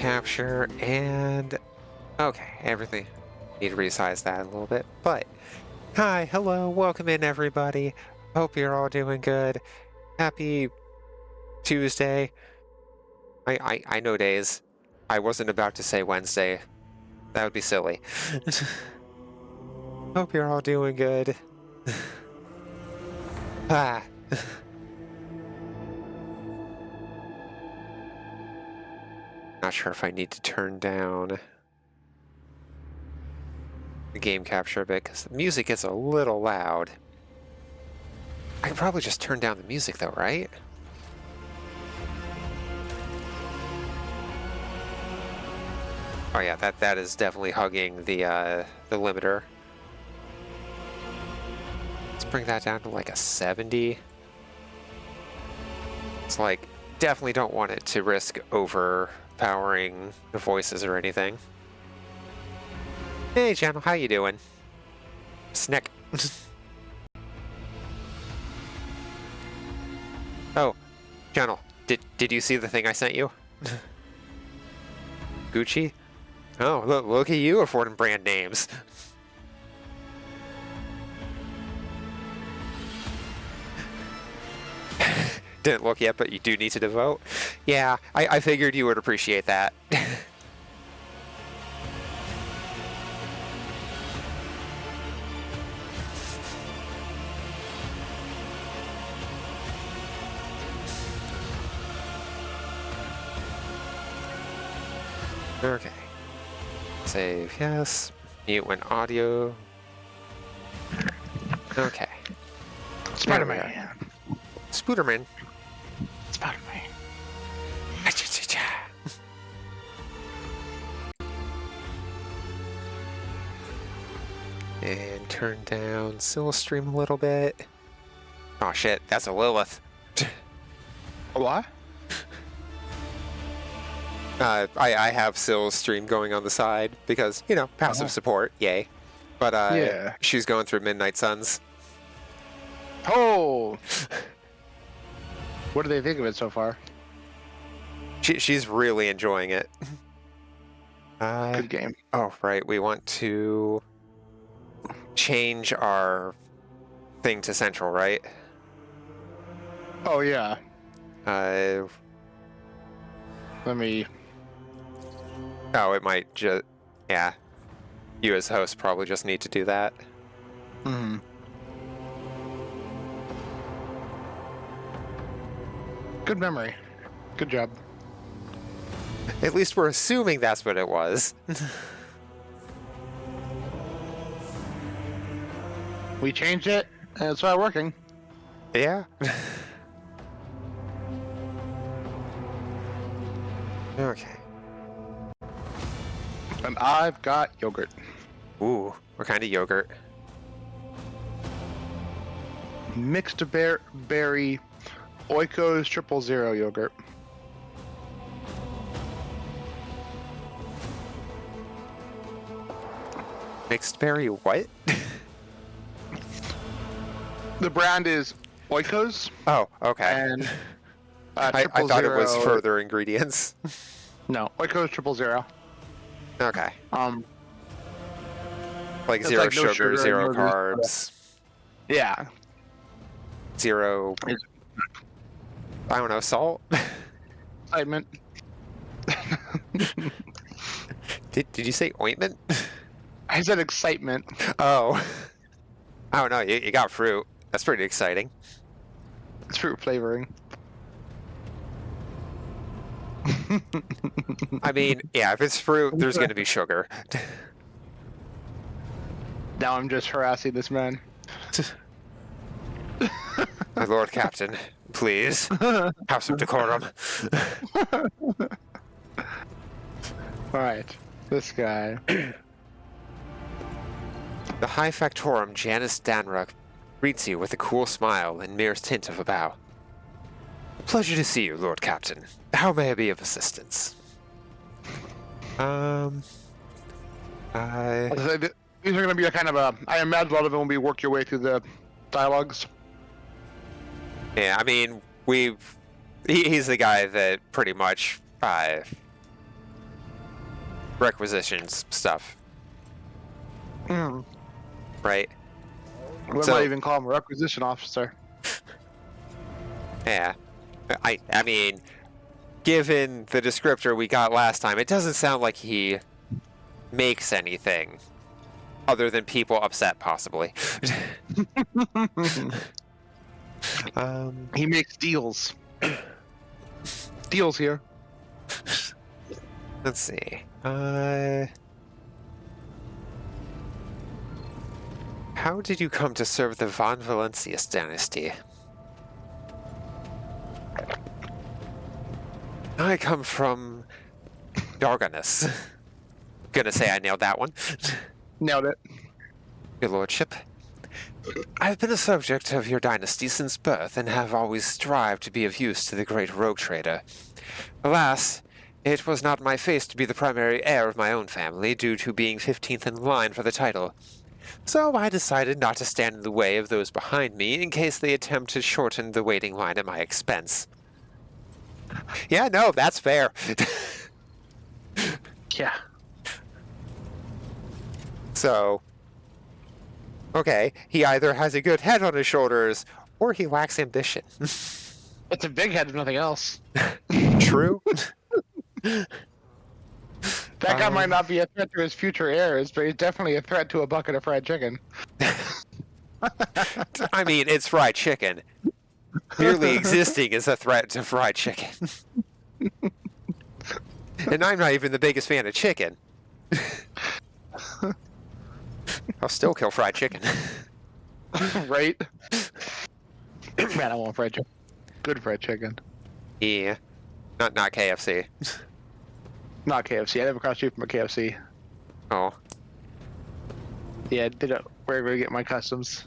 capture, and okay, everything. Need to resize that a little bit, but hi, hello, welcome in everybody. Hope you're all doing good. Happy Tuesday. I know days. I wasn't about to say Wednesday. That would be silly. Hope you're all doing good. Ah. Not sure if I need to turn down the game capture a bit because the music gets a little loud. I could probably just turn down the music though, right? Oh yeah, that is definitely hugging the limiter. Let's bring that down to like a 70. It's like, definitely don't want it to risk overpowering the voices or anything. Hey channel, how you doing? Snick. Oh, channel, did you see the thing I sent you? Gucci? Oh, look at you affording brand names. Didn't look yet, but you do need to devote. Yeah, I figured you would appreciate that. Okay. Save, yes. Mute when audio. Okay. Spider-Man. Spooderman. Spider-Man. And turn down Silverstream a little bit. Oh shit, that's a Lilith. What? I have Silverstream going on the side because, you know, passive support, yay. But Yeah. she's going through Midnight Suns. Oh! What do they think of it so far? She's really enjoying it. Good game. Oh, right, we want to change our thing to Central, right? Oh, yeah. Uh, Let me... oh, it might just... Yeah. You as host probably just need to do that. Mm-hmm. Good memory. Good job. At least we're assuming that's what it was. We changed it, and it's not working. Yeah. Okay. And I've got yogurt. Ooh, what kind of yogurt? Mixed berry Oikos 000 yogurt. Mixed berry what? The brand is Oikos, Oh, okay. and I thought it was further ingredients. No, Oikos 000. Okay. Like It's zero like no sugar, sugar, zero no carbs, Yeah. zero... I don't know, salt? Excitement. Did you say ointment? I said excitement. Oh. I don't know, you got fruit. That's pretty exciting. It's fruit flavoring. I mean, yeah, if it's fruit, there's going to be sugar. Now I'm just harassing this man. My Lord Captain, please. Have some decorum. Alright, this guy. The High Factorum Janus Danruk greets you with a cool smile and merest hint of a bow. Pleasure to see you, Lord Captain. How may I be of assistance? These are going to be a kind of a... I imagine a lot of them will be work your way through the dialogues. Yeah, I mean, he's the guy that pretty much requisitions stuff, Mm. right? We might So, even call him a requisition officer. yeah. I mean, given the descriptor we got last time, it doesn't sound like he makes anything other than people upset, possibly. um, He makes deals. Deals here. let's see. How did you come to serve the Von Valencius dynasty? I come from Darganus. Gonna say I nailed that one. Nailed it. Your lordship. I've been a subject of your dynasty since birth and have always strived to be of use to the great rogue trader. Alas, it was not my fate to be the primary heir of my own family due to being 15th in line for the title. So I decided not to stand in the way of those behind me in case they attempt to shorten the waiting line at my expense. Yeah, no, that's fair. Yeah. So, okay, he either has a good head on his shoulders or he lacks ambition. It's a big head if nothing else. True. That guy might not be a threat to his future heirs, but he's definitely a threat to a bucket of fried chicken. I mean, it's fried chicken. Merely existing is a threat to fried chicken. And I'm not even the biggest fan of chicken. I'll still kill fried chicken. Right? Man, I want fried chicken. Good fried chicken. Yeah. Not KFC. Not KFC. I never crossed street from a KFC. Oh. Yeah, did it. Where do I get my customs?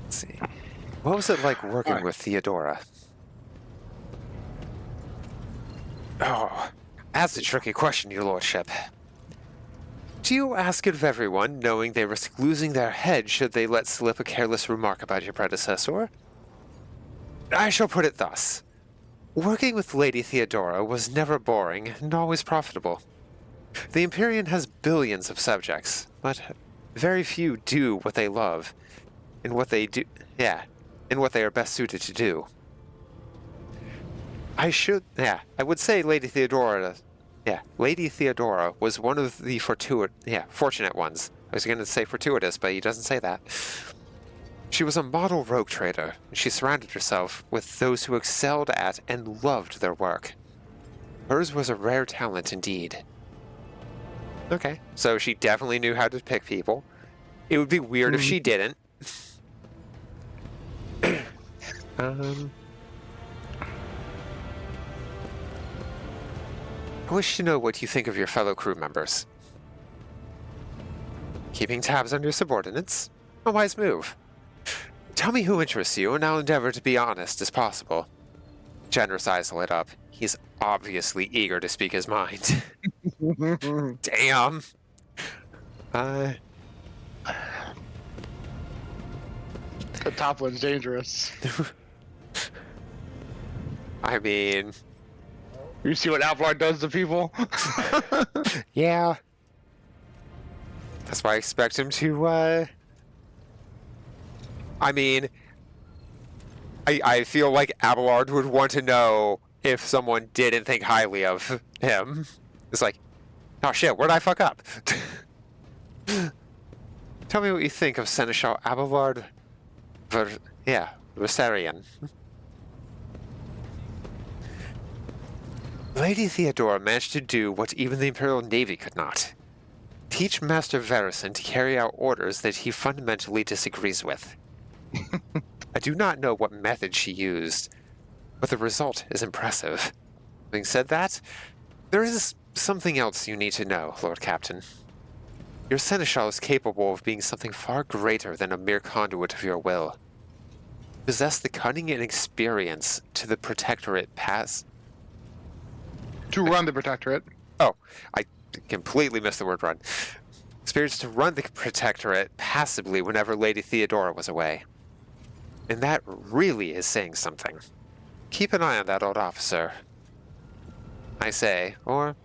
Let's see. What was it like working Alright. with Theodora? Oh, that's a tricky question, your lordship. Do you ask it of everyone, knowing they risk losing their head should they let slip a careless remark about your predecessor? I shall put it thus. Working with Lady Theodora was never boring and always profitable. The Empyrean has billions of subjects, but very few do what they love, and what they do, and what they are best suited to do. I would say Lady Theodora was one of the fortunate ones. I was going to say fortuitous, but he doesn't say that. She was a model rogue trader, and she surrounded herself with those who excelled at and loved their work. Hers was a rare talent indeed. Okay, so she definitely knew how to pick people. It would be weird if she didn't. I wish to know what you think of your fellow crew members. Keeping tabs on your subordinates? A wise move. Tell me who interests you, and I'll endeavor to be honest as possible. Generous eyes lit up. He's obviously eager to speak his mind. Damn. The top one's dangerous. I mean, You see what Avalar does to people? yeah. That's why I expect him to, I mean, I feel like Abelard would want to know if someone didn't think highly of him. It's like, oh shit, where'd I fuck up? Tell me what you think of Seneschal Abelard Versarian. Lady Theodora managed to do what even the Imperial Navy could not. Teach Master Varison to carry out orders that he fundamentally disagrees with. I do not know what method she used, but the result is impressive. Having said that, there is something else you need to know, Lord Captain. Your Seneschal is capable of being something far greater than a mere conduit of your will. Possess the cunning and experience to the Protectorate pass. To run the Protectorate. Oh, I completely missed the word run. Experience to run the Protectorate passively whenever Lady Theodora was away. And that really is saying something. Keep an eye on that old officer. I say, or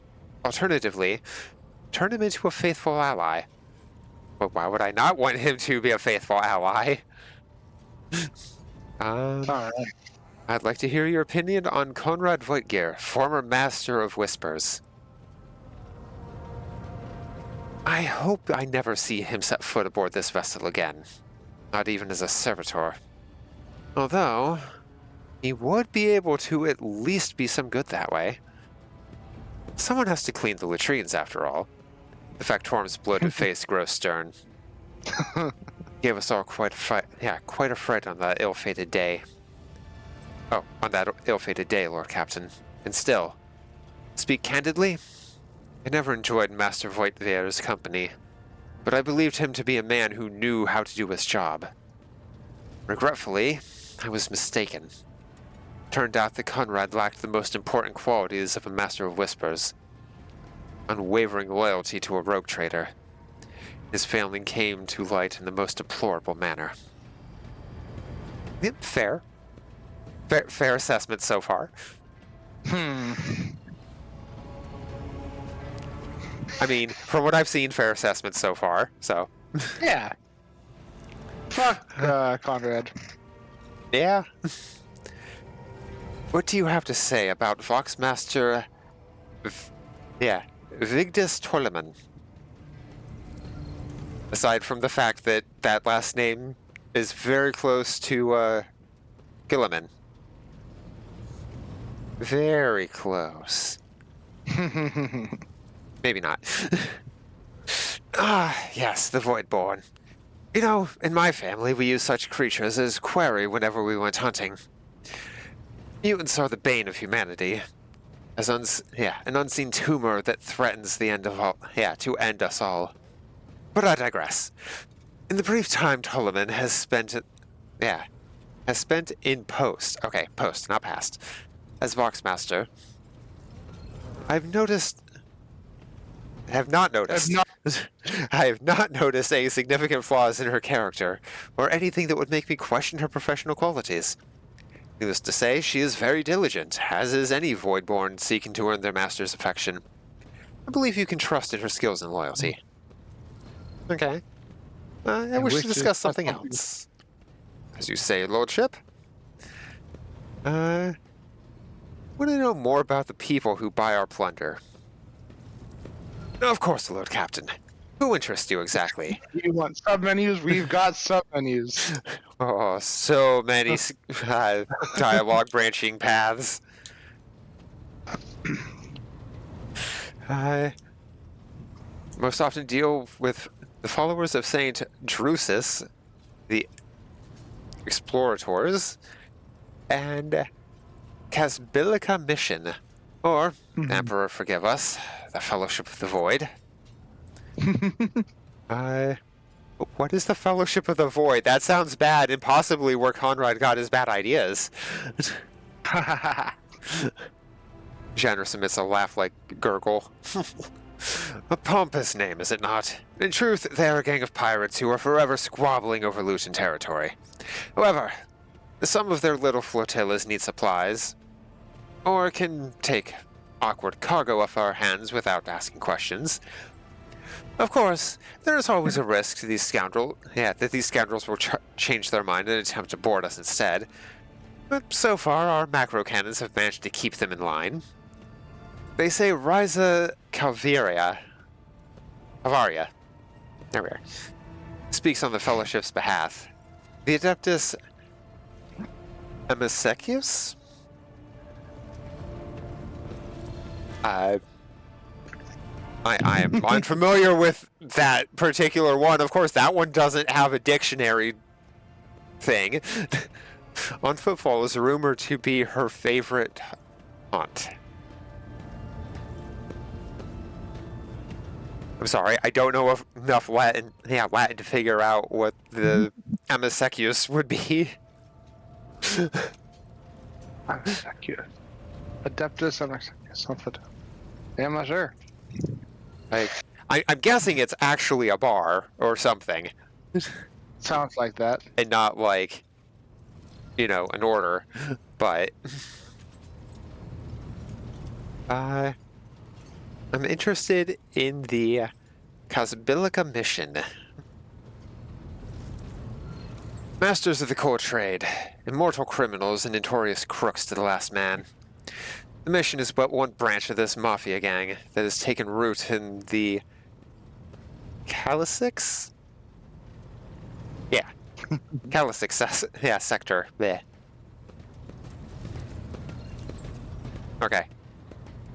Alternatively, turn him into a faithful ally. But why would I not want him to be a faithful ally? All right. I'd like to hear your opinion on Konrad Voigtgear, former Master of Whispers. I hope I never see him set foot aboard this vessel again, not even as a servitor. Although, he would be able to at least be some good that way. Someone has to clean the latrines, after all. The Factorum's bloated face grows stern. Gave us all quite a fright. Yeah, quite a fright on that ill-fated day. Oh, on that ill-fated day, Lord Captain. And still, speak candidly, I never enjoyed Master Voigtgear's company, but I believed him to be a man who knew how to do his job. Regretfully, I was mistaken. Turned out that Conrad lacked the most important qualities of a Master of Whispers. Unwavering loyalty to a rogue trader. His failing came to light in the most deplorable manner. Yep, fair. Fair assessment so far. I mean, from what I've seen, fair assessment so far, so. Yeah. Fuck Conrad. Yeah. What do you have to say about Voxmaster... Vigdis Torleman? Aside from the fact that that last name is very close to, Gilliman. Very close. Maybe not. Yes, the Voidborn. You know, in my family, we use such creatures as quarry whenever we went hunting. Mutants are the bane of humanity. As an unseen tumor that threatens the end of all. Yeah, to end us all. But I digress. In the brief time Tolleman has spent in post. Okay, post, not past. As Voxmaster, I have not noticed. I have not noticed any significant flaws in her character, or anything that would make me question her professional qualities. Needless to say, she is very diligent, as is any Voidborn seeking to earn their master's affection. I believe you can trust in her skills and loyalty. Okay. I wish to discuss something else. As you say, Lordship. Want to know more about the people who buy our plunder? Of course, Lord Captain. Who interests you exactly? You want sub-menus? We've got sub-menus. Oh, so many dialogue branching paths. I most often deal with the followers of Saint Drusus, the Explorators, and Casbilica Mission, or, Emperor forgive us, the Fellowship of the Void. What is the Fellowship of the Void? That sounds bad, and possibly where Conrad got his bad ideas. Janus emits a laugh like gurgle. A pompous name, is it not? In truth, they are a gang of pirates who are forever squabbling over loot and territory. However, some of their little flotillas need supplies, or can take awkward cargo off our hands without asking questions. Of course, there is always a risk to these that these scoundrels will change their mind and attempt to board us instead. But so far, our macro cannons have managed to keep them in line. They say Ryza Calvaria, there we are, speaks on the Fellowship's behalf. The Adeptus Emisecius? I am unfamiliar with that particular one. Of course, that one doesn't have a dictionary thing. On footfall is rumored to be her favorite haunt. I'm sorry, I don't know enough Latin to figure out what the Emisecius would be. Emisecius. Adeptus Emisecius. Yeah, I'm not sure. I'm guessing it's actually a bar or something. Sounds like that. And not like, an order. But I'm interested in the Casbilica mission. Masters of the cold trade, immortal criminals and notorious crooks to the last man. The mission is but one branch of this mafia gang that has taken root in the Calisix? Yeah, Calisix sector. Bleh. Okay.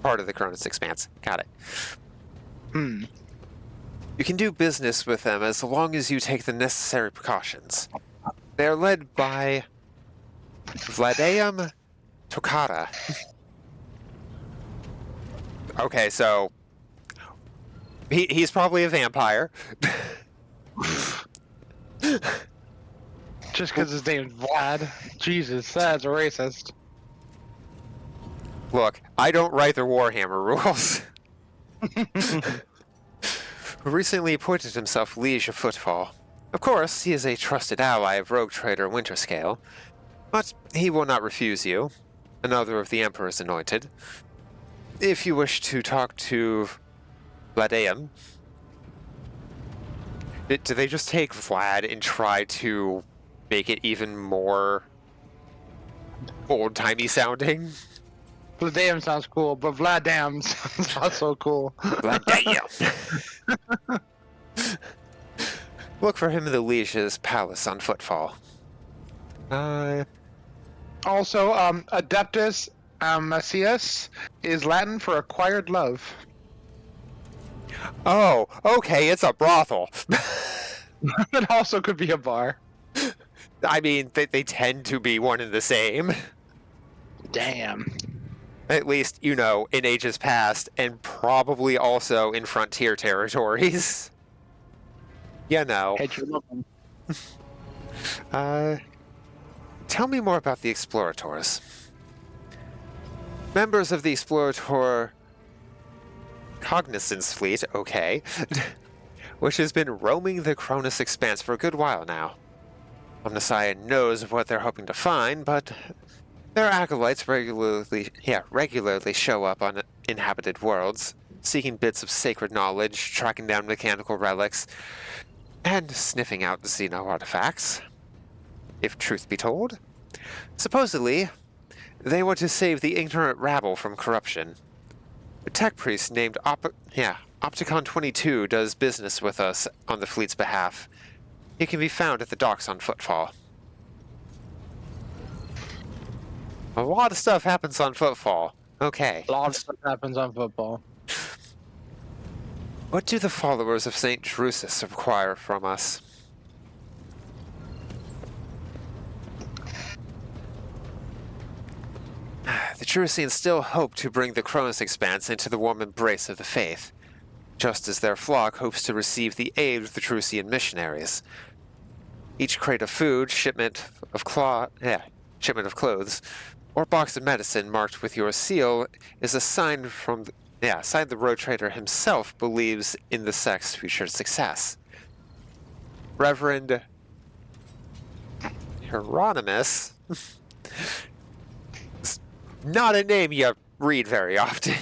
Part of the Cronus Expanse. Got it. Hmm. You can do business with them as long as you take the necessary precautions. They are led by Vladeum Tokata. Okay, so he's probably a vampire. Just because his name's Vlad. Jesus, that's racist. Look, I don't write the Warhammer rules. Who recently appointed himself Liege of Footfall. Of course, he is a trusted ally of rogue trader Winterscale, but he will not refuse you, another of the Emperor's anointed. If you wish to talk to Vladeum, do they just take Vlad and try to make it even more old-timey sounding? Vladam sounds cool, but Vladam sounds not so cool. Vladeum! Look for him in the Liege's palace on Footfall. Also, Adeptus Macias is Latin for acquired love. Oh, okay, it's a brothel. It also could be a bar. I mean, they tend to be one and the same. Damn. At least, you know, in ages past, and probably also in frontier territories. You know. Hate you looking. Tell me more about the Explorators. Members of the Explorator Cognizance Fleet, okay, which has been roaming the Cronus Expanse for a good while now. Omnissiah knows what they're hoping to find, but their acolytes regularly show up on inhabited worlds, seeking bits of sacred knowledge, tracking down mechanical relics, and sniffing out Xeno artifacts. If truth be told, supposedly, they want to save the ignorant rabble from corruption. A tech priest named Opticon 22 does business with us on the fleet's behalf. He can be found at the docks on Footfall. A lot of stuff happens on Footfall. Okay. A lot of stuff happens on football. What do the followers of St. Drusus require from us? The Drusians still hope to bring the Cronus Expanse into the warm embrace of the faith, just as their flock hopes to receive the aid of the Drusian missionaries. Each crate of food, shipment of clothes, or box of medicine marked with your seal is a sign the road trader himself believes in the sect's future success. Reverend Hieronymus, not a name you read very often.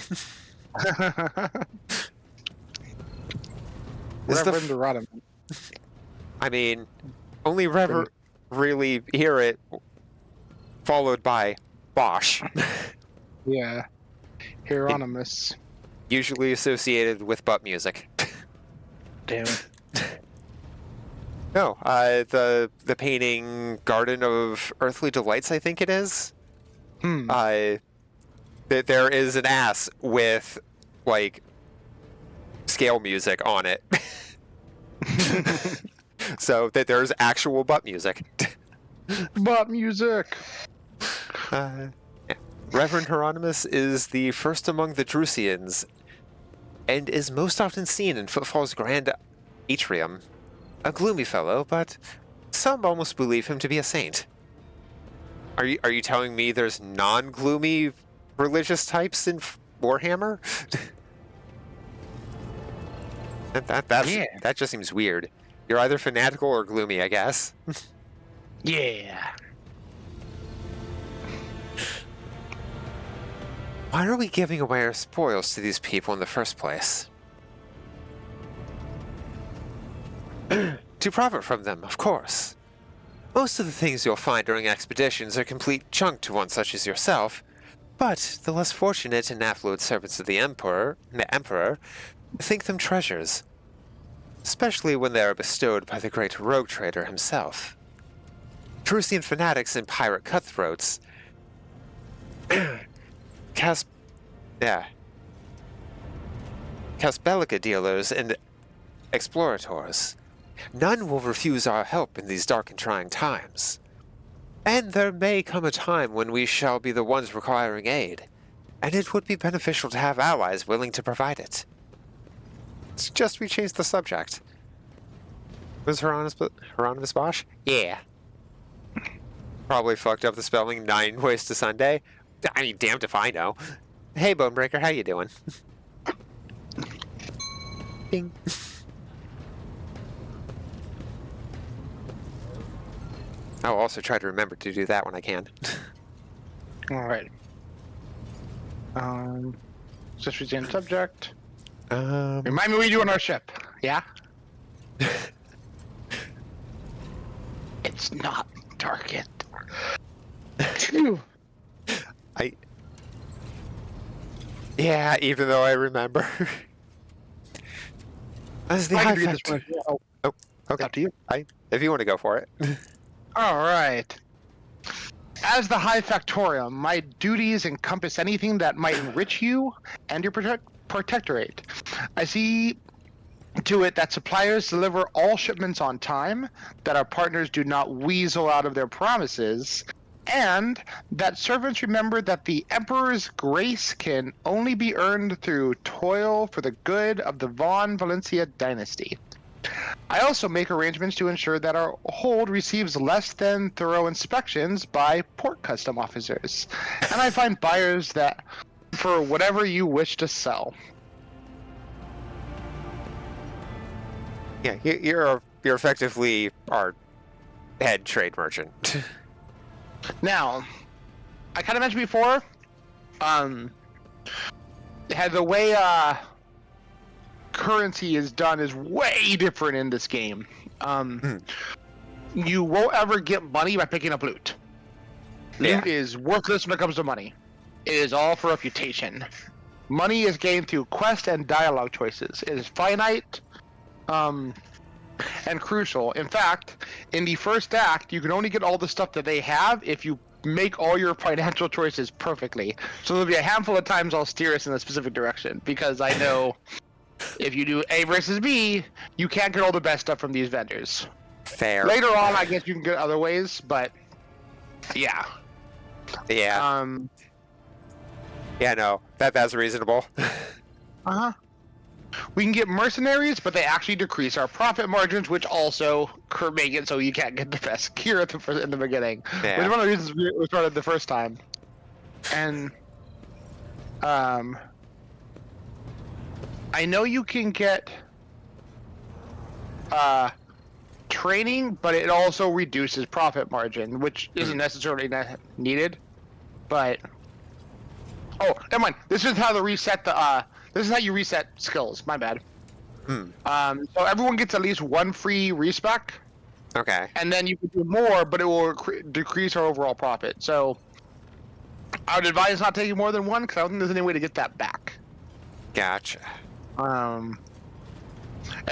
Reverend Rodham. I mean, only Reverend really hear it, followed by Bosch. Yeah. Hieronymus. Usually associated with butt music. Damn. No, the painting Garden of Earthly Delights, I think it is. There is an ass with, like, scale music on it. So that there's actual butt music. Butt music! Yeah. Reverend Hieronymus is the first among the Drusians, and is most often seen in Footfall's grand atrium. A gloomy fellow, but some almost believe him to be a saint. Are you telling me there's non-gloomy religious types in Warhammer? That just seems weird. You're either fanatical or gloomy, I guess. Yeah. Why are we giving away our spoils to these people in the first place? To profit from them, of course. Most of the things you'll find during expeditions are complete junk to one such as yourself, but the less fortunate and affluent servants of the Emperor think them treasures, especially when they are bestowed by the great rogue trader himself. Trucian fanatics and pirate cutthroats, Cas... yeah, Caspelica dealers and explorators. None will refuse our help in these dark and trying times. And there may come a time when we shall be the ones requiring aid, and it would be beneficial to have allies willing to provide it. It's just we changed the subject. Was Hieronymus Bosch? Yeah. Probably fucked up the spelling 9 ways to Sunday. I mean, damned if I know. Hey, Bonebreaker, how you doing? Ding. I'll also try to remember to do that when I can. All right. Just retain subject. Remind me what you do on our ship. Yeah. It's not target. Yeah, even though I remember. As the high factor. Oh, okay. Up to you. If you want to go for it. All right. As the High Factorium, my duties encompass anything that might enrich you and your protectorate. I see to it that suppliers deliver all shipments on time, that our partners do not weasel out of their promises, and that servants remember that the Emperor's grace can only be earned through toil for the good of the Von Valencia dynasty. I also make arrangements to ensure that our hold receives less than thorough inspections by port custom officers, and I find buyers that for whatever you wish to sell. Yeah, you're effectively our head trade merchant. Now, I kind of mentioned before, the way currency is done is way different in this game. You won't ever get money by picking up loot. Loot is worthless when it comes to money. It is all for reputation. Money is gained through quest and dialogue choices. It is finite and crucial. In fact, in the first act, you can only get all the stuff that they have if you make all your financial choices perfectly. So there'll be a handful of times I'll steer us in a specific direction, because I know if you do A versus B, you can't get all the best stuff from these vendors. Fair. Later on, I guess you can get other ways, but yeah. Yeah. Yeah, no, that's reasonable. Uh-huh. We can get mercenaries, but they actually decrease our profit margins, which also make it so you can't get the best gear in the beginning. Yeah. Which is one of the reasons we started the first time. And I know you can get training, but it also reduces profit margin, which isn't necessarily needed. But oh, never mind. This is how to reset the this is how you reset skills. My bad. So everyone gets at least one free respec. Okay. And then you can do more, but it will decrease our overall profit. So I would advise not taking more than one, because I don't think there's any way to get that back. Gotcha. And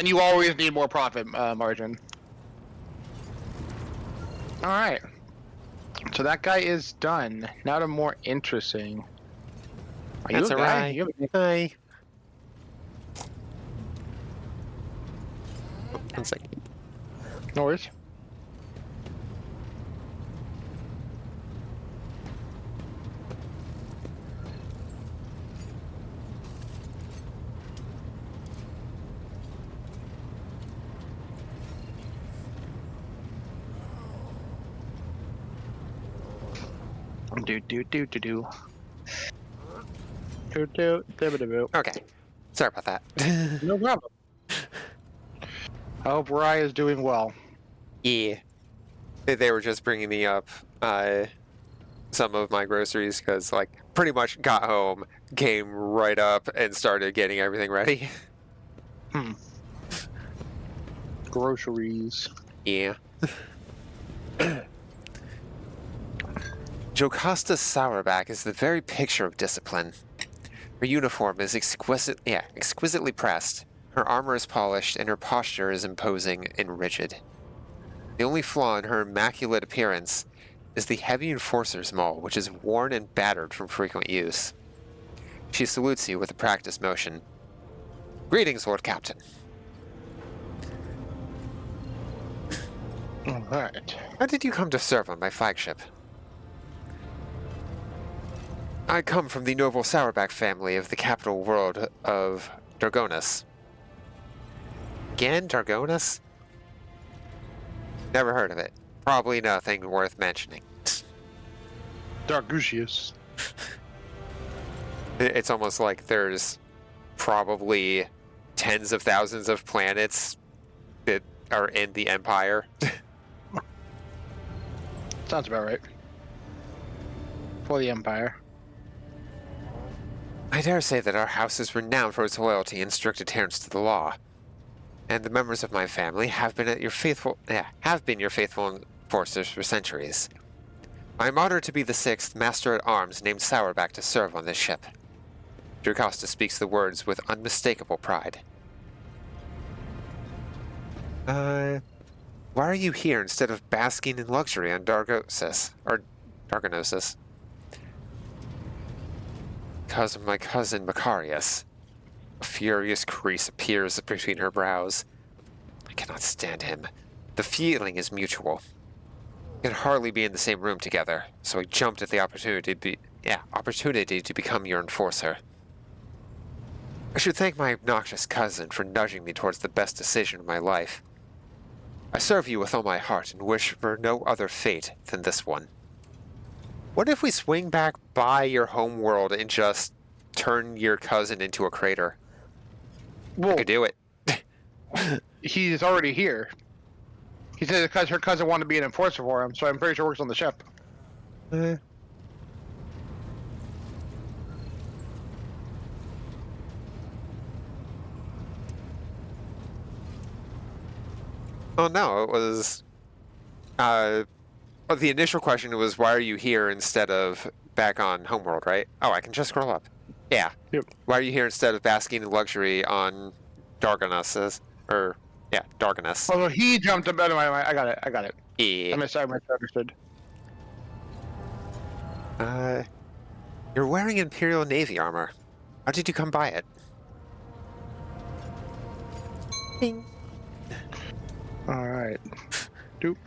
you always need more profit margin. All right. So that guy is done. Now to more interesting. Are That's you a alright. Hi. One second. No worries. Do. Okay. Sorry about that. No problem. I hope Rye is doing well. Yeah. They were just bringing me up some of my groceries because, like, pretty much got home, came right up, and started getting everything ready. Hmm. Groceries. Yeah. Jocasta's Sourback is the very picture of discipline. Her uniform is exquisitely pressed. Her armor is polished, and her posture is imposing and rigid. The only flaw in her immaculate appearance is the heavy enforcer's maul, which is worn and battered from frequent use. She salutes you with a practiced motion. Greetings, Lord Captain. All right. How did you come to serve on my flagship? I come from the noble Sourback family of the capital world of Dargonus. Again, Dargonus? Never heard of it. Probably nothing worth mentioning. Dargusius. It's almost like there's probably tens of thousands of planets that are in the Empire. Sounds about right. For the Empire. I dare say that our house is renowned for its loyalty and strict adherence to the law. And the members of my family have been your faithful enforcers for centuries. I am honored to be the 6th Master-at-Arms named Sourback to serve on this ship. Jocasta speaks the words with unmistakable pride. Why are you here instead of basking in luxury on Dargosis? Or Dargonosis? Because of my cousin Macarius. A furious crease appears between her brows. I cannot stand him. The feeling is mutual. We can hardly be in the same room together, so I jumped at the opportunity to become your enforcer. I should thank my obnoxious cousin for nudging me towards the best decision of my life. I serve you with all my heart and wish for no other fate than this one. What if we swing back by your home world and just turn your cousin into a crater? Well, I could do it. he's already here. He said because her cousin wanted to be an enforcer for him, so I'm pretty sure works on the ship. Oh no, it was... the initial question was, why are you here instead of back on homeworld, right? Oh, I can just scroll up. Yeah. Yep. Why are you here instead of basking in luxury on Dargonus? Dargonus. Although he jumped up out of my mind. I got it. Yeah. I misunderstood. You're wearing Imperial Navy armor. How did you come by it? Bing. Alright. Doop.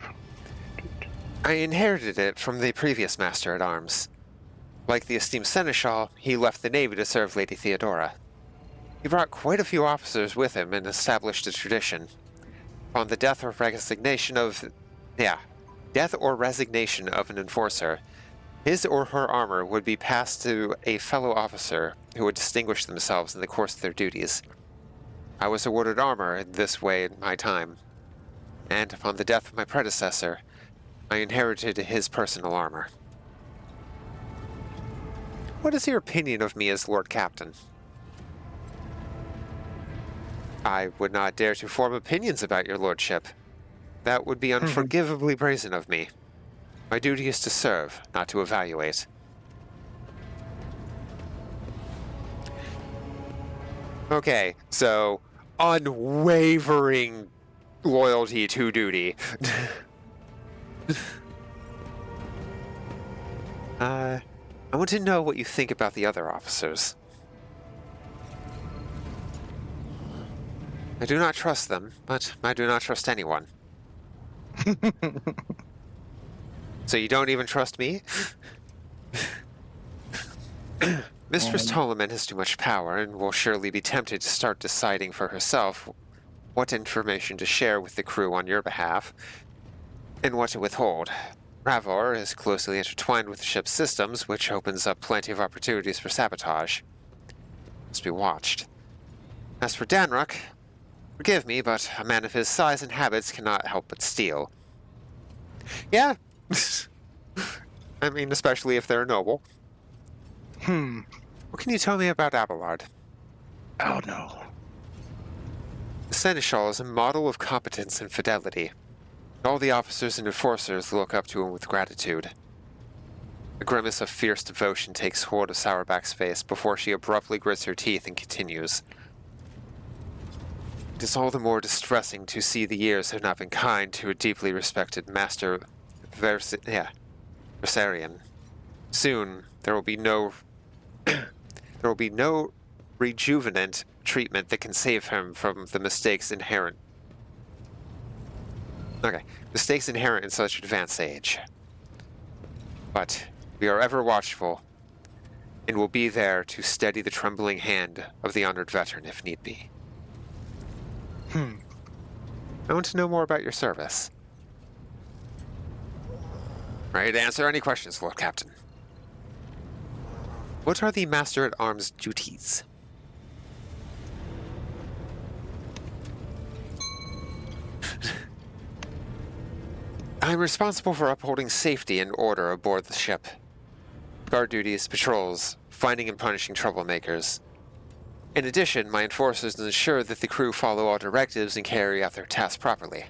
I inherited it from the previous Master-at-Arms. Like the esteemed Seneschal, he left the Navy to serve Lady Theodora. He brought quite a few officers with him and established a tradition. Upon the death or resignation of an enforcer, his or her armor would be passed to a fellow officer who would distinguish themselves in the course of their duties. I was awarded armor in this way in my time, and upon the death of my predecessor, I inherited his personal armor. What is your opinion of me as Lord Captain? I would not dare to form opinions about your lordship. That would be unforgivably brazen of me. My duty is to serve, not to evaluate. Okay, so unwavering loyalty to duty. I want to know what you think about the other officers. I do not trust them, but I do not trust anyone. So you don't even trust me? Mistress Ptolemy has too much power and will surely be tempted to start deciding for herself what information to share with the crew on your behalf and what to withhold. Ravor is closely intertwined with the ship's systems, which opens up plenty of opportunities for sabotage. Must be watched. As for Danrock, forgive me, but a man of his size and habits cannot help but steal. Yeah. I mean, especially if they're noble. What can you tell me about Abelard? Oh no. The Seneschal is a model of competence and fidelity. All the officers and enforcers look up to him with gratitude. A grimace of fierce devotion takes hold of Sourback's face before she abruptly grits her teeth and continues. It is all the more distressing to see the years have not been kind to a deeply respected master Versarian. Soon there will be no rejuvenant treatment that can save him from the mistakes inherent in such advanced age. But we are ever watchful, and will be there to steady the trembling hand of the honored veteran if need be. I want to know more about your service. Ready to answer any questions, Lord Captain. What are the Master-at-Arms' duties? I am responsible for upholding safety and order aboard the ship. Guard duties, patrols, finding and punishing troublemakers. In addition, my enforcers ensure that the crew follow all directives and carry out their tasks properly.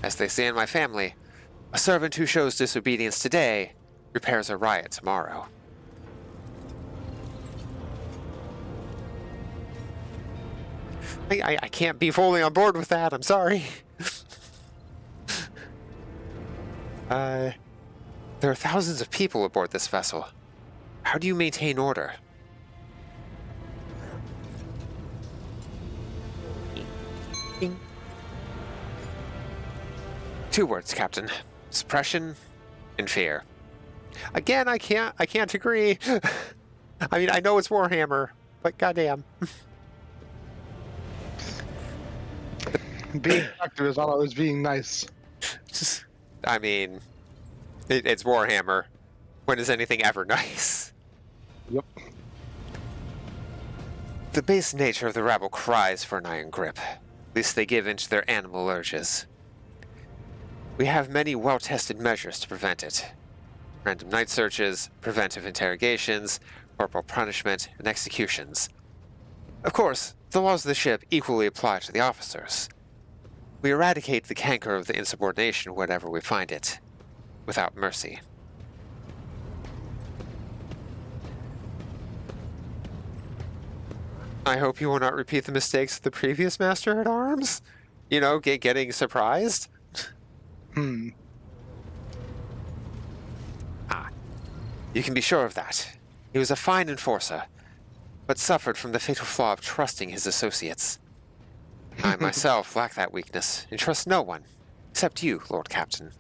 As they say in my family, a servant who shows disobedience today repairs a riot tomorrow. I can't be fully on board with that, I'm sorry. There are thousands of people aboard this vessel. How do you maintain order? Two words, Captain. Suppression and fear. Again, I can't agree. I mean, I know it's Warhammer, but goddamn. Being active is not always being nice. I mean, it's Warhammer. When is anything ever nice? Yep. The base nature of the rabble cries for an iron grip. At least they give in to their animal urges. We have many well-tested measures to prevent it. Random night searches, preventive interrogations, corporal punishment, and executions. Of course, the laws of the ship equally apply to the officers. We eradicate the canker of the insubordination whenever we find it, without mercy. I hope you will not repeat the mistakes of the previous Master-at-Arms? You know, getting surprised? You can be sure of that. He was a fine enforcer, but suffered from the fatal flaw of trusting his associates. I myself lack that weakness, and trust no one, except you, Lord Captain.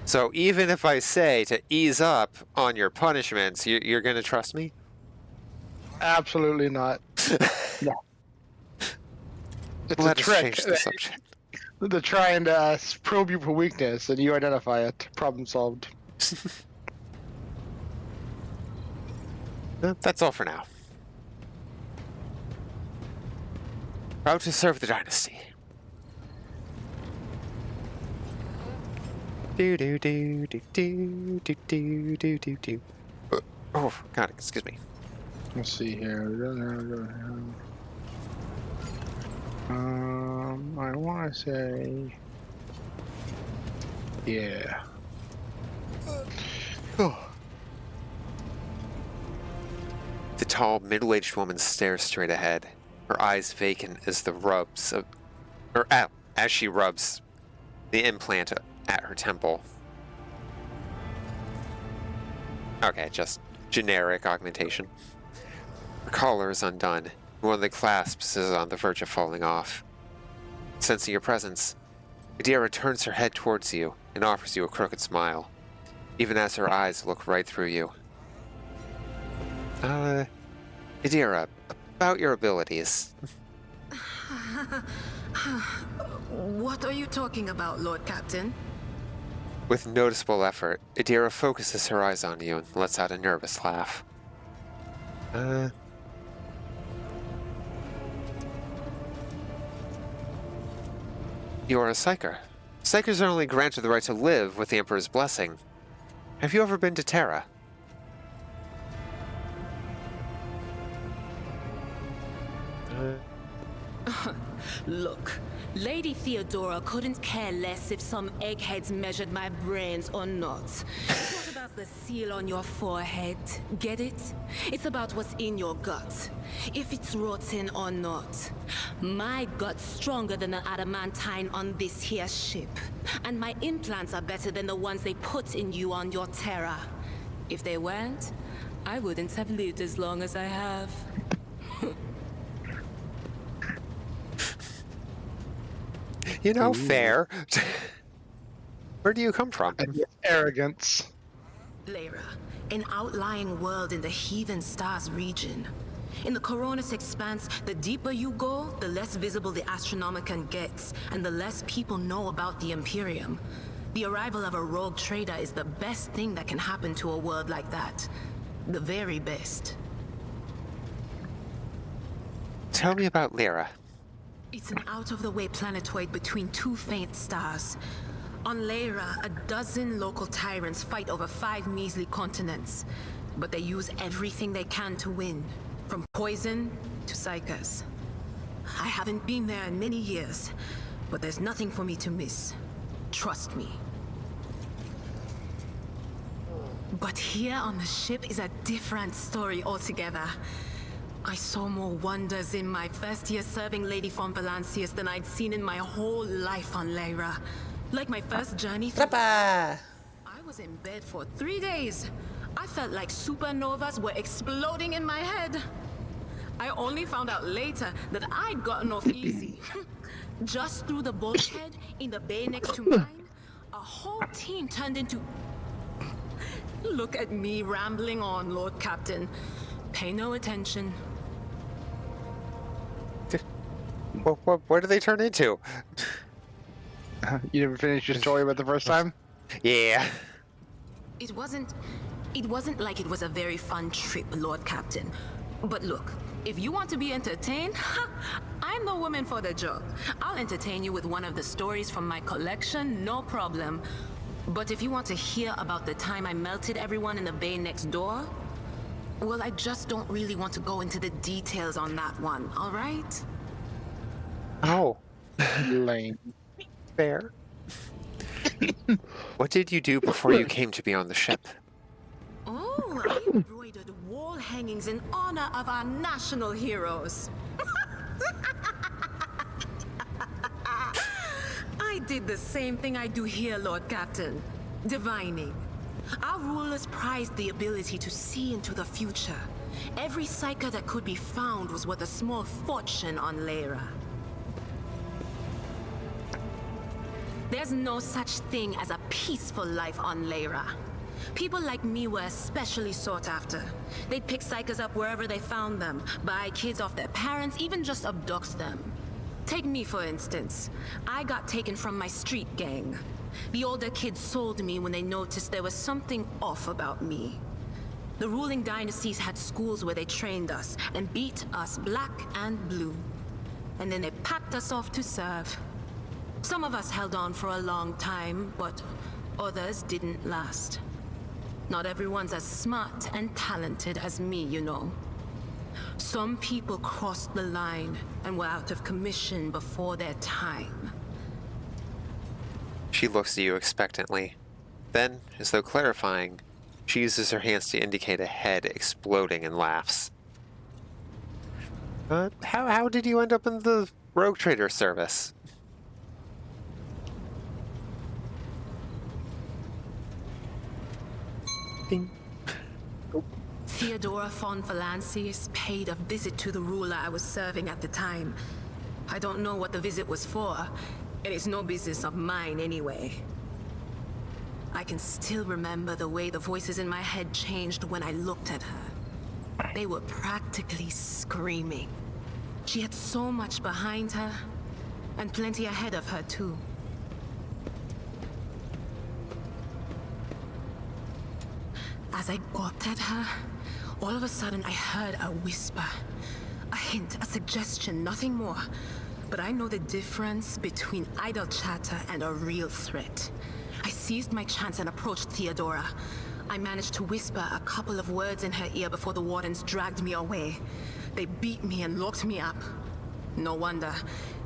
So even if I say to ease up on your punishments, you're going to trust me? Absolutely not. No. It's Let a us trick. change the subject. They're trying to probe you for weakness, and you identify it. Problem solved. That's all for now. Proud to serve the dynasty. Do do do do do do do do do do. Oh God! Excuse me. Let's see here. I want to say, yeah. The tall, middle-aged woman stares straight ahead, her eyes vacant as as she rubs the implant at her temple. Okay, just generic augmentation. Her collar is undone, and one of the clasps is on the verge of falling off. Sensing your presence, Adira turns her head towards you and offers you a crooked smile, even as her eyes look right through you. Adira, about your abilities. What are you talking about, Lord Captain? With noticeable effort, Adira focuses her eyes on you and lets out a nervous laugh. You are a psyker, Psykers are only granted the right to live with the Emperor's blessing. Have you ever been to Terra? Look, Lady Theodora couldn't care less if some eggheads measured my brains or not. It's not about the seal on your forehead, get it? It's about what's in your gut, if it's rotten or not. My gut's stronger than the adamantine on this here ship, and my implants are better than the ones they put in you on your Terra. If they weren't, I wouldn't have lived as long as I have. You know, Ooh. fair. Where do you come from? And the arrogance. Lyra, an outlying world in the Heathen Stars region. In the Coronis expanse, the deeper you go, the less visible the Astronomicon gets, and the less people know about the Imperium. The arrival of a rogue trader is the best thing that can happen to a world like that. The very best. Tell me about Lyra. It's an out-of-the-way planetoid between two faint stars. On Lyra, a dozen local tyrants fight over 5 measly continents. But they use everything they can to win, from poison to psychers. I haven't been there in many years, but there's nothing for me to miss. Trust me. But here on the ship is a different story altogether. I saw more wonders in my first year serving Lady von Valancius than I'd seen in my whole life on Lyra. Like my first journey through... Rapa! I was in bed for 3 days. I felt like supernovas were exploding in my head. I only found out later that I'd gotten off easy. Just through the bulkhead in the bay next to mine, a whole team turned into... Look at me rambling on, Lord Captain. Pay no attention. What do they turn into? You never finished your story about the first time? Yeah. It wasn't like it was a very fun trip, Lord Captain. But look, if you want to be entertained, I'm the woman for the job. I'll entertain you with one of the stories from my collection, no problem. But if you want to hear about the time I melted everyone in the bay next door, well, I just don't really want to go into the details on that one, all right? Oh, Lame. fair. What did you do before you came to be on the ship? Oh, I embroidered wall hangings in honor of our national heroes. I did the same thing I do here, Lord Captain. Divining. Our rulers prized the ability to see into the future. Every psyker that could be found was worth a small fortune on Lyra. There's no such thing as a peaceful life on Lyra. People like me were especially sought after. They'd pick psychers up wherever they found them, buy kids off their parents, even just abduct them. Take me, for instance. I got taken from my street gang. The older kids sold me when they noticed there was something off about me. The ruling dynasties had schools where they trained us and beat us black and blue. And then they packed us off to serve. Some of us held on for a long time, but others didn't last. Not everyone's as smart and talented as me, you know. Some people crossed the line and were out of commission before their time. She looks at you expectantly. Then, as though clarifying, she uses her hands to indicate a head exploding and laughs. How did you end up in the rogue trader service? Ding. Theodora von Valancius paid a visit to the ruler I was serving at the time. I don't know what the visit was for, and it's no business of mine anyway. I can still remember the way the voices in my head changed when I looked at her. They were practically screaming. She had so much behind her, and plenty ahead of her too. As I gawped at her, all of a sudden I heard a whisper. A hint, a suggestion, nothing more. but I know the difference between idle chatter and a real threat. I seized my chance and approached Theodora. I managed to whisper a couple of words in her ear before the wardens dragged me away. They beat me and locked me up. No wonder.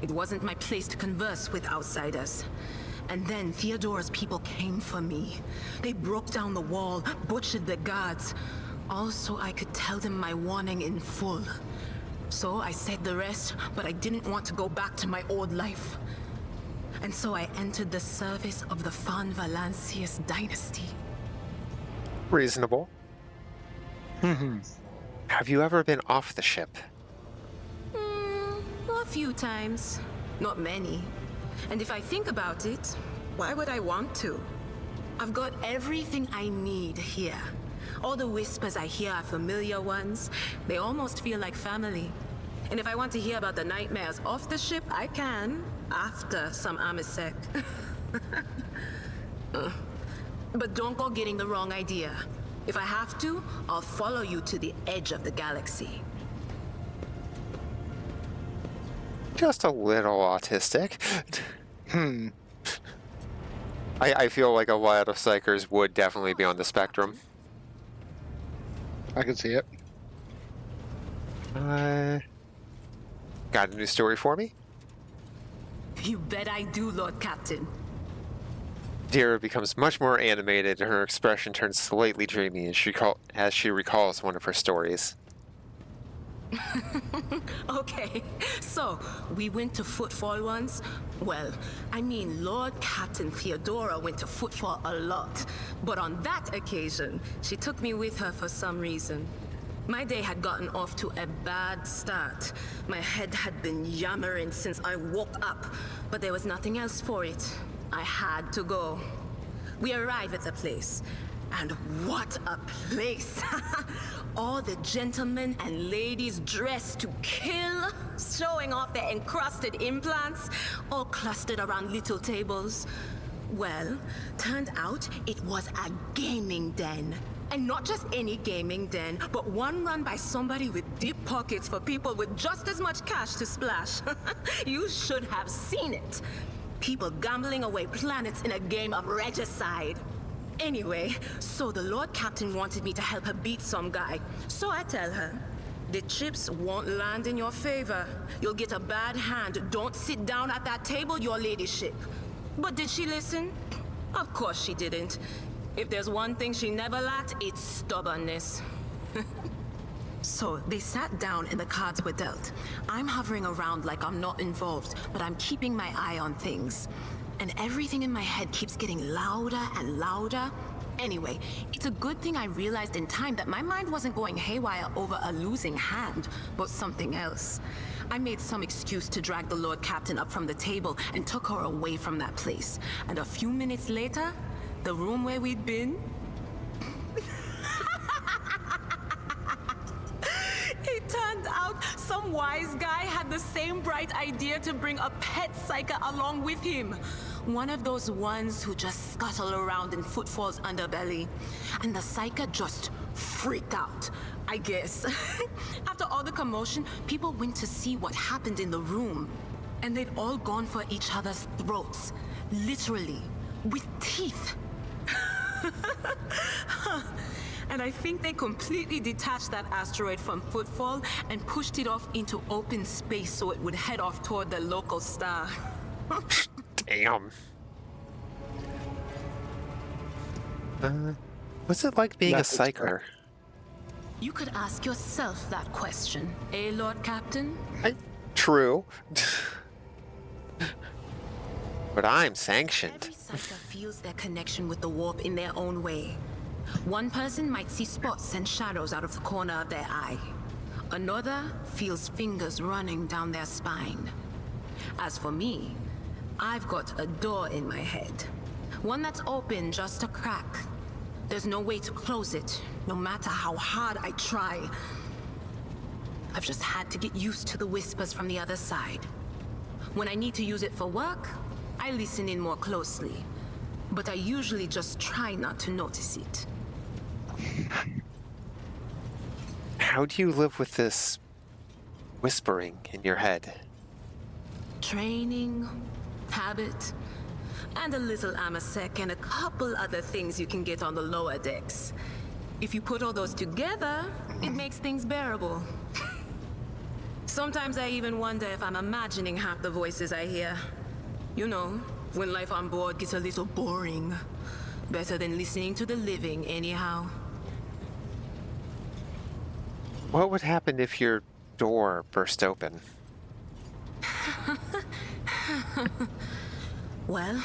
It wasn't my place to converse with outsiders. And then Theodora's people came for me. They broke down the wall, butchered the guards. Also, I could tell them my warning in full. So I said the rest, but I didn't want to go back to my old life. And so I entered the service of the Fan Valancius dynasty. Reasonable. Have you ever been off the ship? A few times. Not many. And if I think about it, why would I want to? I've got everything I need here. All the whispers I hear are familiar ones. They almost feel like family. And if I want to hear about the nightmares off the ship, I can, after some Amisec. But don't go getting the wrong idea. If I have to, I'll follow you to the edge of the galaxy. Just a little autistic. I feel like a lot of psychers would definitely be on the spectrum. I can see it. Got a new story for me? You bet I do, Lord Captain. Dira becomes much more animated and her expression turns slightly dreamy as she recalls one of her stories. Okay, so we went to Footfall once. Well, I mean, Lord Captain Theodora went to Footfall a lot. But on that occasion, she took me with her for some reason. My day had gotten off to a bad start. My head had been yammering since I woke up, but there was nothing else for it. I had to go. We arrive at the place, and what a place! All the gentlemen and ladies dressed to kill, showing off their encrusted implants, all clustered around little tables. Well, turned out it was a gaming den. And not just any gaming den, but one run by somebody with deep pockets for people with just as much cash to splash. You should have seen it. People gambling away planets in a game of regicide. Anyway, so the Lord Captain wanted me to help her beat some guy. So I tell her, the chips won't land in your favor. You'll get a bad hand. Don't sit down at that table, your ladyship. But did she listen? Of course she didn't. If there's one thing she never lacked, it's stubbornness. So they sat down and the cards were dealt. I'm hovering around like I'm not involved, but I'm keeping my eye on things. And everything in my head keeps getting louder and louder. Anyway, it's a good thing I realized in time that my mind wasn't going haywire over a losing hand, but something else. I made some excuse to drag the Lord Captain up from the table and took her away from that place. And a few minutes later, the room where we'd been... It turned out some wise guy had the same bright idea to bring a pet psyker along with him. One of those ones who just scuttle around in Footfall's underbelly. And the psyker just freaked out, I guess. After all the commotion, people went to see what happened in the room. And they'd all gone for each other's throats. Literally. With teeth. And I think they completely detached that asteroid from Footfall and pushed it off into open space so it would head off toward the local star. Damn. What's it like being a psyker? You could ask yourself that question, eh, Lord Captain? True. But I'm sanctioned. Every psyker feels their connection with the warp in their own way. One person might see spots and shadows out of the corner of their eye. Another feels fingers running down their spine. As for me, I've got a door in my head. One that's open just a crack. There's no way to close it, no matter how hard I try. I've just had to get used to the whispers from the other side. When I need to use it for work, I listen in more closely. But I usually just try not to notice it. How do you live with this whispering in your head? training, habit, and a little amasec and a couple other things you can get on the lower decks. If you put all those together, it makes things bearable. Sometimes I even wonder if I'm imagining half the voices I hear. You know, when life on board gets a little boring. Better than listening to the living, anyhow. What would happen if your door burst open? Well,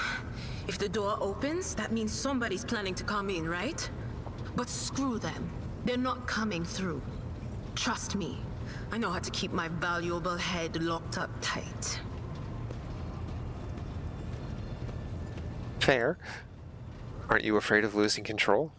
if the door opens, that means somebody's planning to come in, right? But screw them. They're not coming through. Trust me. I know how to keep my valuable head locked up tight. Fair. Aren't you afraid of losing control?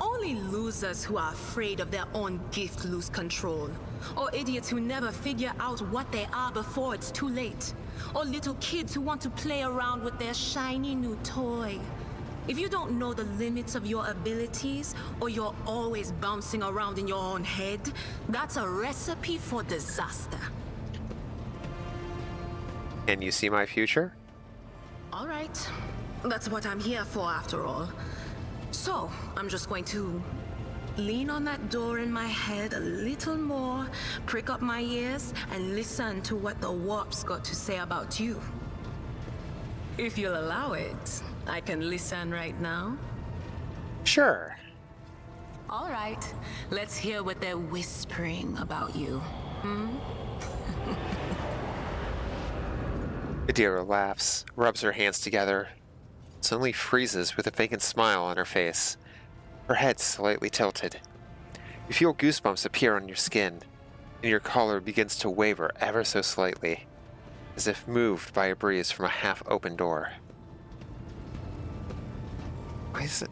Only losers who are afraid of their own gift lose control. Or idiots who never figure out what they are before it's too late. Or little kids who want to play around with their shiny new toy. If you don't know the limits of your abilities, or you're always bouncing around in your own head, that's a recipe for disaster. Can you see my future? All right. That's what I'm here for, after all. So, I'm just going to lean on that door in my head a little more, prick up my ears, and listen to what the warp's got to say about you. If you'll allow it, I can listen right now. Sure. All right. Let's hear what they're whispering about you. Adira laughs, rubs her hands together, suddenly freezes with a vacant smile on her face, her head slightly tilted. You feel goosebumps appear on your skin, and your collar begins to waver ever so slightly, as if moved by a breeze from a half-open door. Why is it?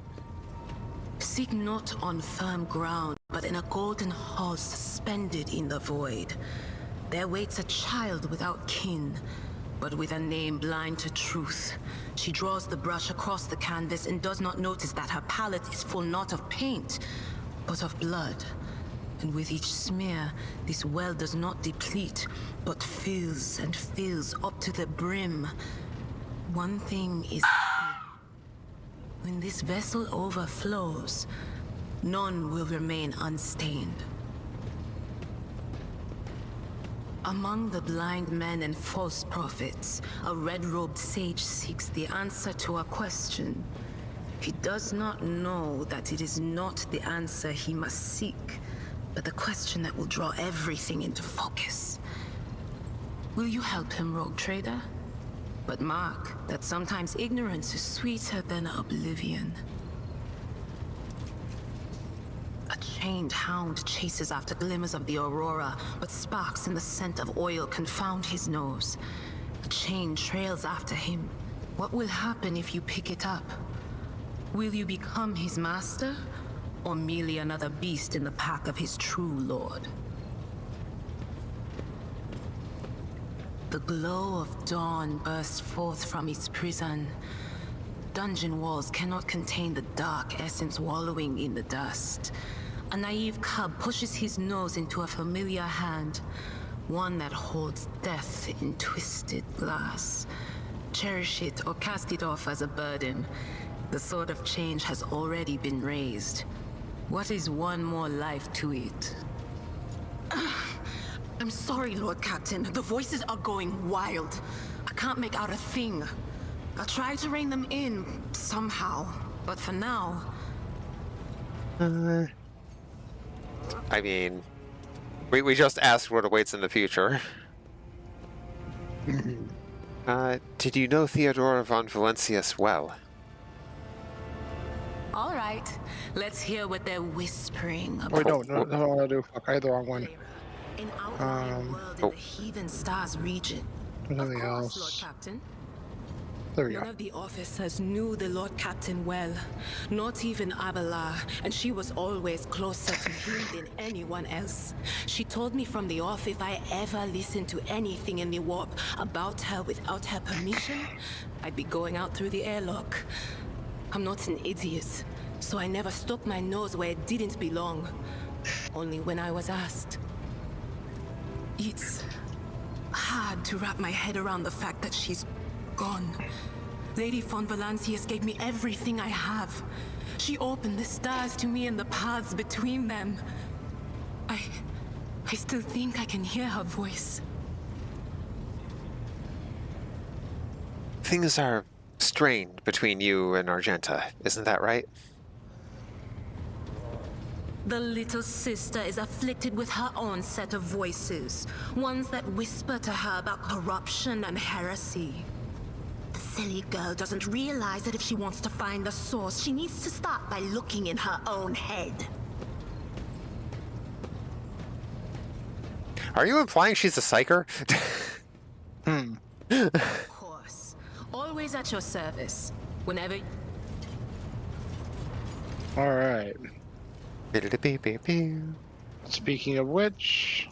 Seek not on firm ground, but in a golden hall suspended in the void. There waits a child without kin, but with a name blind to truth. She draws the brush across the canvas and does not notice that her palette is full not of paint, but of blood. And with each smear, this well does not deplete, but fills and fills up to the brim. One thing is clear. When this vessel overflows, none will remain unstained. Among the blind men and false prophets, a red-robed sage seeks the answer to a question. He does not know that it is not the answer he must seek, but the question that will draw everything into focus. Will you help him, rogue trader? But mark that sometimes ignorance is sweeter than oblivion. A chained hound chases after glimmers of the aurora, but sparks in the scent of oil confound his nose. A chain trails after him. What will happen if you pick it up? Will you become his master, or merely another beast in the pack of his true lord? The glow of dawn bursts forth from its prison. Dungeon walls cannot contain the dark essence wallowing in the dust. A naive cub pushes his nose into a familiar hand, one that holds death in twisted glass. Cherish it or cast it off as a burden. The sword of change has already been raised. What is one more life to it? I'm sorry, Lord Captain. The voices are going wild. I can't make out a thing. I'll try to rein them in, somehow. But for now... I mean, we just asked what awaits in the future. Did you know Theodora von Valencius well? All right. Let's hear what they're whispering about. Wait, no, that's not what I do. Fuck, I had the wrong one. An outlying world in the Heathen Stars region. There's Of nothing course, else. Lord Captain. There we None go. of the officers knew the Lord Captain well, not even Abelard, and she was always closer to him than anyone else. She told me from the off if I ever listened to anything in the warp about her without her permission, I'd be going out through the airlock. I'm not an idiot, so I never stuck my nose where it didn't belong, only when I was asked. It's hard to wrap my head around the fact that she's gone. Lady von Valancius gave me everything I have. She opened the stars to me and the paths between them. I still think I can hear her voice. Things are strained between you and Argenta, isn't that right? The little sister is afflicted with her own set of voices, ones that whisper to her about corruption and heresy. The silly girl doesn't realize that if she wants to find the source, she needs to start by looking in her own head. Are you implying she's a psyker? Of course. Always at your service. Whenever... All right. Speaking of which...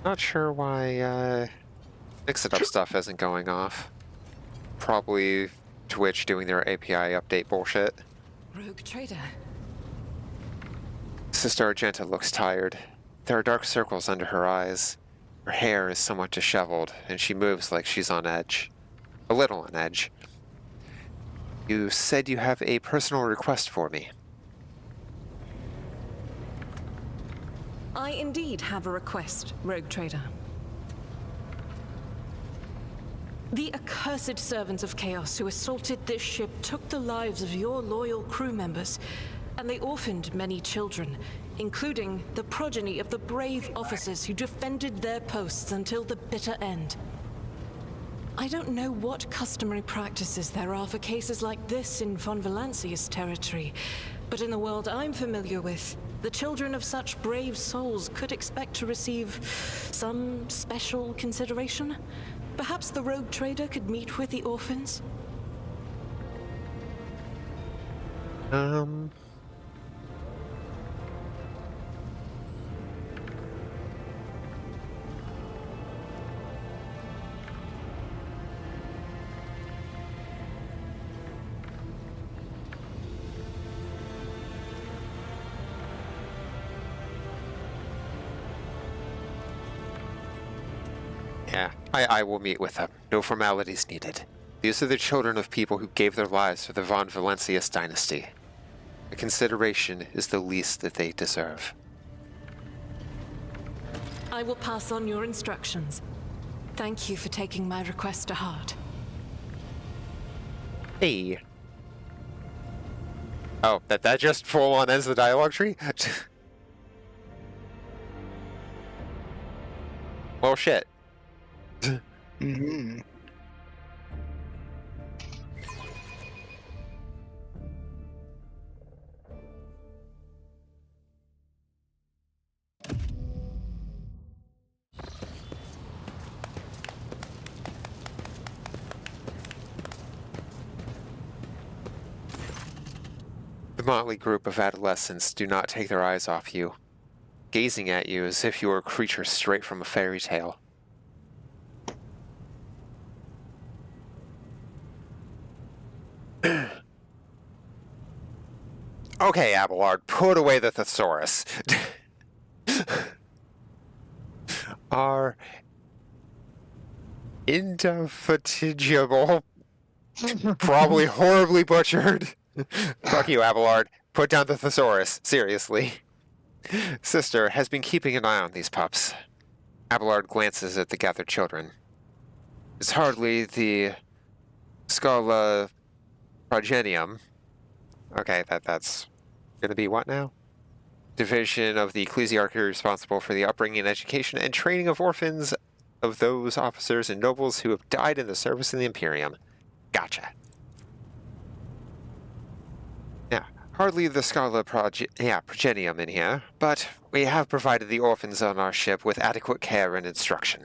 Not sure why mix-it-up stuff isn't going off. Probably Twitch doing their API update bullshit. Rogue trader. Sister Argenta looks tired. There are dark circles under her eyes. Her hair is somewhat disheveled, and she moves like she's on edge. A little on edge. You said you have a personal request for me. I indeed have a request, Rogue trader. The accursed servants of Chaos who assaulted this ship took the lives of your loyal crew members, and they orphaned many children, including the progeny of the brave officers who defended their posts until the bitter end. I don't know what customary practices there are for cases like this in von Valancius territory, but in the world I'm familiar with, the children of such brave souls could expect to receive some special consideration. Perhaps the rogue trader could meet with the orphans? Yeah, I will meet with them. No formalities needed. These are the children of people who gave their lives for the von Valancius dynasty. The consideration is the least that they deserve. I will pass on your instructions. Thank you for taking my request to heart. Hey. Oh, that just full on ends the dialogue tree? Well, shit. Mm-hmm. The motley group of adolescents do not take their eyes off you, gazing at you as if you were a creature straight from a fairy tale. Okay, Abelard, put away the thesaurus. Are indefatigable, probably horribly butchered. Fuck you, Abelard. Put down the thesaurus, seriously. Sister has been keeping an eye on these pups. Abelard glances at the gathered children. It's hardly the Scala Progenium. Okay, that's gonna be what now? Division of the Ecclesiarchy responsible for the upbringing, education, and training of orphans of those officers and nobles who have died in the service of the Imperium. Gotcha. Yeah, hardly the Scala Progenium in here, but we have provided the orphans on our ship with adequate care and instruction.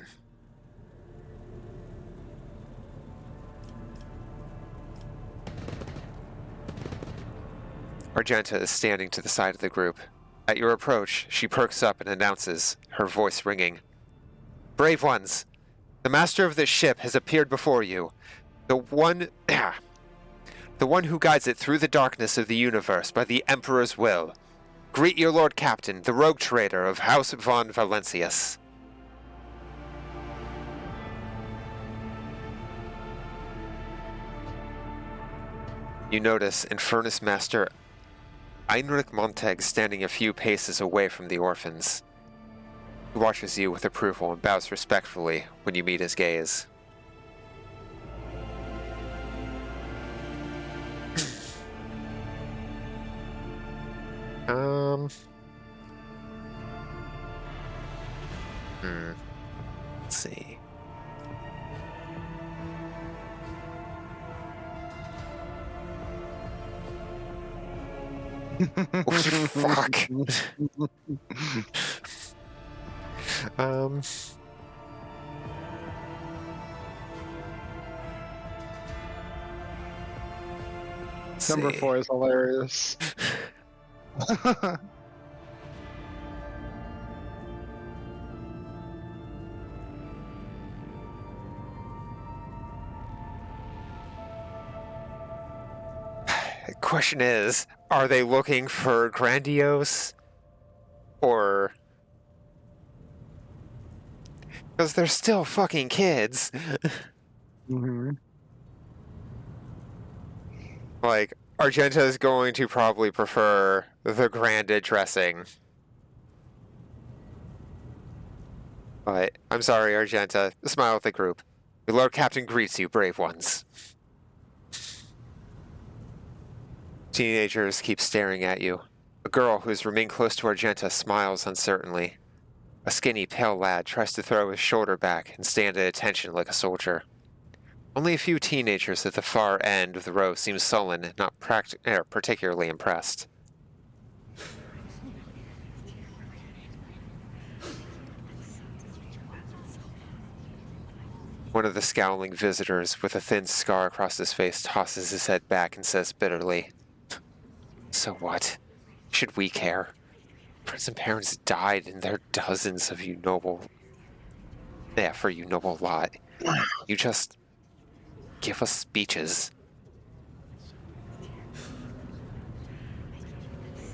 Argenta is standing to the side of the group. At your approach, she perks up and announces, her voice ringing. Brave ones, the master of this ship has appeared before you. The one who guides it through the darkness of the universe by the Emperor's will. Greet your Lord Captain, the rogue trader of House von Valencius. You notice Infernus Master Heinrich Montag standing a few paces away from the orphans. He watches you with approval and bows respectfully when you meet his gaze. Let's see. Fuck. Number 4 is hilarious. The question is, are they looking for grandiose? Or... because they're still fucking kids. Mm-hmm. Like, Argenta is going to probably prefer the grand dressing. But, I'm sorry, Argenta. Smile at the group. Your Lord Captain greets you, brave ones. Teenagers keep staring at you. A girl who has remained close to Argenta smiles uncertainly. A skinny, pale lad tries to throw his shoulder back and stand at attention like a soldier. Only a few teenagers at the far end of the row seem sullen and not particularly impressed. One of the scowling visitors with a thin scar across his face tosses his head back and says bitterly, "So what? Should we care? Friends and parents died, and there are dozens of you noble... yeah, for you noble lot. You just... give us speeches."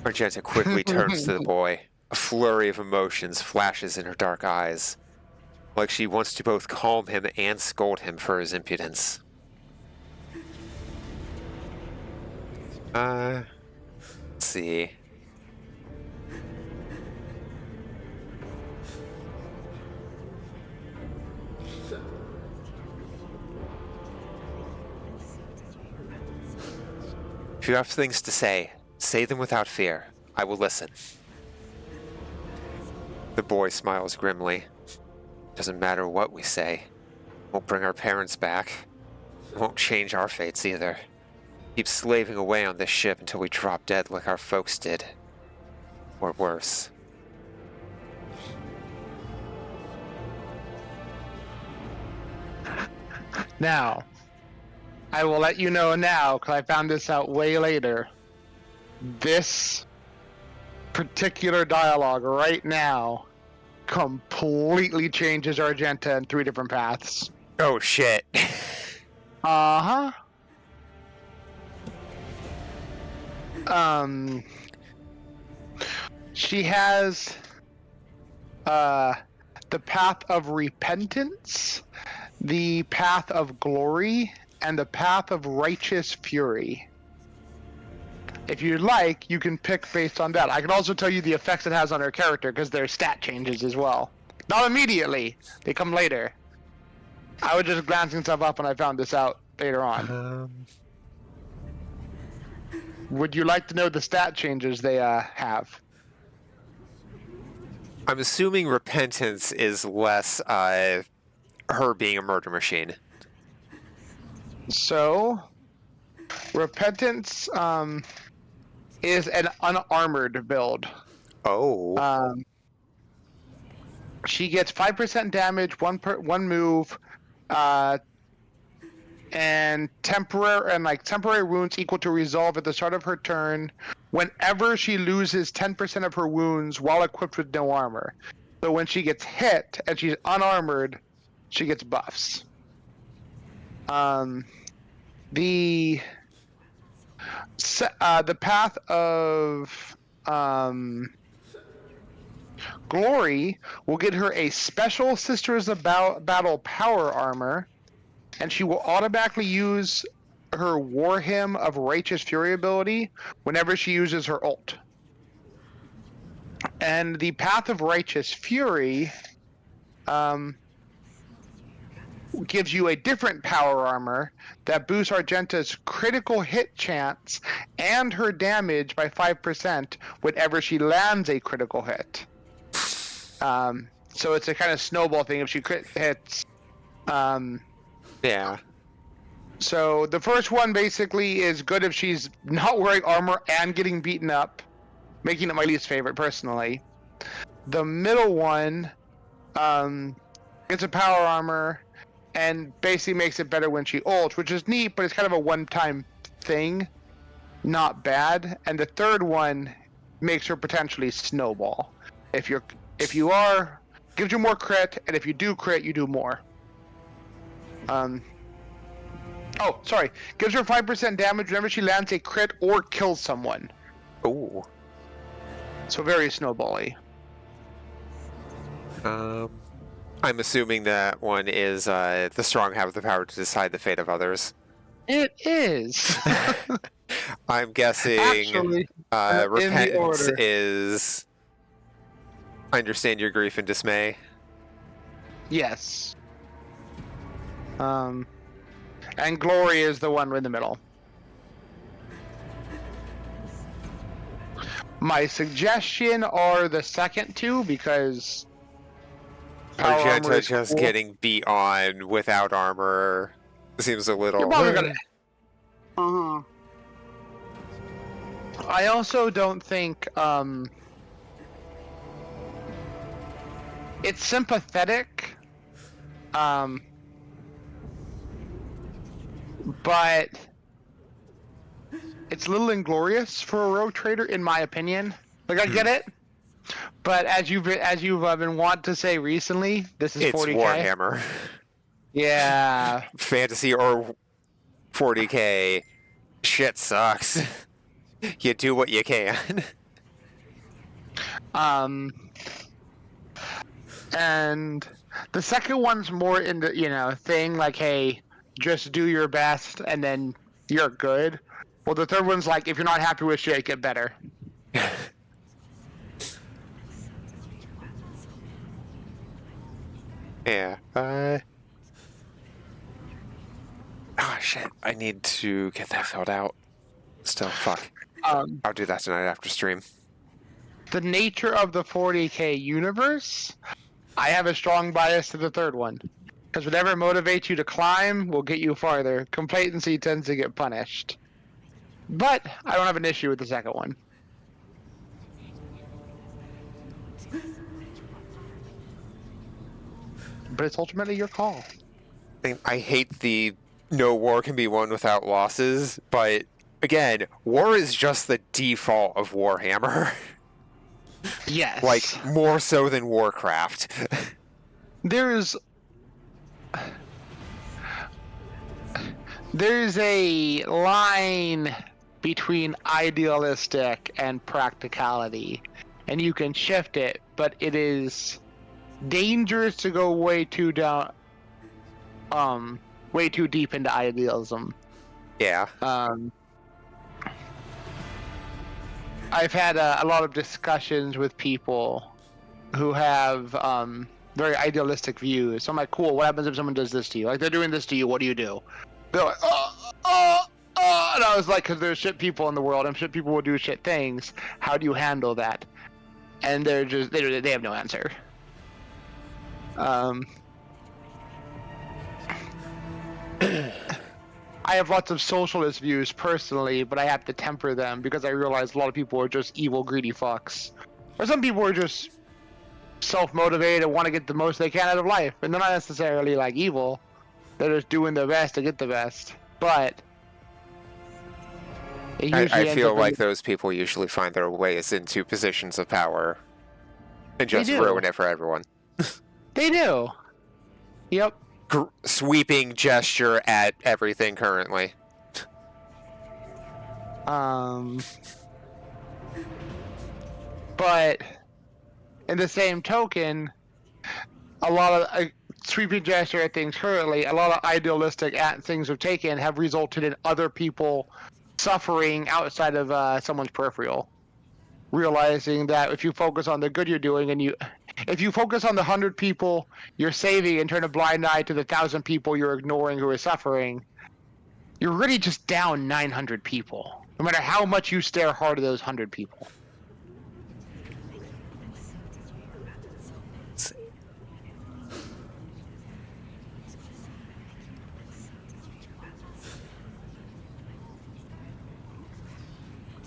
Argenta quickly turns to the boy. A flurry of emotions flashes in her dark eyes, like she wants to both calm him and scold him for his impudence. Let's see. If you have things to say them without fear. I will listen. The boy smiles grimly. Doesn't matter what we say. Won't bring our parents back. Won't change our fates either. Keep slaving away on this ship until we drop dead like our folks did. Or worse. Now, I will let you know now, because I found this out way later. This particular dialogue right now completely changes Argenta in 3 different paths. Oh shit. Uh-huh. She has the path of repentance, the path of glory, and the path of righteous fury. If you'd like, you can pick based on that. I can also tell you the effects it has on her character, because there's stat changes as well. Not immediately. They come later. I was just glancing stuff up and I found this out later on. Would you like to know the stat changes they have? I'm assuming repentance is less her being a murder machine. So, repentance is an unarmored build. Oh. She gets 5% damage, one move, and temporary wounds equal to resolve at the start of her turn whenever she loses 10% of her wounds while equipped with no armor. So when she gets hit and she's unarmored, she gets buffs. The path of Glory will get her a special Sisters of Battle power armor, and she will automatically use her War Hymn of Righteous Fury ability whenever she uses her ult. And the Path of Righteous Fury gives you a different power armor that boosts Argenta's critical hit chance and her damage by 5% whenever she lands a critical hit. So it's a kind of snowball thing if she crit hits. Yeah. So the first one basically is good if she's not wearing armor and getting beaten up, making it my least favorite personally. The middle one gets a power armor and basically makes it better when she ults, which is neat, but it's kind of a one-time thing. Not bad. And the third one makes her potentially snowball. If you are, gives you more crit, and if you do crit, you do more. Gives her 5% damage whenever she lands a crit or kills someone. Ooh. So very snowbally. I'm assuming that one is the strong have the power to decide the fate of others. It is. I'm guessing Actually, repentance is I understand your grief and dismay. Yes. And glory is the one in the middle. My suggestion are the second two because power armor Argenta is just cool. getting beat on without armor seems a little. You're probably gonna. I also don't think it's sympathetic, but it's a little inglorious for a rogue trader, in my opinion. Like I get it, but as you've been wont to say recently, this is It's 40K. Warhammer. Yeah. Fantasy or 40K. Shit sucks. You do what you can. And the second one's more in the thing like, hey, just do your best and then you're good. Well, the third one's like, if you're not happy with shit, get better. Yeah. Oh shit! I need to get that filled out. Still, fuck. I'll do that tonight after stream. The nature of the 40K universe, I have a strong bias to the third one. Because whatever motivates you to climb will get you farther. Complacency tends to get punished. But I don't have an issue with the second one. But it's ultimately your call. I hate the no war can be won without losses, but again, war is just the default of Warhammer. Yes. Like, more so than Warcraft. There's a line between idealistic and practicality, and you can shift it, but it is dangerous to go way too deep into idealism. Yeah. I've had a lot of discussions with people who have very idealistic views. So I'm like, cool, what happens if someone does this to you? Like, they're doing this to you, what do you do? They're like, and I was like, because there's shit people in the world, and shit people will do shit things. How do you handle that? And they have no answer. I have lots of socialist views personally, but I have to temper them because I realize a lot of people are just evil, greedy fucks. Or some people are just self-motivated and want to get the most they can out of life, and they're not necessarily like evil. They're just doing their best to get the best. But it usually I ends feel up like those people usually find their ways into positions of power and just do. ruin it for everyone. They do. Yep. Sweeping gesture at everything currently. But in the same token, a lot of sweeping gesture at things currently, a lot of idealistic things we've taken have resulted in other people suffering outside of someone's peripheral. Realizing that if you focus on the good you're doing, and if you focus on the 100 people you're saving and turn a blind eye to the 1,000 people you're ignoring who are suffering, you're really just down 900 people. No matter how much you stare hard at those 100 people.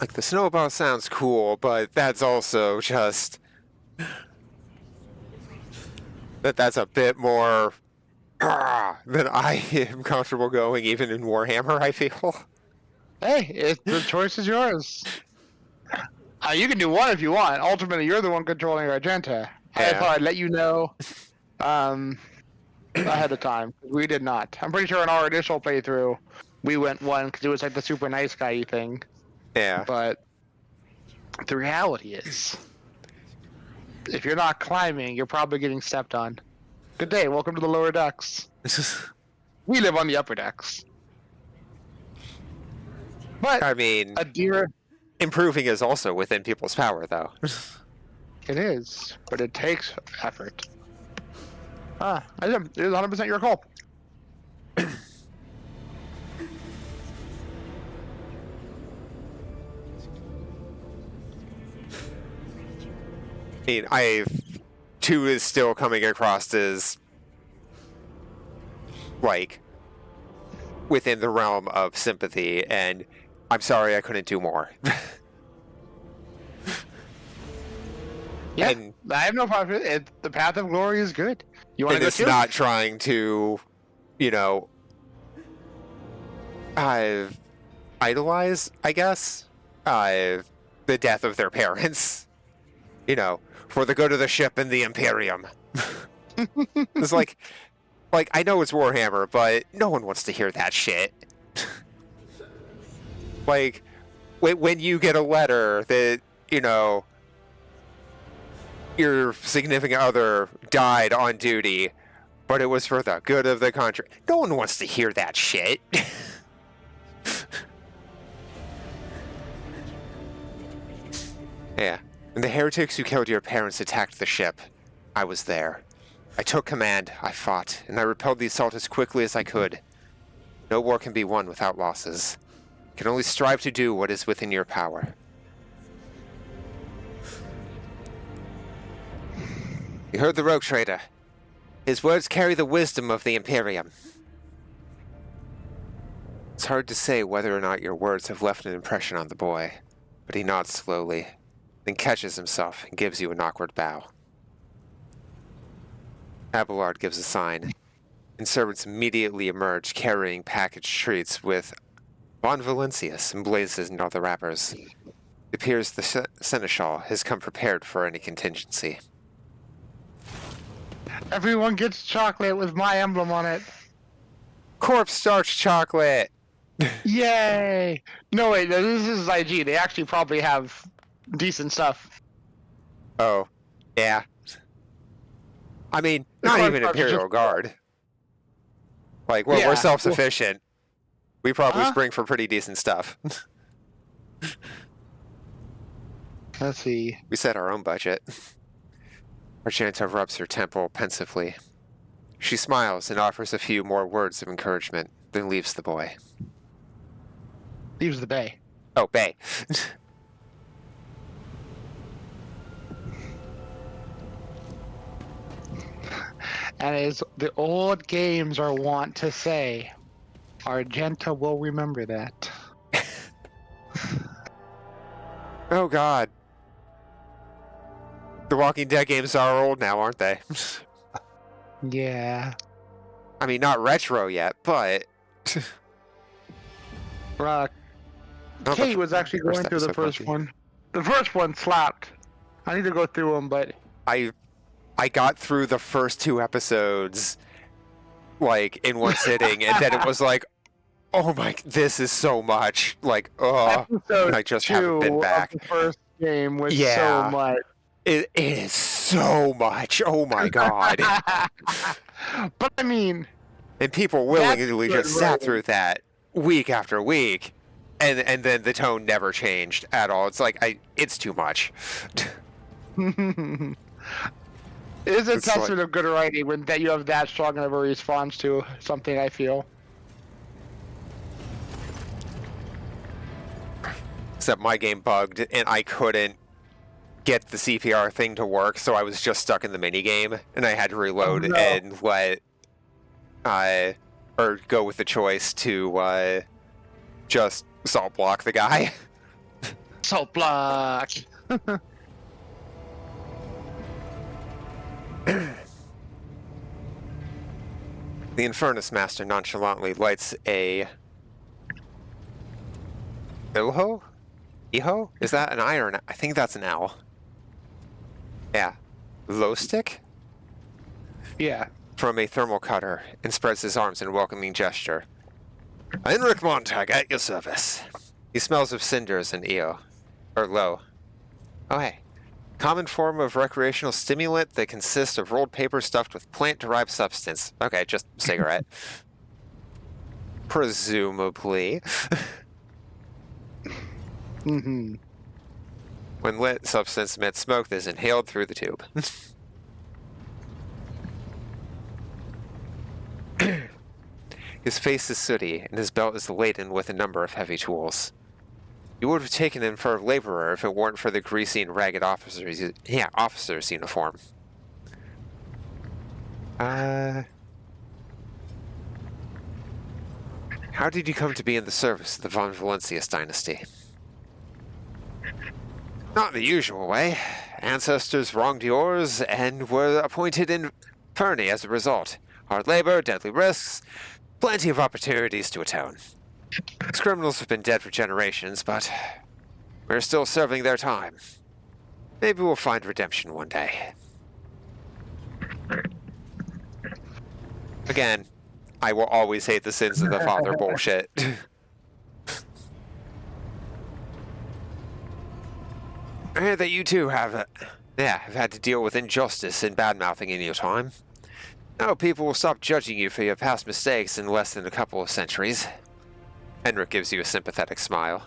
Like, the snowball sounds cool, but that's also just... That's a bit more than I am comfortable going, even in Warhammer, I feel. Hey, the choice is yours. You can do one if you want. Ultimately, you're the one controlling Argenta. I Yeah. thought I'd let you know ahead of time. We did not. I'm pretty sure in our initial playthrough, we went one because it was like the super nice guy thing. Yeah. But the reality is, if you're not climbing, you're probably getting stepped on. Good day. Welcome to the lower decks. We live on the upper decks. But I mean, a deer... improving is also within people's power, though. It is, but it takes effort. It is 100% your call. I mean, two is still coming across as, like, within the realm of sympathy, and I'm sorry I couldn't do more. Yeah, And I have no problem with it. The path of glory is good. You want to and go it's too? not trying to, you know, idolize, I guess, the death of their parents. You know, for the good of the ship and the Imperium. It's like I know it's Warhammer, but no one wants to hear that shit. Like, when you get a letter that, you know, your significant other died on duty, but it was for the good of the country. No one wants to hear that shit. Yeah. When the heretics who killed your parents attacked the ship, I was there. I took command, I fought, and I repelled the assault as quickly as I could. No war can be won without losses. You can only strive to do what is within your power. You heard the rogue trader. His words carry the wisdom of the Imperium. It's hard to say whether or not your words have left an impression on the boy, but he nods slowly, then catches himself and gives you an awkward bow. Abelard gives a sign, and servants immediately emerge carrying packaged treats with Von Valentius emblazoned in all the wrappers. It appears the seneschal has come prepared for any contingency. Everyone gets chocolate with my emblem on it. Corpse starch chocolate! Yay! No, wait, this is IG. They actually probably have decent stuff. Oh, yeah. I mean, not Corpse even starch is Imperial just- Guard. Like, we're Yeah, self-sufficient. We probably Huh? spring for pretty decent stuff. Let's see. We set our own budget. Argenta rubs her temple pensively. She smiles and offers a few more words of encouragement, then leaves the boy. Leaves the bay. Oh, Bay. And as the old games are wont to say, Argenta will remember that. Oh, God. The Walking Dead games are old now, aren't they? Yeah. I mean, not retro yet, but... Not Kate the was actually first going through the episode first might be. one. The first one slapped. I need to go through them, but I got through the first 2 episodes, like, in one sitting, and then it was like, oh my, this is so much. Like, oh, episode and I just haven't been 2 back. Of the first game was so Yeah. much. It is so much. Oh my god. But I mean, And people that's willingly good just sat through writing. that week after week. And then the tone never changed at all. It's like it's too much. It is a It's like- testament of good writing when that you have that strong of a response to something. I feel. Except my game bugged and I couldn't get the CPR thing to work, so I was just stuck in the mini game, and I had to reload no. and or go with the choice to just salt block the guy. Salt block. The Infernus Master nonchalantly lights a Ilho? Iho? Is that an I or an I think that's an L. Yeah. Low stick? Yeah. From a thermal cutter and spreads his arms in a welcoming gesture. Heinrich Montag, at your service. He smells of cinders and EO. Or low. Oh, hey. Common form of recreational stimulant that consists of rolled paper stuffed with plant-derived substance. Okay, just cigarette. Presumably. Mm-hmm. When lit, substance emits smoke that is inhaled through the tube. His face is sooty, and his belt is laden with a number of heavy tools. You would have taken him for a laborer if it weren't for the greasy and ragged officer's uniform. How did you come to be in the service of the Von Valentius dynasty? Not the usual way. Ancestors wronged yours and were appointed Inferni as a result. Hard labor, deadly risks, plenty of opportunities to atone. These criminals have been dead for generations, but we're still serving their time. Maybe we'll find redemption one day. Again, I will always hate the sins of the father bullshit. I hear that you too have had to deal with injustice and bad-mouthing in your time. No, people will stop judging you for your past mistakes in less than a couple of centuries. Henrik gives you a sympathetic smile.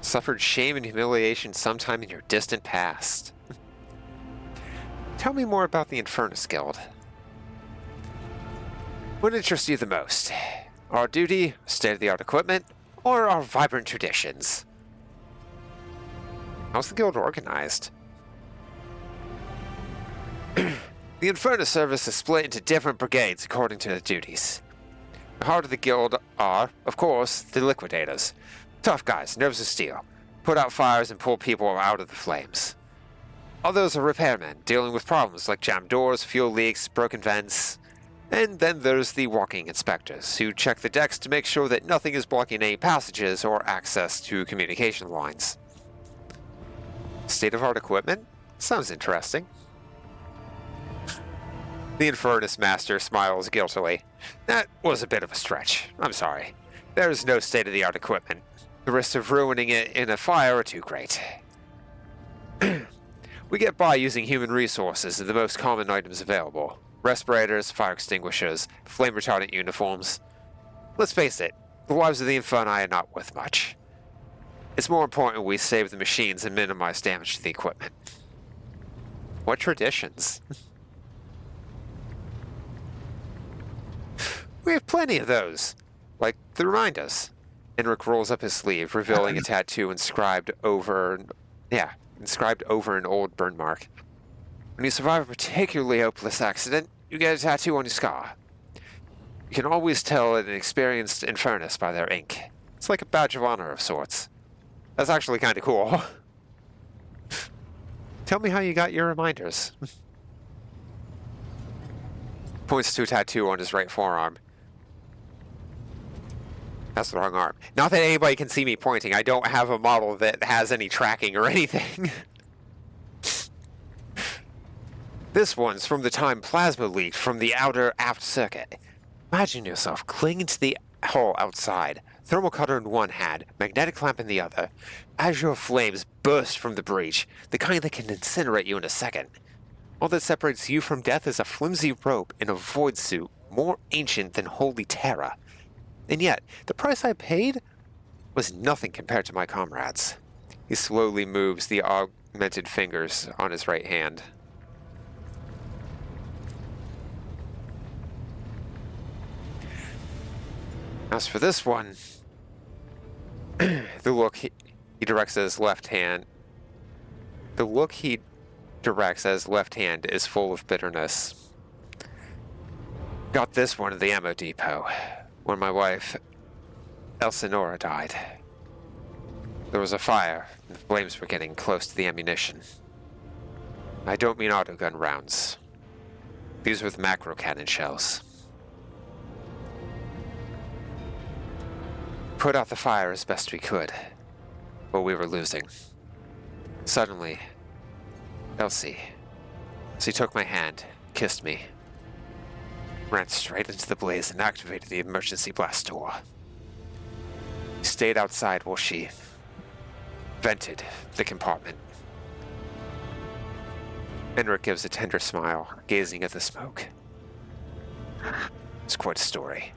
Suffered shame and humiliation sometime in your distant past. Tell me more about the Infernus Guild. What interests you the most? Our duty, state-of-the-art equipment, or our vibrant traditions? How's the guild organized? The Infernus service is split into different brigades according to their duties. The heart of the guild are, of course, the liquidators. Tough guys, nerves of steel. Put out fires and pull people out of the flames. Others are repairmen, dealing with problems like jammed doors, fuel leaks, broken vents. And then there's the walking inspectors, who check the decks to make sure that nothing is blocking any passages or access to communication lines. State-of-art equipment? Sounds interesting. The Infernus Master smiles guiltily. That was a bit of a stretch. I'm sorry. There's no state-of-the-art equipment. The risks of ruining it in a fire are too great. We get by using human resources and the most common items available. Respirators, fire extinguishers, flame-retardant uniforms. Let's face it, the lives of the Inferni are not worth much. It's more important we save the machines and minimize damage to the equipment. What traditions? We have plenty of those. Like the reminders. Henrik rolls up his sleeve, revealing a tattoo inscribed over an old burn mark. When you survive a particularly hopeless accident, you get a tattoo on your scar. You can always tell an experienced Infernus by their ink. It's like a badge of honor of sorts. That's actually kind of cool. Tell me how you got your reminders. Points to a tattoo on his right forearm. That's the wrong arm. Not that anybody can see me pointing. I don't have a model that has any tracking or anything. This one's from the time plasma leaked from the outer aft circuit. Imagine yourself clinging to the hull outside, thermal cutter in one hand, magnetic lamp in the other. Azure flames burst from the breach, the kind that can incinerate you in a second. All that separates you from death is a flimsy rope in a void suit, more ancient than holy terror. And yet, the price I paid was nothing compared to my comrades. He slowly moves the augmented fingers on his right hand. As for this one, the look he directs at his left hand. The look he directs at his left hand is full of bitterness. Got this one at the ammo depot when my wife, Elsinora, died. There was a fire, and the flames were getting close to the ammunition. I don't mean autogun rounds. These were the macro cannon shells. Put out the fire as best we could, but we were losing. Suddenly, Elsie took my hand, kissed me, ran straight into the blaze and activated the emergency blast door. We stayed outside while she vented the compartment. Enric gives a tender smile, gazing at the smoke. It's quite a story.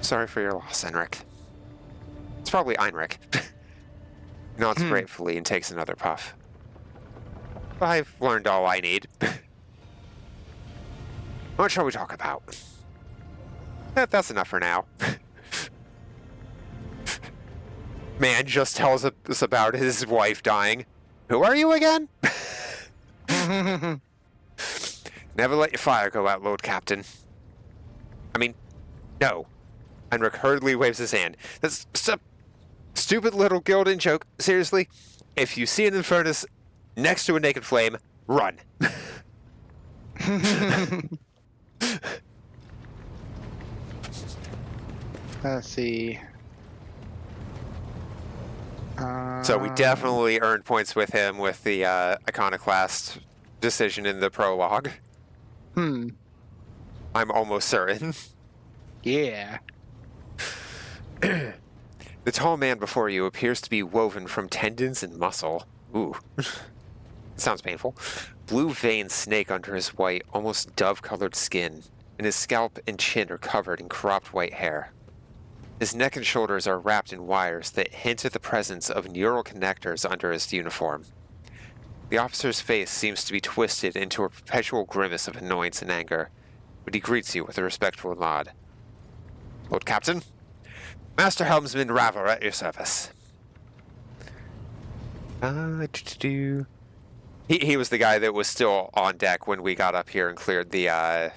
Sorry for your loss, Enric. It's probably Einrich. Nods gratefully and takes another puff. I've learned all I need. What shall we talk about? That's enough for now. Man just tells us about his wife dying. Who are you again? Never let your fire go out, Lord Captain. I mean, no. Heinrich hurriedly waves his hand. That's a stupid little Gildan joke. Seriously, if you see an Infernus next to a naked flame, run. Let's see. So we definitely earned points with him with the Iconoclast decision in the prologue. I'm almost certain. Yeah. The tall man before you appears to be woven from tendons and muscle. Ooh. Sounds painful. Blue veins snake under his white, almost dove-colored skin, and his scalp and chin are covered in cropped white hair. His neck and shoulders are wrapped in wires that hint at the presence of neural connectors under his uniform. The officer's face seems to be twisted into a perpetual grimace of annoyance and anger, but he greets you with a respectful nod. Lord Captain, Master Helmsman Ravor at your service. He was the guy that was still on deck when we got up here and cleared the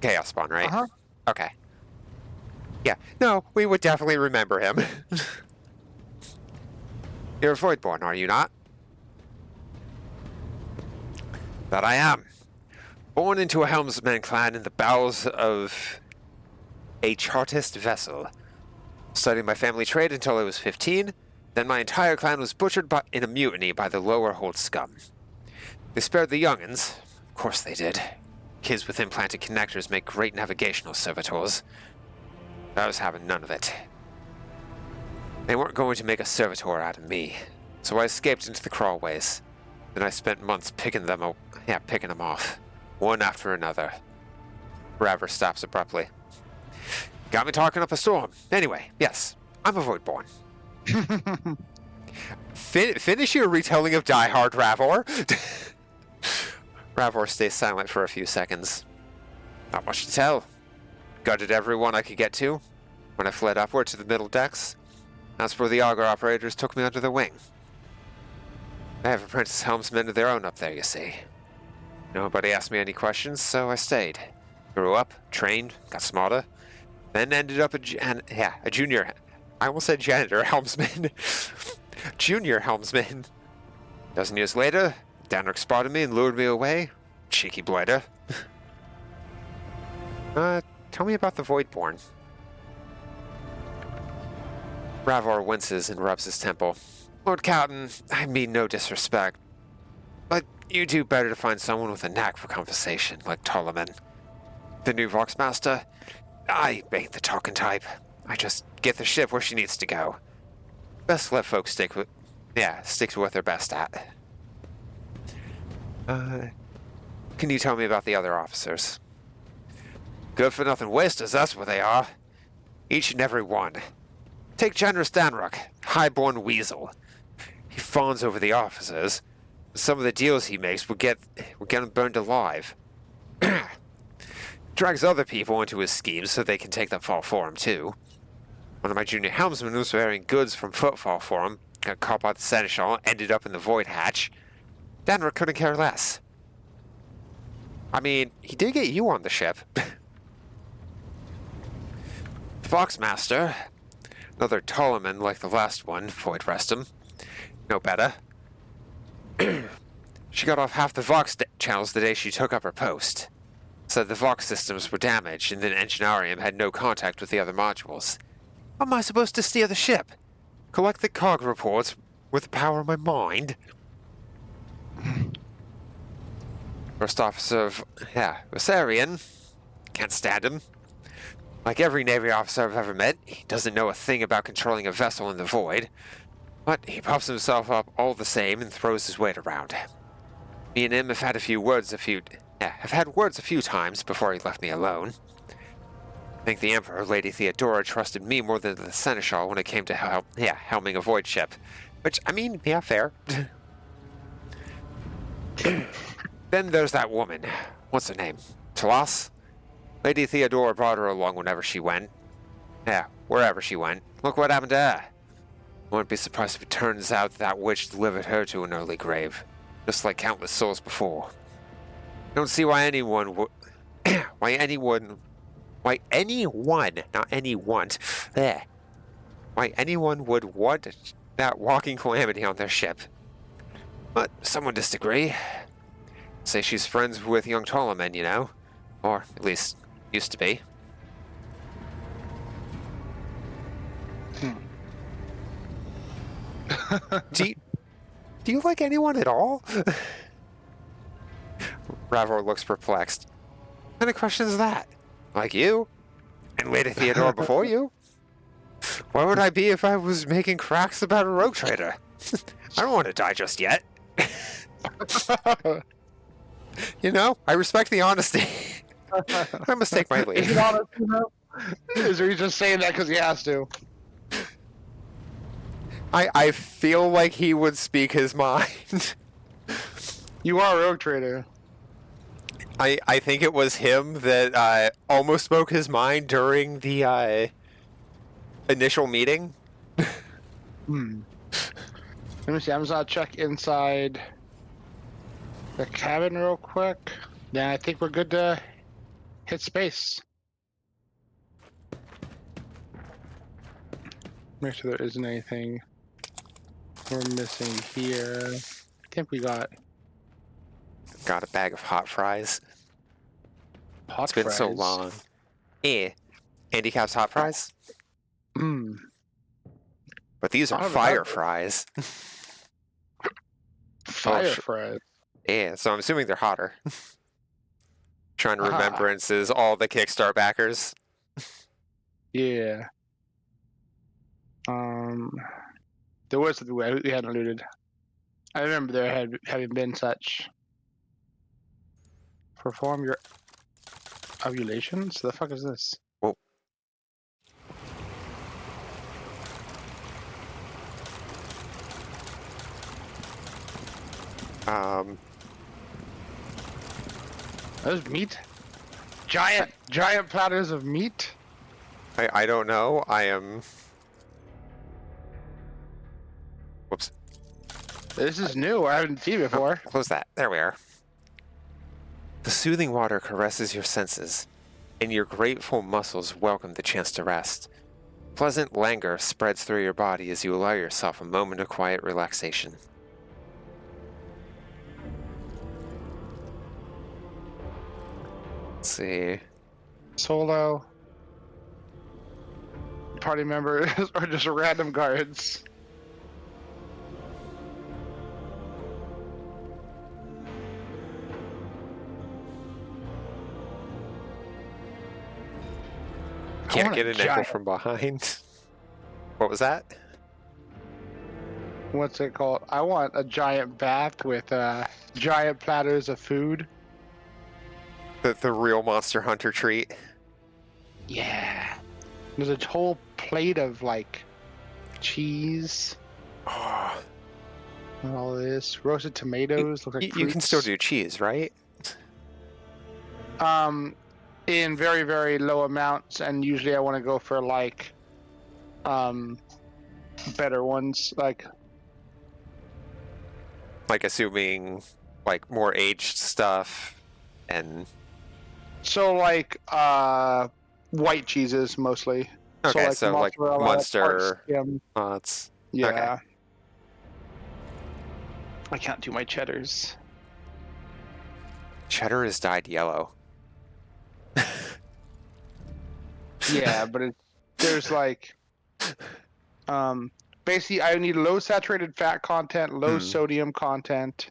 chaos spawn, right? Uh-huh. Okay. Yeah, no, we would definitely remember him. You're a Voidborn, are you not? That I am. Born into a helmsman clan in the bowels of a Chartist vessel. Studied my family trade until I was 15, then my entire clan was butchered in a mutiny by the lower hold scum. They spared the young'uns. Of course they did. Kids with implanted connectors make great navigational servitors. I was having none of it. They weren't going to make a servitor out of me, so I escaped into the crawlways. Then I spent months picking them off, one after another. Ravor stops abruptly. Got me talking up a storm. Anyway, yes, I'm a Voidborn. Finish your retelling of Die Hard, Ravor. Ravor stays silent for a few seconds. Not much to tell. Gutted everyone I could get to when I fled upward to the middle decks. That's where the auger operators took me under their wing. I have apprentice helmsmen of their own up there, you see. Nobody asked me any questions, so I stayed. Grew up, trained, got smarter, then ended up a junior. I almost said janitor helmsman. Junior helmsman. A dozen years later, Danric spotted me and lured me away. Cheeky blighter. Tell me about the Voidborn. Ravor winces and rubs his temple. Lord Captain, I mean no disrespect, but you do better to find someone with a knack for conversation, like Ptolemy. The new Voxmaster, I ain't the talking type. I just get the ship where she needs to go. Best let folks stick to what they're best at. Can you tell me about the other officers? Good for nothing wasters, that's what they are. Each and every one. Take Generous Danrock, highborn weasel. He fawns over the officers. Some of the deals he makes will get him burned alive. Drags other people into his schemes so they can take the fall for him, too. One of my junior helmsmen was wearing goods from Footfall for him, got caught by the Seneschal, ended up in the Void Hatch. Danrock couldn't care less. I mean, he did get you on the ship. Foxmaster, another Ptolemy like the last one, Void rest him. No better. She got off half the Vox channels the day she took up her post. Said the Vox systems were damaged and that Enginarium had no contact with the other modules. How am I supposed to steer the ship? Collect the cog reports with the power of my mind? First officer of, Viserion. Can't stand him. Like every Navy officer I've ever met, he doesn't know a thing about controlling a vessel in the void. But he pops himself up all the same and throws his weight around. Me and him have had words a few times before he left me alone. I think the Emperor, Lady Theodora, trusted me more than the Seneschal when it came to helming a void ship. Which, I mean, yeah, fair. Then there's that woman. What's her name? Talas? Lady Theodora brought her along whenever she went. Yeah, wherever she went. Look what happened to her. I wouldn't be surprised if it turns out that witch delivered her to an early grave. Just like countless souls before. Don't see why anyone would... why anyone, not anyone... There. Why anyone would want that walking calamity on their ship. But some would disagree. Say she's friends with young Ptolemy, you know? Or, at least, used to be. do you like anyone at all? Ravor looks perplexed. What kind of question is that? Like you? And Lady Theodora before you? Why would I be if I was making cracks about a rogue trader? I don't want to die just yet. You know, I respect the honesty. I must take my leave. Is it honest, you know? Is he just saying that because he has to? I feel like he would speak his mind. You are a rogue trader. I think it was him that almost spoke his mind during the initial meeting. Let me see. I'm just gonna check inside the cabin real quick. Then I think we're good to hit space. Make sure there isn't anything we're missing here. I think we got a bag of hot fries. hot It's been fries. so long. Handicap's hot fries? But these are fire fries. Fire fries. Yeah, so I'm assuming they're hotter. Trying to remembrances all the Kickstart backers. Yeah. There was something we hadn't looted. I remember there having been such. Perform your ovulations? The fuck is this? Whoa. There's meat? Giant platters of meat? I don't know. I am... Whoops. This is new. I haven't seen it before. Close that. There we are. The soothing water caresses your senses, and your grateful muscles welcome the chance to rest. Pleasant languor spreads through your body as you allow yourself a moment of quiet relaxation. Let's see. Solo. Party members or just random guards. I Can't want get a an angle giant. from behind. What was that? What's it called? I want a giant bath with giant platters of food. The real Monster Hunter treat. Yeah. There's a whole plate of like cheese Oh, and all this roasted tomatoes. Look like you can still fruits. do cheese, right? In very very low amounts, and usually I want to go for like better ones. Like assuming like more aged stuff and So like white cheeses mostly. okay, so like mozzarella, Munster. skim. It's Yeah. okay. I can't do my cheddars. Cheddar is dyed yellow. Yeah, but there's like basically I need low saturated fat content, low sodium content.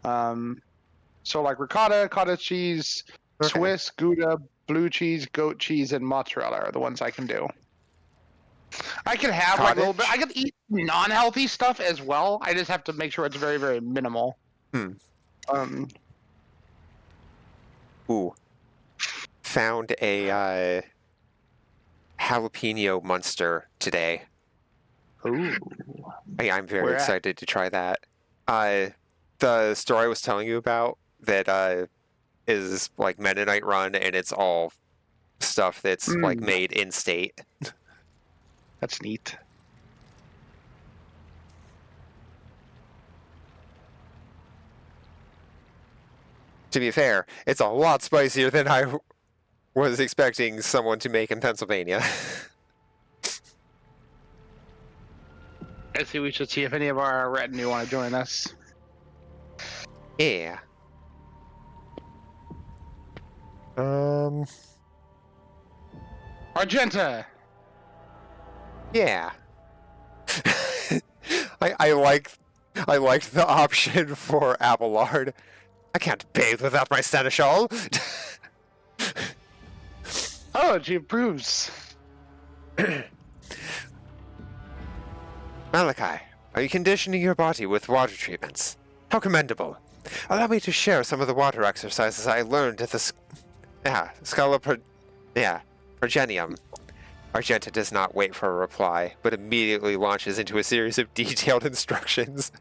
So like ricotta, cottage cheese, Okay. Swiss, Gouda, blue cheese, goat cheese, and mozzarella are the ones I can do. I can have like a little bit. I can eat non-healthy stuff as well. I just have to make sure it's very, very minimal. Ooh. Found a jalapeno Munster today. Ooh. I'm very Where at? excited to try that. The store I was telling you about that is like Mennonite run, and it's all stuff that's like made in state. That's neat. To be fair, it's a lot spicier than I was expecting someone to make in Pennsylvania. I see. We should see if any of our retinue want to join us. Yeah. Argenta. Yeah. I liked the option for Abelard. I can't bathe without my seneschal. Oh, she approves. Malachi, are you conditioning your body with water treatments? How commendable. Allow me to share some of the water exercises I learned at the Progenium. Argenta does not wait for a reply, but immediately launches into a series of detailed instructions.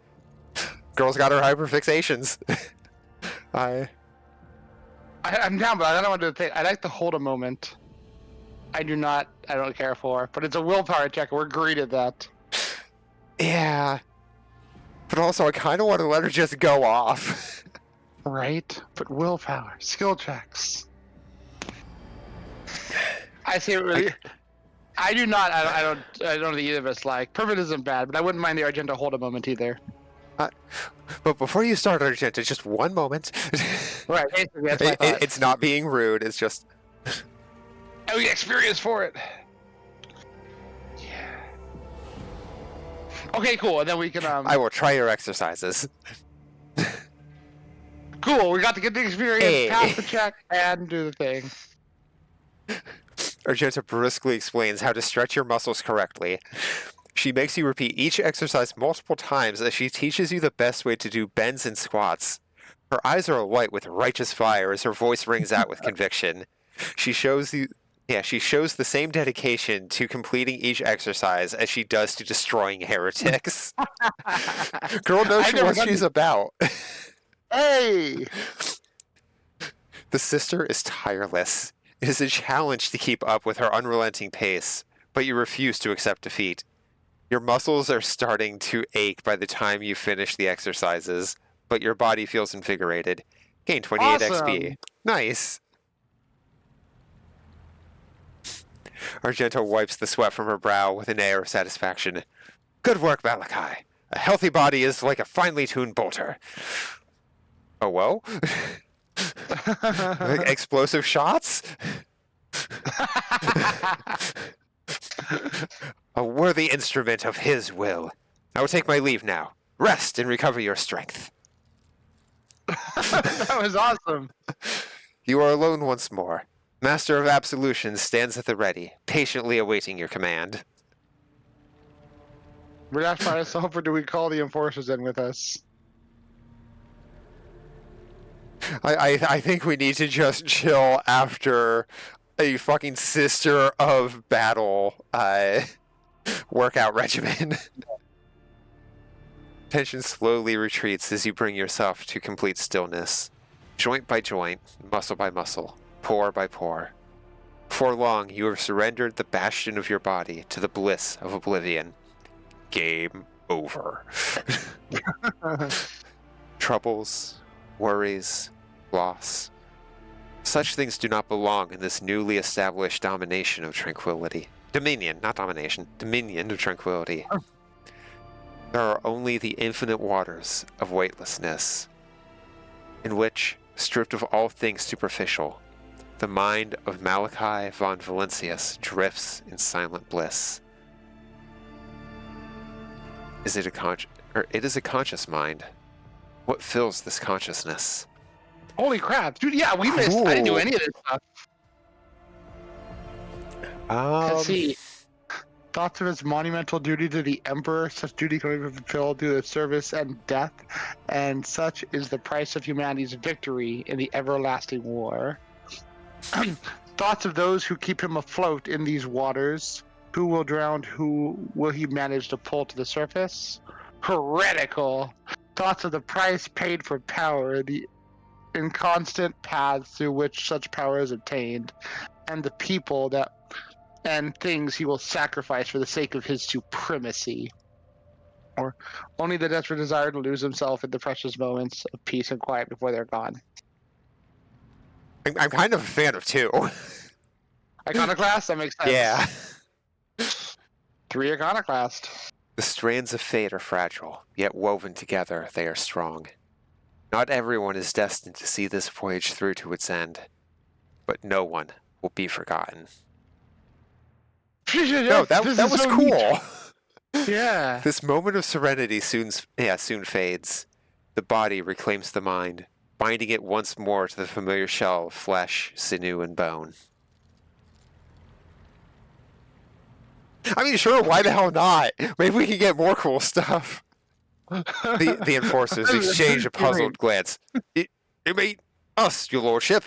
Girl's got her hyperfixations. I'm down, but I don't know what to think. I like to hold a moment. I don't care for, but it's a willpower check. We're agreed at that. Yeah. But also, I kind of want to let her just go off. Right? But willpower, skill checks. I say really. I do not. I don't think either of us like. Perfect isn't bad, but I wouldn't mind the Argenta hold a moment either. But before you start, Argenta, just one moment. Right. Basically, that's my thought. It's not being rude. It's just. And we get experience for it. Yeah. Okay, cool. And then we can. I will try your exercises. Cool. We got to get the experience, Hey. pass the check, and do the thing. Argenta briskly explains how to stretch your muscles correctly. She makes you repeat each exercise multiple times as she teaches you the best way to do bends and squats. Her eyes are alight with righteous fire as her voice rings out with conviction. She shows the same dedication to completing each exercise as she does to destroying heretics. Girl knows what she's about. Hey! The sister is tireless. It is a challenge to keep up with her unrelenting pace, but you refuse to accept defeat. Your muscles are starting to ache by the time you finish the exercises, but your body feels invigorated. Gain 28 XP. Nice! Argento wipes the sweat from her brow with an air of satisfaction. Good work, Malachi. A healthy body is like a finely tuned bolter. Oh, well? Like explosive shots? A worthy instrument of his will. I will take my leave now. Rest and recover your strength. That was awesome. You are alone once more. Master of Absolution stands at the ready, patiently awaiting your command. We're not by ourselves, or do we call the enforcers in with us? I think we need to just chill after a fucking Sister of Battle workout regimen. Tension slowly retreats as you bring yourself to complete stillness. Joint by joint, muscle by muscle, pore by pore. For long, you have surrendered the bastion of your body to the bliss of oblivion. Game over. Troubles, worries, loss. Such things do not belong in this newly established domination of tranquility. Dominion, not domination. Dominion of tranquility. There are only the infinite waters of weightlessness, in which, stripped of all things superficial, the mind of Malachi von Valentius drifts in silent bliss. It is a conscious mind. What fills this consciousness? Holy crap, dude! Yeah, we missed. I didn't do any of this stuff. Let's see. Thoughts of his monumental duty to the Emperor, such duty can be fulfilled through the service and death, and such is the price of humanity's victory in the everlasting war. Thoughts of those who keep him afloat in these waters. Who will drown? Who will he manage to pull to the surface? Heretical. Thoughts of the price paid for power, the inconstant paths through which such power is obtained, and the people that and things he will sacrifice for the sake of his supremacy. Or only the desperate desire to lose himself in the precious moments of peace and quiet before they're gone. I'm kind of a fan of 2. Iconoclast? That makes sense. Yeah. 3 Iconoclast. The strands of fate are fragile, yet woven together they are strong. Not everyone is destined to see this voyage through to its end, but no one will be forgotten. No, that was so cool. Yeah. This moment of serenity soon fades. The body reclaims the mind, binding it once more to the familiar shell of flesh, sinew, and bone. I mean, sure, why the hell not? Maybe we can get more cool stuff. The enforcers exchange a puzzled glance. It may us, your lordship.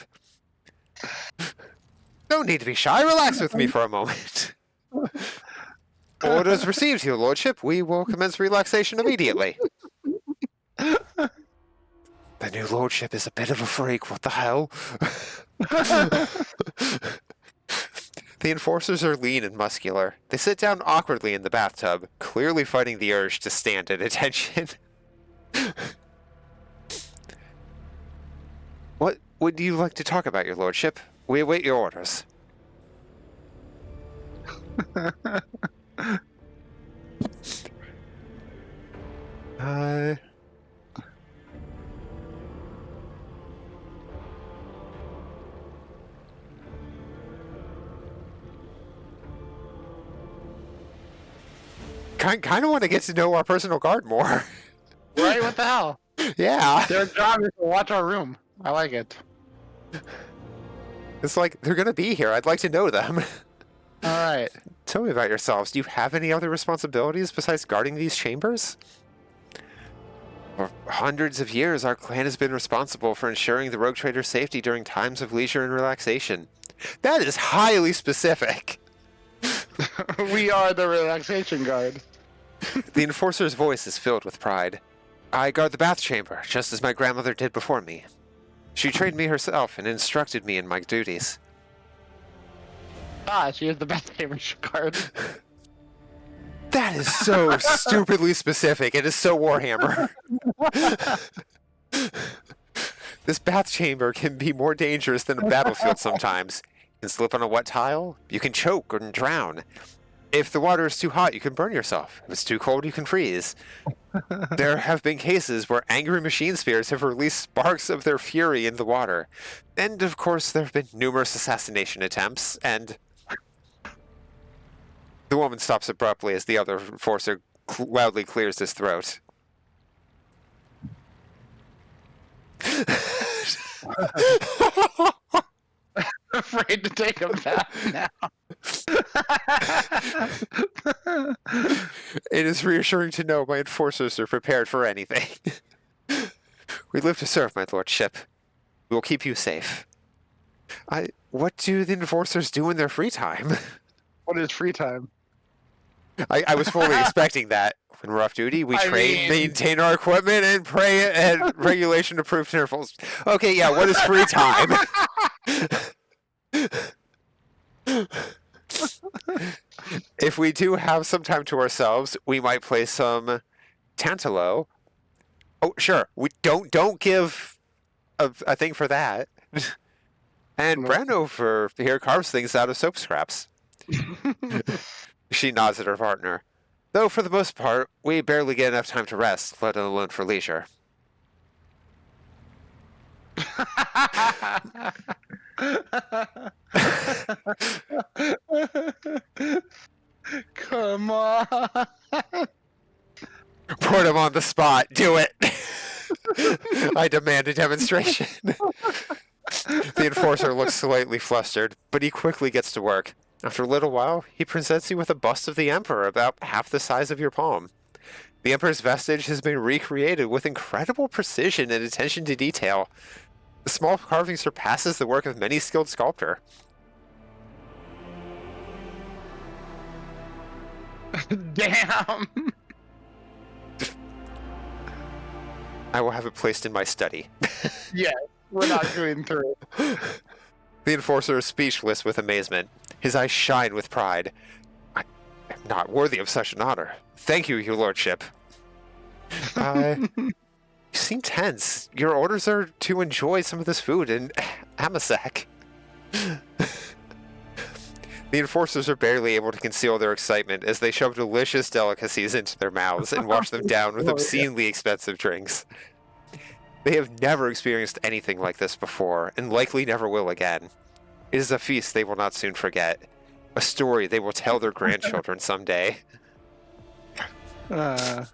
No need to be shy. Relax with me for a moment. Orders received, your lordship. We will commence relaxation immediately. The new lordship is a bit of a freak. What the hell? The enforcers are lean and muscular. They sit down awkwardly in the bathtub, clearly fighting the urge to stand at attention. What would you like to talk about, your lordship? We await your orders. Kind of want to get to know our personal guard more. Right? What the hell? Yeah. Their job is to watch our room. I like it. It's like, they're going to be here. I'd like to know them. Alright. Tell me about yourselves. Do you have any other responsibilities besides guarding these chambers? For hundreds of years, our clan has been responsible for ensuring the rogue trader's safety during times of leisure and relaxation. That is highly specific. We are the relaxation guard. The enforcer's voice is filled with pride. I guard the bath chamber, just as my grandmother did before me. She trained me herself and instructed me in my duties. Ah, she is the best gamer guard. That is so stupidly specific. It is so Warhammer. This bath chamber can be more dangerous than a battlefield sometimes. You can slip on a wet tile, you can choke or drown. If the water is too hot, you can burn yourself. If it's too cold, you can freeze. There have been cases where angry machine spirits have released sparks of their fury in the water. And, of course, there have been numerous assassination attempts, and... The woman stops abruptly as the other enforcer loudly clears his throat. afraid to take them back now. It is reassuring to know my enforcers are prepared for anything. We live to serve, my lordship. We will keep you safe. What do the enforcers do in their free time? What is free time? I was fully expecting that. When we're off duty, we I train, mean- maintain our equipment, and pray at regulation-approved intervals. Okay, yeah, what is free time? If we do have some time to ourselves, we might play some Tantalo. Oh, sure. We don't give a thing for that. And No. Brando for here carves things out of soap scraps. She nods at her partner. Though for the most part, we barely get enough time to rest, let alone for leisure. Come on. Put him on the spot. Do it. I demand a demonstration. The enforcer looks slightly flustered, but he quickly gets to work. After a little while, he presents you with a bust of the Emperor about half the size of your palm. The Emperor's vestige has been recreated with incredible precision and attention to detail. The small carving surpasses the work of many skilled sculptor. Damn. I will have it placed in my study. Yeah, we're not going through. The enforcer is speechless with amazement. His eyes shine with pride. I am not worthy of such an honor. Thank you, your lordship. You seem tense. Your orders are to enjoy some of this food in Amasak. The enforcers are barely able to conceal their excitement as they shove delicious delicacies into their mouths and wash them down with obscenely expensive drinks. They have never experienced anything like this before, and likely never will again. It is a feast they will not soon forget. A story they will tell their grandchildren someday. You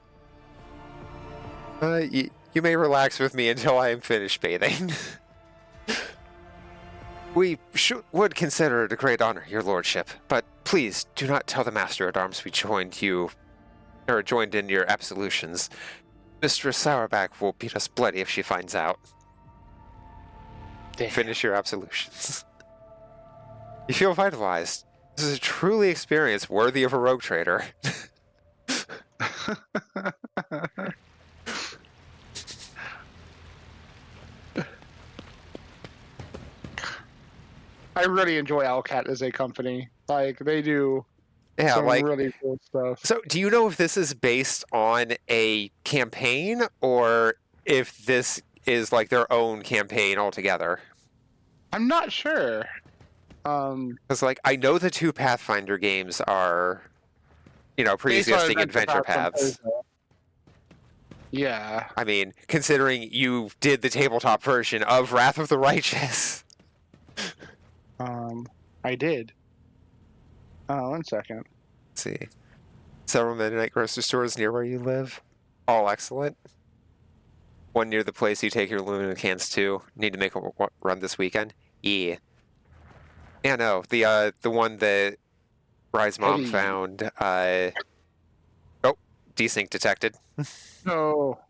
may relax with me until I am finished bathing. We would consider it a great honor, your lordship, but please do not tell the Master-at-Arms we joined in your absolutions. Mistress Sourback will beat us bloody if she finds out. Damn. Finish your absolutions. You feel vitalized. This is a truly experience worthy of a rogue trader. I really enjoy Owlcat as a company. Like, they do some like really cool stuff. so do you know if this is based on a campaign or if this is like their own campaign altogether? I'm not sure. Because like I know the two Pathfinder games are, pre-existing adventure paths. Yeah. I mean, considering you did the tabletop version of Wrath of the Righteous. I did. Oh, 1 second. Let's see. Several Mennonite grocery stores near where you live. All excellent. One near the place you take your aluminum cans to. Need to make a run this weekend? Yeah. Yeah, no. The one that Rye's mom Hey. found. Desync detected. No.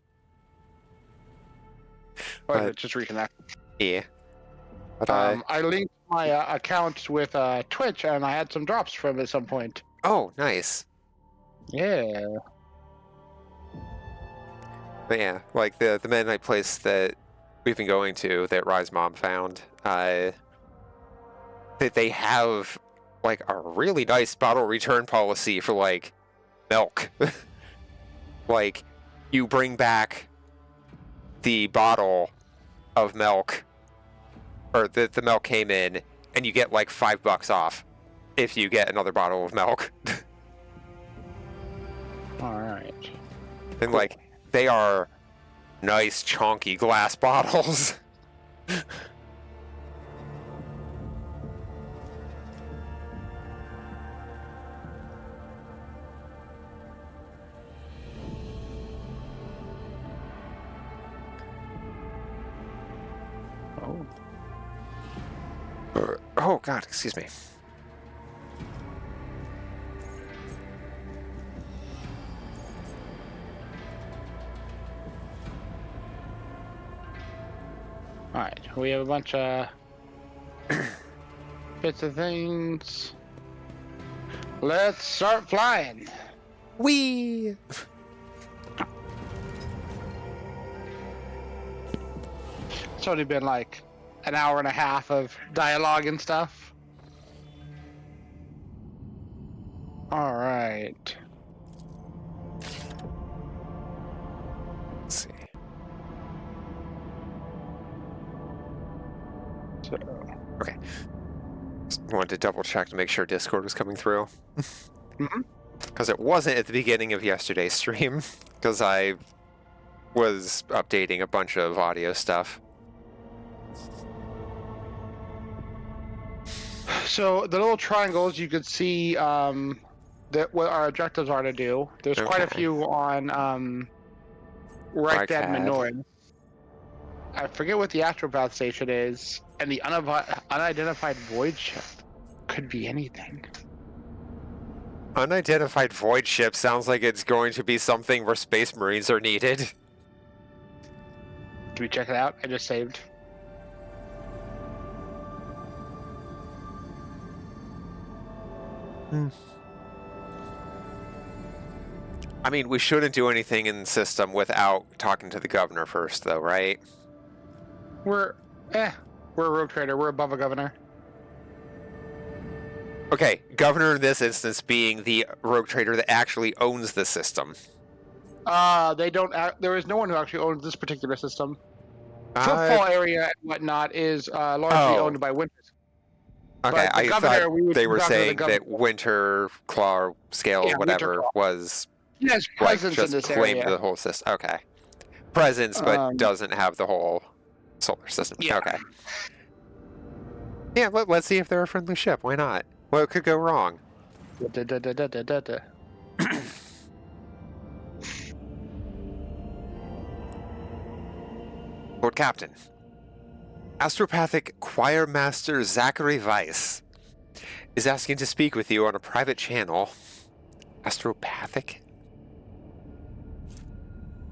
But- Just reconnect. Yeah. But I linked my account with Twitch, and I had some drops from it at some point. oh, nice. Yeah. But yeah, like the Mennonite place that we've been going to that Rye's mom found, that they have like a really nice bottle return policy for like milk. Like you bring back the bottle of milk, or the milk came in, and you get like $5 off if you get another bottle of milk. All right. And like they are nice chunky glass bottles. Oh. Oh, God, excuse me. All right, we have a bunch of bits of things. Let's start flying. Whee! It's only been like an hour and a half of dialogue and stuff. All right. Let's see. So, Okay. Just wanted to double check to make sure Discord was coming through. Mhm. Because it wasn't at the beginning of yesterday's stream, because I was updating a bunch of audio stuff. so the little triangles you could see that what our objectives are to do. There's quite a Okay. few on right Rykad. Minoran. I forget what the astropath station is, and the unidentified void ship could be anything. Unidentified void ship sounds like it's going to be something where space marines are needed. Can we check it out? I just saved. I mean, we shouldn't do anything in the system without talking to the governor first, though, right? We're a rogue trader. We're above a governor. Okay, governor in this instance being the rogue trader that actually owns the system. They don't. There is no one who actually owns this particular system. Football area and whatnot is largely owned by Winters. Okay, But the I governor, thought we would they were talk to the saying governor. that Winter Claw scale, Yeah, whatever, Winterclaw. was He has like presence just in this claimed area. the whole system. Okay, presence, but Um, doesn't have the whole solar system. Yeah. Okay. Yeah, let's see if they're a friendly ship. Why not? What could go wrong? Da-da-da-da-da-da. Lord Captain, Astropathic Choir Master Zachary Weiss is asking to speak with you on a private channel. Astropathic?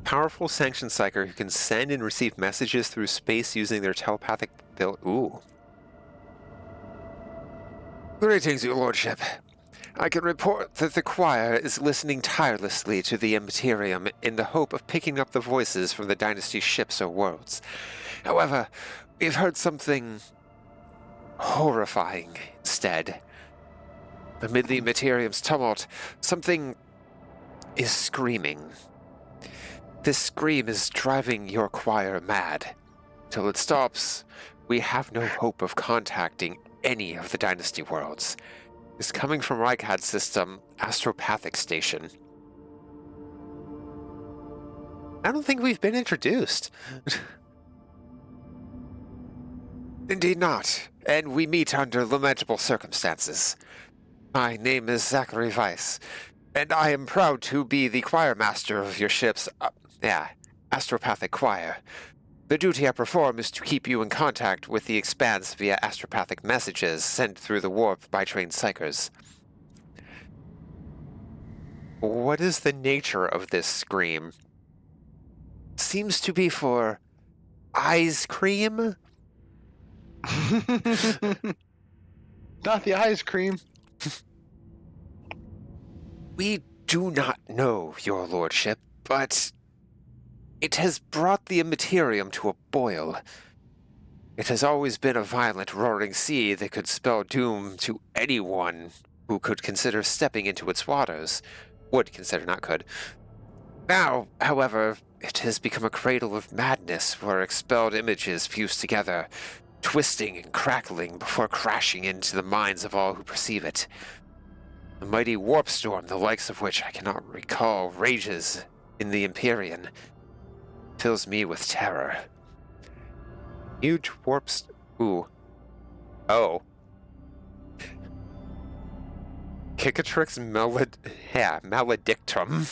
Powerful sanction psyker who can send and receive messages through space using their telepathic Ooh. Greetings, your lordship. I can report that the choir is listening tirelessly to the Imperium in the hope of picking up the voices from the Dynasty's ships or worlds. However, we've heard something horrifying instead. Amid the Imperium's tumult, something is screaming. This scream is driving your choir mad. Till it stops, we have no hope of contacting any of the Dynasty worlds. It's coming from Rykad's system, Astropathic Station. I don't think we've been introduced. Indeed not, and we meet under lamentable circumstances. My name is Zachary Weiss, and I am proud to be the choir master of your ship's, Astropathic Choir. The duty I perform is to keep you in contact with the Expanse via astropathic messages sent through the warp by trained psychers. What is the nature of this scream? Seems to be for ice cream? Not the ice cream. We do not know, your lordship, but it has brought the Immaterium to a boil. It has always been a violent, roaring sea that could spell doom to anyone who could consider stepping into its waters. Would consider, not could. Now, however, it has become a cradle of madness where expelled images fuse together, twisting and crackling before crashing into the minds of all who perceive it. A mighty warp storm, the likes of which I cannot recall, rages in the Empyrean. Fills me with terror. Huge ooh. Oh. Cicatrix maledictum.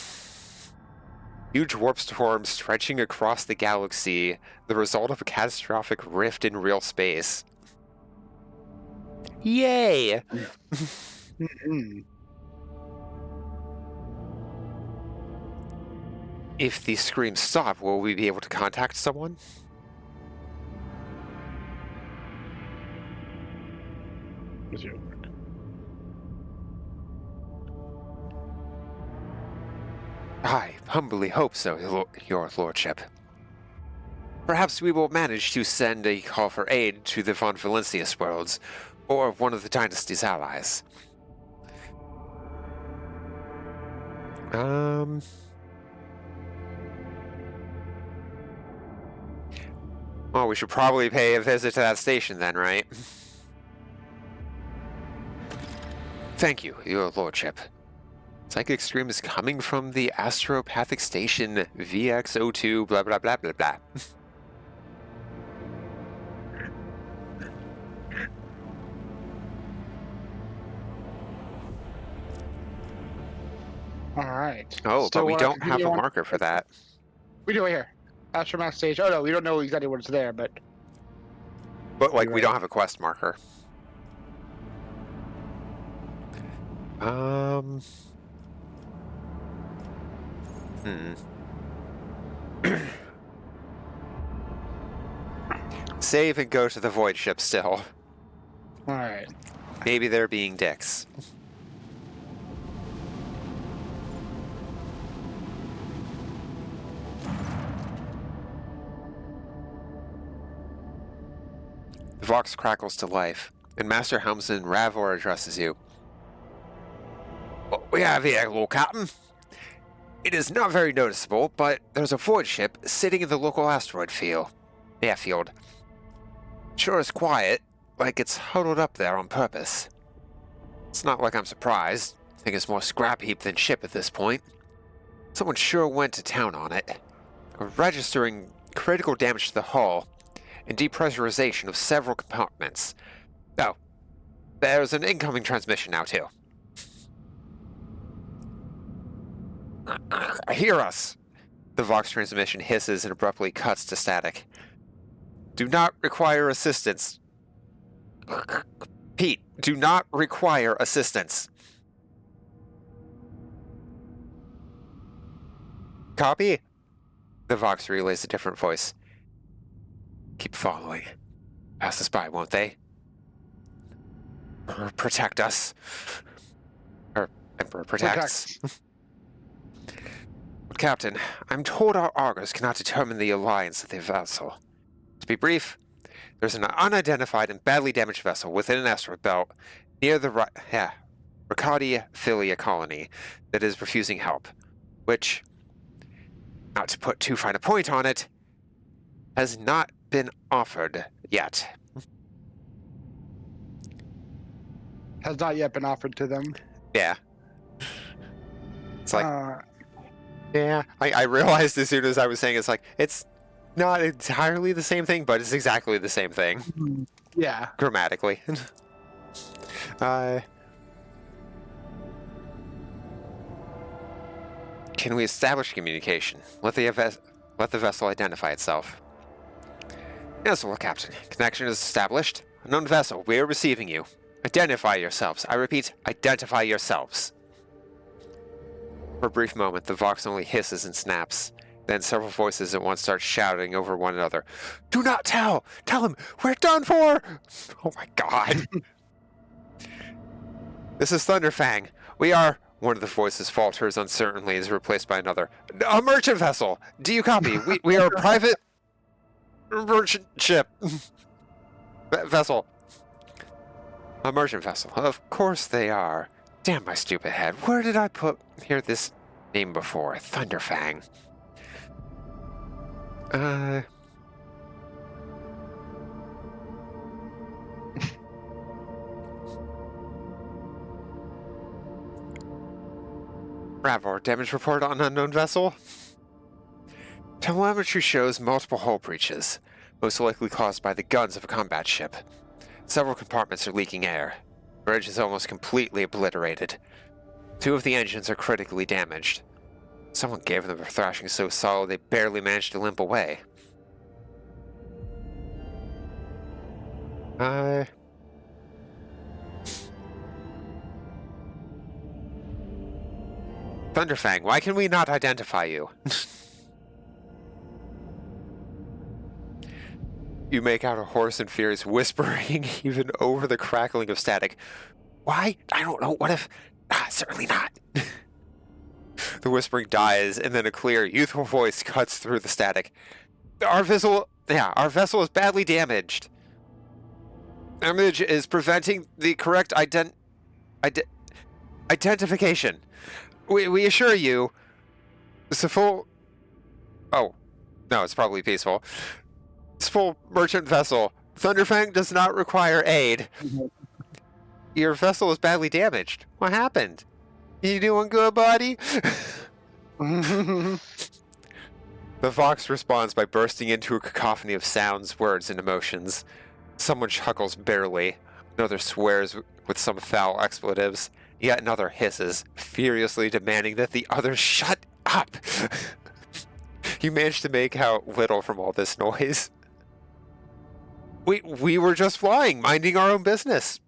Huge warp storm stretching across the galaxy, the result of a catastrophic rift in real space. Yay! Mhm. If the screams stop, will we be able to contact someone? I humbly hope so, your lordship. Perhaps we will manage to send a call for aid to the Von Valencius worlds, or one of the dynasty's allies. Well, we should probably pay a visit to that station then, right? Thank you, your lordship. Psychic Stream is coming from the astropathic station VX02 blah blah blah blah blah. All right. Oh, So but we what don't do have you a want- marker for that. We do it here. Astronaut stage. Oh no, we don't know exactly what's there, but But like, we Right. don't have a quest marker. Save and go to the void ship still. all right. Maybe they're being dicks. The Vox crackles to life, and Master Helmsman Ravor addresses you. What we have here, Lord Captain? It is not very noticeable, but there's a void ship sitting in the local asteroid airfield. Sure is quiet, like it's huddled up there on purpose. It's not like I'm surprised. I think it's more scrap heap than ship at this point. Someone sure went to town on it, registering critical damage to the hull and depressurization of several compartments. Oh, there's an incoming transmission now too. Hear us! The Vox transmission hisses and abruptly cuts to static. Do not require assistance. Pete, do not require assistance. Copy? The Vox relays a different voice. Keep following. Pass us by, won't they? Protect us. Emperor protects. Captain, I'm told our augurs cannot determine the alliance of the vessel. To be brief, there's an unidentified and badly damaged vessel within an asteroid belt near the Ricardia Philia colony that is refusing help, which, not to put too fine a point on it, has not been offered yet. Has not yet been offered to them. Yeah. It's like, yeah, I realized as soon as I was saying it's like, it's not entirely the same thing, but it's exactly the same thing. Yeah. Grammatically. Can we establish communication? Let the vessel identify itself. Yes, well, Captain. Connection is established. Unknown vessel, we are receiving you. Identify yourselves. I repeat, identify yourselves. For a brief moment, the Vox only hisses and snaps. Then several voices at once start shouting over one another. Do not tell! Tell him! We're done for! Oh my god. This is Thunderfang. We are... One of the voices falters uncertainly is replaced by another. A merchant vessel! Do you copy? We are a private... merchant ship. Vessel. A merchant vessel. Of course they are. Damn my stupid head. Where did I hear this name before? Thunderfang. Ravor, damage report on unknown vessel? Telemetry shows multiple hull breaches, most likely caused by the guns of a combat ship. Several compartments are leaking air. The bridge is almost completely obliterated. 2 of the engines are critically damaged. Someone gave them a thrashing so solid they barely managed to limp away. Thunderfang, why can we not identify you? You make out a hoarse and furious whispering even over the crackling of static. Why? I don't know. What if... certainly not. The whispering dies, and then a clear, youthful voice cuts through the static. Our vessel is badly damaged. Damage is preventing the correct identification. We assure you, it's a full... Oh, no, it's probably peaceful. It's full merchant vessel. Thunderfang does not require aid. Your vessel is badly damaged. What happened? You doing good, buddy? The Vox responds by bursting into a cacophony of sounds, words, and emotions. Someone chuckles barely. Another swears with some foul expletives. Yet another hisses, furiously demanding that the other shut up. You managed to make out little from all this noise. We were just flying, minding our own business.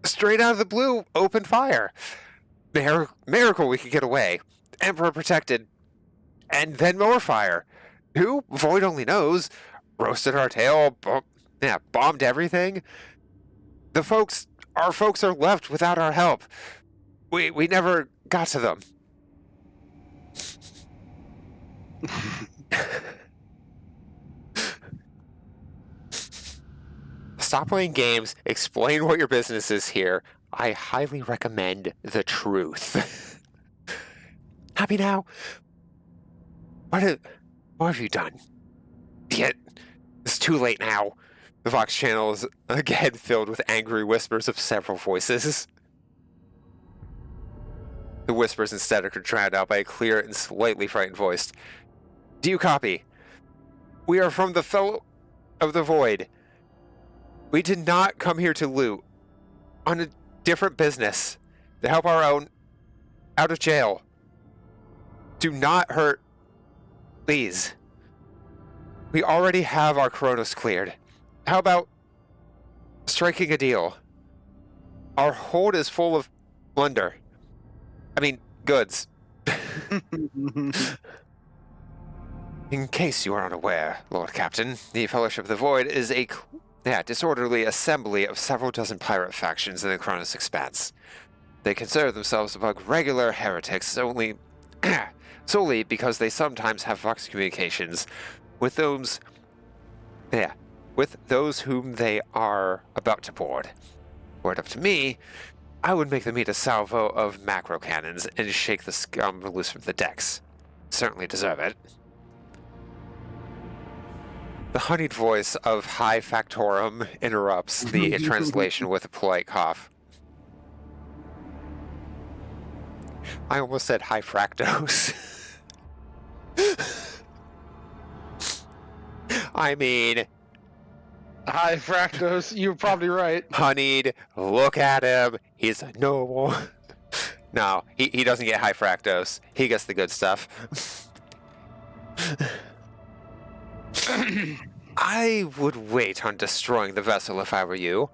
Straight out of the blue, open fire. Miracle we could get away. Emperor protected. And then more fire. Who? Void only knows. Roasted our tail, bombed everything. Our folks are left without our help. We never got to them. Stop playing games, explain what your business is here. I highly recommend the truth. Happy now? What have you done? Yet, it's too late now. The Vox channel is again filled with angry whispers of several voices. The whispers instead are drowned out by a clear and slightly frightened voice. Do you copy? We are from the Fellow of the Void. We did not come here to loot. On a different business. To help our own out of jail. Do not hurt. Please. We already have our Kronos cleared. How about striking a deal? Our hold is full of plunder. I mean, goods. In case you are unaware, Lord Captain, the Fellowship of the Void is a disorderly assembly of several dozen pirate factions in the Kronos Expanse. They consider themselves among regular heretics solely because they sometimes have Vox communications with those whom they are about to board. Were it up to me, I would make them eat a salvo of macro cannons and shake the scum loose from the decks. Certainly deserve it. The honeyed voice of High Factorum interrupts the translation with a polite cough. I almost said high fractose. I mean... High fractose, you're probably right. Honeyed, look at him. He's a noble. No, he doesn't get high fractose. He gets the good stuff. I would wait on destroying the vessel if I were you.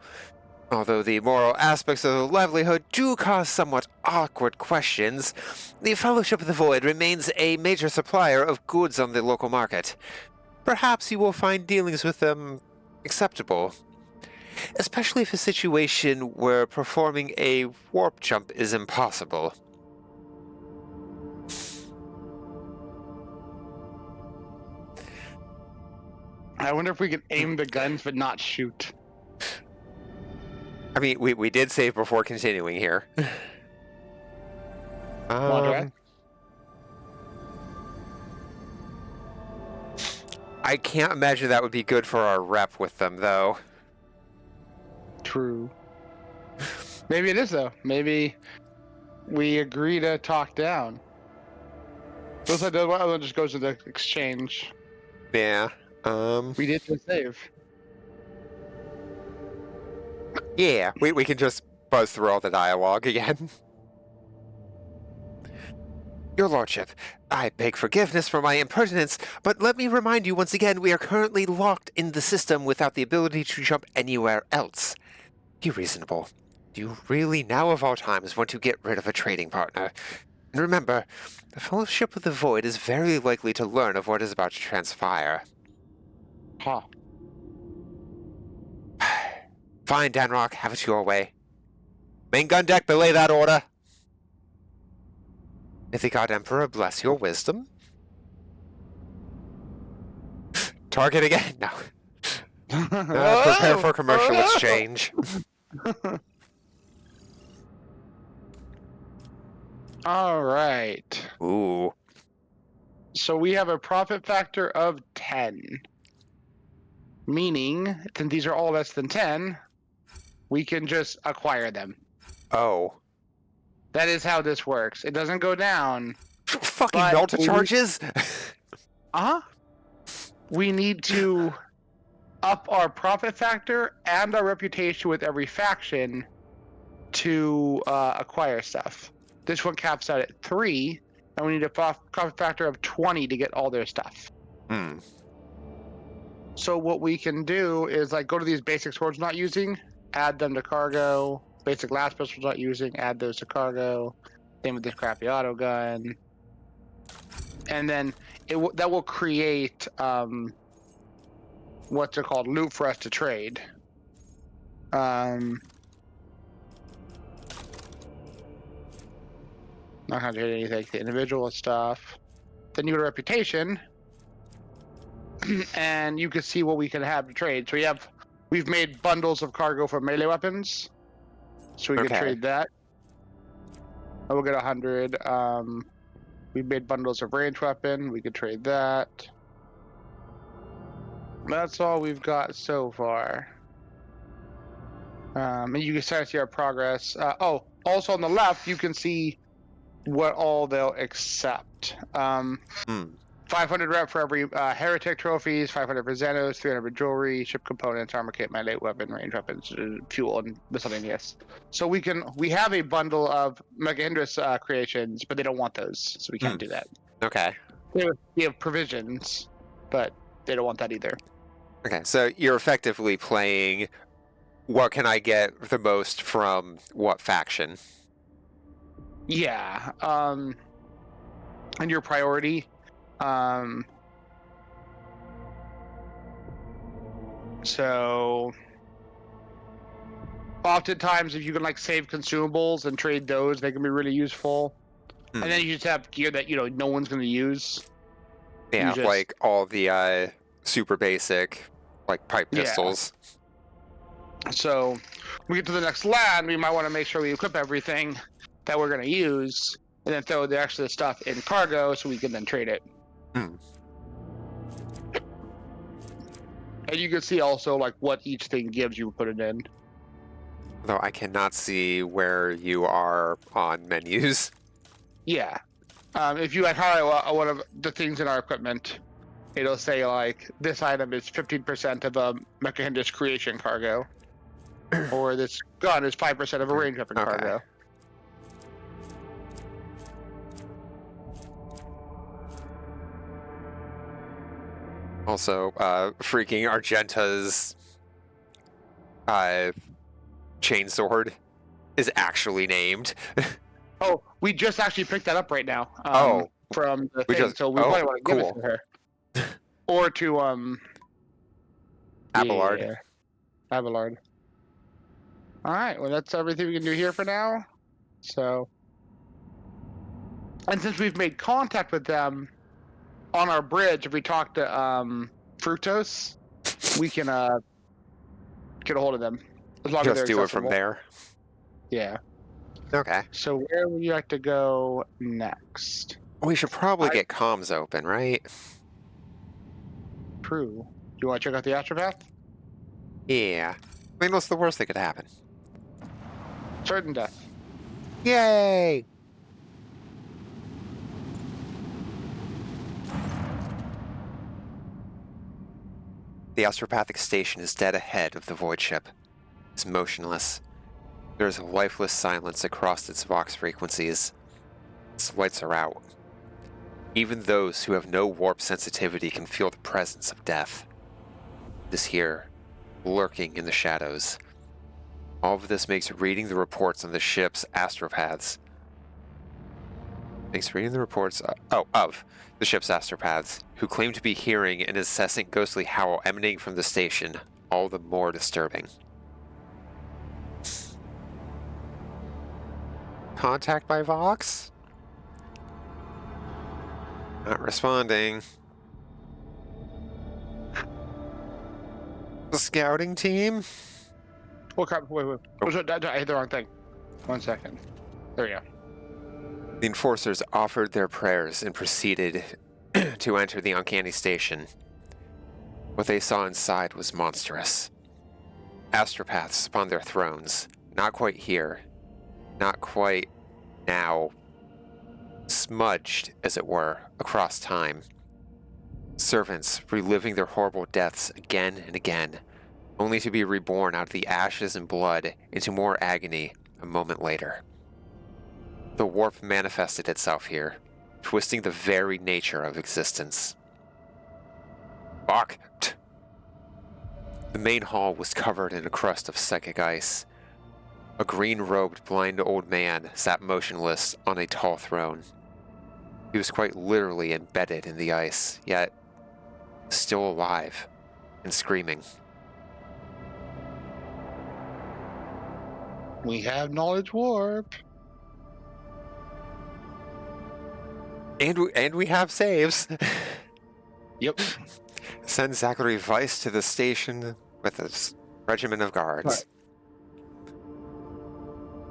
Although the moral aspects of the livelihood do cause somewhat awkward questions, the Fellowship of the Void remains a major supplier of goods on the local market. Perhaps you will find dealings with them acceptable. Especially if a situation where performing a warp jump is impossible. I wonder if we could aim the guns but not shoot. I mean, we did save before continuing here. Laundrette? I can't imagine that would be good for our rep with them, though. True. Maybe it is, though. Maybe we agree to talk down. Looks like the other one just goes to the exchange. Yeah. We did the save. Yeah, we can just buzz through all the dialogue again. Your Lordship, I beg forgiveness for my impertinence, but let me remind you once again we are currently locked in the system without the ability to jump anywhere else. Be reasonable. Do you really now of all times want to get rid of a trading partner? And remember, the Fellowship of the Void is very likely to learn of what is about to transpire. Huh. Fine, Danrock, have it your way. Main gun deck, belay that order. May the God Emperor bless your wisdom. Target again? No. Prepare for commercial exchange. All right. Ooh. So we have a profit factor of 10. Meaning, since these are all less than 10, we can just acquire them. Oh. That is how this works. It doesn't go down. Fucking But Delta we- charges? Uh-huh. We need to up our profit factor and our reputation with every faction to acquire stuff. This one caps out at 3, and we need a profit factor of 20 to get all their stuff. Hmm. So what we can do is like go to these basic swords we're not using, add them to cargo. Basic last pistols we're not using, add those to cargo. Same with this crappy auto gun. And then that will create what's it called, loot for us to trade. Not gonna trade anything, the individual stuff. Then you go to reputation, and you can see what we can have to trade. So we've made bundles of cargo for melee weapons, so we can Okay. trade that. And we'll get 100. We made bundles of range weapon. We could trade that. That's all we've got so far. And you can start to see our progress. Also on the left, you can see what all they'll accept. 500 rep for every heretic trophies, 500 for Xenos, 300 jewelry, ship components, armor kit, mandate weapon, range weapons, fuel, and miscellaneous. So we have a bundle of Mega Hindrance creations, but they don't want those, so we can't do that. Okay. We have provisions, but they don't want that either. Okay, so you're effectively playing what can I get the most from what faction? Yeah. And your priority. So oftentimes if you can like save consumables and trade those, they can be really useful. And then you just have gear that no one's going to use. Yeah, just- like all the super basic, like pipe Yeah. pistols. So we get to the next land, we might want to make sure we equip everything that we're going to use, and then throw the extra stuff in cargo so we can then trade it. Hmm. And you can see also like what each thing gives you put it in. Though I cannot see where you are on menus. Yeah. If you like highlight one of the things in our equipment, it'll say like this item is 15% of a Mecha Hindrance creation cargo, or this gun is 5% of a range weapon Okay. cargo. Also, freaking Argenta's chainsword is actually named. Oh, we just actually picked that up right now. From the We thing, just- so we probably want to give it cool. to her, or to Abelard. Yeah, Abelard. All right, well that's everything we can do here for now. So, and since we've made contact with them on our bridge, if we talk to Fructose, we can get a hold of them. As long as Just they're do it from accessible. there. Yeah. Okay. So where would you like to go next? We should probably get comms open, right? True. You want to check out the astropath? Yeah. I mean, what's the worst that could happen? Certain death. Yay! The astropathic station is dead ahead of the void ship. It's motionless. There is a lifeless silence across its vox frequencies. Its lights are out. Even those who have no warp sensitivity can feel the presence of death. It is here, lurking in the shadows. All of this makes reading the reports on the ship's astropaths Thanks for reading the reports of the ship's astropaths, who claim to be hearing an incessant ghostly howl emanating from the station, all the more disturbing. Contact by Vox? Not responding. The scouting team? Oh crap! Wait. I hit the wrong thing. 1 second. There we go. The enforcers offered their prayers and proceeded to enter the uncanny station. What they saw inside was monstrous. Astropaths upon their thrones, not quite here, not quite now, smudged, as it were, across time. Servants reliving their horrible deaths again and again, only to be reborn out of the ashes and blood into more agony a moment later. The warp manifested itself here, twisting the very nature of existence. Fuck! The main hall was covered in a crust of psychic ice. A green-robed blind old man sat motionless on a tall throne. He was quite literally embedded in the ice, yet still alive and screaming. We have knowledge warp. And we have saves. Yep. Send Zachary Weiss to the station with his regiment of guards.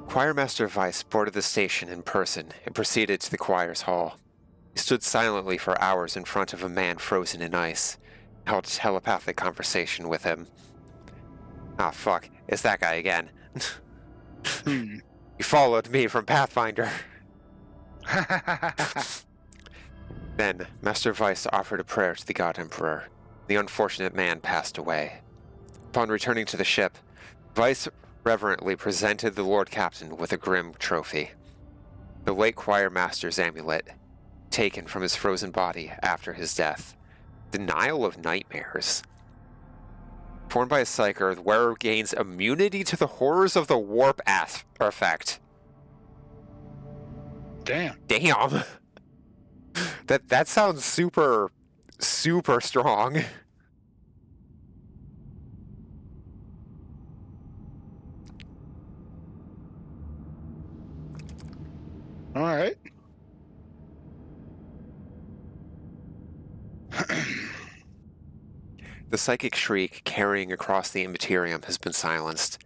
Choirmaster Weiss boarded the station in person and proceeded to the choir's hall. He stood silently for hours in front of a man frozen in ice, and held a telepathic conversation with him. Ah, fuck. It's that guy again. He followed me from Pathfinder. Then, Master Weiss offered a prayer to the God Emperor. The unfortunate man passed away. Upon returning to the ship, Weiss reverently presented the Lord Captain with a grim trophy. The late choir master's amulet, taken from his frozen body after his death. Denial of nightmares. Torn by a psyker, the wearer gains immunity to the horrors of the warp effect. Damn. Damn! That sounds super strong. All right. The psychic shriek carrying across the immaterium has been silenced,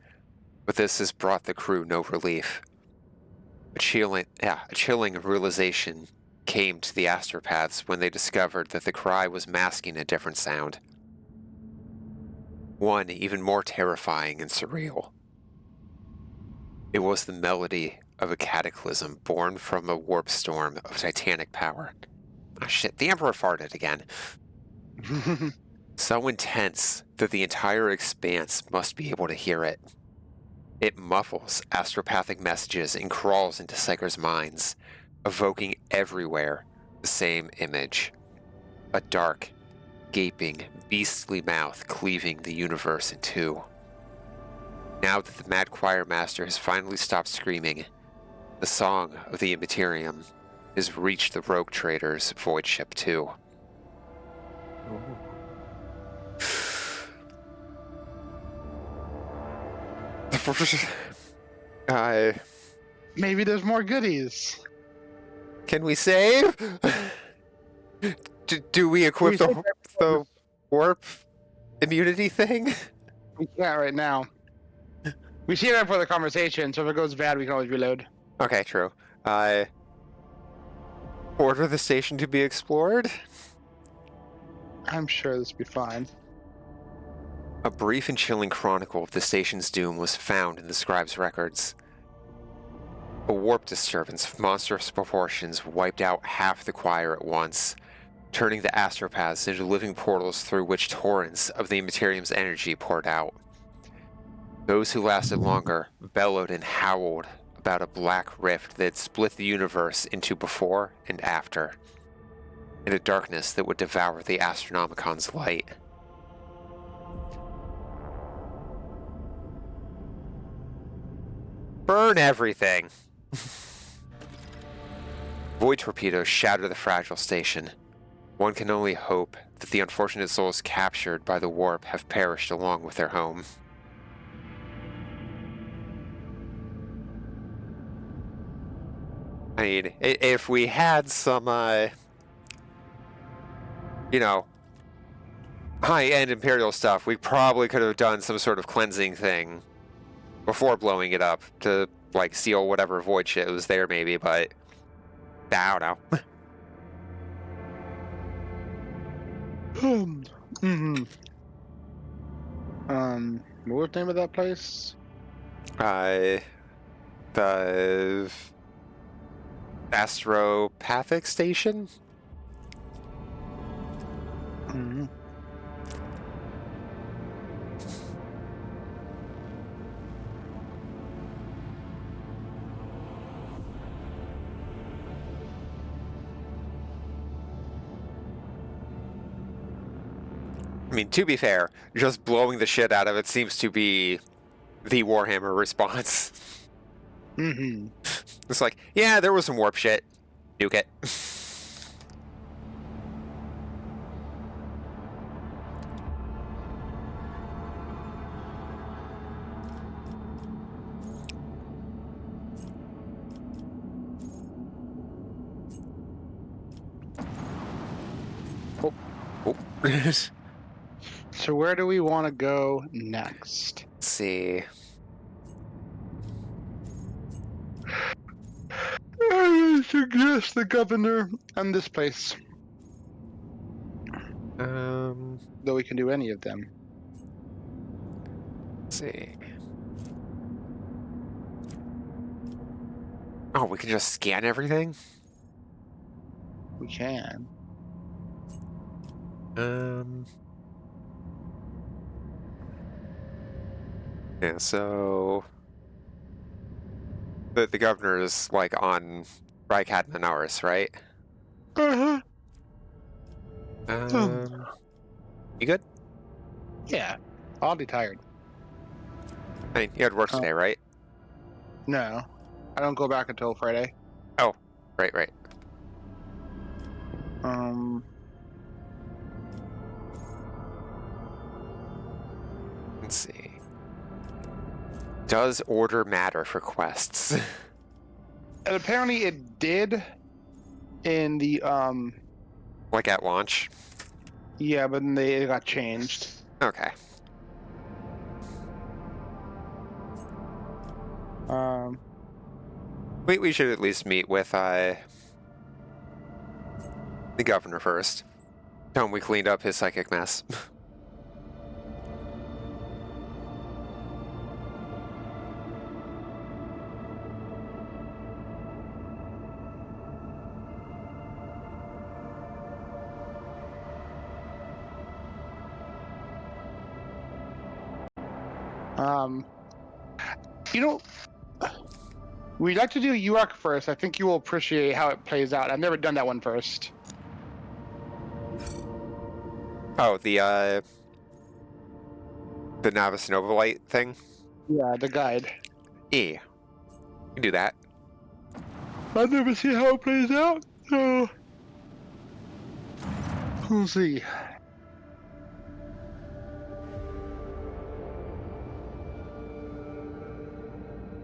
but this has brought the crew no relief. A chilling realization came to the astropaths when they discovered that the cry was masking a different sound. One even more terrifying and surreal. It was the melody of a cataclysm born from a warp storm of titanic power. Ah, shit, the Emperor farted again. So intense that the entire expanse must be able to hear it. It muffles astropathic messages and crawls into psychers' minds, evoking everywhere the same image. A dark, gaping, beastly mouth cleaving the universe in two. Now that the mad choir master has finally stopped screaming, the song of the Immaterium has reached the rogue trader's void ship too. Maybe there's more goodies. Can we save? Do we equip the warp immunity thing? We can't right now. We see that for the conversation, so if it goes bad, we can always reload. Okay, true. Order the station to be explored? I'm sure this will be fine. A brief and chilling chronicle of the station's doom was found in the scribe's records. A warp disturbance of monstrous proportions wiped out half the choir at once, turning the astropaths into living portals through which torrents of the Immaterium's energy poured out. Those who lasted longer bellowed and howled about a black rift that split the universe into before and after, in a darkness that would devour the Astronomicon's light. Burn everything! Void torpedoes shatter the fragile station. One can only hope that the unfortunate souls captured by the warp have perished along with their home. I mean, if we had some, you know, high-end Imperial stuff, we probably could have done some sort of cleansing thing before blowing it up to, like, seal whatever void shit was there, maybe, but I don't know. What was the name of that place? The Astropathic Station? Mm-hmm. I mean, to be fair, just blowing the shit out of it seems to be the Warhammer response. Mm-hmm. It's like, yeah, there was some warp shit. Nuke it. Oh. Let's So where do we want to go next? see. I suggest the governor and this place. Though we can do any of them. Let's see. Oh, we can just scan everything? We can. Yeah, so the governor is like on Rycat Manaurus, right? Uh-huh. You good? Yeah. I'll be tired. I mean, you had work today, right? No. I don't go back until Friday. Oh, right. Let's see. Does order matter for quests? And apparently it did in the, Like at launch? yeah, but then it got changed. Okay. We should at least meet with the governor first. Tell him we cleaned up his psychic mess. You know, we'd like to do UARC first. I think you will appreciate how it plays out. I've never done that one first. Oh, the Navis Novolite thing? Yeah, the guide. You can do that. I've never seen how it plays out, so we'll see.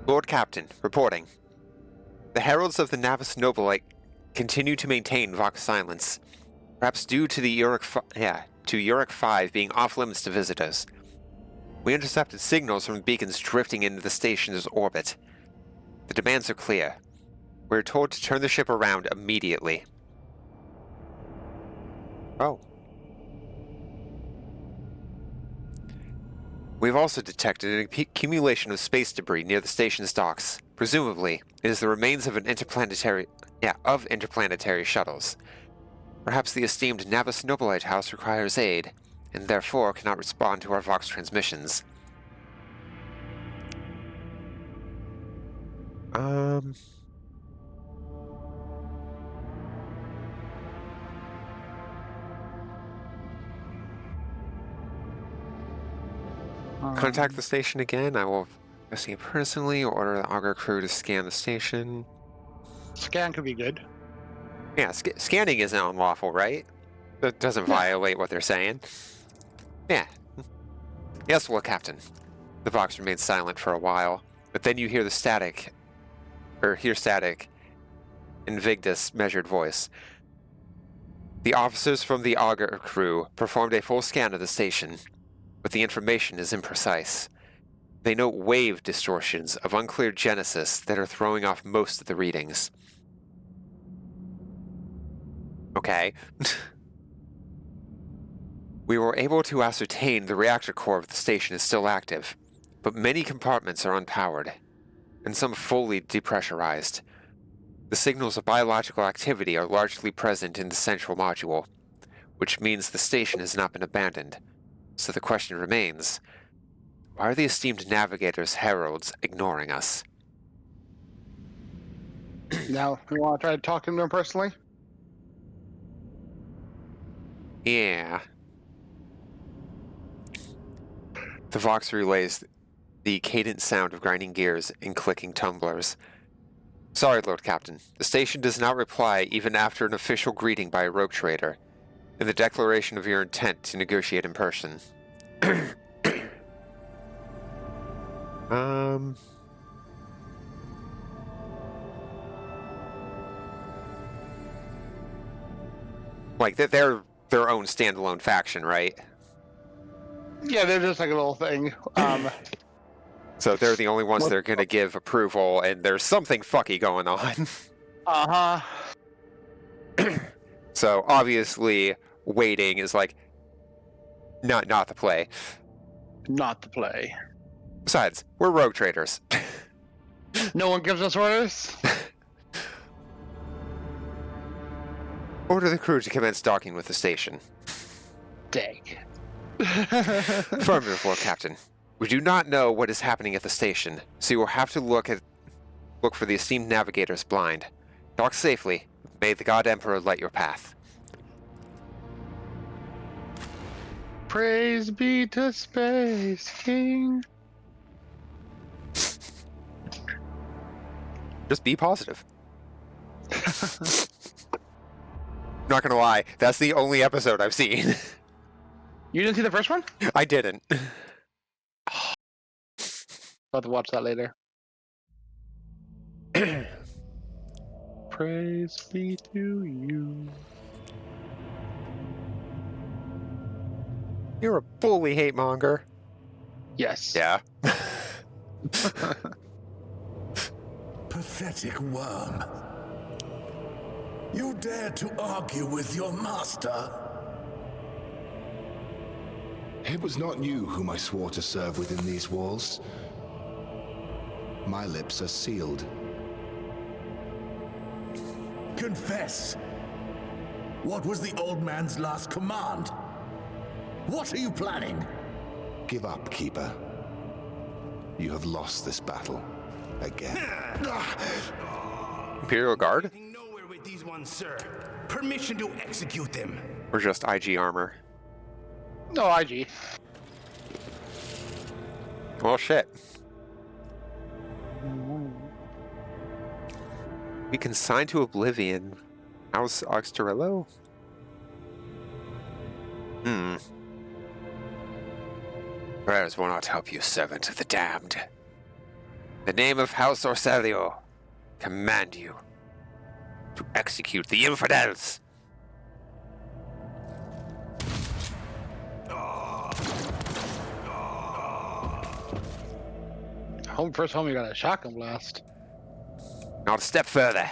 Lord Captain, reporting. The heralds of the Navis Novolite continue to maintain Vox silence, perhaps due to the Uric 5 being off limits to visitors. We intercepted signals from beacons drifting into the station's orbit. The demands are clear. We're told to turn the ship around immediately. Oh. We've also detected an accumulation of space debris near the station's docks. Presumably, it is the remains of interplanetary shuttles. Perhaps the esteemed Navis Novolite House requires aid, and therefore cannot respond to our Vox transmissions. Contact the station again. I will investigate personally or order the auger crew to scan the station. Scan could be good. Yeah, scanning isn't unlawful, right? That doesn't violate what they're saying. Yeah. Yes, well, Captain. The Vox remains silent for a while, but then you hear the static, in Vigdis' measured voice. The officers from the Augur crew performed a full scan of the station, but the information is imprecise. They note wave distortions of unclear genesis that are throwing off most of the readings. Okay. We were able to ascertain the reactor core of the station is still active, but many compartments are unpowered, and some fully depressurized. The signals of biological activity are largely present in the central module, which means the station has not been abandoned. So the question remains, why are the esteemed navigators' heralds ignoring us? Now, you want to try talking to him personally? Yeah. The Vox relays the cadent sound of grinding gears and clicking tumblers. Sorry, Lord Captain. The station does not reply even after an official greeting by a rogue trader, and the declaration of your intent to negotiate in person. Like, they're their own standalone faction, right? Yeah, they're just like a little thing. So they're the only ones that are going to give approval, and there's something fucky going on. Uh-huh. So obviously, waiting is like not the play. Not the play. Besides, we're rogue traders. No one gives us orders? Order the crew to commence docking with the station. Dang. Affirmative, Lord Captain. We do not know what is happening at the station, so you will have to look for the esteemed navigators blind. Dock safely. May the God Emperor light your path. Praise be to Space King. Just be positive. Not gonna lie, that's the only episode I've seen. You didn't see the first one? I didn't. I'll have to watch that later. Praise be to you. You're a bully hate monger. Yes. Yeah. Pathetic worm. You dare to argue with your master? It was not you whom I swore to serve within these walls. My lips are sealed. Confess. What was the old man's last command? What are you planning? Give up, Keeper. You have lost this battle. Again. Imperial Guard? Getting nowhere with these ones, sir. Permission to execute them. Or just IG armor? No, IG. Well, shit. We consigned to oblivion. House Oxterillo? Prayers will not help you, servant of the damned. In the name of House Orselio, command you to execute the infidels. First home, you got a shotgun blast. Not a step further.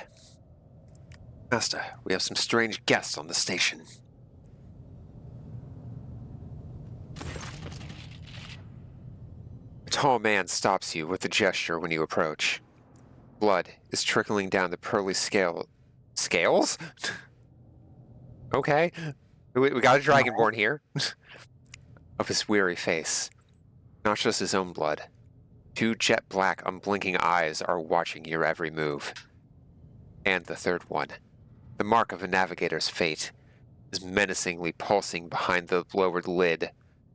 Master, we have some strange guests on the station. A tall man stops you with a gesture when you approach. Blood is trickling down the pearly scales? Okay. We got a dragonborn here. Of his weary face. Not just his own blood. Two jet black, unblinking eyes are watching your every move. And the third one, the mark of a navigator's fate, is menacingly pulsing behind the lowered lid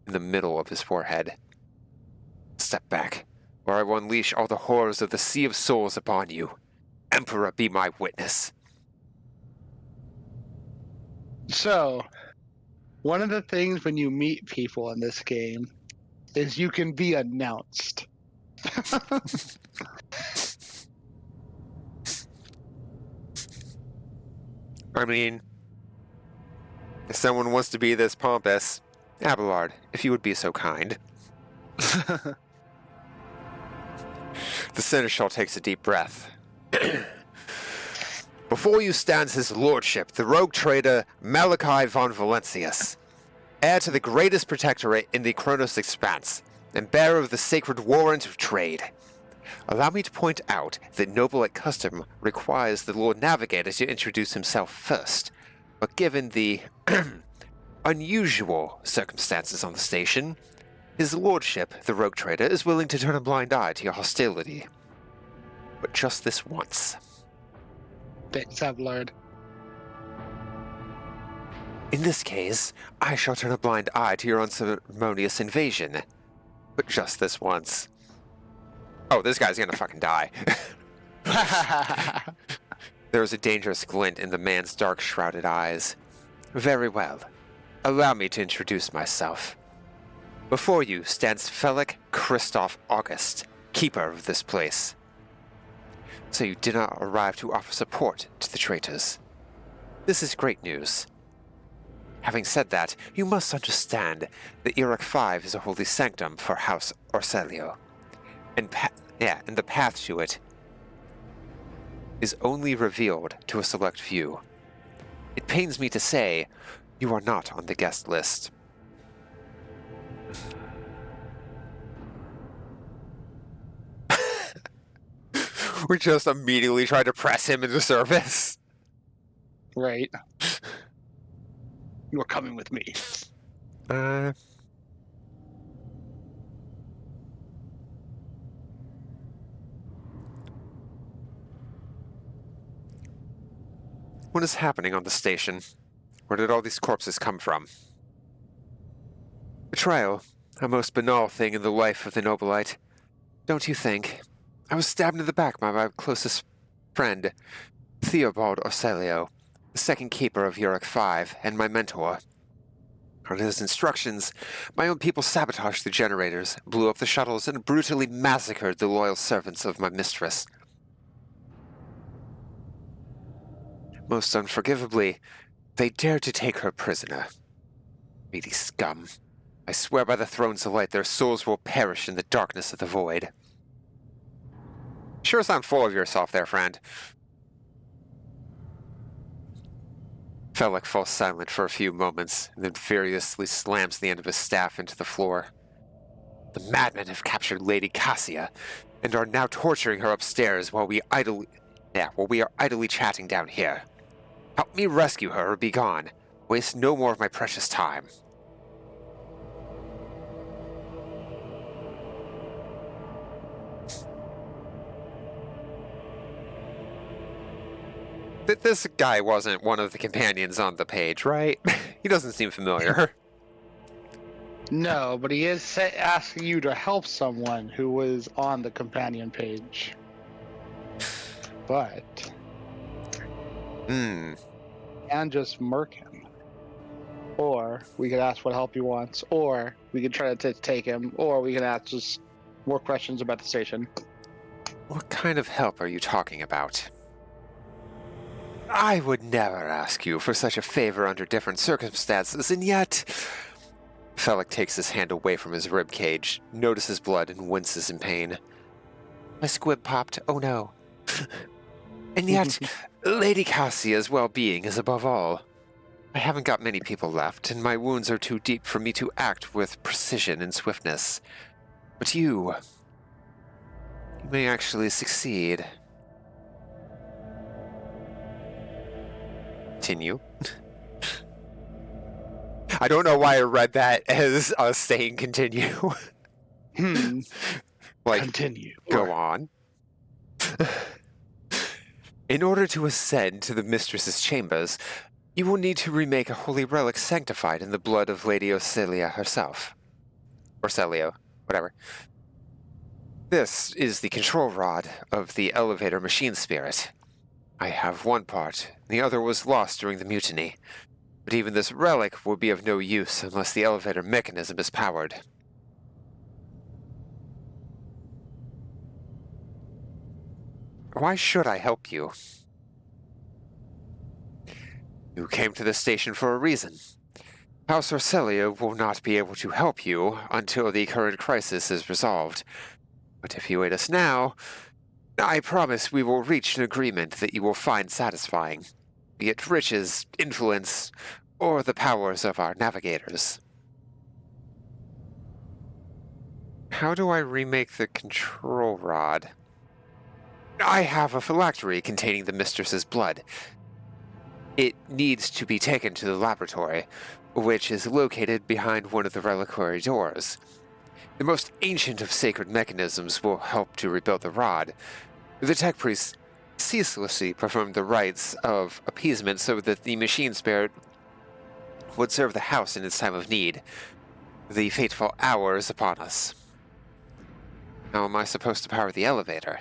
in the middle of his forehead. Step back, or I will unleash all the horrors of the Sea of Souls upon you. Emperor, be my witness. So, one of the things when you meet people in this game is you can be announced. I mean, if someone wants to be this pompous, Abelard, if you would be so kind. The seneschal takes a deep breath. Before you stands his lordship, the rogue trader Malachi von Valentius, heir to the greatest protectorate in the Kronos Expanse, and bearer of the sacred warrant of trade. Allow me to point out that noble-like custom requires the Lord Navigator to introduce himself first, but given the unusual circumstances on the station, his lordship, the rogue trader, is willing to turn a blind eye to your hostility. But just this once. Thanks, Abelard. In this case, I shall turn a blind eye to your unceremonious invasion. But just this once. Oh, this guy's gonna fucking die. There is a dangerous glint in the man's dark, shrouded eyes. Very well. Allow me to introduce myself. Before you stands Felix Christoph August, keeper of this place. So you did not arrive to offer support to the traitors. This is great news. Having said that, you must understand that Iraq 5 is a holy sanctum for House Orselio, and the path to it is only revealed to a select few. It pains me to say, you are not on the guest list. We just immediately tried to press him into service. Right. You're coming with me. What is happening on the station? Where did all these corpses come from? Betrayal, a most banal thing in the life of the Nobilite. Don't you think? I was stabbed in the back by my closest friend, Theobald Orselio, the second keeper of Uruk 5, and my mentor. On his instructions, my own people sabotaged the generators, blew up the shuttles, and brutally massacred the loyal servants of my mistress. Most unforgivably, they dared to take her prisoner. Greedy scum. I swear by the thrones of light their souls will perish in the darkness of the void. Sure sound full of yourself there, friend. Felix falls silent for a few moments, and then furiously slams the end of his staff into the floor. The madmen have captured Lady Cassia, and are now torturing her upstairs while we are idly chatting down here. Help me rescue her or be gone. Waste no more of my precious time. This guy wasn't one of the companions on the page, right? He doesn't seem familiar. No, but he is asking you to help someone who was on the companion page. But... and just murk him. Or we could ask what help he wants, or we could try to take him, or we can ask just more questions about the station. What kind of help are you talking about? I would never ask you for such a favor under different circumstances, and yet... Felix takes his hand away from his rib cage, notices blood, and winces in pain. My squib popped, oh no. And yet, Lady Cassia's well-being is above all. I haven't got many people left, and my wounds are too deep for me to act with precision and swiftness. But you may actually succeed. Continue. I don't know why I read that as us saying continue. Like, continue. Go on. In order to ascend to the mistress's chambers, you will need to remake a holy relic sanctified in the blood of Lady Orselia herself. Orselio, whatever. This is the control rod of the elevator machine spirit. I have one part. The other was lost during the mutiny. But even this relic will be of no use unless the elevator mechanism is powered. Why should I help you? You came to this station for a reason. House Orcelia will not be able to help you until the current crisis is resolved. But if you aid us now, I promise we will reach an agreement that you will find satisfying, be it riches, influence, or the powers of our navigators. How do I remake the control rod? I have a phylactery containing the mistress's blood. It needs to be taken to the laboratory, which is located behind one of the reliquary doors. The most ancient of sacred mechanisms will help to rebuild the rod. The tech priests ceaselessly performed the rites of appeasement so that the machine spirit would serve the house in its time of need. The fateful hour is upon us. How am I supposed to power the elevator?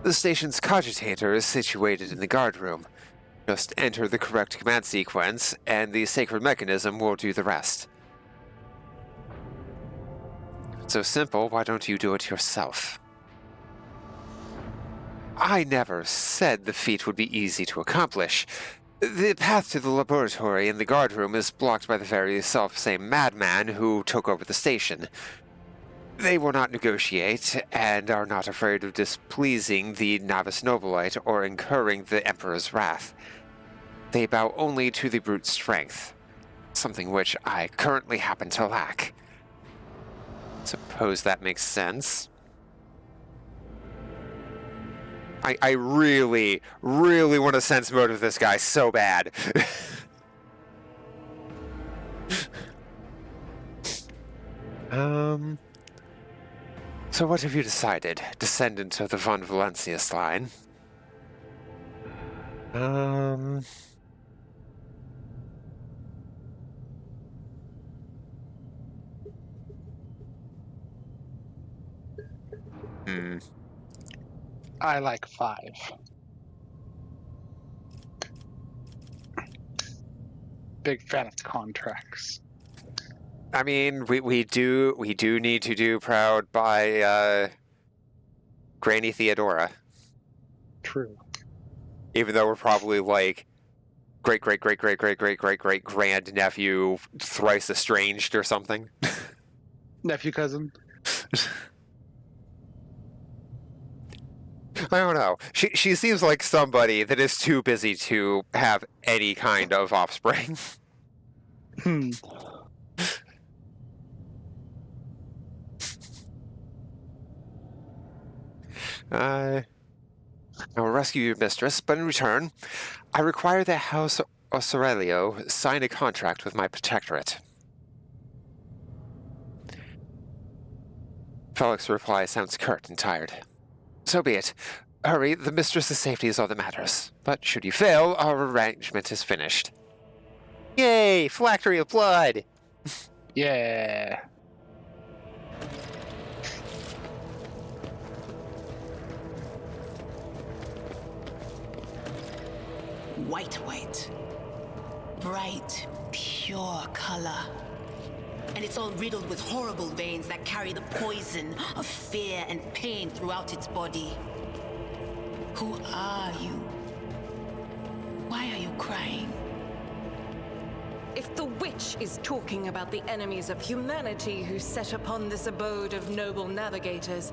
The station's cogitator is situated in the guard room. Just enter the correct command sequence, and the sacred mechanism will do the rest. It's so simple, why don't you do it yourself? I never said the feat would be easy to accomplish. The path to the laboratory in the guard room is blocked by the very self-same madman who took over the station. They will not negotiate, and are not afraid of displeasing the novice nobilite or incurring the Emperor's wrath. They bow only to the brute strength, something which I currently happen to lack. Suppose that makes sense. I really, really want to sense motive this guy so bad. So what have you decided, descendant of the von Valancius line? I like 5. Big fan of contracts. I mean, we do need to do Proud by Granny Theodora. True. Even though we're probably like great grand nephew thrice estranged or something. Nephew cousin. I don't know. She seems like somebody that is too busy to have any kind of offspring. I will rescue your mistress, but in return, I require that House Osirelio sign a contract with my protectorate. Felix's reply sounds curt and tired. So be it. Hurry, the mistress's safety is all that matters. But should you fail, our arrangement is finished. Yay! Phylactery of blood! Yeah. White. Bright, pure color. And it's all riddled with horrible veins that carry the poison of fear and pain throughout its body. Who are you? Why are you crying? If the witch is talking about the enemies of humanity who set upon this abode of noble navigators,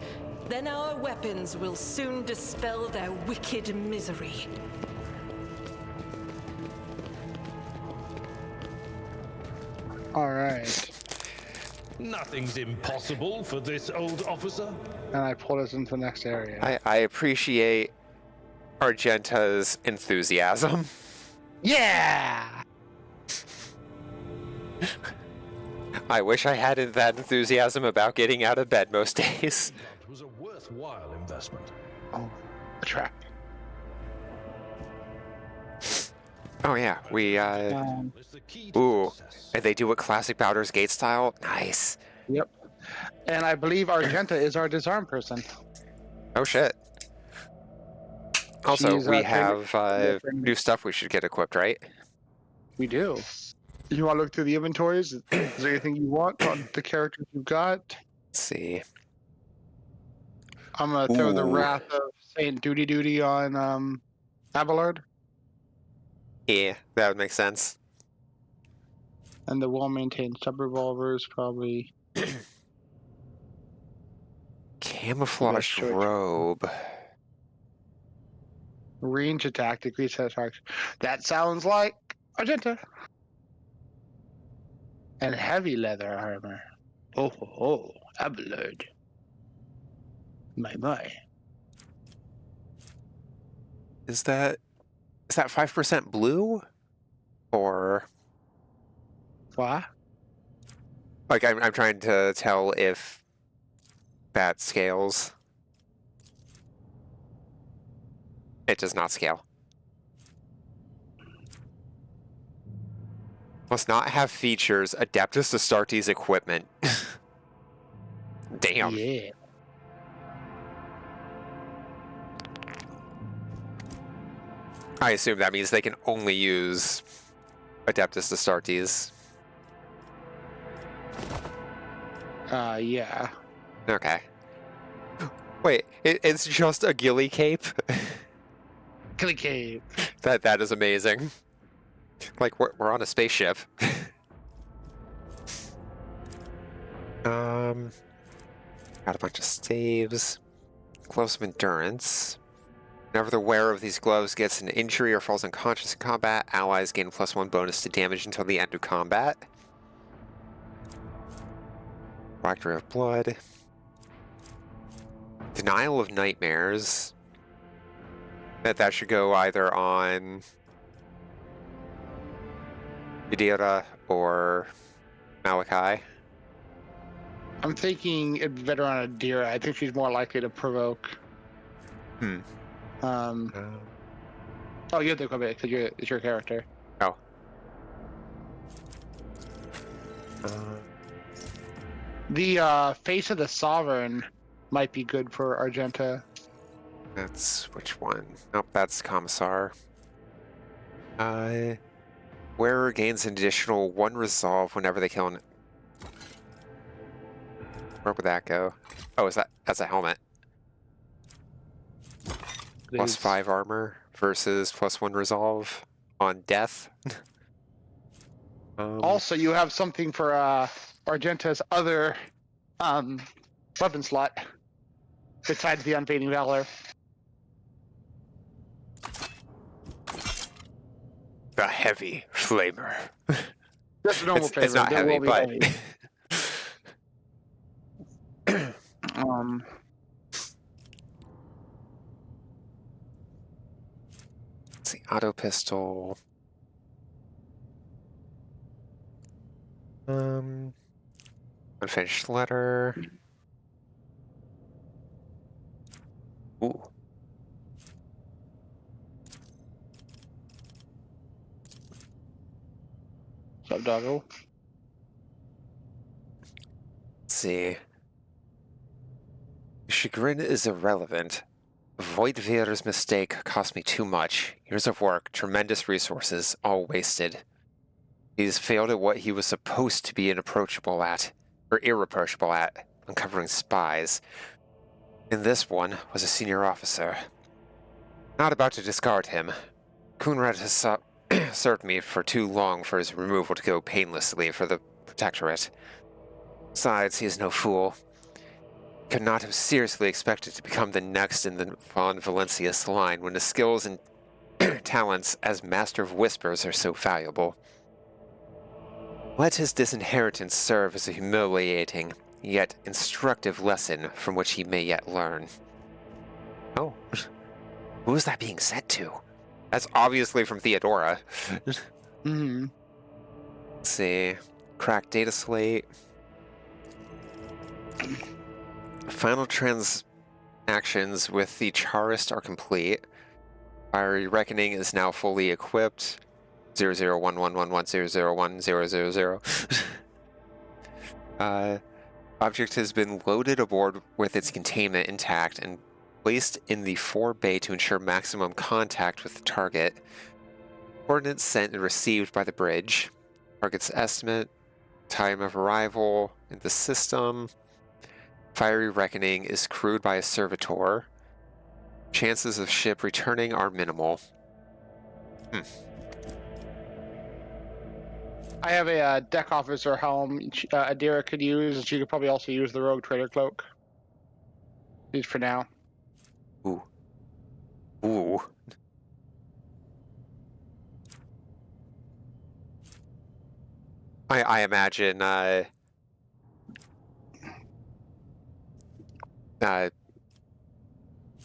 then our weapons will soon dispel their wicked misery. All right. Nothing's impossible for this old officer. And I pulled us into the next area. I appreciate Argenta's enthusiasm. Yeah! I wish I had that enthusiasm about getting out of bed most days. It was a worthwhile investment. Oh, a trap. Oh yeah, we It's the key to ooh, success. and they do it classic Baldur's Gate style. Nice. Yep. And I believe Argenta is our disarm person. Oh shit. Also, She's, we trained- have yeah, trained- new stuff we should get equipped, right? We do. You want to look through the inventories? Is there anything you want on the characters you've got? Let's see. I'm gonna throw the Ooh. Wrath of Saint Duty on Abelard, Yeah, that would make sense. and the well-maintained sub-revolvers probably. Camouflage choice. robe. Range attack decrease satisfaction. That sounds like Argenta. And heavy leather armor. Oh, Abelard. My. Is that 5% blue? Or What? like I'm trying to tell if that scales. It does not scale. Must not have features Adeptus Astartes equipment. Damn. Yeah. I assume that means they can only use Adeptus Astartes. Yeah. Okay. Wait, it's just a ghillie cape? Killy Cave. That is amazing. Like, we're on a spaceship. Got a bunch of saves. Gloves of Endurance. Whenever the wearer of these gloves gets an injury or falls unconscious in combat, allies gain +1 bonus to damage until the end of combat. Factory of Blood. Denial of Nightmares. That should go either on Yadira or Malachi. I'm thinking it'd be better on Adira. I think she's more likely to provoke. Hmm. Oh, you have the equipment because it's your character. Oh. The Face of the Sovereign might be good for Argenta. That's which one? Nope, that's Commissar. Wearer gains an additional 1 resolve whenever they kill an... Where would that go? Oh, that's a helmet. +5 armor versus +1 resolve on death. Also, you have something for Argenta's other weapon slot besides the Unfading Valor. The heavy flamer. That's a normal It's flavor. not There heavy, will be but heavy. let's see, auto pistol. Unfinished letter. Ooh. What's up, doggo? Let's see. Chagrin is irrelevant. Voidveer's mistake cost me too much. Years of work, tremendous resources, all wasted. He's failed at what he was supposed to be irreproachable at, uncovering spies. And this one was a senior officer. Not about to discard him. Kunrad has served me for too long for his removal to go painlessly for the Protectorate. Besides, he is no fool. Could not have seriously expected to become the next in the Von Valencius line when his skills and talents as Master of Whispers are so valuable. Let his disinheritance serve as a humiliating, yet instructive lesson from which he may yet learn. Oh. Who is that being sent to? That's obviously from Theodora. Mm-hmm. Let's see. Crack data slate. Final transactions with the Charist are complete. Fiery Reckoning is now fully equipped. 001110010000. Object has been loaded aboard with its containment intact and placed in the forebay to ensure maximum contact with the target. Coordinates sent and received by the bridge. Target's estimate. Time of arrival in the system. Fiery reckoning is crewed by a servitor. Chances of ship returning are minimal. I have a deck officer helm Adira could use, and she could probably also use the rogue trader cloak. Just for now. Ooh. Ooh. I imagine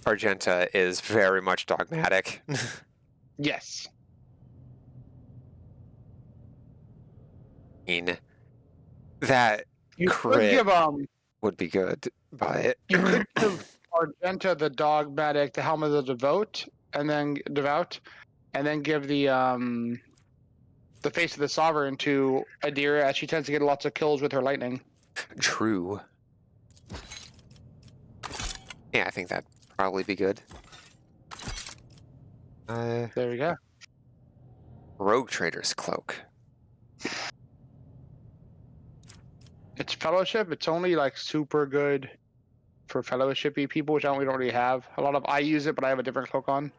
Argenta is very much dogmatic. Yes. I mean, that You could crit give would be good, but you could give Argenta the dogmatic, the helm of the devout, and then give the face of the sovereign to Adira, as she tends to get lots of kills with her lightning. true. Yeah, I think that'd probably be good. There we go. Rogue Trader's Cloak. It's fellowship. It's only like super good for fellowshipy people, which we don't really have. I use it, but I have a different cloak on.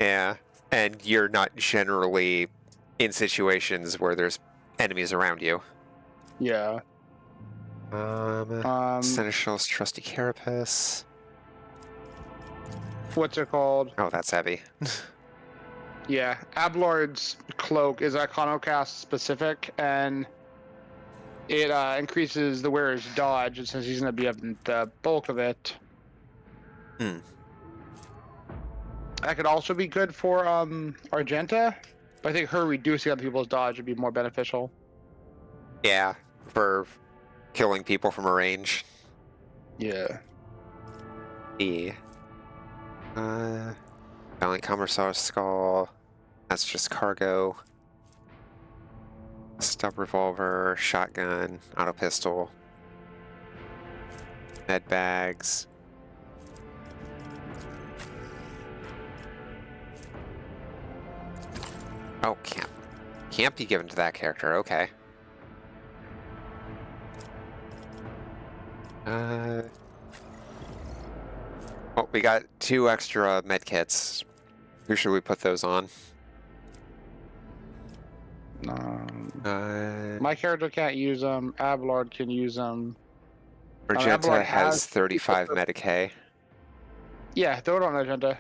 Yeah, and you're not generally in situations where there's enemies around you. Yeah. Seneschal's Trusty Carapace. What's it called? Oh, that's heavy. Yeah, Ablord's cloak is Iconoclast specific, and it increases the wearer's dodge, and since he's going to be having the bulk of it. That could also be good for Argenta, but I think her reducing other people's dodge would be more beneficial. Yeah, for killing people from a range. Yeah. Valiant Commissar's Skull. That's just cargo. Stub revolver, shotgun, auto pistol, med bags. Oh, can't be given to that character. Okay. Well, we got 2 extra med kits. Who should we put those on? My character can't use them. Ablord can use them. Argenta Ablord has 35 Medicae. Yeah, throw it on Argenta.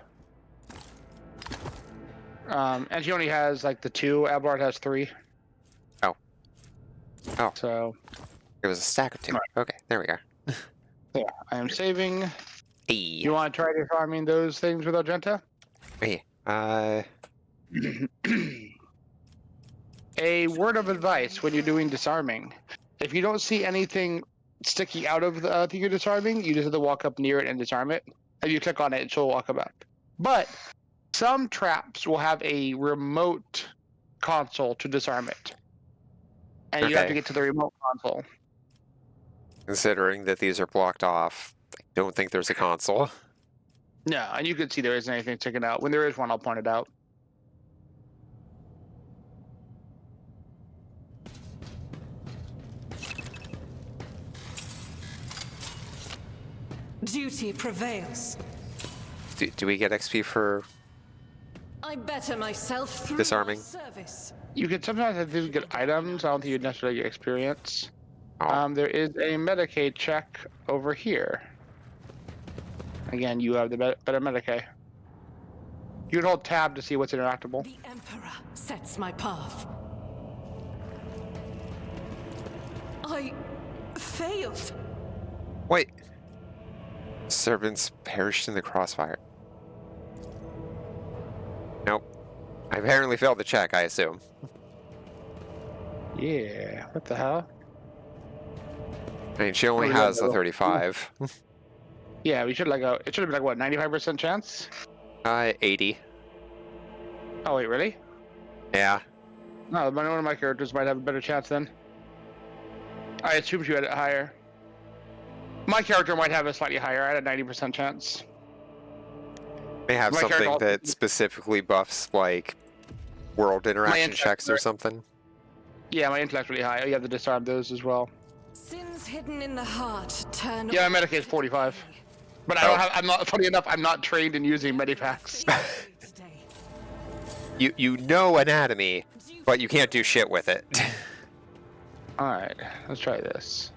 And she only has like the 2. Ablord has 3. Oh. So. It was a stack of 2. Right. Okay, there we go. Yeah, I am saving. Hey. You want to try disarming those things with Argenta? Hey. A word of advice when you're doing disarming. If you don't see anything sticking out of the thing you're disarming, you just have to walk up near it and disarm it. If you click on it, she'll walk up. But some traps will have a remote console to disarm it. And you have to get to the remote console. Considering that these are blocked off, I don't think there's a console. No, and you can see there isn't anything sticking out. When there is one, I'll point it out. Duty prevails. Do we get XP for I better myself through disarming? my service. You can sometimes have these good items. I don't think you'd necessarily get experience. Oh. There is a Medicaid check over here. Again, you have the better Medicaid. You can hold tab to see what's interactable. The Emperor sets my path. I failed. Wait. Servants perished in the crossfire. Nope. I apparently failed the check, I assume. Yeah, what the hell? I mean, she only has the 35. Yeah, we should it should have been like what, 95% chance? 80. Oh wait, really? Yeah. No, one of my characters might have a better chance then. I assumed you had it higher. My character might have a slightly higher. I had a 90% chance. They have My something character that specifically buffs, like, world interaction intellect- checks or something. Yeah, my intellect's really high. You have to disarm those as well. Sins hidden in the heart turn. Yeah, my Medicaid's 45. But I Oh. don't have. I'm not. Funny enough, I'm not trained in using medipacks. You know anatomy, but you can't do shit with it. All right, let's try this.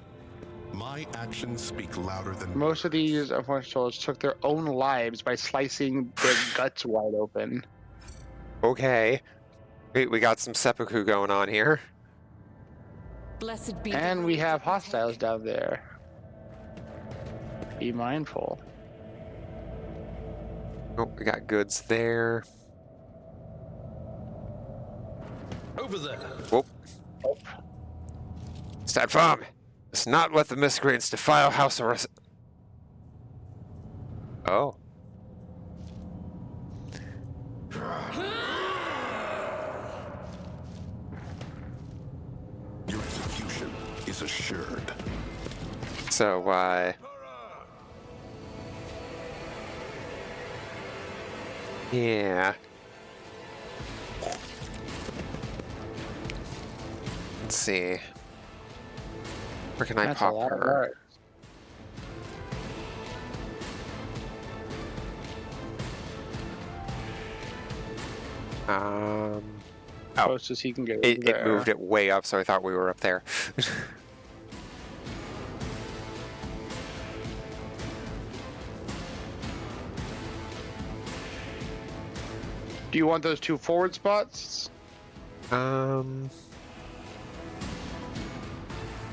My actions speak louder than Most of these unfortunate souls took their own lives by slicing their guts wide open. Okay. We got some seppuku going on here. Blessed be. And we have hostiles down there. Be mindful. Oh, we got goods there. over there. Whoop. Stand firm. Let's not let the miscreants defile House Arrest. Oh. Your execution is assured. So, yeah. Let's see. Where can I That's a pop lot of her? art. Oh. Closest he can get is It there. moved it way up, so I thought we were up there. Do you want those two forward spots? Let's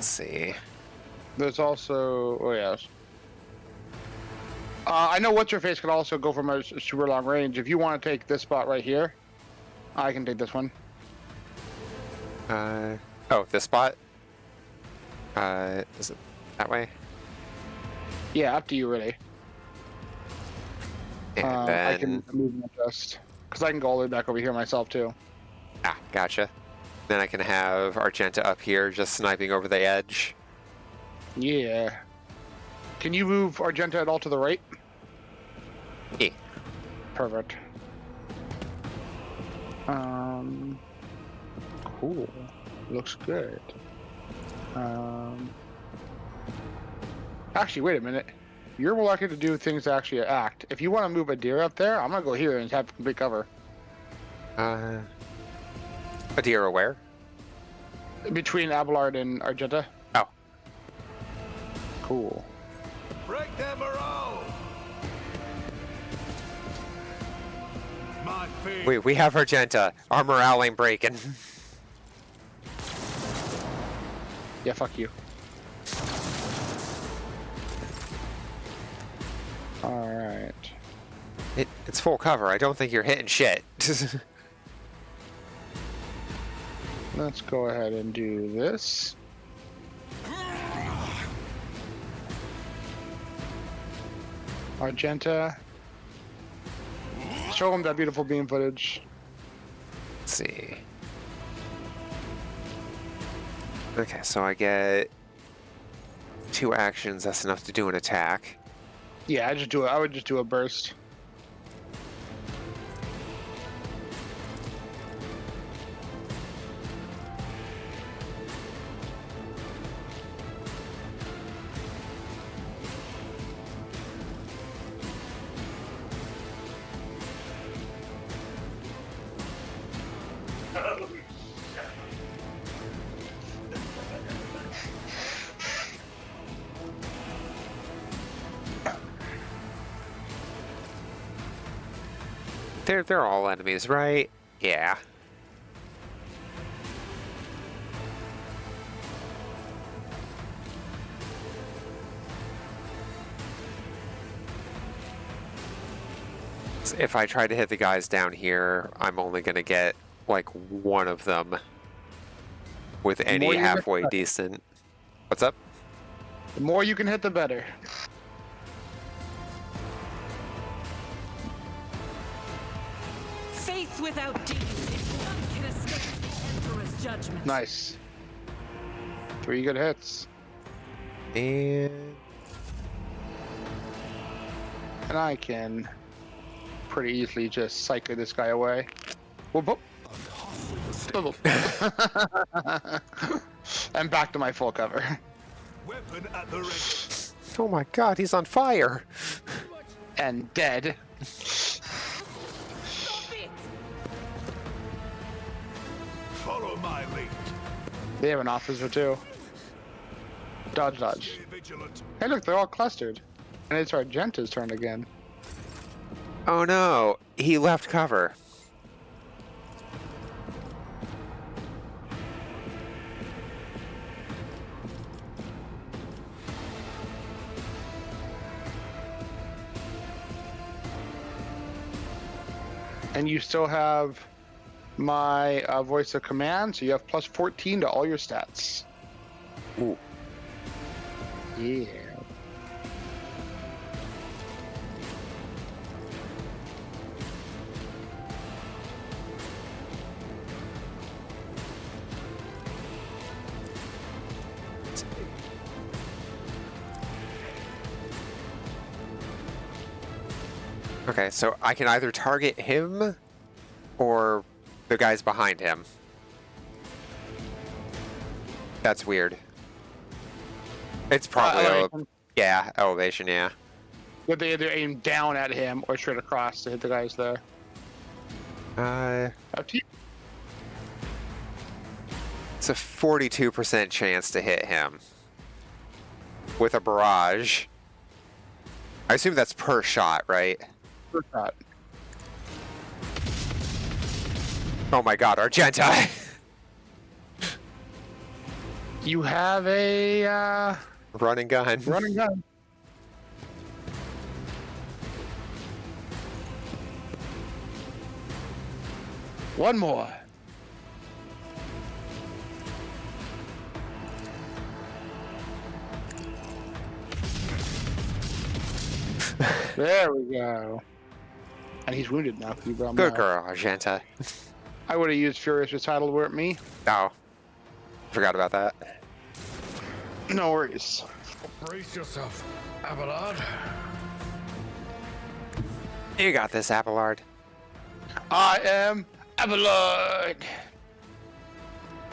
see. There's also, oh yes. I know what's your face can also go from a super long range. If you want to take this spot right here, I can take this one. Oh, this spot? Is it that way? Yeah, up to you really. And I then, can move and adjust because I can go all the way back over here myself too. gotcha. Then I can have Argenta up here, just sniping over the edge. Yeah. Can you move Argenta at all to the right? Yeah. Perfect. Cool. Looks good. Actually, wait a minute. You're more likely to do things to actually act. If you want to move a deer up there, I'm gonna go here and have complete cover. A deer where? Between Abelard and Argenta. Oh. Cool. Break them morale! My fate. We have Argenta. Our morale ain't breaking. Yeah, fuck you. Alright. It's full cover. I don't think you're hitting shit. Let's go ahead and do this. Argenta. Show him that beautiful beam footage. Let's see. Okay, so I get 2 actions. That's enough to do an attack. Yeah, I would just do a burst. They're all enemies, right? Yeah. So if I try to hit the guys down here, I'm only gonna get like one of them with any more you get, halfway the better. decent. What's up? The more you can hit, the better. Faith without deeds, none can escape the Emperor's judgment. Nice. 3 good hits. And And I can pretty easily just cycle this guy away. Whoop, whoop. I'm back to my full cover. Weapon at the ready. Oh my god, he's on fire! And dead. Follow my lead. They have an officer too. Dodge, dodge. Stay vigilant. Hey look, they're all clustered. And it's Argenta's turn again. Oh no, he left cover. And you still have my voice of command, so you have plus 14 to all your stats. Ooh. Yeah. Okay, so I can either target him or the guys behind him. That's weird. It's probably elevation, yeah. Would they either aim down at him or straight across to hit the guys there? Up to you. It's a 42% chance to hit him with a barrage. I assume that's per shot, right? Per shot. Oh my god, Argenta! You have a Run and gun. running gun. One more. There we go. And he's wounded now. You brought him Good out. girl, Argenta. I would have used Furious Recital were it me. Oh. Forgot about that. No worries. Brace yourself, Abelard. You got this, Abelard. I am Abelard.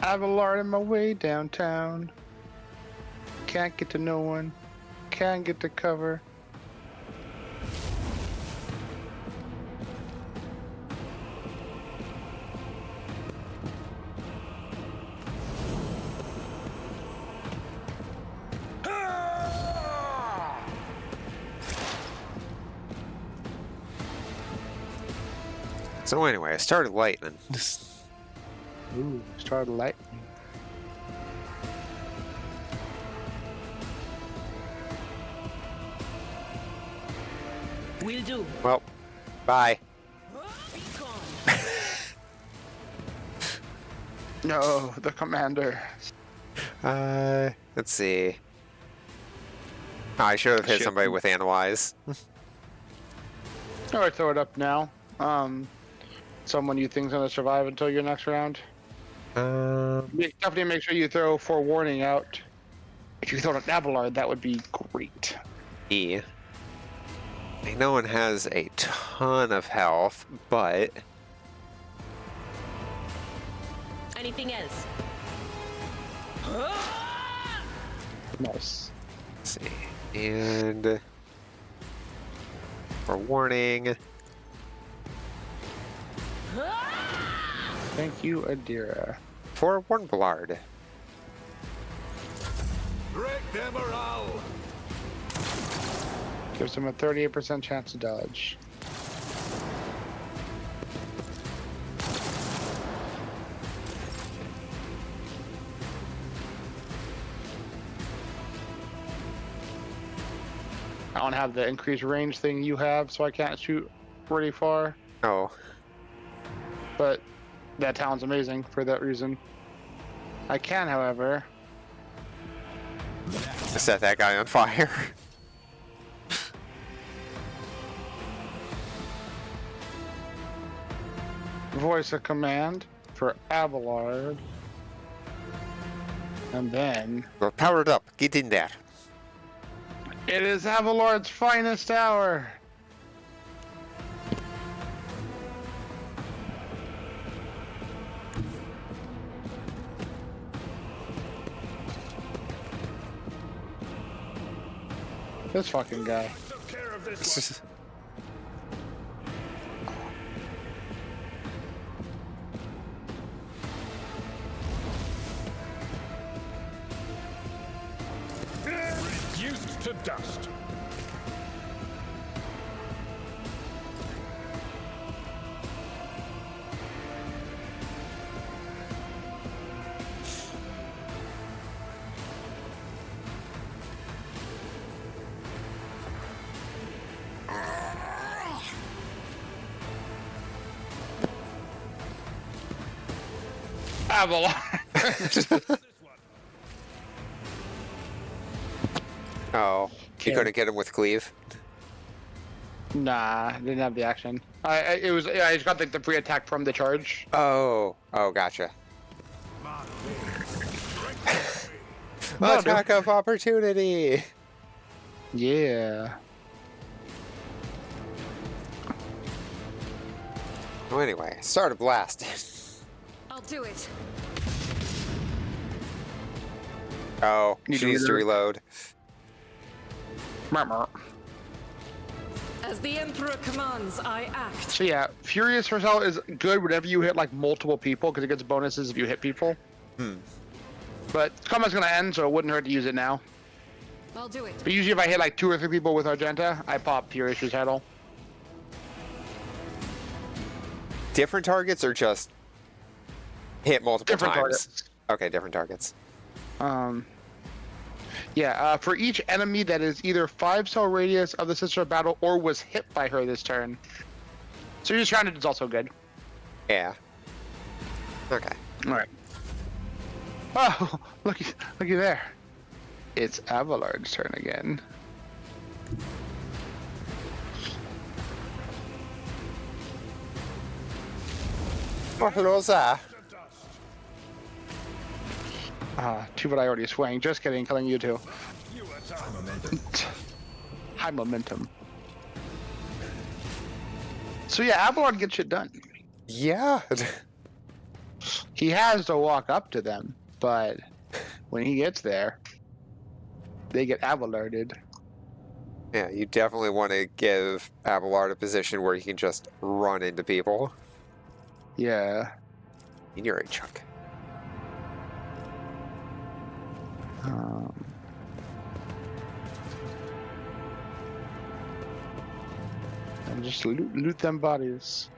Abelard in my way downtown. Can't get to no one. Can't get to cover. So anyway, I started lightning. Ooh, started lightning. Will do. Well, bye. Be gone. No, the commander. Let's see. I should have hit Shit. somebody with Analyze. Alright, throw it up now. Someone you think's gonna survive until your next round. Definitely make sure you throw forewarning out. If you throw an Abelard, that would be great. E. No one has a ton of health, but Anything else? Nice. let's see. And for warning, Thank you, Adira. for Warnblard. Break their morale. Gives him a 38% chance to dodge. I don't have the increased range thing you have, so I can't shoot pretty far. Oh, But that talent's amazing for that reason. I can, however, set that guy on fire. voice a command for Abelard. And then We're powered up. Get in there. it is Abelard's finest hour. This fucking guy. Reduced to dust. Avalon. Oh, you Okay. couldn't get him with cleave? Nah, didn't have the action. I just got the free attack from the charge. Oh, gotcha. No, Attack of opportunity! Yeah. Well, anyway, start a blast. I'll do it. Oh, You she do needs to either. reload. Murmur. As the Emperor commands, I act. So yeah, Furious Result is good whenever you hit like multiple people because it gets bonuses if you hit people. But combat's gonna end, so it wouldn't hurt to use it now. I'll do it. But usually if I hit like 2 or 3 people with Argenta, I pop Furious Result. Different targets or just hit multiple Different times? targets. Okay, different targets. Yeah, for each enemy that is either 5-cell radius of the Sister of Battle or was hit by her this turn. So your surrounded is also good. Yeah. Okay. Alright. Oh, looky there. It's Avalard's turn again. Oh, hello there. Too bad I already swang. Just kidding, killing you too. High momentum. So yeah, Abelard gets shit done. Yeah. He has to walk up to them, but when he gets there, they get Abelarded. Yeah, you definitely want to give Abelard a position where he can just run into people. Yeah. And you're a chunk. And just loot them bodies.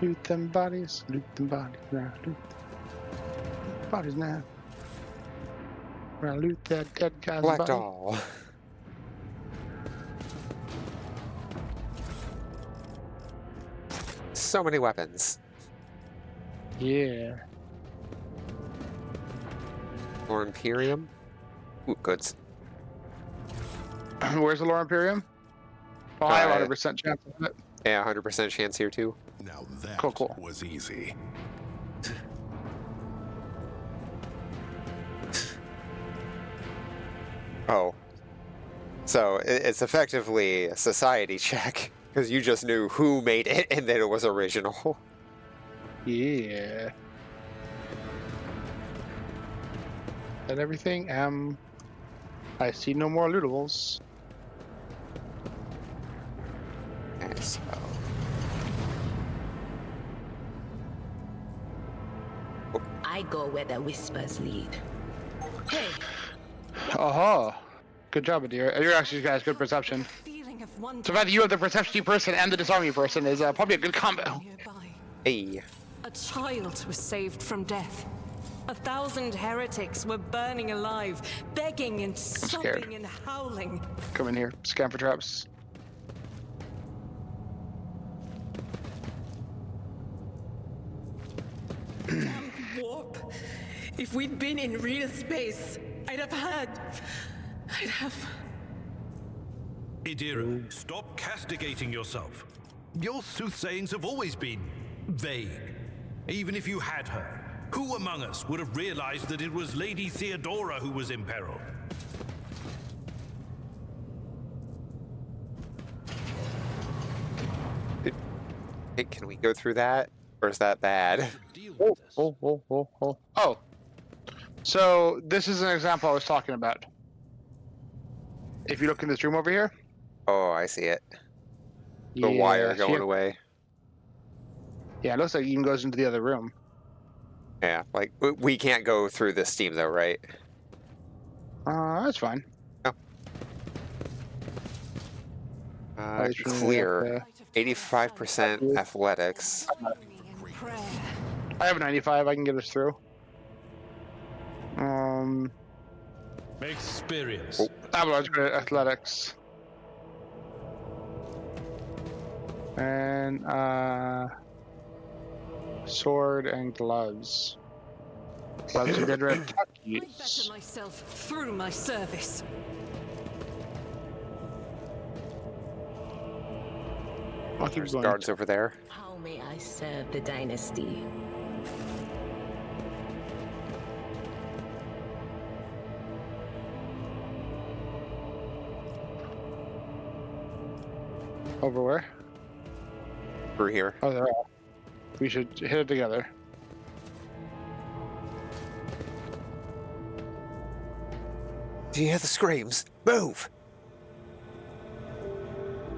Loot them bodies. Loot them bodies now. Loot them bodies now. We're gonna loot that dead guy's Black body. doll. So many weapons. Yeah. Or Imperium. Ooh, goods. Where's the Lore Imperium? Oh, I have 100% chance of it. Yeah, 100% chance here too. Now that Cool. was easy. Oh. So it's effectively a society check, because you just knew who made it and that it was original. Yeah. And everything, I see no more lootables. Okay, so... I go where the whispers lead. Hey, Aha. Good job, Adira. You're actually guys good perception. Feeling of wonder So whether you have the perception person and the disarming person is probably a good combo. nearby. Hey. A child was saved from death. 1,000 heretics were burning alive, begging and scared. sobbing and howling. Come in here. Scan for traps. Warp. If we'd been in real space, I'd have. Idira, stop castigating yourself. Your soothsayings have always been vague. Even if you had her, who among us would have realized that it was Lady Theodora who was in peril? Hey, can we go through that? Or is that bad? Deal with this. Oh. So this is an example I was talking about. If you look in this room over here, Oh, I see it. The yeah, wire so going away. yeah, it looks like it even goes into the other room. Yeah, like we can't go through this steam though, right? That's fine. Oh. At least we have Clear. to- 85% athletics. I have a 95. I can get us through. Experience. Oh. Avalanche good at athletics. And sword and gloves. Gloves are good at attack I better use. myself through my service. I'll keep There's going. guards over there. How may I serve the dynasty? Over where? Through here. Oh, they're all. We should hit it together. Do you hear the screams? Move!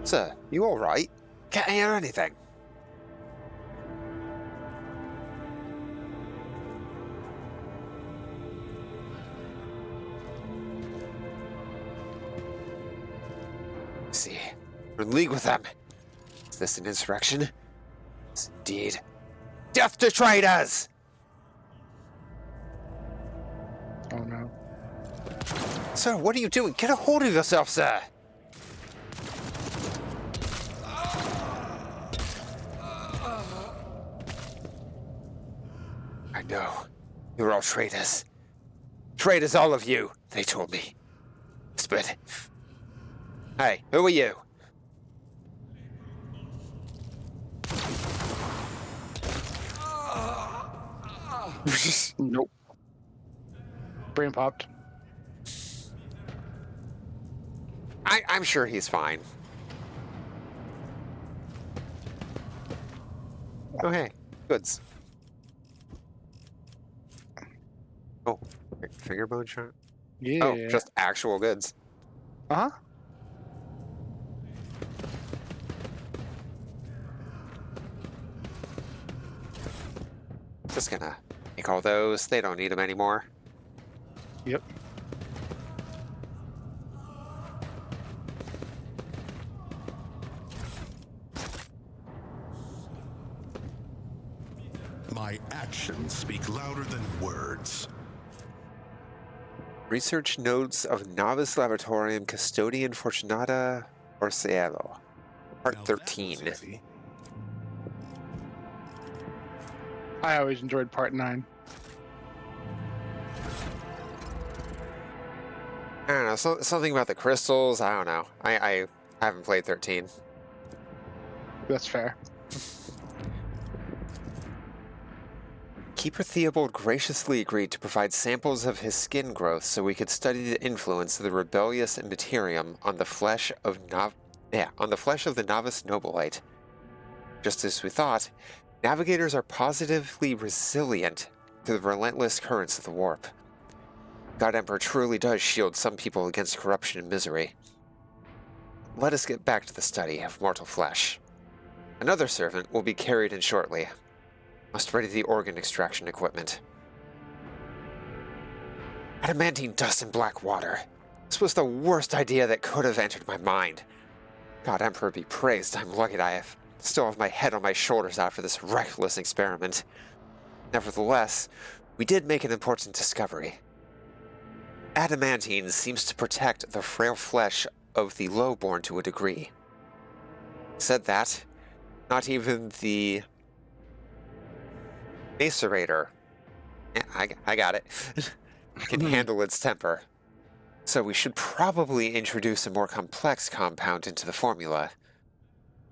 Sir, you alright? Can't hear anything. See, we're in league with them. Is this an insurrection? Yes, indeed. Death to traitors! Oh no. Sir, what are you doing? Get a hold of yourself, sir! I know. You're all traitors. Traitors, all of you, they told me. But... Hey, who are you? Nope. Brain popped. I'm sure he's fine. Oh, hey. Goods. Oh, finger bone shot? Yeah. Oh, just actual goods. Uh-huh. Just gonna take all those. They don't need them anymore. Yep. My actions speak louder than words. Research notes of Novice Laboratorium Custodian Fortunata Orciello. Part Now that was 13. easy. I always enjoyed part 9. I don't know, something about the crystals, I don't know. I haven't played 13. That's fair. Keeper Theobald graciously agreed to provide samples of his skin growth so we could study the influence of the rebellious Immaterium on the flesh of the novice Nobilite. Just as we thought, navigators are positively resilient to the relentless currents of the warp. God Emperor truly does shield some people against corruption and misery. Let us get back to the study of mortal flesh. Another servant will be carried in shortly. Must ready the organ extraction equipment. Adamantine dust and black water. This was the worst idea that could have entered my mind. God Emperor be praised, I'm lucky that I still have my head on my shoulders after this reckless experiment. Nevertheless, we did make an important discovery. Adamantine seems to protect the frail flesh of the lowborn to a degree. Said that, not even the macerator, I got it, can handle its temper. So we should probably introduce a more complex compound into the formula.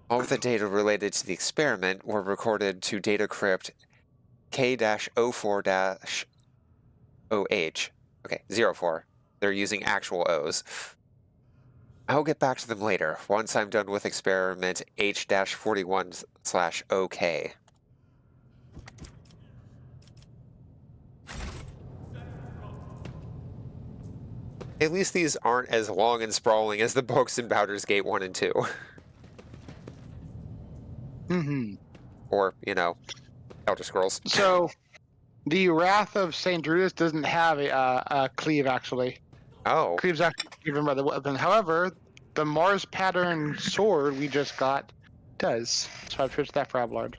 All of the data related to the experiment were recorded to data crypt K-04-OH. Okay, 04. They're using actual O's. I'll get back to them later, once I'm done with experiment H-41/OK. At least these aren't as long and sprawling as the books in Baldur's Gate 1 and 2. Mm-hmm. Or, Elder Scrolls. So, the Wrath of St. Drudas doesn't have a cleave, actually. Oh. Cleave's actually given by the weapon. However, the Mars pattern sword we just got does. So I've switched that for Abelard.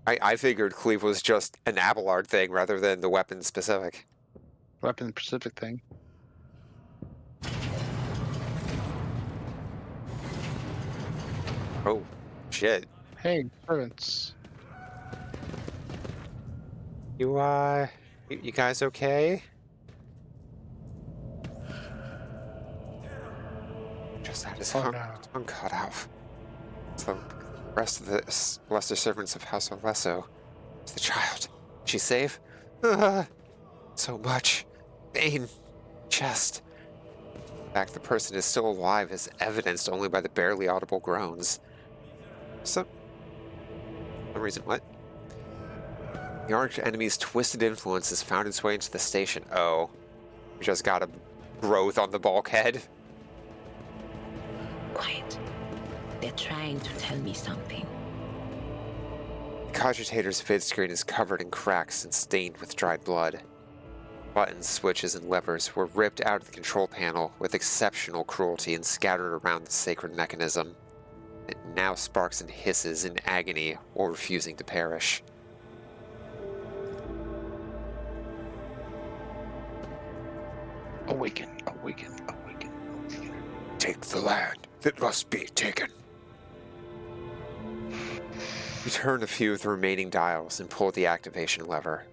I figured cleave was just an Abelard thing rather than the weapon specific. Weapon specific thing. Oh, shit. Hey, servants. You guys okay? Just had his tongue cut off. The rest of the lesser servants of House Olesso. It's the child. She's safe? So much. Pain. Chest. In fact, the person is still alive is evidenced only by the barely audible groans. Some reason, what? The arch enemy's twisted influence has found its way into the station. Oh. We just got a growth on the bulkhead. Quiet. They're trying to tell me something. The cogitator's vid screen is covered in cracks and stained with dried blood. Buttons, switches, and levers were ripped out of the control panel with exceptional cruelty and scattered around the sacred mechanism. It now sparks and hisses in agony while refusing to perish. Awaken, awaken, awaken, awaken. Take the land that must be taken. You turn a few of the remaining dials and pull the activation lever.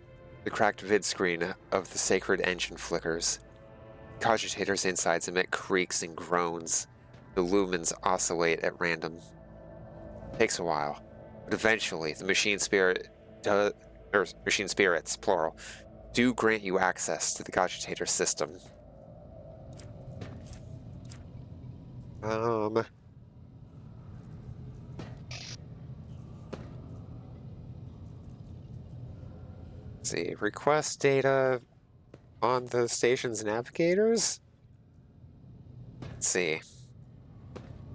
The cracked vid screen of the sacred engine flickers. Cogitator's insides emit creaks and groans. The lumens oscillate at random. It takes a while, but eventually the machine spirits, plural, do grant you access to the cogitator system. Let's see, request data on the station's navigators? Let's see.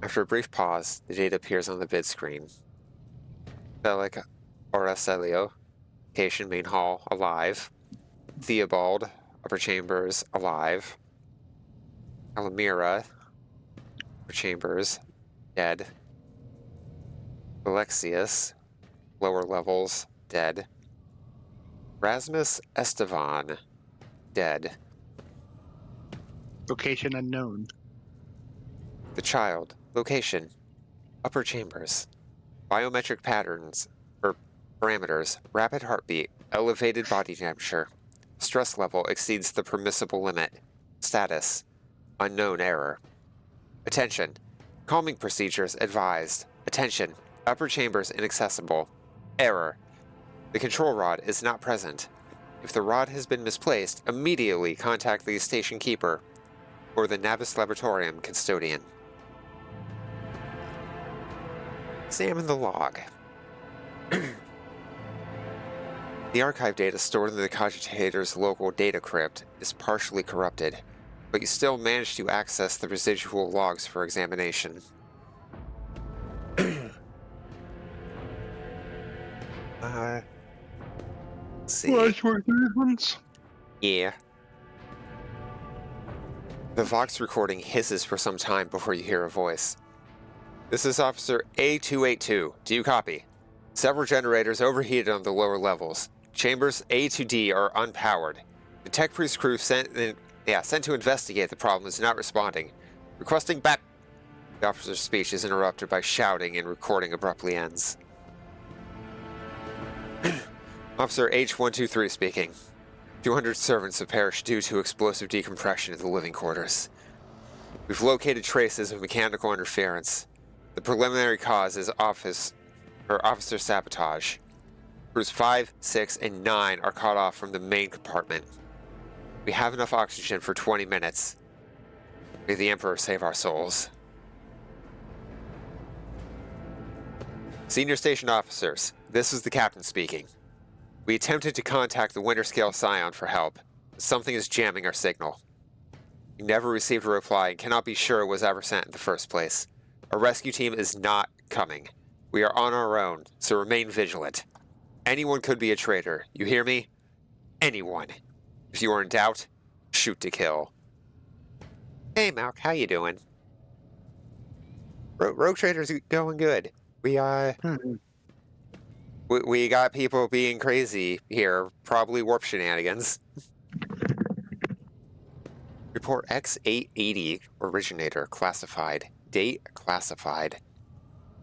After a brief pause, the data appears on the vid screen. Bellic Aurelio, location main hall, alive. Theobald, upper chambers, alive. Alamira, upper chambers, dead. Alexius, lower levels, dead. Rasmus Estevan, dead. Location unknown. The child, location, upper chambers. Biometric patterns, or parameters, rapid heartbeat, elevated body temperature. Stress level exceeds the permissible limit. Status, unknown error. Attention, calming procedures advised. Attention, upper chambers inaccessible. Error, the control rod is not present. If the rod has been misplaced, immediately contact the station keeper or the Navis Laboratorium custodian. Examine the log. The archive data stored in the cogitator's local data crypt is partially corrupted, but you still manage to access the residual logs for examination. Let's see. Yeah. The Vox recording hisses for some time before you hear a voice. This is Officer A282. Do you copy? Several generators overheated on the lower levels. Chambers A to D are unpowered. The tech priest crew sent to investigate the problem is not responding. Requesting back. The officer's speech is interrupted by shouting and recording abruptly ends. Officer H123 speaking. 200 servants have perished due to explosive decompression in the living quarters. We've located traces of mechanical interference. The preliminary cause is officer sabotage. Crews 5, 6, and 9 are cut off from the main compartment. We have enough oxygen for 20 minutes. May the Emperor save our souls. Senior station officers, this is the captain speaking. We attempted to contact the Winter Scale Scion for help. Something is jamming our signal. You never received a reply and cannot be sure it was ever sent in the first place. Our rescue team is not coming. We are on our own, so remain vigilant. Anyone could be a traitor. You hear me? Anyone. If you are in doubt, shoot to kill. Hey, Malk, how you doing? Rogue Trader's going good. We got people being crazy here, probably warp shenanigans. Report X880 originator classified. Date classified.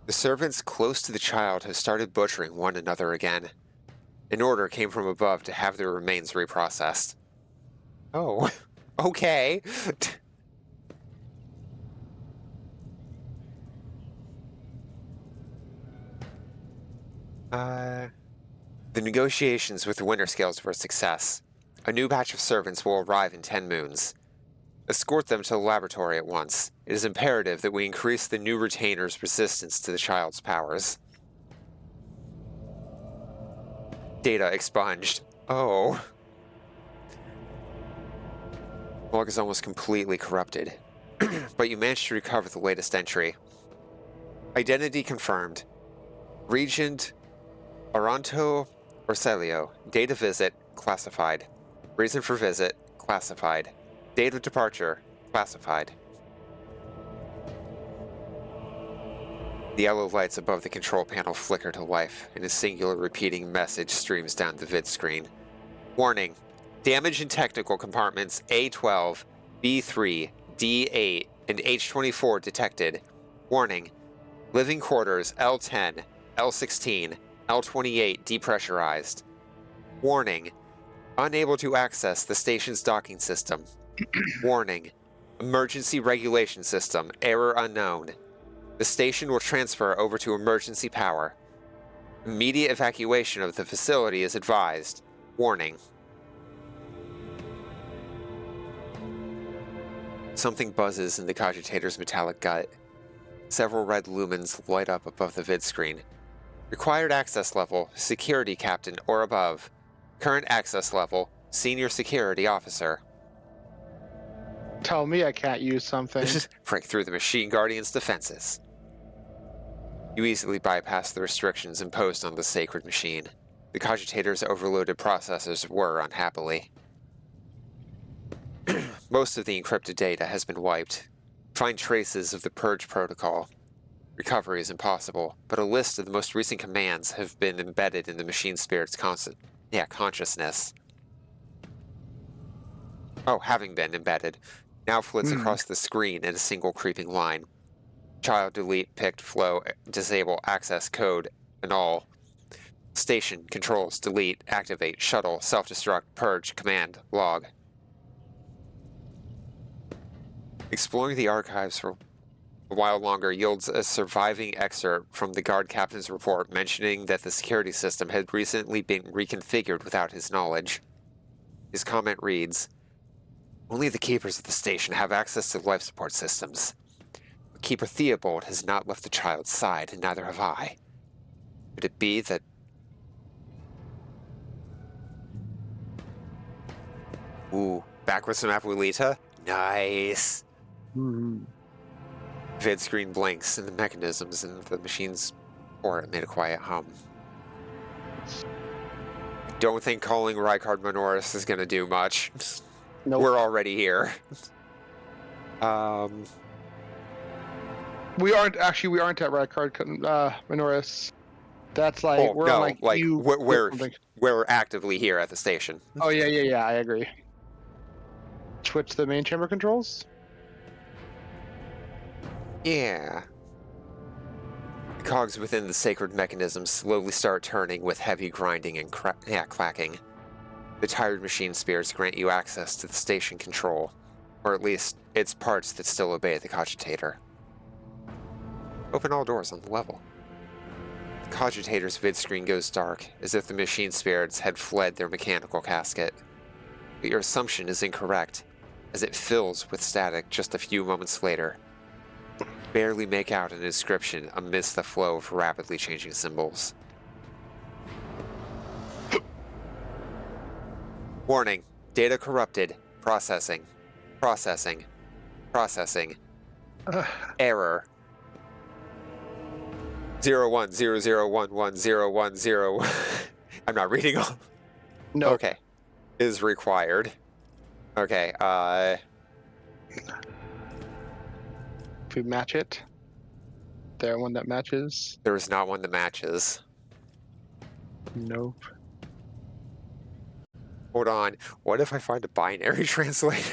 The servants close to the child have started butchering one another again. An order came from above to have their remains reprocessed. Oh, okay. The negotiations with the Winter Scales were a success. A new batch of servants will arrive in 10 moons. Escort them to the laboratory at once. It is imperative that we increase the new retainer's resistance to the child's powers. Data expunged. Oh. Log is almost completely corrupted. But you managed to recover the latest entry. Identity confirmed. Regent Aranto Orselio. Date of visit, classified. Reason for visit, classified. Date of departure, classified. The yellow lights above the control panel flicker to life, and a singular repeating message streams down the vid screen. Warning. Damage in technical compartments A12, B3, D8, and H24 detected. Warning. Living quarters L10, L16, L28 depressurized. Warning. Unable to access the station's docking system. Warning. Emergency regulation system. Error unknown. The station will transfer over to emergency power. Immediate evacuation of the facility is advised. Warning. Something buzzes in the cogitator's metallic gut. Several red lumens light up above the vid screen. Required access level, security captain or above. Current access level, senior security officer. Tell me I can't use something. Break through the Machine Guardian's defenses. You easily bypass the restrictions imposed on the sacred machine. The cogitator's overloaded processors whir unhappily. Most of the encrypted data has been wiped. Find traces of the purge protocol. Recovery is impossible, but a list of the most recent commands have been embedded in the machine spirit's consciousness. Oh, having been embedded. Now flits across the screen in a single creeping line. Child delete, picked, flow, disable, access, code, and all. Station, controls, delete, activate, shuttle, self-destruct, purge, command, log. Exploring the archives for a while longer yields a surviving excerpt from the guard captain's report mentioning that the security system had recently been reconfigured without his knowledge. His comment reads, "Only the keepers of the station have access to life support systems. But Keeper Theobald has not left the child's side, and neither have I. Could it be that..." Ooh, back with some Abuelita? Nice! Vid screen blinks, and the mechanisms in the machine's port made a quiet hum. Don't think calling Rykard Minoris is gonna do much. Nope. We're already here. We aren't at Rykard Minoris. That's like Oh, we're no, on like you. we're actively here at the station. Oh yeah. I agree. Switch the main chamber controls. Yeah. The cogs within the sacred mechanism slowly start turning with heavy grinding and clacking. The tired machine spirits grant you access to the station control, or at least its parts that still obey the cogitator. Open all doors on the level. The cogitator's vid screen goes dark, as if the machine spirits had fled their mechanical casket. But your assumption is incorrect, as it fills with static just a few moments later. Barely make out an inscription amidst the flow of rapidly changing symbols. Warning. Data corrupted. Processing. Processing. Processing. Error. 0100110110. I'm not reading all. No. Okay. Is required. Okay, If we match it, there one that matches. there's not one that matches. Nope. Hold on. What if I find a binary translator?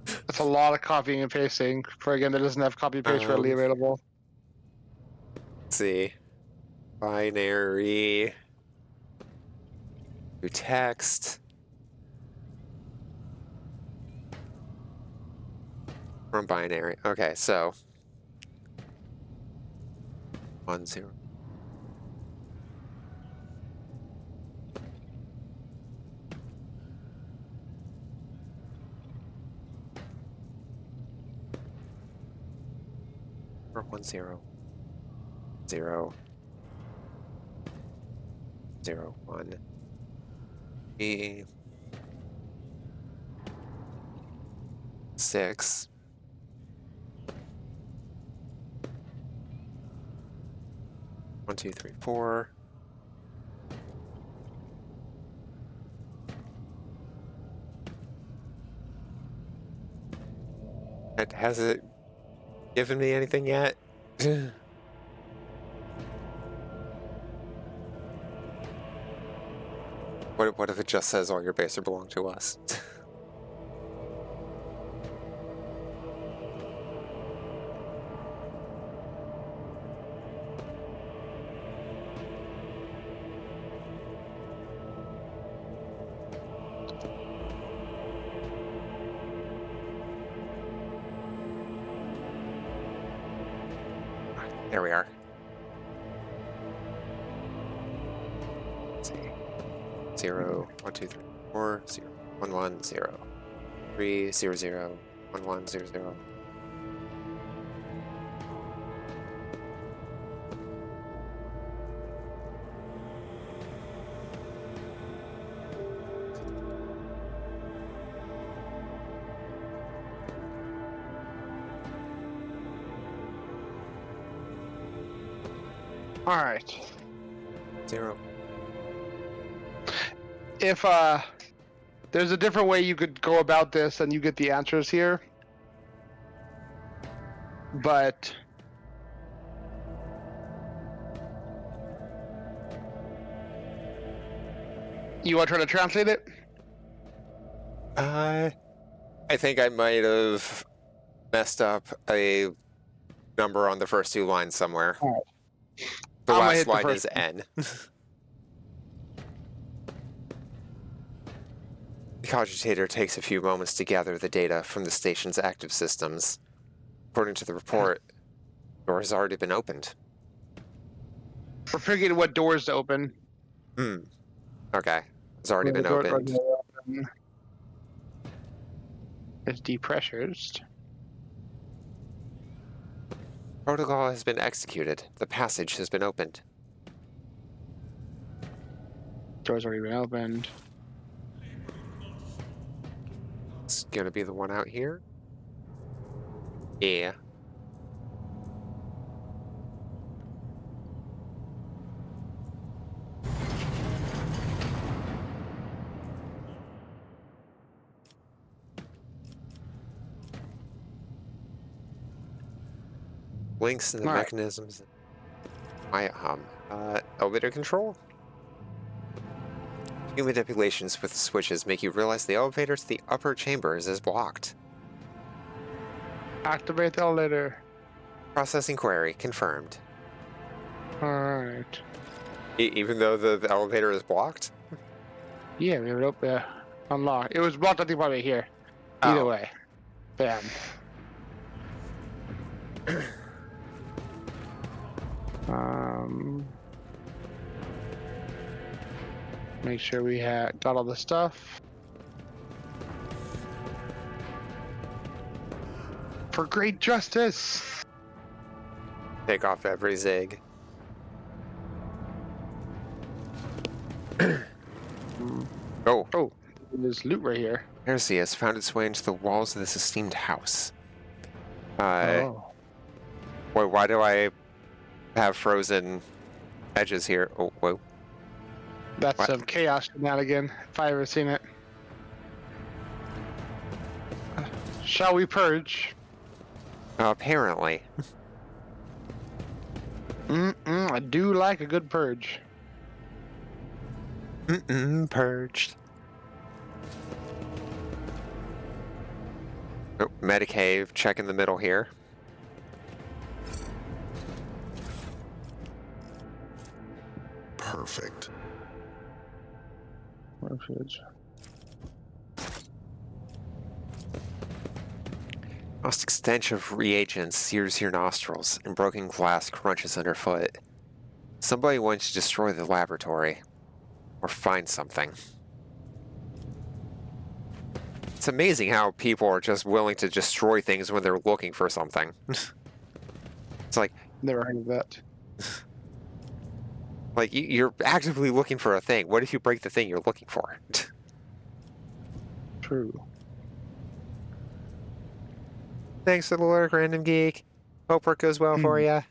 That's a lot of copying and pasting for a game that doesn't have copy paste readily available. Let's see. Binary to text. From binary. Okay, so 10. Or 10. 0. 0 1. E 6. 1 2 3 4. Has it given me anything yet? What if it just says all your base belong to us? There we are. Let's see. 0 1 2 3 4 0 1 1 0 3 0 0 1 1 0 0. All right. 0. If there's a different way you could go about this, and you get the answers here. But you want to try to translate it? I think I might have messed up a number on the first two lines somewhere. All right. The I'm gonna last hit the line first is N. The cogitator takes a few moments to gather the data from the station's active systems. According to the report, the door has already been opened. We're figuring what doors to open. Okay. It's already been The door- opened. It's depressurized. Protocol has been executed. The passage has been opened. Door's already been opened. It's gonna be the one out here. Yeah. Links in the All right. mechanisms. My elevator control. New manipulations with the switches make you realize the elevator to the upper chambers is blocked. Activate the elevator. Processing query confirmed. Alright. Even though the elevator is blocked? Yeah, we have it open. Unlock. It was blocked, I think, probably here. Either Oh. way. Bam. Make sure we got all the stuff. For great justice. Take off every zig. Oh, Oh, There's loot right here. Perseus found its way into the walls of this esteemed house. Oh. Wait, why do I have frozen edges here? Oh, whoa. That's What? some chaos shenanigan, if I ever seen it. Shall we purge? Apparently. I do like a good purge. Purged. Oh, Medicave, check in the middle here. Perfect. Refuge. Caustic stench of reagents sears your nostrils, and broken glass crunches underfoot. Somebody wants to destroy the laboratory. Or find something. It's amazing how people are just willing to destroy things when they're looking for something. It's like, Never heard of that. you're actively looking for a thing. What if you break the thing you're looking for? True. Thanks for the lurk, Random Geek. Hope work goes well for ya.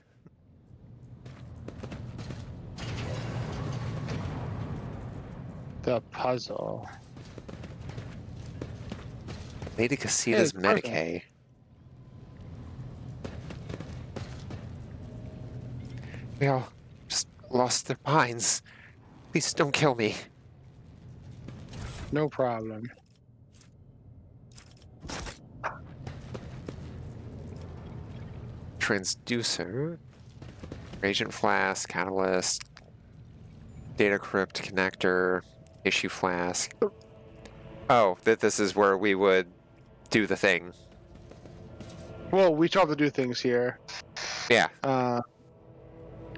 The puzzle. Lady Casita's it's perfect. Medicae. They all just lost their minds. Please don't kill me. No problem. Transducer. Agent flask, catalyst. Data crypt connector. Issue flask. Oh, this is where we would do the thing. Well, we still have to do things here. Yeah.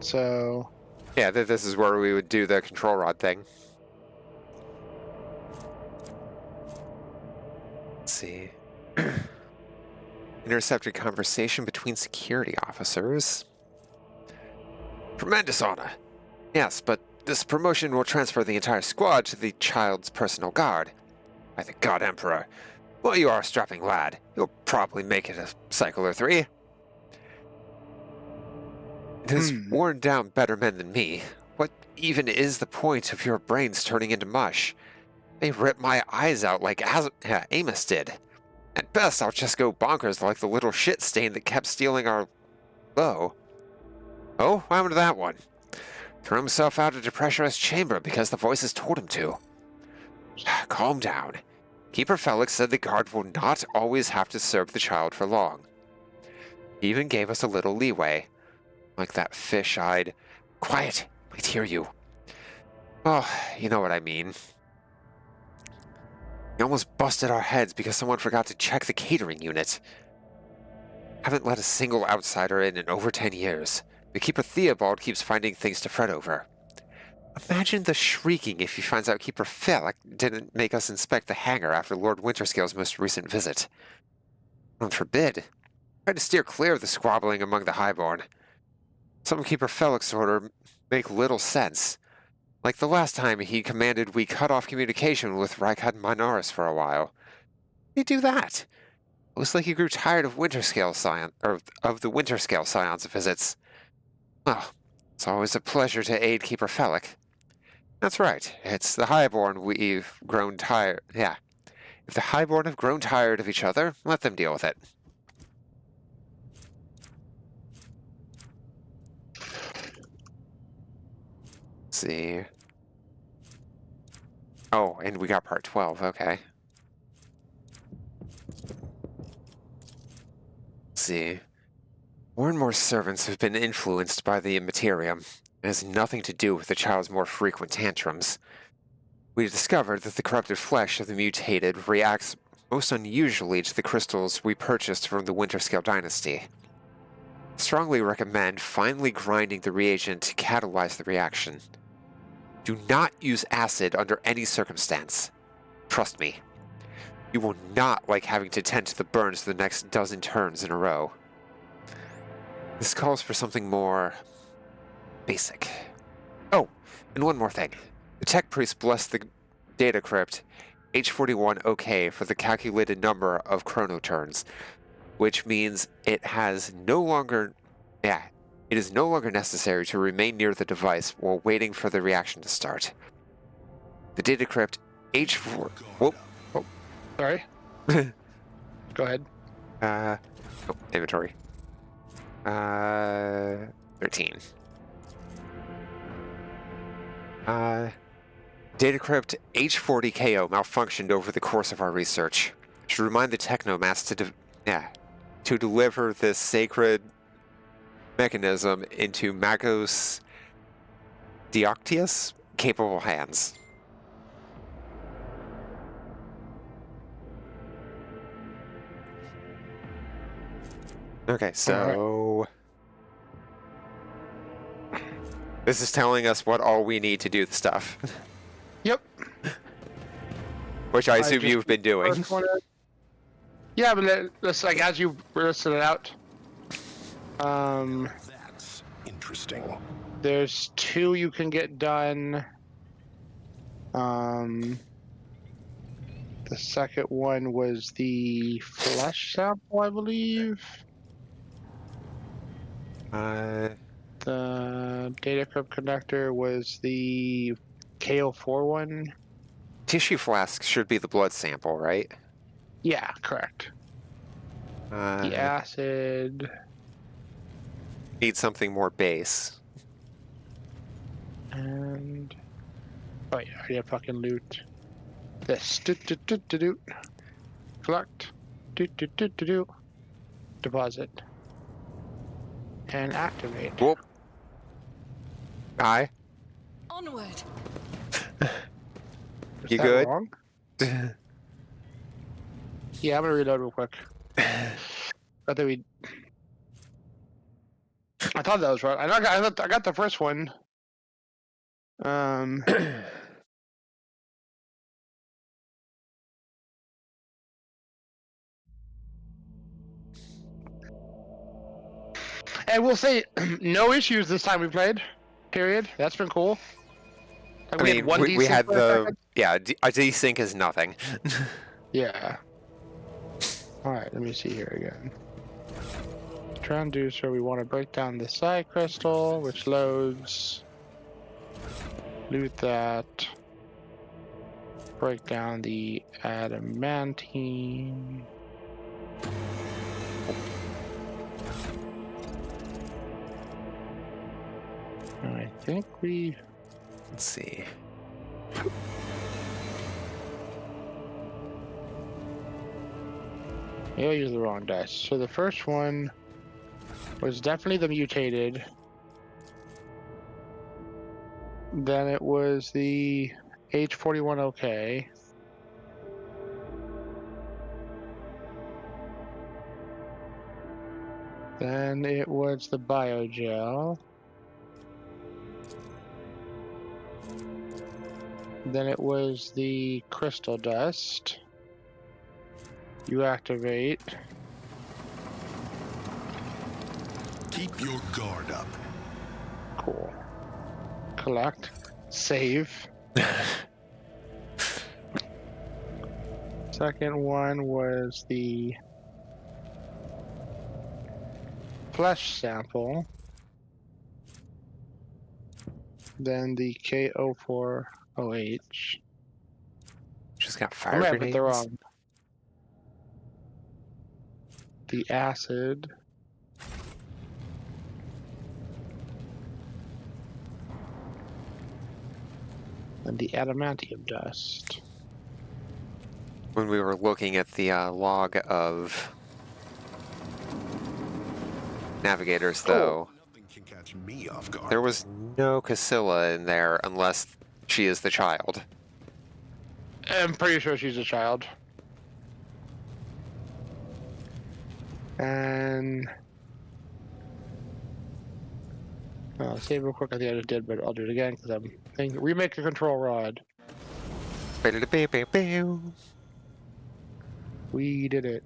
So. Yeah, this is where we would do the control rod thing. Let's see. Intercepted conversation between security officers. Tremendous honor. Yes, but this promotion will transfer the entire squad to the child's personal guard. By the God Emperor. Well, you are a strapping lad. You'll probably make it a cycle or 3. There's worn down better men than me. What even is the point of your brains turning into mush? They ripped my eyes out like Amos did. At best, I'll just go bonkers like the little shit stain that kept stealing our bow. Oh, what happened to that one? Threw himself out of the depressurized chamber because the voices told him to. Calm down. Keeper Felix said the guard will not always have to serve the child for long. He even gave us a little leeway. Like that fish-eyed, quiet, might hear you. Well, you know what I mean. We almost busted our heads because someone forgot to check the catering unit. Haven't let a single outsider in over 10 years. The Keeper Theobald keeps finding things to fret over. Imagine the shrieking if he finds out Keeper Felix didn't make us inspect the hangar after Lord Winterscale's most recent visit. God forbid. Try to steer clear of the squabbling among the highborn. Some Keeper Felix order make little sense. Like the last time he commanded we cut off communication with Rykad Minoris for a while. He'd do that. It was like he grew tired of Winterscale science, or of the Winterscale science visits. Well, it's always a pleasure to aid Keeper Felix. That's right. It's the Highborn we've grown tired. Yeah. If the Highborn have grown tired of each other, let them deal with it. Let's see. Oh, and we got part 12. Okay. Let's see. More and more servants have been influenced by the Immaterium. It has nothing to do with the child's more frequent tantrums. We discovered that the corrupted flesh of the mutated reacts most unusually to the crystals we purchased from the Winterscale dynasty. Strongly recommend finely grinding the reagent to catalyze the reaction. Do not use acid under any circumstance. Trust me. You will not like having to tend to the burns the next dozen turns in a row. This calls for something more basic. Oh, and one more thing. The tech priest blessed the data crypt, H41 OK for the calculated number of chronoturns, which means it has no longer, it is no longer necessary to remain near the device while waiting for the reaction to start. The data crypt H4. Whoop. Sorry. Go ahead. Inventory. 13. Data crypt H40KO malfunctioned over the course of our research. Should remind the Technomass to deliver this sacred mechanism into Magos Deoctius capable hands. Okay, so this is telling us what all we need to do the stuff. Yep. Which I assume you've been doing. Yeah, but let's like as you listed it out. That's interesting. There's 2 you can get done. The second one was the flesh sample, I believe. The data crypt connector was the KO4 one. Tissue flask should be the blood sample, right? Yeah, correct. The acid. Need something more base. And oh yeah, I gotta fucking loot this. Collect. Deposit. And activate. Whoop. Hi. Onward. Is You that good? wrong? Yeah, I'm gonna reload real quick. I thought that was right. I got the first one. And we'll say no issues this time we played. Period. That's been cool. Like I we mean, had one we desync had for a the second. a desync is nothing. Yeah. All right. Let me see here again. Transducer. We want to break down the psi crystal, which loads. Loot that. Break down the adamantine. I think we. Let's see. Maybe I used the wrong dice. So the first one was definitely the mutated. Then it was the H41 OK. Then it was the biogel. Then it was the crystal dust. You activate. Keep your guard up. Cool. Collect. Save. Second one was the flesh sample. Then the KO4OH. Just got I fire might have put grenades. the wrong. The acid. And the adamantium dust. When we were looking at the log of navigators, though, Nothing can catch me off guard. there was no Casilla in there unless she is the child. I'm pretty sure she's a child. And I'll save real quick. I think I just did, but I'll do it again because I'm thinking remake the control rod. We did it,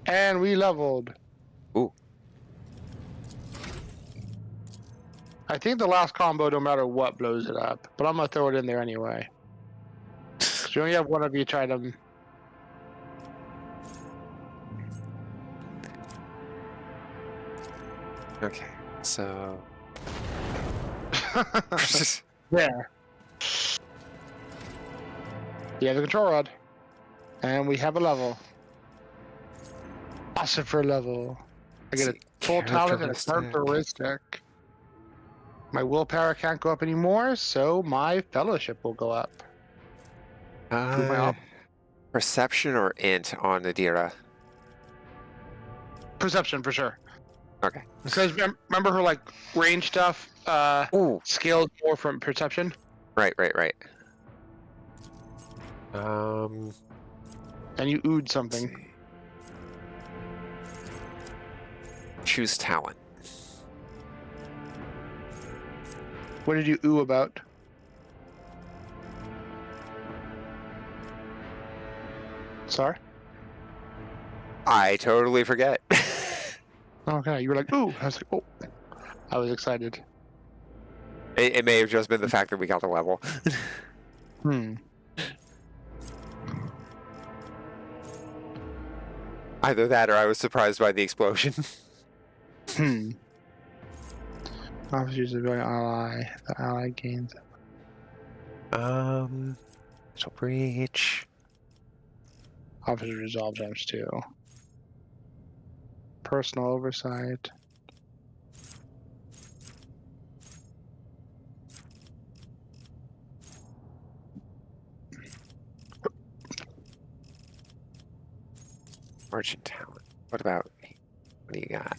and we leveled. Ooh. I think the last combo, no matter what, blows it up. But I'm gonna throw it in there anyway. So you only have one of each item. Okay, so There. You have the control rod. And we have a level. Awesome for a level. I get a full talent and a characteristic. My willpower can't go up anymore, so my fellowship will go up. Through my Perception or int on Nadira? perception for sure. Okay. Because remember her like range stuff Ooh, scaled more from perception? right. Um, And you oohed let's something. see. Choose talent. What did you ooh about? Sorry? I totally forget. Okay, you were like, ooh. I was like, oh. I was excited. It may have just been the fact that we got the level. Hmm. Either that or I was surprised by the explosion. Hmm. Officers of an ally. The ally gains. Mental breach. Officers resolve times 2. Personal oversight. Merchant talent. What about me? What do you got?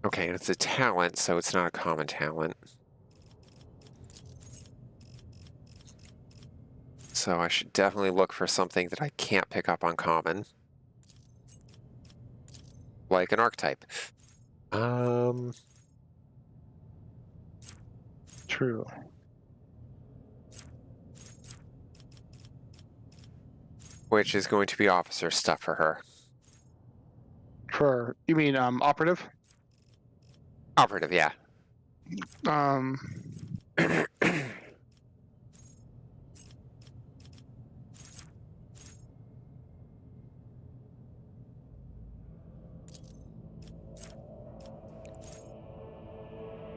Okay, and it's a talent, so it's not a common talent. So I should definitely look for something that I can't pick up on common. Like an archetype. True. Which is going to be officer stuff for her. For you mean operative? Operative, yeah. Um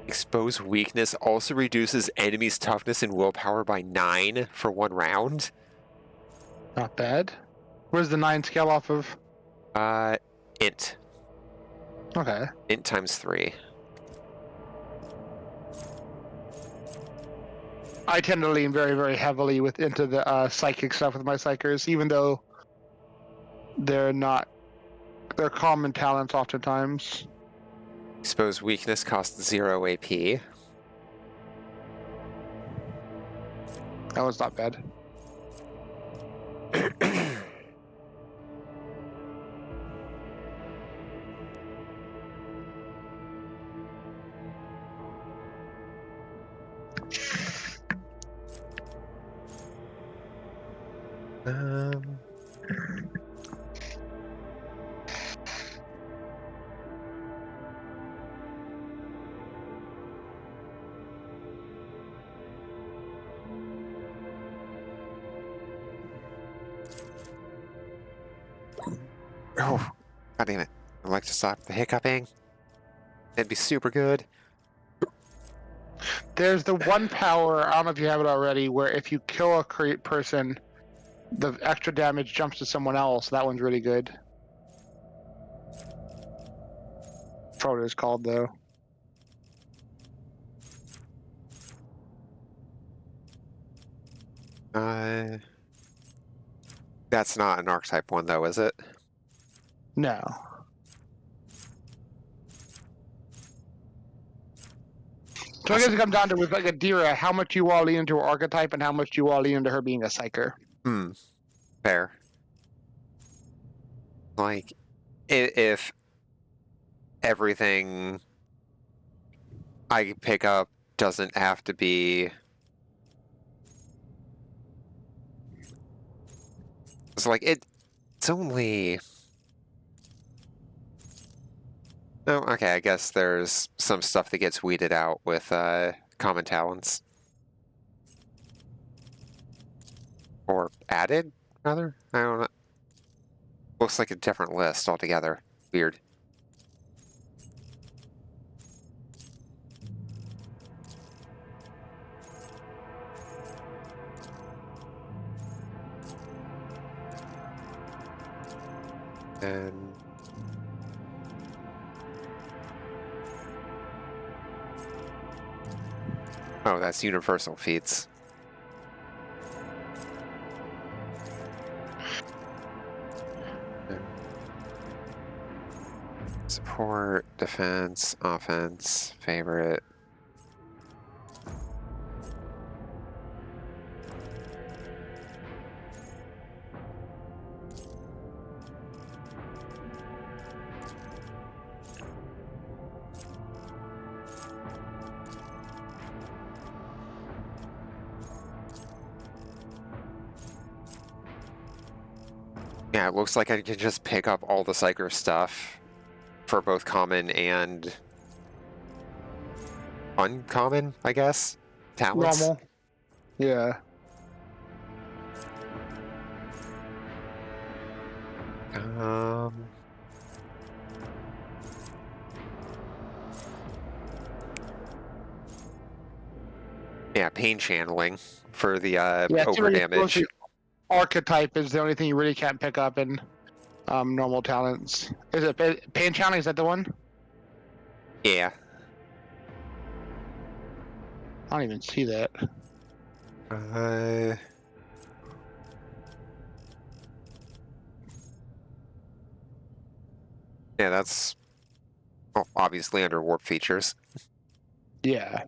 Expose weakness also reduces enemy's toughness and willpower by 9 for 1 round. Not bad. Where's the 9 scale off of? Int. Okay. Int times 3. I tend to lean very, very heavily into the psychic stuff with my psychers, even though they're common talents oftentimes. Expose weakness costs 0 AP. That was not bad. Um, oh, God damn it. I'd like to stop the hiccuping. That'd be super good. There's the one power, I don't know if you have it already, where if you kill a person, the extra damage jumps to someone else. That one's really good. I forgot what it's called, though. That's not an archetype one, though, is it? No. So I guess it comes down to with like Adira, how much you all lean into her archetype and how much you all lean into her being a psyker. Fair. Like, if everything I pick up doesn't have to be... It's like, it's only... Oh, okay, I guess there's some stuff that gets weeded out with common talents. Or added, rather? I don't know. Looks like a different list altogether. Weird. And oh, that's universal feats. Support, defense, offense, favorite. Yeah, it looks like I can just pick up all the Psyker stuff for both common and uncommon, I guess. Talents. Normal. Yeah. Um. Yeah, pain channeling for the over damage. Archetype is the only thing you really can't pick up in normal talents. Is it pain channeling? Is that the one? Yeah. I don't even see that. Yeah, that's obviously under warp features. Yeah.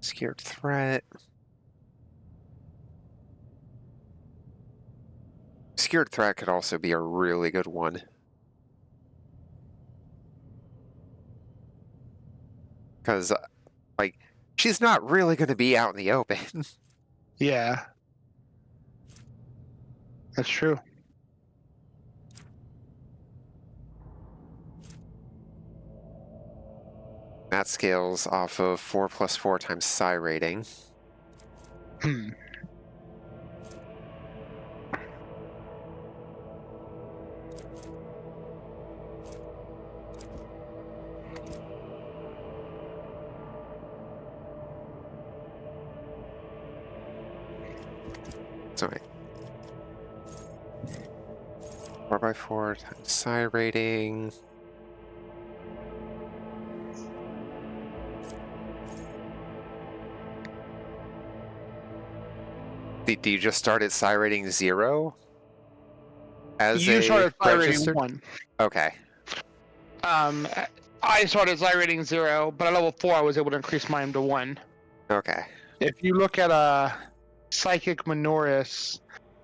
Scared threat. Scared threat could also be a really good one. Because, like, she's not really going to be out in the open. Yeah. That's true. That scales off of 4+4 times psi rating. Hmm. Sorry. 4x4 times psi rating. Do you just start at psi rating 0? As You started psi rating registered? 1. Okay. I started psi rating 0, but at level 4 I was able to increase mine to 1. Okay. If you look at Psychic Minoris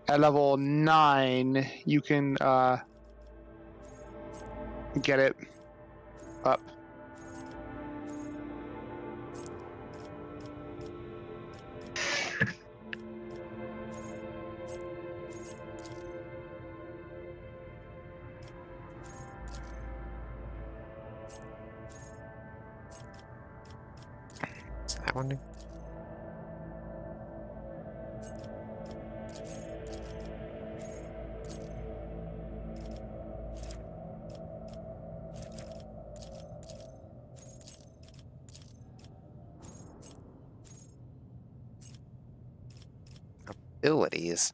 at level 9, you can get it up. Is that one? Abilities.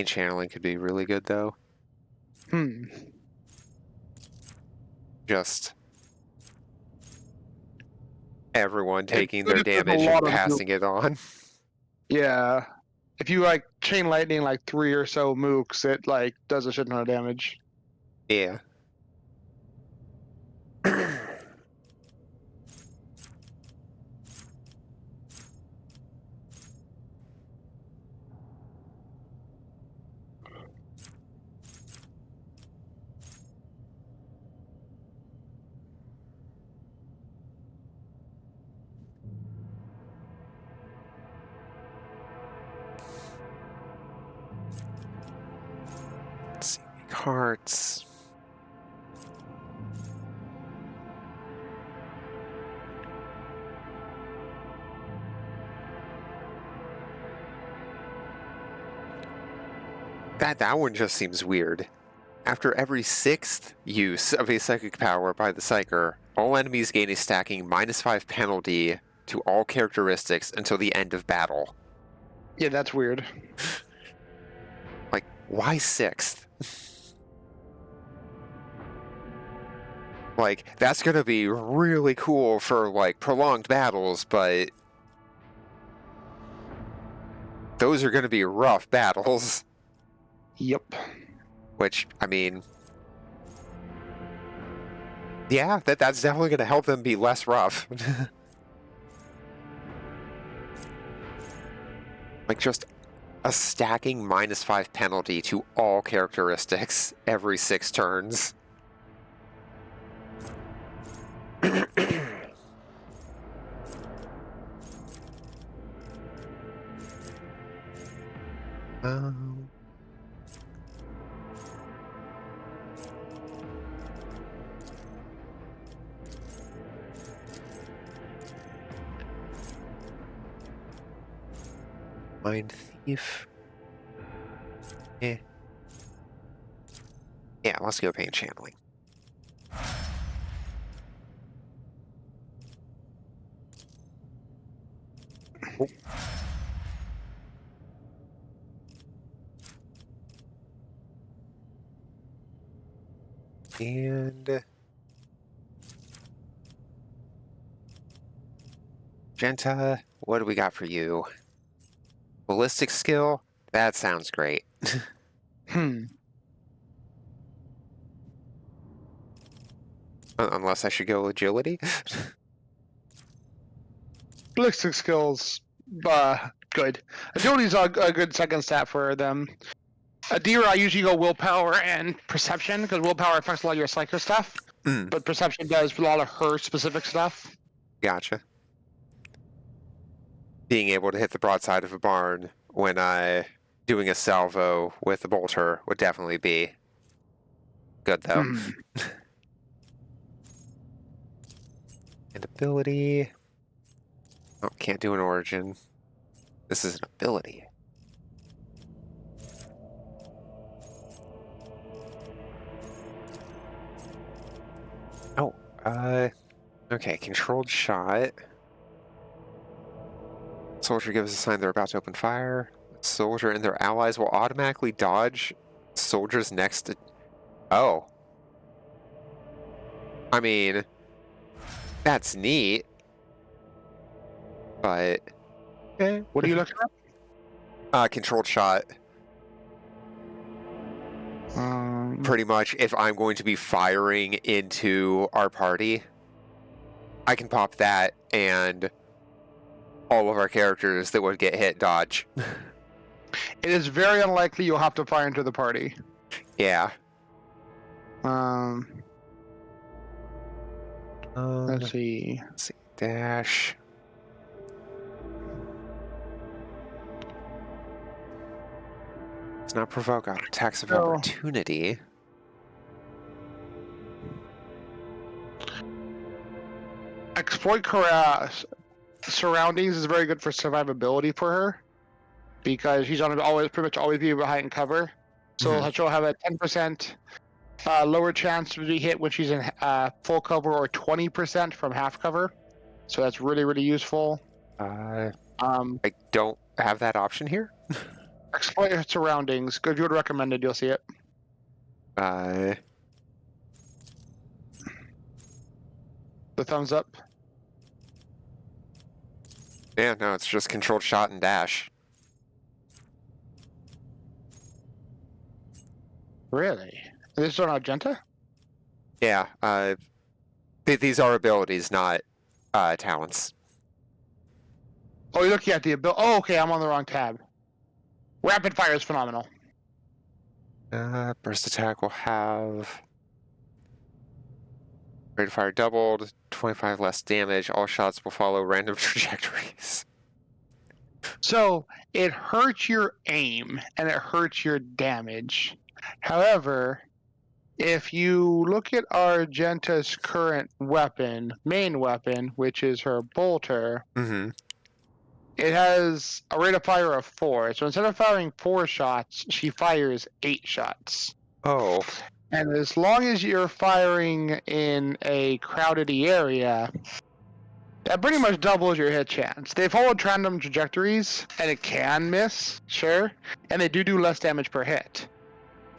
Pain channeling could be really good though. It's Just everyone taking good their if there's a damage and lot of passing it on. Yeah. If you like chain lightning like 3 or so mooks, it like does a shit ton of damage. Yeah. Let's see, hearts. That one just seems weird. After every 6th use of a psychic power by the Psyker, all enemies gain a stacking -5 penalty to all characteristics until the end of battle. Yeah, that's weird. Like, why 6th? Like, that's gonna be really cool for, like, prolonged battles, but those are gonna be rough battles. Yep. Which, I mean, yeah, that's definitely gonna help them be less rough. Like, just a stacking -5 penalty to all characteristics every 6 turns. Um, Mind Thief. Yeah. Yeah, let's go Pain Channeling. Oh. And Genta, what do we got for you? Ballistic skill? That sounds great. Unless I should go agility? Ballistic skills, good. Agility's a good second stat for them. Adira, I usually go willpower and perception, because willpower affects a lot of your psycho stuff, but perception does a lot of her specific stuff. Gotcha. Being able to hit the broadside of a barn when doing a salvo with a bolter would definitely be good, though. And ability. Oh, can't do an origin. This is an ability. Oh, okay, controlled shot. Soldier gives a sign they're about to open fire. Soldier and their allies will automatically dodge soldiers next to... Oh. I mean, that's neat. But... Okay. What are you looking at? Controlled shot. Pretty much, if I'm going to be firing into our party, I can pop that and all of our characters that would get hit dodge. It is very unlikely you'll have to fire into the party. Yeah. Let's see. Dash. It's not provoke on attacks of opportunity. Exploit surroundings is very good for survivability for her, because she's on pretty much always be behind cover. So she'll have a 10% lower chance to be hit when she's in full cover, or 20% from half cover. So that's really, really useful. I don't have that option here. Explore your surroundings. If you would recommend it, you'll see it. Uh, The thumbs up. yeah, no, it's just controlled shot and dash. Really? This is on Argenta? Yeah, these are abilities, not talents. Oh, you're looking at the ability. Oh, okay, I'm on the wrong tab. Rapid fire is phenomenal. Burst attack will have rate of fire doubled, 25 less damage. All shots will follow random trajectories. So it hurts your aim and it hurts your damage. However, if you look at Argenta's current weapon, main weapon, which is her bolter, Mm-hmm. it has a rate of fire of 4. So instead of firing 4 shots, she fires 8 shots. Oh, And as long as you're firing in a crowded area, that pretty much doubles your hit chance. They follow random trajectories, and it can miss, sure, and they do less damage per hit.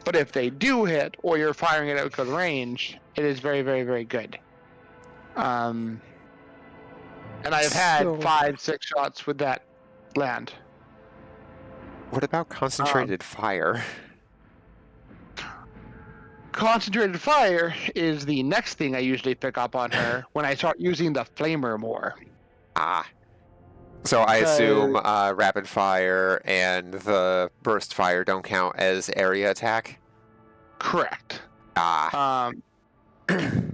But if they do hit, or you're firing it at good range, it is very, very, very good. And I've had So- 5-6 shots with that land. what about concentrated fire? Concentrated fire is the next thing I usually pick up on her when I start using the flamer more. Ah. So I assume rapid fire and the burst fire don't count as area attack? Correct. Ah.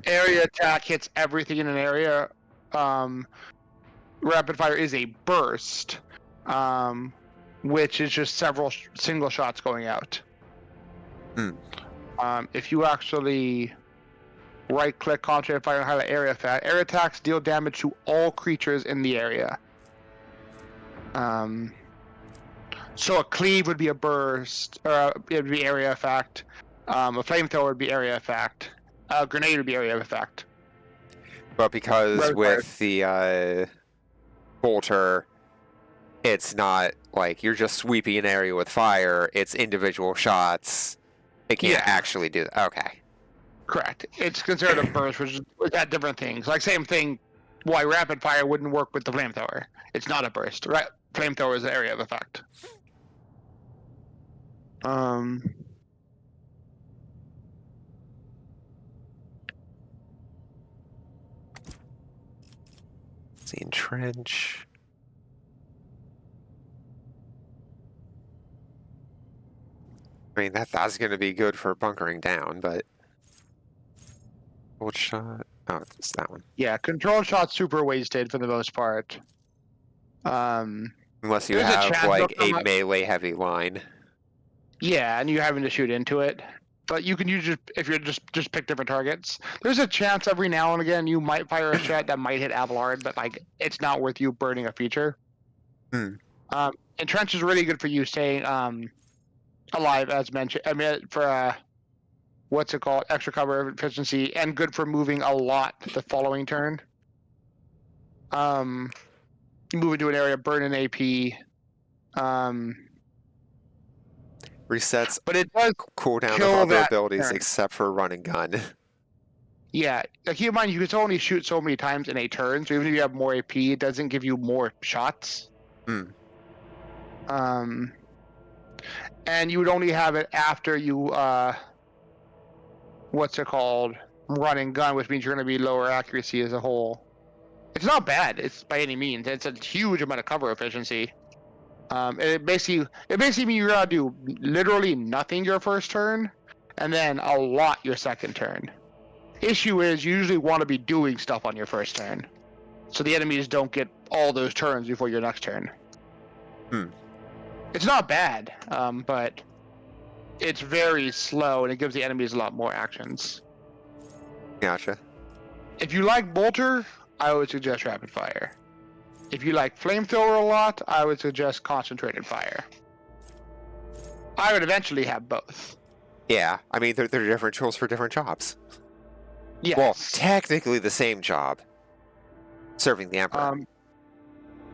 Area attack hits everything in an area. Rapid fire is a burst, which is just several single shots going out. Hmm. If you actually right-click, concentrate fire, and highlight area attack, area attacks deal damage to all creatures in the area. So a cleave would be a burst, or it would be area effect. A flamethrower would be area effect. A grenade would be area effect. But because Rapid with the bolter, it's not like you're just sweeping an area with fire, it's individual shots. It can't Yeah. actually do that. Okay. Correct. It's considered a burst, which is got different things. Like same thing, why rapid fire wouldn't work with the flamethrower. It's not a burst. Right? Flamethrower is the area of effect. See, entrench. I mean, that's going to be good for bunkering down, but... Old shot. Oh, it's that one. Yeah, control shot's super wasted for the most part. Unless you There's a have, chance like, they'll a come up- melee heavy line. Yeah, and you're having to shoot into it. But you can use it if you're just pick different targets. There's a chance every now and again you might fire a shot that might hit Abelard, but like it's not worth you burning a feature. Hmm. Entrench is really good for you staying alive, as mentioned. I mean, for what's it called? Extra cover efficiency, and good for moving a lot the following turn. You move into an area, burn an AP. Resets But it does, cooldown of kill other that abilities turn. except for run and gun. yeah. Like, keep in mind, you can only shoot so many times in a turn, so even if you have more AP, it doesn't give you more shots. Hmm. And you would only have it after you, what's it called? Run and gun, which means you're going to be lower accuracy as a whole. It's not bad. It's by any means. It's a huge amount of cover efficiency. It basically means you're gonna do literally nothing your first turn, and then a lot your second turn. Issue is you usually want to be doing stuff on your first turn, so the enemies don't get all those turns before your next turn. It's not bad, but it's very slow, and it gives the enemies a lot more actions. Gotcha. If you like Bolter, I would suggest Rapid Fire. If you like Flamethrower a lot, I would suggest Concentrated Fire. I would eventually have both. Yeah, I mean, they're different tools for different jobs. Yes. Well, technically the same job. Serving the Emperor.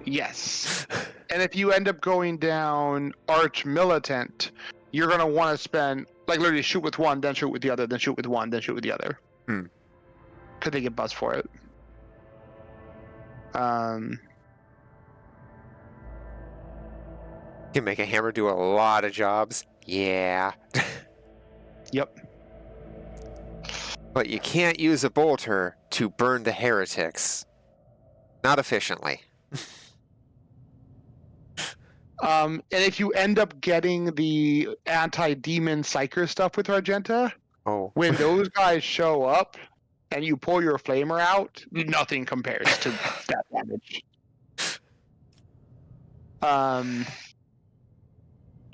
Yes. And if you end up going down Arch Militant, you're going to want to spend, like, literally shoot with one, then shoot with the other, then shoot with one, then shoot with the other. Because they get buzzed for it. You make a hammer do a lot of jobs. Yeah. Yep. But you can't use a bolter to burn the heretics. Not efficiently. And if you end up getting the anti-demon psyker stuff with Argenta, Oh. when those guys show up and you pull your flamer out, nothing compares to that damage.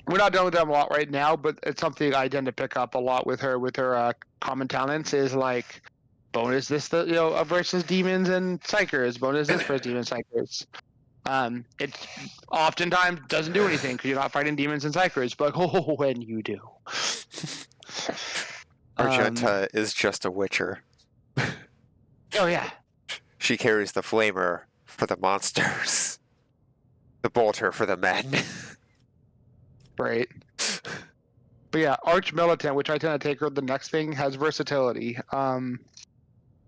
We're not done with them a lot right now, but it's something I tend to pick up a lot with her common talents is like bonus this versus demons and psychers, bonus this versus demons and psychers. It oftentimes doesn't do anything because you're not fighting demons and psychers, but when you do. Argenta is just a witcher. Oh yeah. She carries the flamer for the monsters. The bolter for the men. Right. But yeah, Arch Militant, which I tend to take her the next thing, has versatility.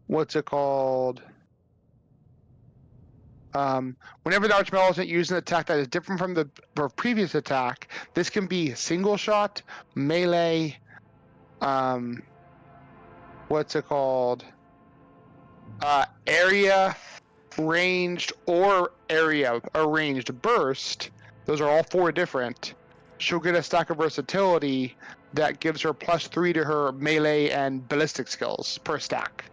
What's it called? Whenever the Arch Militant uses an attack that is different from the previous attack, this can be single shot, melee, what's it called? Area, ranged, or area ranged burst. Those are all 4 different. She'll get a stack of versatility that gives her +3 to her melee and ballistic skills per stack.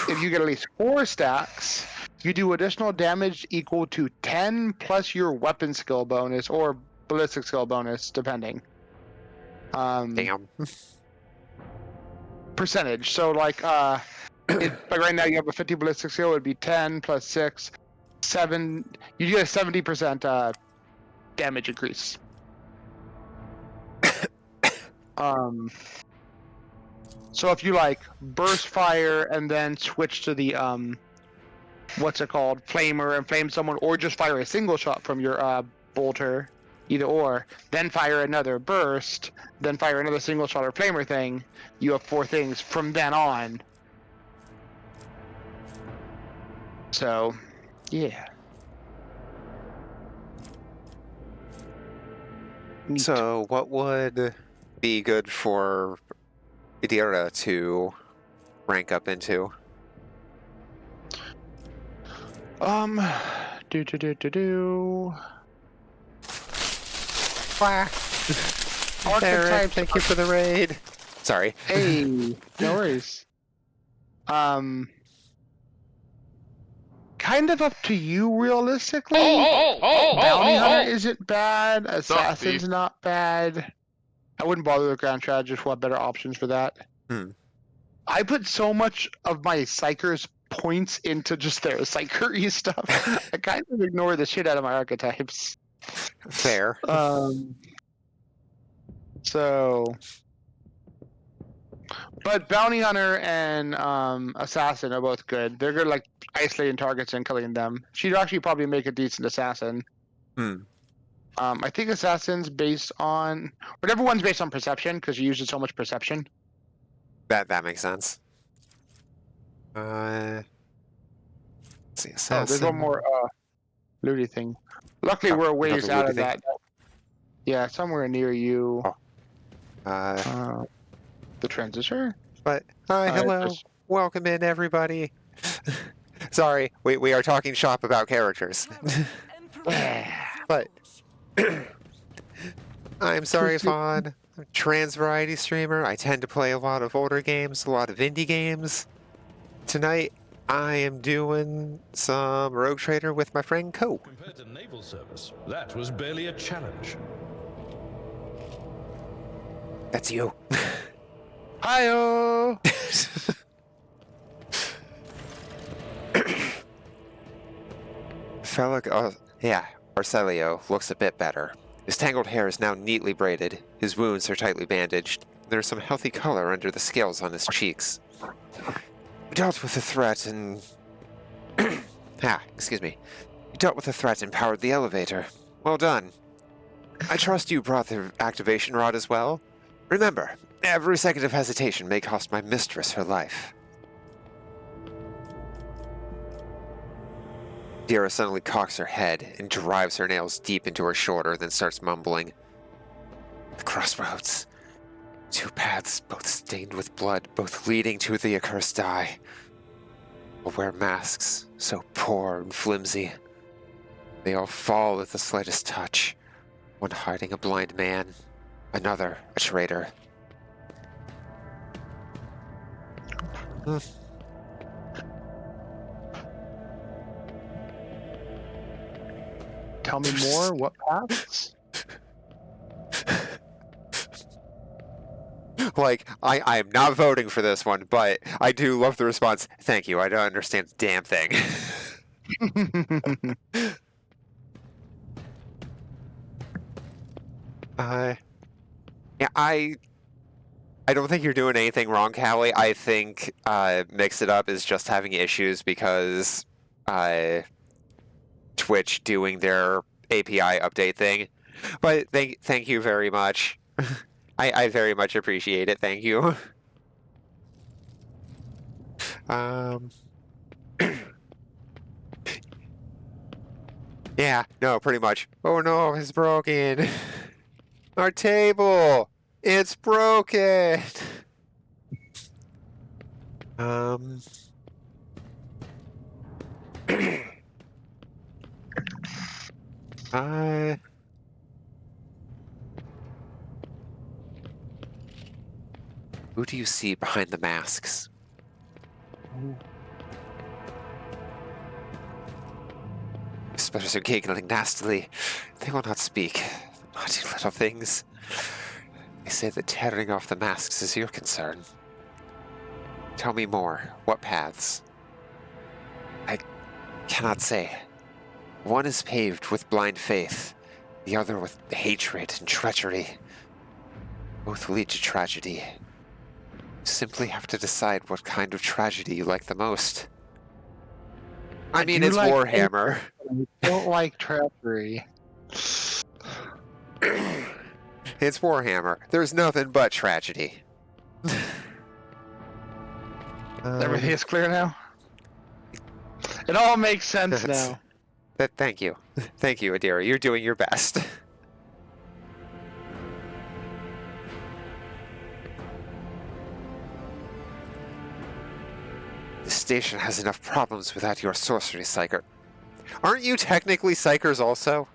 If you get at least 4 stacks, you do additional damage equal to 10 plus your weapon skill bonus or ballistic skill bonus, depending. Damn. Percentage. So like right now you have a 50 ballistic skill, it would be 10 plus 6, 7. You get a 70% damage increase. So if you like burst fire and then switch to the what's it called, flamer, and flame someone, or just fire a single shot from your bolter, either or, then fire another burst, then fire another single shot or flamer thing, you have 4 things from then on. So, yeah. Neat. So, what would be good for Idira to rank up into? Do. Eric, thank you for the raid. Sorry. Hey, no worries. Kind of up to you, realistically. Bounty Hunter isn't bad. Assassin's not bad. I wouldn't bother with Grand Strategist. We'll have better options for that. I put so much of my Psyker's points into just their Psychery stuff. I kind of ignore the shit out of my archetypes. Fair. But Bounty Hunter and Assassin are both good. They're good, like isolating targets and killing them. She'd actually probably make a decent assassin. I think Assassin's based on whatever one's based on perception because you use so much perception. That makes sense. Let's see, Assassin. There's one more looty thing. Luckily, we're a ways out of that. Yeah, somewhere near you. The transistor? But hi, hello, welcome in everybody. Sorry, we are talking shop about characters. But I'm sorry, Fawn. I'm a trans variety streamer. I tend to play a lot of older games, a lot of indie games. Tonight, I am doing some Rogue Trader with my friend Ko. Compared to naval service, that was barely a challenge. That's you. Hi-oh! Arcelio looks a bit better. His tangled hair is now neatly braided. His wounds are tightly bandaged. There is some healthy color under the scales on his cheeks. We dealt with the threat and... excuse me. You dealt with the threat and powered the elevator. Well done. I trust you brought the activation rod as well. Remember, every second of hesitation may cost my mistress her life. Dira suddenly cocks her head and drives her nails deep into her shoulder, then starts mumbling. The crossroads. Two paths, both stained with blood, both leading to the accursed eye. Will wear masks, so poor and flimsy. They all fall at the slightest touch. One hiding a blind man, another a traitor. Tell me more. What paths? Like, I am not voting for this one, but I do love the response. Thank you, I don't understand a damn thing. Yeah, I don't think you're doing anything wrong, Callie. I think Mix It Up is just having issues because Twitch doing their API update thing. But thank you very much. I very much appreciate it. Thank you. Yeah, no, pretty much. Oh no, it's broken. Our table! It's broken! Who do you see behind the masks? Spiders are giggling nastily. They will not speak. Naughty little things. They say that tearing off the masks is your concern. Tell me more. What paths? I cannot say. One is paved with blind faith, the other with hatred and treachery. Both lead to tragedy. You simply have to decide what kind of tragedy you like the most. I mean, it's like Warhammer. I don't like treachery. It's Warhammer. There's nothing but tragedy. Everything is clear now? It all makes sense now. Thank you. Thank you, Adira. You're doing your best. The station has enough problems without your sorcery, Psyker. Aren't you technically Psykers also?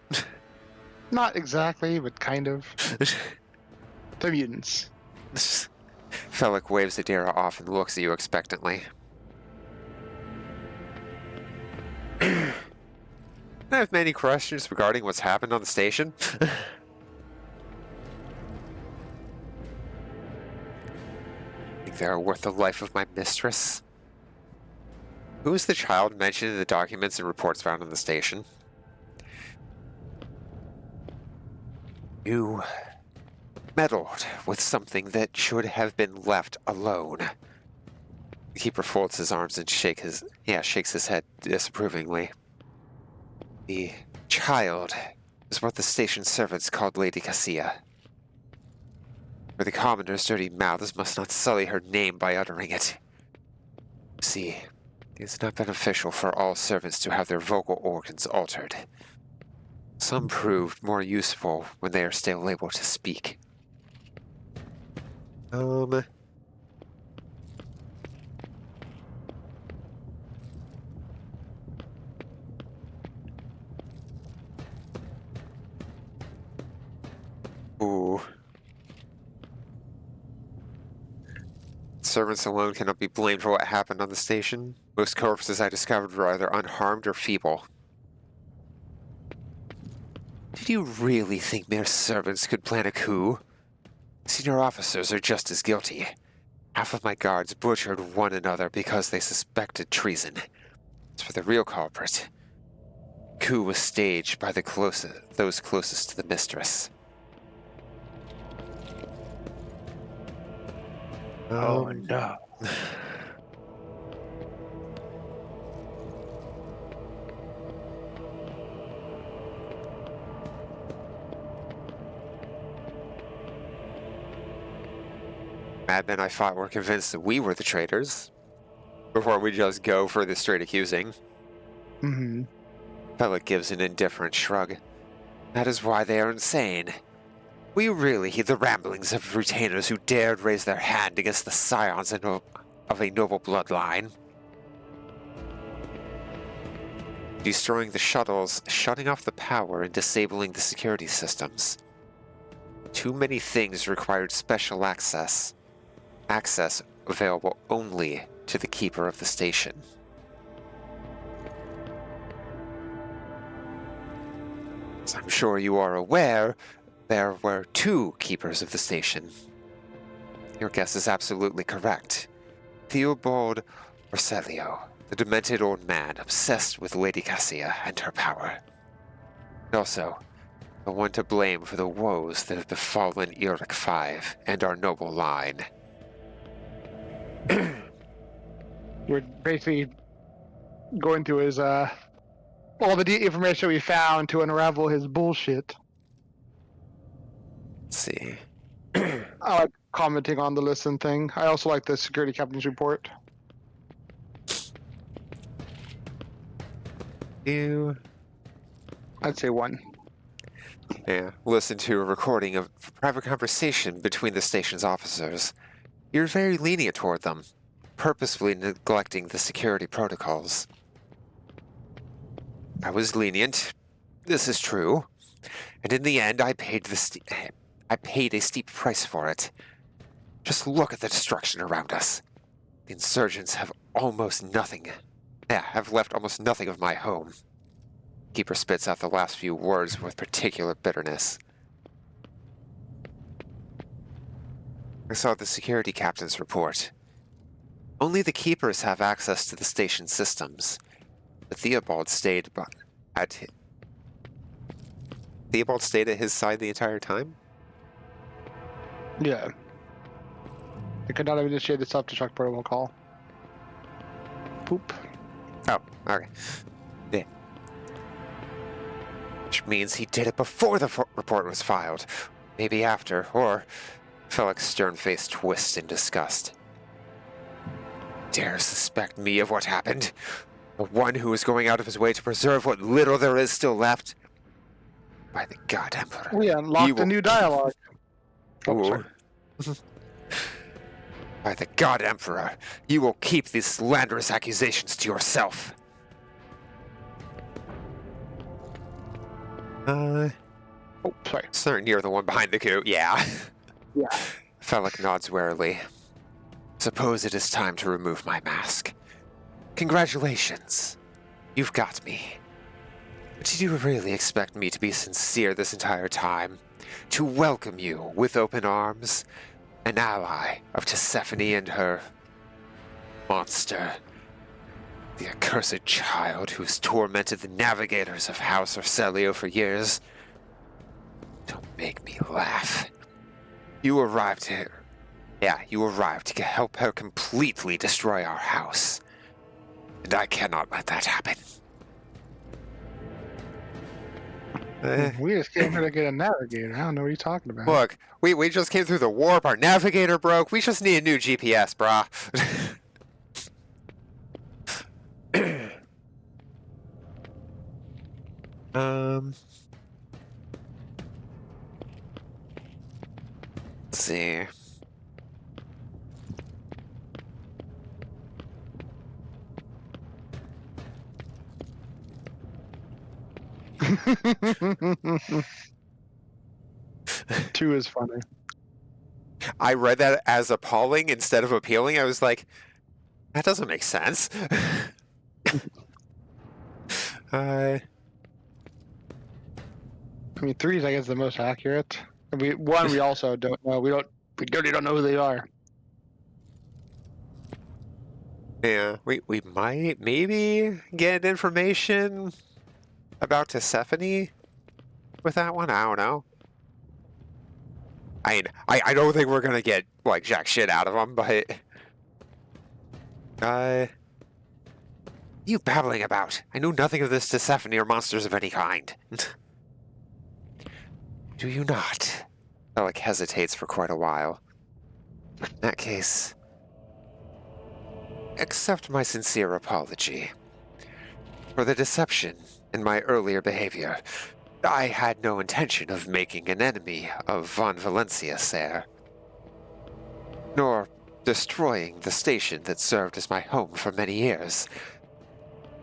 Not exactly, but kind of. They're mutants. Felix waves Adira off and looks at you expectantly. I have many questions regarding what's happened on the station. Think they are worth the life of my mistress? Who is the child mentioned in the documents and reports found on the station? You meddled with something that should have been left alone. The keeper folds his arms and shakes his head disapprovingly. The child is what the station servants called Lady Cassia. For the commoner's dirty mouths must not sully her name by uttering it. See, it is not beneficial for all servants to have their vocal organs altered. Some proved more useful when they are still able to speak. Ooh. Servants alone cannot be blamed for what happened on the station. Most corpses I discovered were either unharmed or feeble. Did you really think mere servants could plan a coup? Senior officers are just as guilty. Half of my guards butchered one another because they suspected treason. As for the real culprit, the coup was staged by those closest to the mistress. Oh no. Madmen I fought were convinced that we were the traitors, before we just go for the straight accusing. Mm-hmm. Felix gives an indifferent shrug. That is why they are insane. We really heed the ramblings of retainers who dared raise their hand against the scions of a noble bloodline. Destroying the shuttles, shutting off the power, and disabling the security systems. Too many things required special access. Access available only to the keeper of the station. As I'm sure you are aware, there were 2 keepers of the station. Your guess is absolutely correct. Theobald Orselio, the demented old man obsessed with Lady Cassia and her power. And also, the one to blame for the woes that have befallen Eric V and our noble line. We're basically going through his all the information we found to unravel his bullshit. Let's see. I like commenting on the listen thing. I also like the security captain's report. You... I'd say 1. Yeah, listen to a recording of a private conversation between the station's officers. You're very lenient toward them, purposefully neglecting the security protocols. I was lenient. This is true. And in the end, I paid a steep price for it. Just look at the destruction around us. The insurgents have left almost nothing of my home. Keeper spits out the last few words with particular bitterness. I saw the security captain's report. Only the keepers have access to the station systems. But Theobald stayed at his side the entire time? Yeah. They could not have initiated the self-destruct protocol. Poop. Oh, okay. Yeah. Which means he did it before the report was filed. Maybe after, or... Felix's stern face twists in disgust. Dare suspect me of what happened? The one who is going out of his way to preserve what little there is still left? By the God Emperor. We unlocked a new dialogue. Oh, sorry. By the God Emperor, you will keep these slanderous accusations to yourself. Oh, sorry. Certain you're the one behind the coup, yeah. Yeah. Felix nods warily. Suppose it is time to remove my mask. Congratulations. You've got me. But did you really expect me to be sincere this entire time? To welcome you with open arms? An ally of Tisiphone and her monster. The accursed child who's tormented the navigators of House Orselio for years. Don't make me laugh. You arrived here. Yeah, you arrived to help her completely destroy our house. And I cannot let that happen. We just came here to get a navigator. I don't know what you're talking about. Look, we just came through the warp, our navigator broke, we just need a new GPS, brah. Let's see. Two is funny. I read that as appalling instead of appealing. I was like, that doesn't make sense. I mean, 3 is, I guess, the most accurate. We also don't know. We really don't know who they are. Yeah, we might maybe get information about Tisiphone with that one. I don't know. I mean, I don't think we're gonna get like jack shit out of them, but you babbling about? I knew nothing of this Tisiphone or monsters of any kind. Do you not? Alec hesitates for quite a while. In that case, accept my sincere apology for the deception in my earlier behavior. I had no intention of making an enemy of Von Valencia, sir, nor destroying the station that served as my home for many years.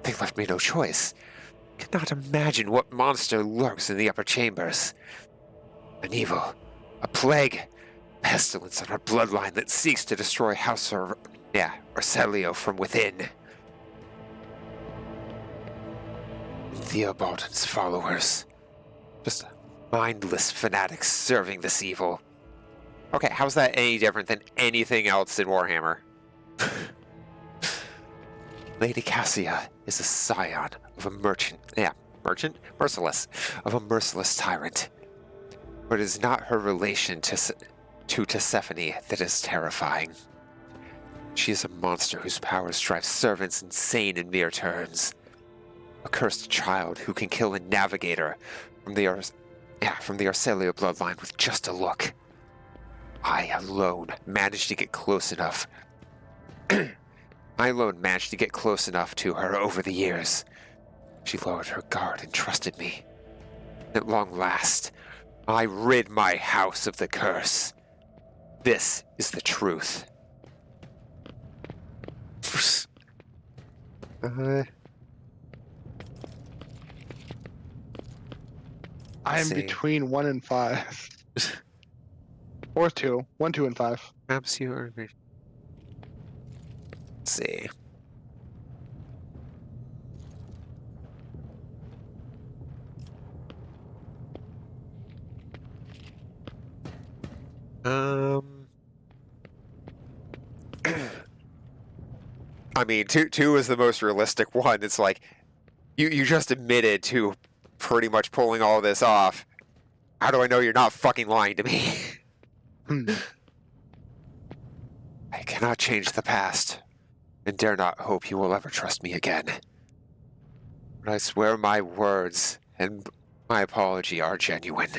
They left me no choice. Cannot imagine what monster lurks in the upper chambers. An evil, a plague, pestilence on our bloodline that seeks to destroy House Arcelio from within. Theobald and his followers. Just mindless fanatics serving this evil. Okay, how's that any different than anything else in Warhammer? Lady Cassia is a scion of a merciless tyrant. But it is not her relation to Tisiphone that is terrifying. She is a monster whose powers drive servants insane in mere turns. A cursed child who can kill a navigator from the Arcelio bloodline with just a look. I alone managed to get close enough. I alone managed to get close enough to her over the years. She lowered her guard and trusted me. At long last, I rid my house of the curse. This is the truth. I'm see. between 1 and 5. Or 2. 1, 2, and 5. Perhaps you are. Let's see. I mean, two is the most realistic one. It's like, you just admitted to pretty much pulling all this off. How do I know you're not fucking lying to me? I cannot change the past, and dare not hope you will ever trust me again. But I swear my words and my apology are genuine.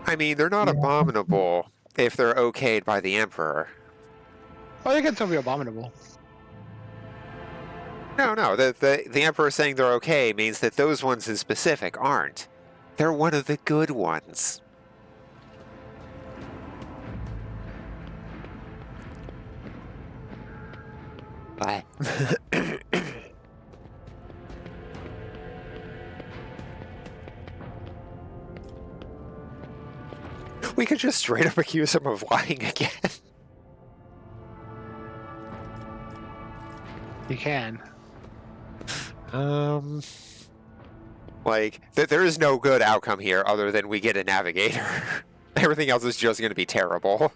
I mean, they're not abominable if they're okayed by the Emperor. Oh, they can still be abominable. No, the Emperor saying they're okay means that those ones in specific aren't. They're one of the good ones. What? We could just straight up accuse him of lying again. You can. Like, there is no good outcome here other than we get a navigator. Everything else is just going to be terrible.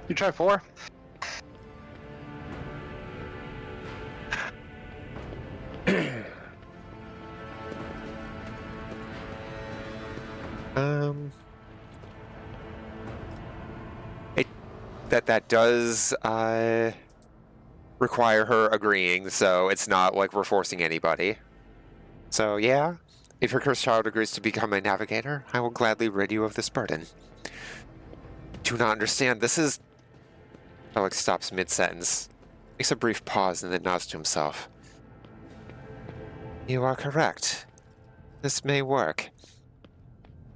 You try 4? That does require her agreeing, so it's not like we're forcing anybody. So yeah, if your cursed child agrees to become a navigator, I will gladly rid you of this burden. Do not understand, this is... Alex stops mid-sentence, makes a brief pause, and then nods to himself. You are correct. This may work.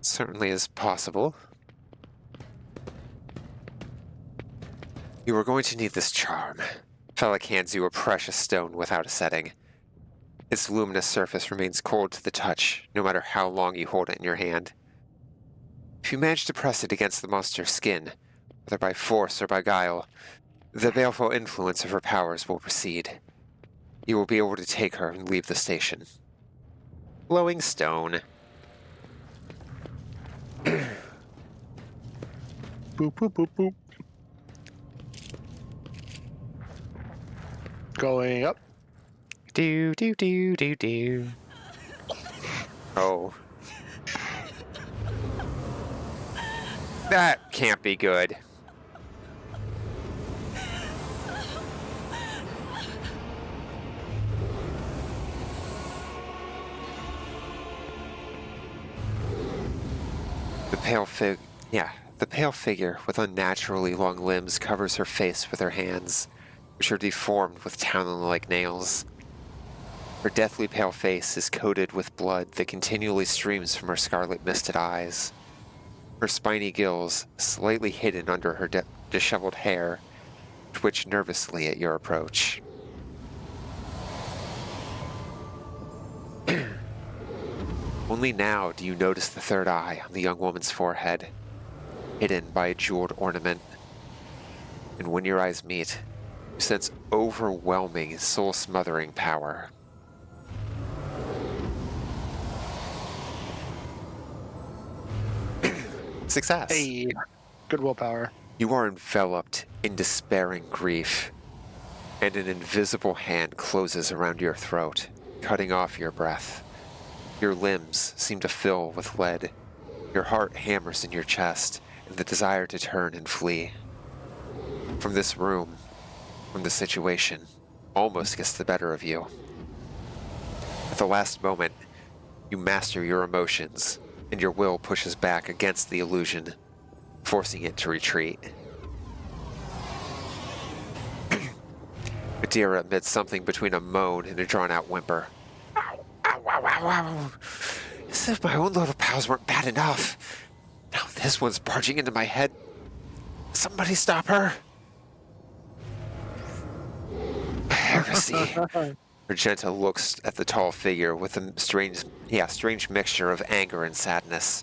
Certainly is possible. You are going to need this charm. Felix hands you a precious stone without a setting. Its luminous surface remains cold to the touch, no matter how long you hold it in your hand. If you manage to press it against the monster's skin, whether by force or by guile, the baleful influence of her powers will recede. You will be able to take her and leave the station. Glowing stone. Boop, boop, boop, boop. Going up. Do. Oh. That can't be good. The the pale figure with unnaturally long limbs covers her face with her hands, which are deformed with talon-like nails. Her deathly pale face is coated with blood that continually streams from her scarlet-misted eyes. Her spiny gills, slightly hidden under her disheveled hair, twitch nervously at your approach. Only now do you notice the third eye on the young woman's forehead, hidden by a jeweled ornament. And when your eyes meet, you sense overwhelming, soul-smothering power. Success! Hey, good willpower. You are enveloped in despairing grief, and an invisible hand closes around your throat, cutting off your breath. Your limbs seem to fill with lead. Your heart hammers in your chest, and the desire to turn and flee. From this room, from the situation, almost gets the better of you. At the last moment, you master your emotions, and your will pushes back against the illusion, forcing it to retreat. Adira emits something between a moan and a drawn-out whimper. Ow, ow, ow, ow, ow. As if my own little pals weren't bad enough. Now this one's barging into my head. Somebody stop her! Heresy. Argenta looks at the tall figure with a strange mixture of anger and sadness.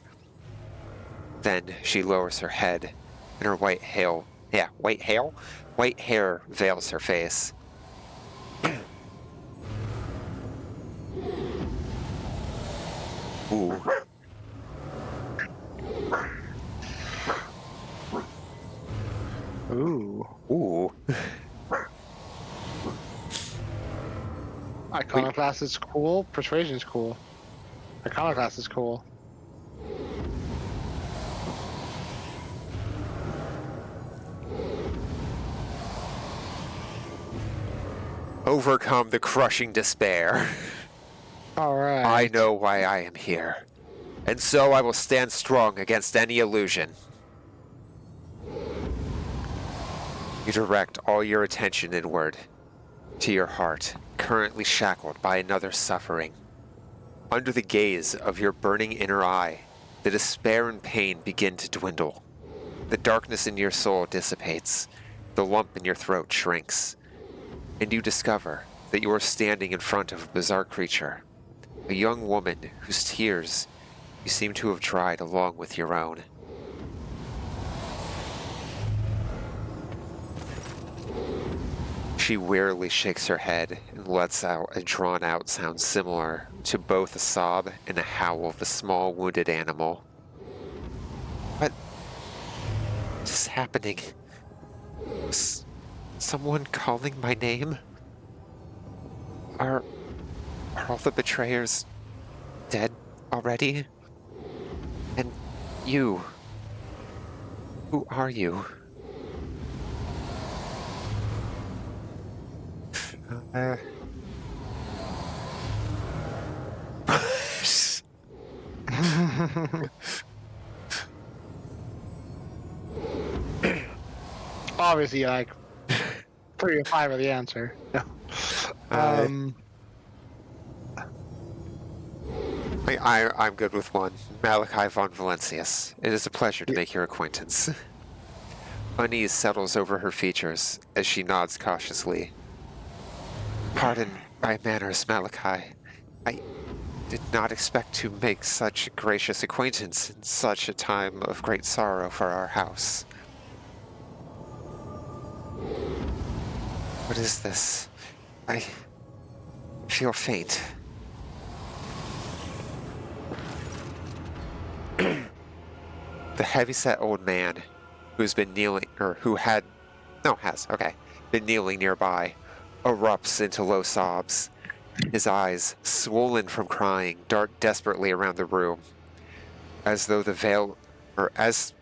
Then she lowers her head, and her white hair veils her face. Ooh. Ooh. Ooh. Iconoclast is cool. Persuasion is cool. Iconoclast is cool. Overcome the crushing despair. Alright. I know why I am here, and so I will stand strong against any illusion. You direct all your attention inward, to your heart, currently shackled by another suffering. Under the gaze of your burning inner eye, the despair and pain begin to dwindle. The darkness in your soul dissipates, the lump in your throat shrinks, and you discover that you are standing in front of a bizarre creature, a young woman whose tears you seem to have dried along with your own. She wearily shakes her head and lets out a drawn-out sound similar to both a sob and a howl of a small wounded animal. What is happening? Is someone calling my name? Are all the betrayers dead already? And you? Who are you? Obviously, like 3 or 5 are the answer. I'm good with one. Malachi von Valencius. It is a pleasure to make your acquaintance. Unease settles over her features as she nods cautiously. Pardon my manners, Malachi. I did not expect to make such a gracious acquaintance in such a time of great sorrow for our house. What is this? I feel faint. The heavyset old man who's been kneeling, or who had, no, has, okay, been kneeling nearby, erupts into low sobs. His eyes, swollen from crying, dart desperately around the room, as though the veil, or as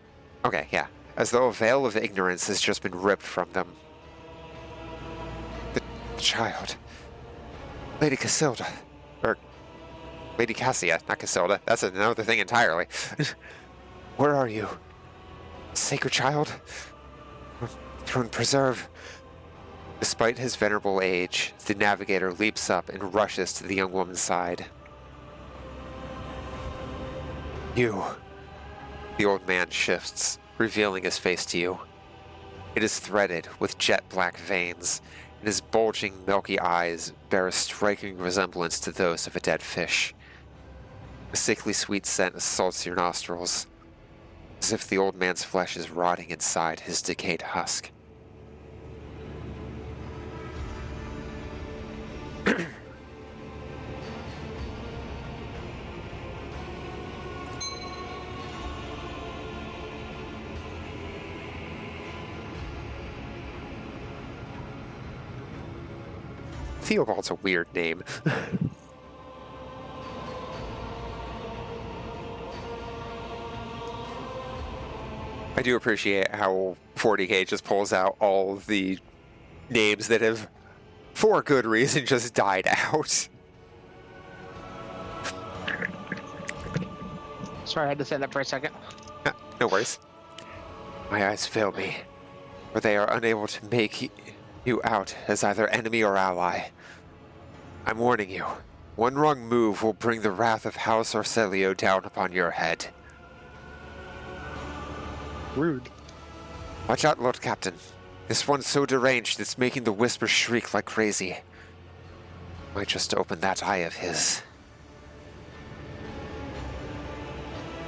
Okay, yeah. As though a veil of ignorance has just been ripped from them. The child. Lady Casilda. Or Lady Cassia, not Casilda. That's another thing entirely. Where are you? Sacred child? Throne preserve. Despite his venerable age, the navigator leaps up and rushes to the young woman's side. You. The old man shifts, revealing his face to you. It is threaded with jet black veins, and his bulging, milky eyes bear a striking resemblance to those of a dead fish. A sickly sweet scent assaults your nostrils, as if the old man's flesh is rotting inside his decayed husk. Theobald's a weird name. I do appreciate how 40K just pulls out all the names that have, for good reason, just died out. Sorry, I had to say that for a second. No worries. My eyes fail me, for they are unable to make you out as either enemy or ally. I'm warning you, one wrong move will bring the wrath of House Orselio down upon your head. Rude. Watch out, Lord Captain. This one's so deranged it's making the Whisper shriek like crazy. Might just open that eye of his.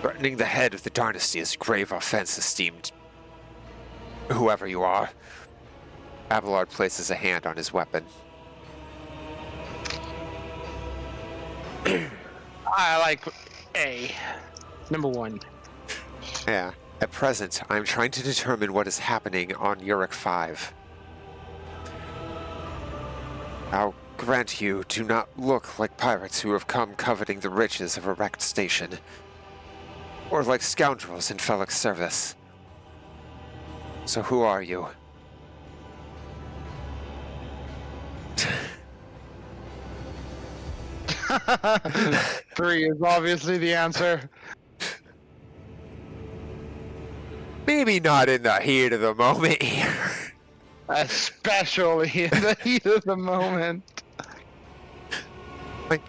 Threatening the head of the dynasty is grave offense, esteemed whoever you are. Abelard places a hand on his weapon. I like A. Number 1. Yeah. At present, I am trying to determine what is happening on Uric 5. I'll grant you do not look like pirates who have come coveting the riches of a wrecked station, or like scoundrels in Felix service. So who are you? 3 is obviously the answer. Maybe not in the heat of the moment here. Especially in the heat of the moment.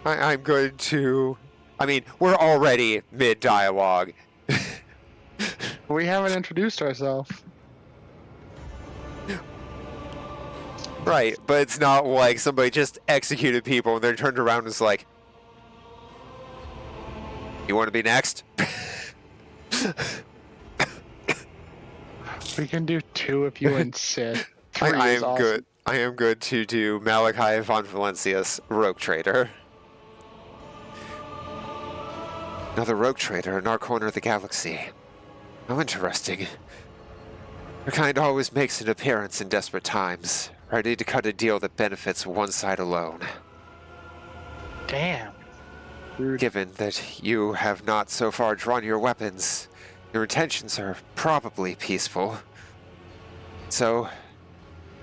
I'm going to... I mean, we're already mid-dialogue. We haven't introduced ourselves. Right, but it's not like somebody just executed people and then turned around and was like, you want to be next? We can do 2 if you insist. 3 I is am awesome. good. I am good to do Malachi von Valencia's Rogue Trader. Another Rogue Trader in our corner of the galaxy. How interesting. Your kind always makes an appearance in desperate times, ready to cut a deal that benefits one side alone. Damn. Rude. Given that you have not so far drawn your weapons, your intentions are probably peaceful. So,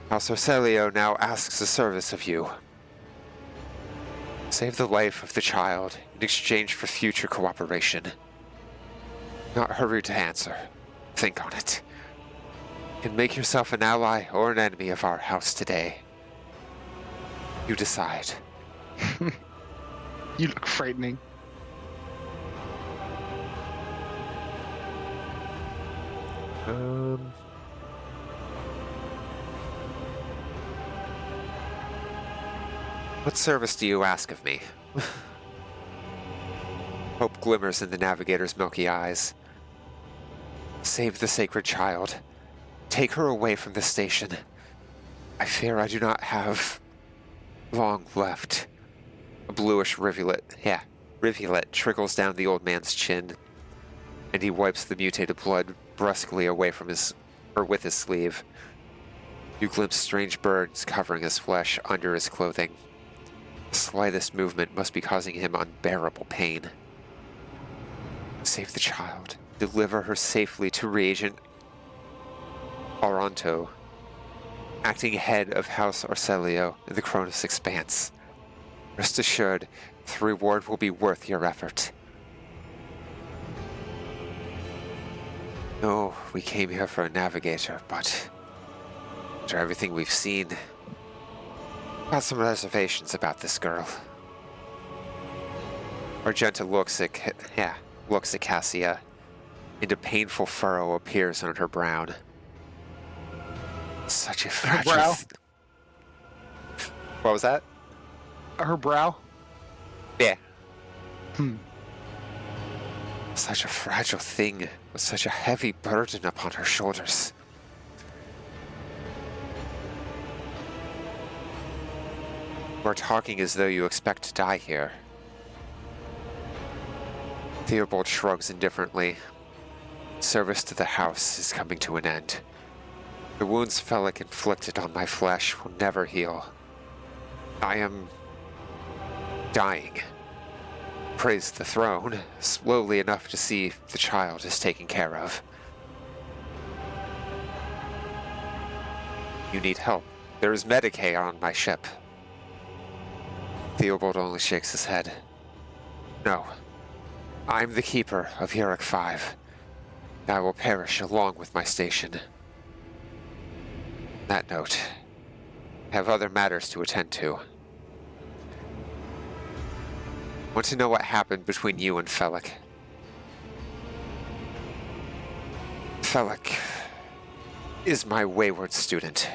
House Orselio now asks a service of you. Save the life of the child in exchange for future cooperation. Not hurry to answer. Think on it. You can make yourself an ally or an enemy of our house today. You decide. You look frightening. What service do you ask of me? Hope glimmers in the navigator's milky eyes. Save the sacred child. Take her away from the station. I fear I do not have long left. A bluish rivulet trickles down the old man's chin, and he wipes the mutated blood brusquely away from with his sleeve. You glimpse strange burns covering his flesh under his clothing. The slightest movement must be causing him unbearable pain. Save the child. deliver her safely to Reagent Auronto, acting head of House Arcelio in the Cronus Expanse. Rest assured, the reward will be worth your effort. No, we came here for a navigator, but after everything we've seen, got some reservations about this girl. Argenta looks at Cassia, and a painful furrow appears on her brow. Such a fragile. brow? What was that? Her brow? Yeah. Hmm. Such a fragile thing with such a heavy burden upon her shoulders. We're talking as though you expect to die here. Theobald shrugs indifferently. Service to the house is coming to an end. The wounds Felix inflicted on my flesh will never heal. I am dying. Praise the throne, slowly enough to see the child is taken care of. You need help. There is Medicae on my ship. Theobald only shakes his head. No. I'm the keeper of Yurik 5. I will perish along with my station. That note, I have other matters to attend to. Want to know what happened between you and Felix? Felix is my wayward student.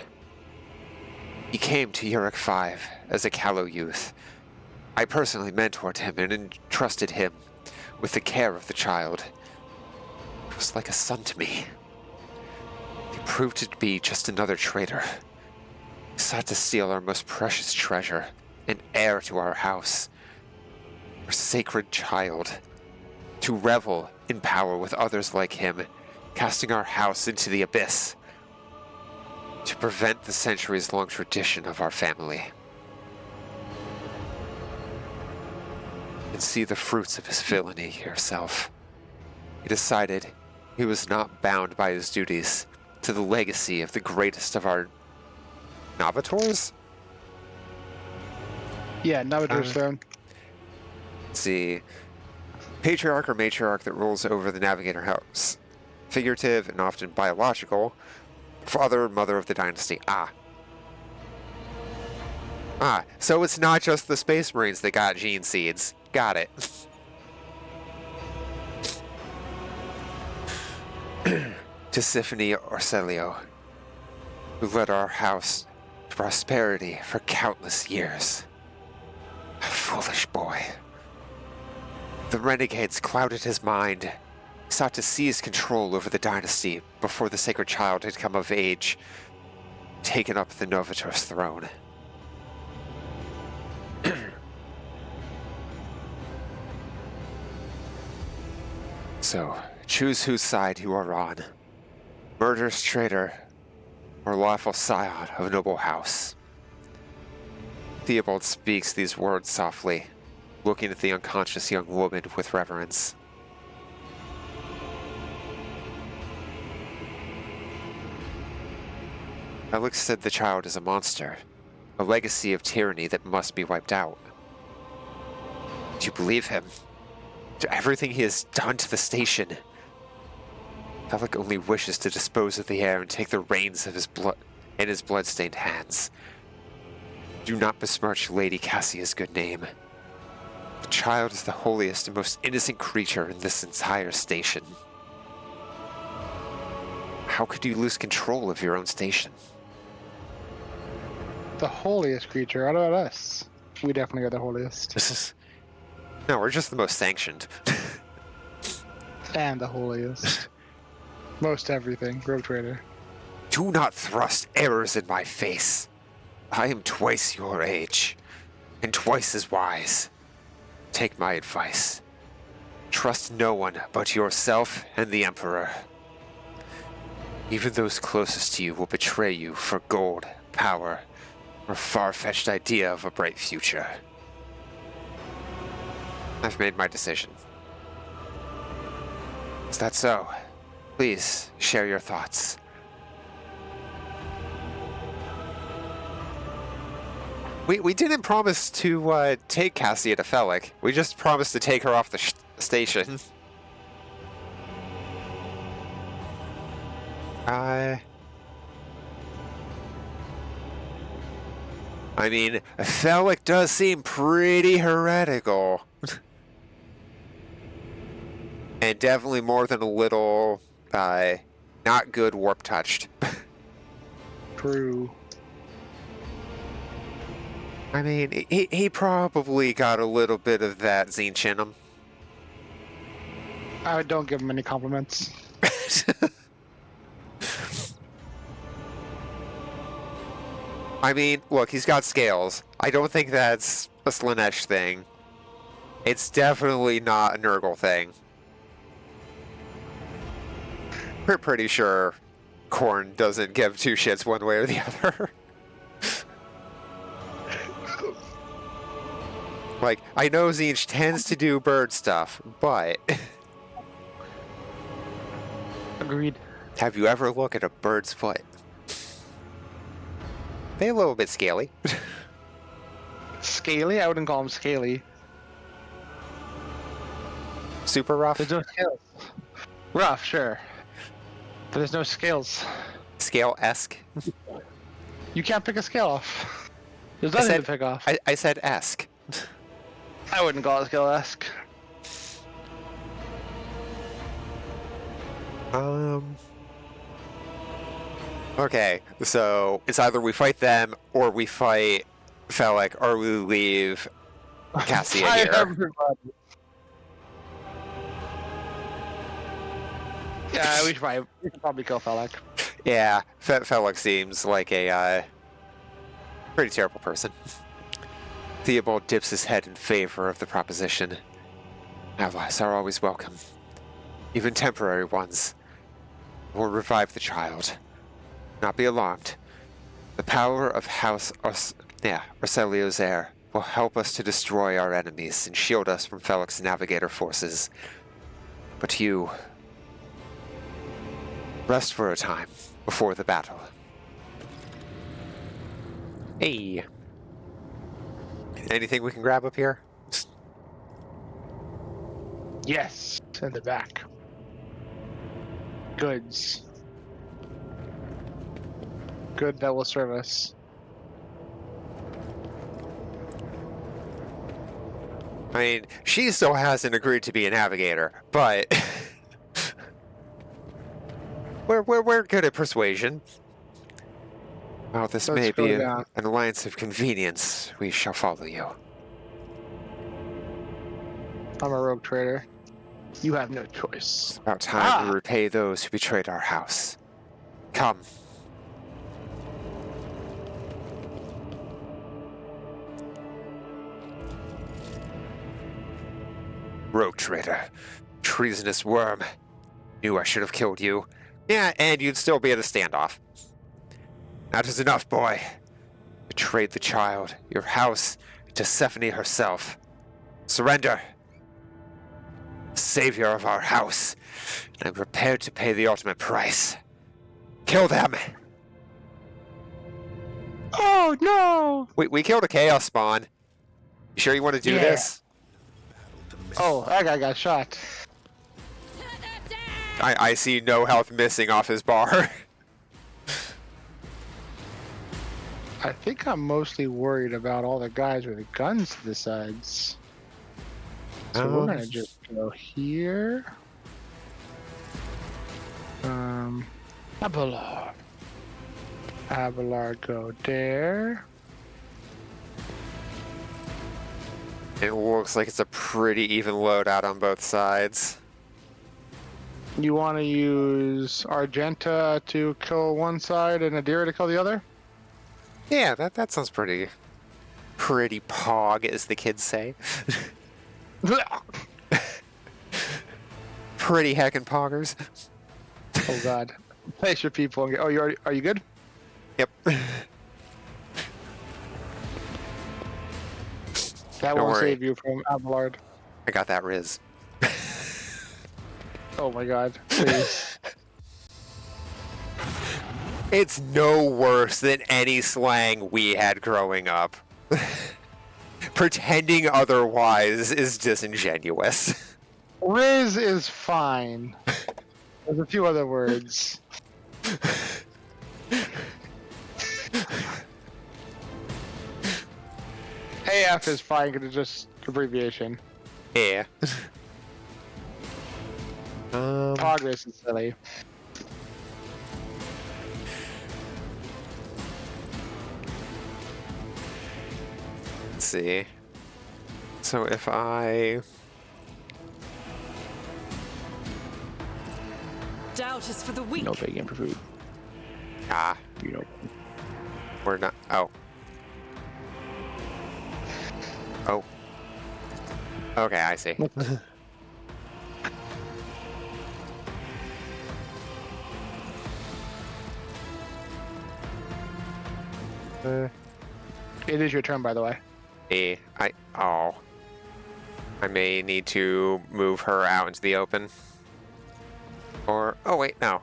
He came to Yurik 5 as a callow youth. I personally mentored him and entrusted him with the care of the child. He was like a son to me. He proved to be just another traitor. He sought to steal our most precious treasure, an heir to our house. Our sacred child, to revel in power with others like him, casting our house into the abyss, to prevent the centuries-long tradition of our family, and see the fruits of his villainy yourself. He decided he was not bound by his duties to the legacy of the greatest of our Novitors? Yeah, Navigator's Throne. Let's see. Patriarch or matriarch that rules over the Navigator house. Figurative and often biological. Father or mother of the dynasty. So it's not just the Space Marines that got gene seeds. Got it. To Symphony Arcelio, who led our house to prosperity for countless years. A foolish boy. The renegades clouded his mind. He sought to seize control over the dynasty before the sacred child had come of age, taken up the Novator's throne. So, choose whose side you are on. Murderous traitor, or lawful scion of noble house. Theobald speaks these words softly, looking at the unconscious young woman with reverence. Alex said the child is a monster, a legacy of tyranny that must be wiped out. Do you believe him? To everything he has done to the station? Felix only wishes to dispose of the heir and take the reins of his blood in his blood-stained hands. Do not besmirch Lady Cassia's good name. The child is the holiest and most innocent creature in this entire station. How could you lose control of your own station? The holiest creature. What about us? We definitely are the holiest. No, we're just the most sanctioned. And the holiest. Most everything. Rogue Trader. Do not thrust errors in my face. I am twice your age, and twice as wise. Take my advice. Trust no one but yourself and the Emperor. Even those closest to you will betray you for gold, power, or a far-fetched idea of a bright future. I've made my decision. Is that so? Please share your thoughts. We didn't promise to take Cassia to Felic. We just promised to take her off the station. I mean, Felic does seem pretty heretical. And definitely more than a little, not good warp-touched. True. I mean, he probably got a little bit of that Zinch in him. I don't give him any compliments. I mean, look, he's got scales. I don't think that's a Slanesh thing. It's definitely not a Nurgle thing. We're pretty sure Korn doesn't give two shits one way or the other. Like, I know Zinch tends to do bird stuff, but... Agreed. Have you ever looked at a bird's foot? They're a little bit scaly. Scaly? I wouldn't call him scaly. Super rough? There's no scales. Rough, sure. But there's no scales. Scale-esque? You can't pick a scale off. There's nothing to pick off. I said esque. I wouldn't call it scale-esque. Okay, so it's either we fight them, or we fight Felic, or we leave Cassia Hi, here. everybody. Yeah, we should probably kill Felic. Yeah, Felic seems like a pretty terrible person. Theobald dips his head in favor of the proposition. Allies are always welcome, even temporary ones. We'll revive the child. Not be alarmed. The power of House Arcelio's heir will help us to destroy our enemies and shield us from Felic's navigator forces. But you... rest for a time before the battle. Hey! Anything we can grab up here? Yes, in the back. Goods. Good that will serve us. I mean, she still hasn't agreed to be a navigator, but... we're good at persuasion. While this may be an alliance of convenience, we shall follow you. I'm a rogue trader. You have no choice. It's about time to repay those who betrayed our house. Come. Rogue trader. Treasonous worm. Knew I should have killed you. Yeah, and you'd still be at a standoff. That is enough, boy. Betrayed the child, your house, and Tisiphone herself. Surrender. Savior of our house. And I'm prepared to pay the ultimate price. Kill them! Oh, no! We killed a Chaos Spawn. You sure you want to do this? Oh, that guy got shot. I see no health missing off his bar. I think I'm mostly worried about all the guys with guns to the sides. So we're gonna just go here. Abelard. Abelard, go there. It looks like it's a pretty even loadout on both sides. You want to use Argenta to kill one side and Adira to kill the other? Yeah, that sounds pretty pog, as the kids say. Pretty heckin' poggers. Oh god. Place your people. And oh, are you good? Yep. That Don't won't worry. save you from Abelard. I got that Riz. Oh my god, please. It's no worse than any slang we had growing up. Pretending otherwise is disingenuous. Riz is fine. There's a few other words. AF is fine because it's just abbreviation. Yeah. Progress is silly. Let's see. So if I... Doubt is for the weak. No begging for food. Ah, You know. we're not... Oh. Oh. Okay, I see. It is your turn, by the way. Oh. I may need to move her out into the open. Or... Oh, wait, no.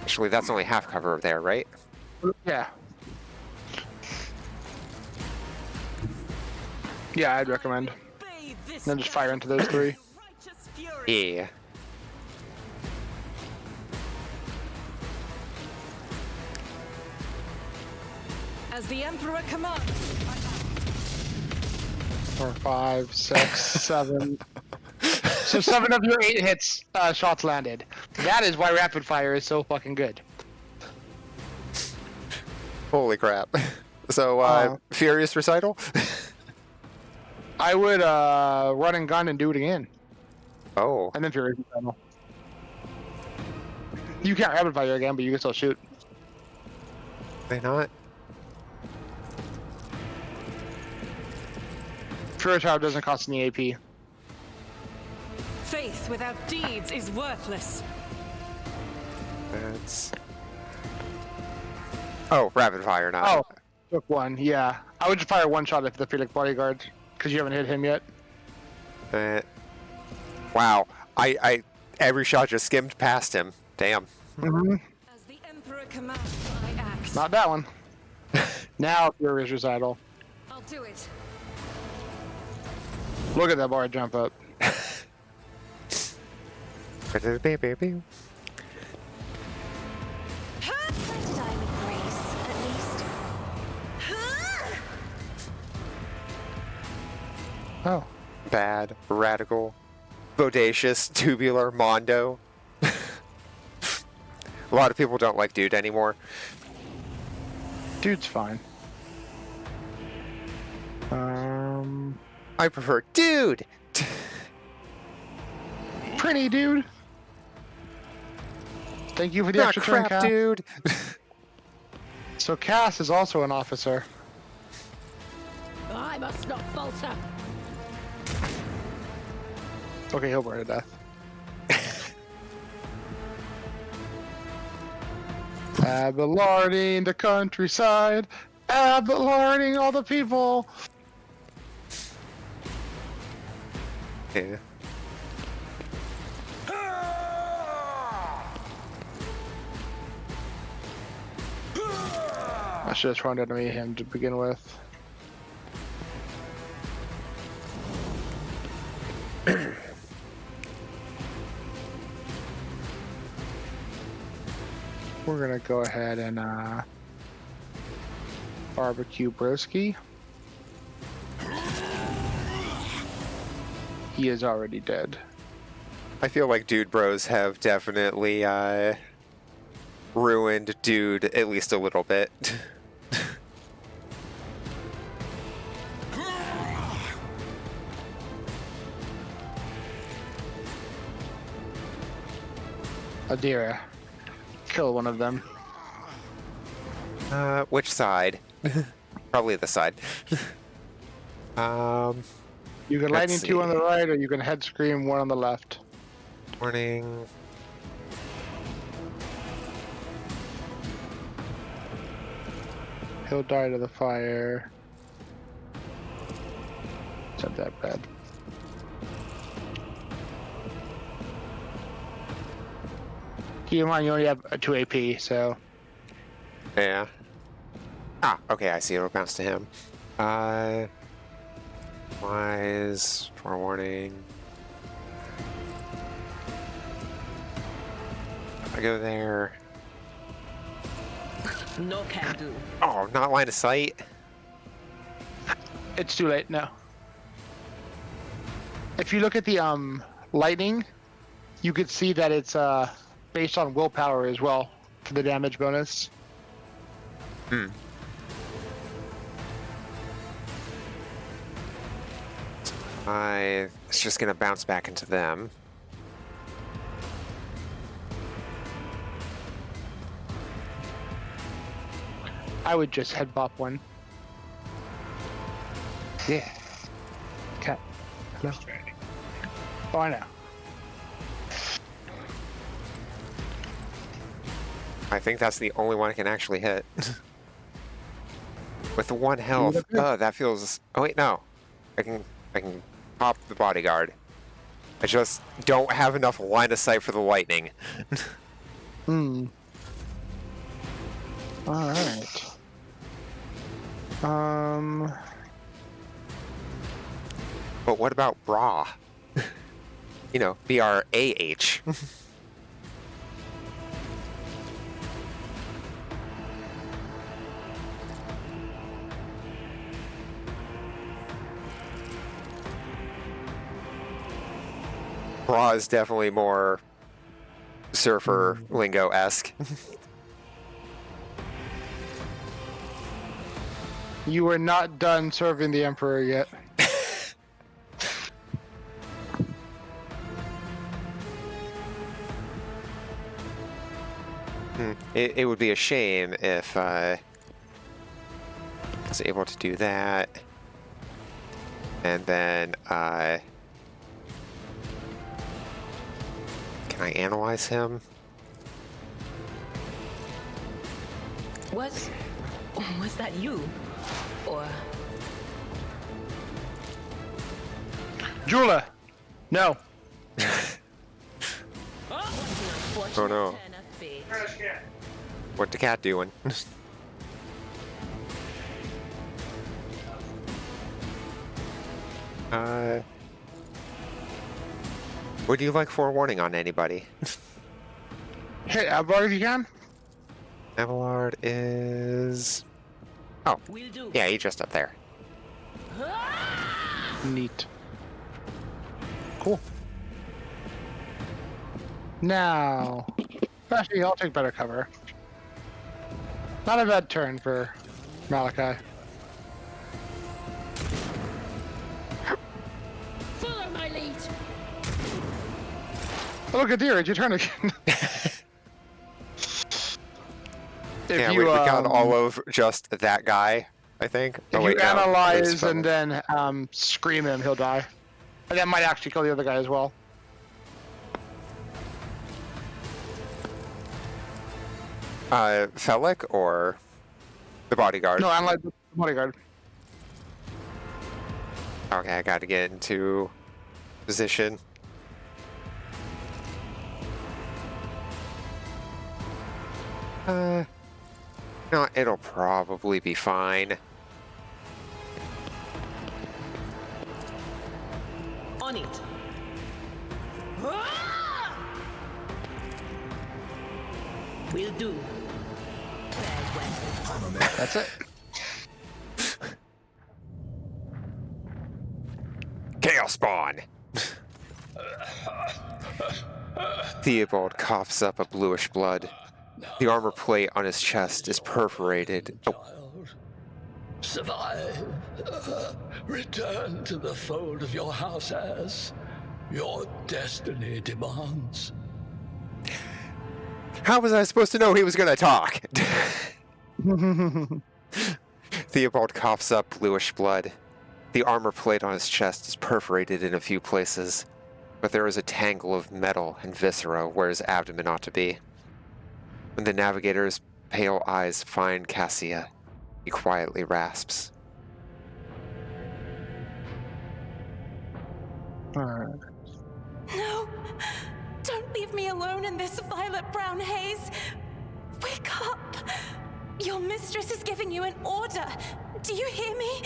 Actually, that's only half cover there, right? Yeah. Yeah, I'd recommend. Then just fire into those three. Yeah. As the Emperor commands. 4, 5, 6, 7. So 7 of your 8 hits, shots landed. That is why rapid fire is so fucking good. Holy crap. So, Furious Recital? I would run and gun and do it again, Oh. and then Furious Recital. You can't rapid fire again, but you can still shoot. Why not? Furious Recital doesn't cost any AP. Faith without deeds is worthless. That's... Oh, rapid fire, not... Oh, took one. Yeah, I would just fire one shot if the Felix bodyguard, because you haven't hit him yet. Wow. I every shot just skimmed past him. Damn. As the Emperor commands, I act. Not that one. Now Furious Recital. I'll do it. Look at that bar jump up. Oh. Bad, radical, bodacious, tubular, mondo. A lot of people don't like dude anymore. Dude's fine. I prefer dude. Pretty dude. Thank you for the Not extra turn, crap, Cass. dude. So Cass is also an officer. I must not falter. Okay, he'll burn to death. Abelarding the countryside. Abelarding all the people. Yeah. I should have thrown it to me him to begin with. We're gonna go ahead and barbecue broski. He is already dead. I feel like dude bros have definitely ruined dude at least a little bit. Adira. Kill one of them. Which side? Probably the side. You can lightning Let's 2 on the see. right, or you can head scream 1 on the left. Morning. He'll die to the fire. It's not that bad. Keep in mind, you only have a 2 AP, so. Yeah. Ah, okay, I see. It'll bounce to him. Wise, forewarning. I go there. No can do. Oh, not line of sight. It's too late, no. If you look at the lightning, you could see that it's based on willpower as well for the damage bonus. It's just gonna bounce back into them. I would just head bop one. Yeah. Cat. Hello. Oh, I know. I think that's the only one I can actually hit. With the 1 health, that feels. Oh wait, no. I can pop the bodyguard. I just don't have enough line of sight for the lightning. All right. But what about Bra? You know, B-R-A-H. Bra is definitely more surfer lingo-esque. You were not done serving the Emperor yet. It would be a shame if I was able to do that. And then, can I analyze him? Was that you? Or Jula! No. Oh no. What the cat doing? Would you like forewarning on anybody? Hit Abbar if you can. Abelard is... Oh, will do. yeah, he's just up there. Neat. Cool. Now, actually, I'll take better cover. Not a bad turn for Malachi. Follow my lead. Oh, look at dear, it's your turn again. Yeah, we got all of just that guy, I think. If Oh, wait, you no, analyze it's and then scream him, he'll die. And that might actually kill the other guy as well. Felix or the bodyguard? No, analyze the bodyguard. Okay, I gotta get into position. No, it'll probably be fine. On it. Will do. Farewell. That's it. Chaos Spawn! Theobald coughs up a bluish blood. The armor plate on his chest is perforated. Oh, Child, survive. Return to the fold of your house as your destiny demands. how was I supposed to know he was gonna talk? Theobald coughs up bluish blood. The armor plate on his chest is perforated in a few places, but there is a tangle of metal and viscera where his abdomen ought to be. When the navigator's pale eyes find Cassia, he quietly rasps. Alright. No! Don't leave me alone in this violet-brown haze. Wake up! Your mistress is giving you an order. Do you hear me?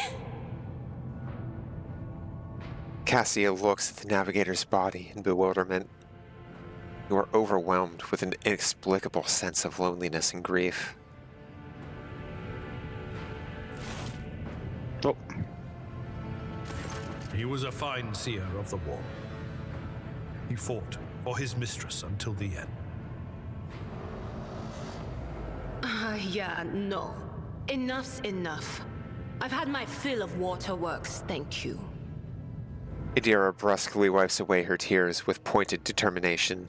Cassia looks at the navigator's body in bewilderment. You are overwhelmed with an inexplicable sense of loneliness and grief. Oh. He was a fine seer of the war. He fought for his mistress until the end. Yeah, no. Enough's enough. I've had my fill of waterworks, thank you. Adira brusquely wipes away her tears with pointed determination.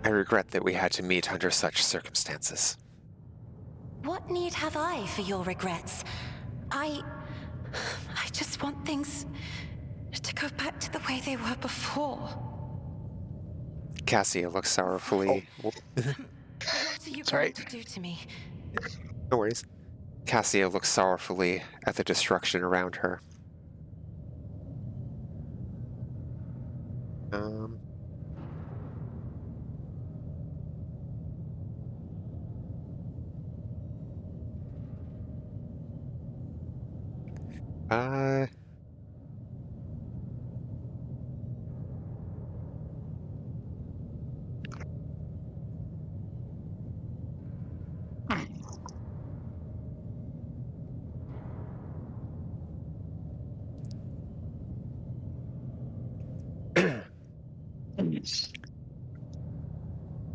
I regret that we had to meet under such circumstances. What need have I for your regrets? I just want things to go back to the way they were before. Cassia looks sorrowfully. What are you going to do to me? No worries. Cassia looks sorrowfully at the destruction around her.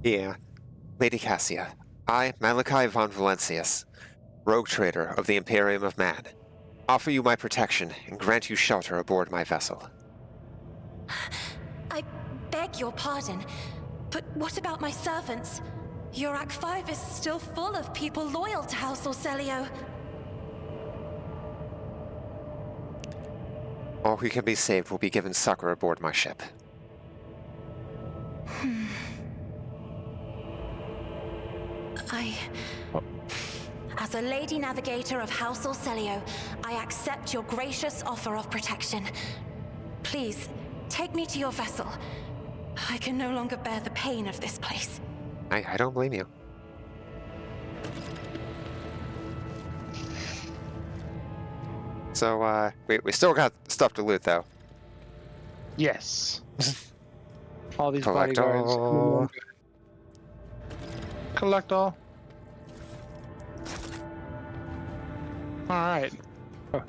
Yeah. Lady Cassia, I, Malachi von Valencius, rogue trader of the Imperium of Man, offer you my protection and grant you shelter aboard my vessel. I beg your pardon, but what about my servants? Yurak 5 is still full of people loyal to House Orselio. All who can be saved will be given succor aboard my ship. As a Lady Navigator of House Orselio, I accept your gracious offer of protection. Please, take me to your vessel. I can no longer bear the pain of this place. I don't blame you. So, we still got stuff to loot, though. Yes. All these Collect bodyguards. all. Collect all. Alright. Oh,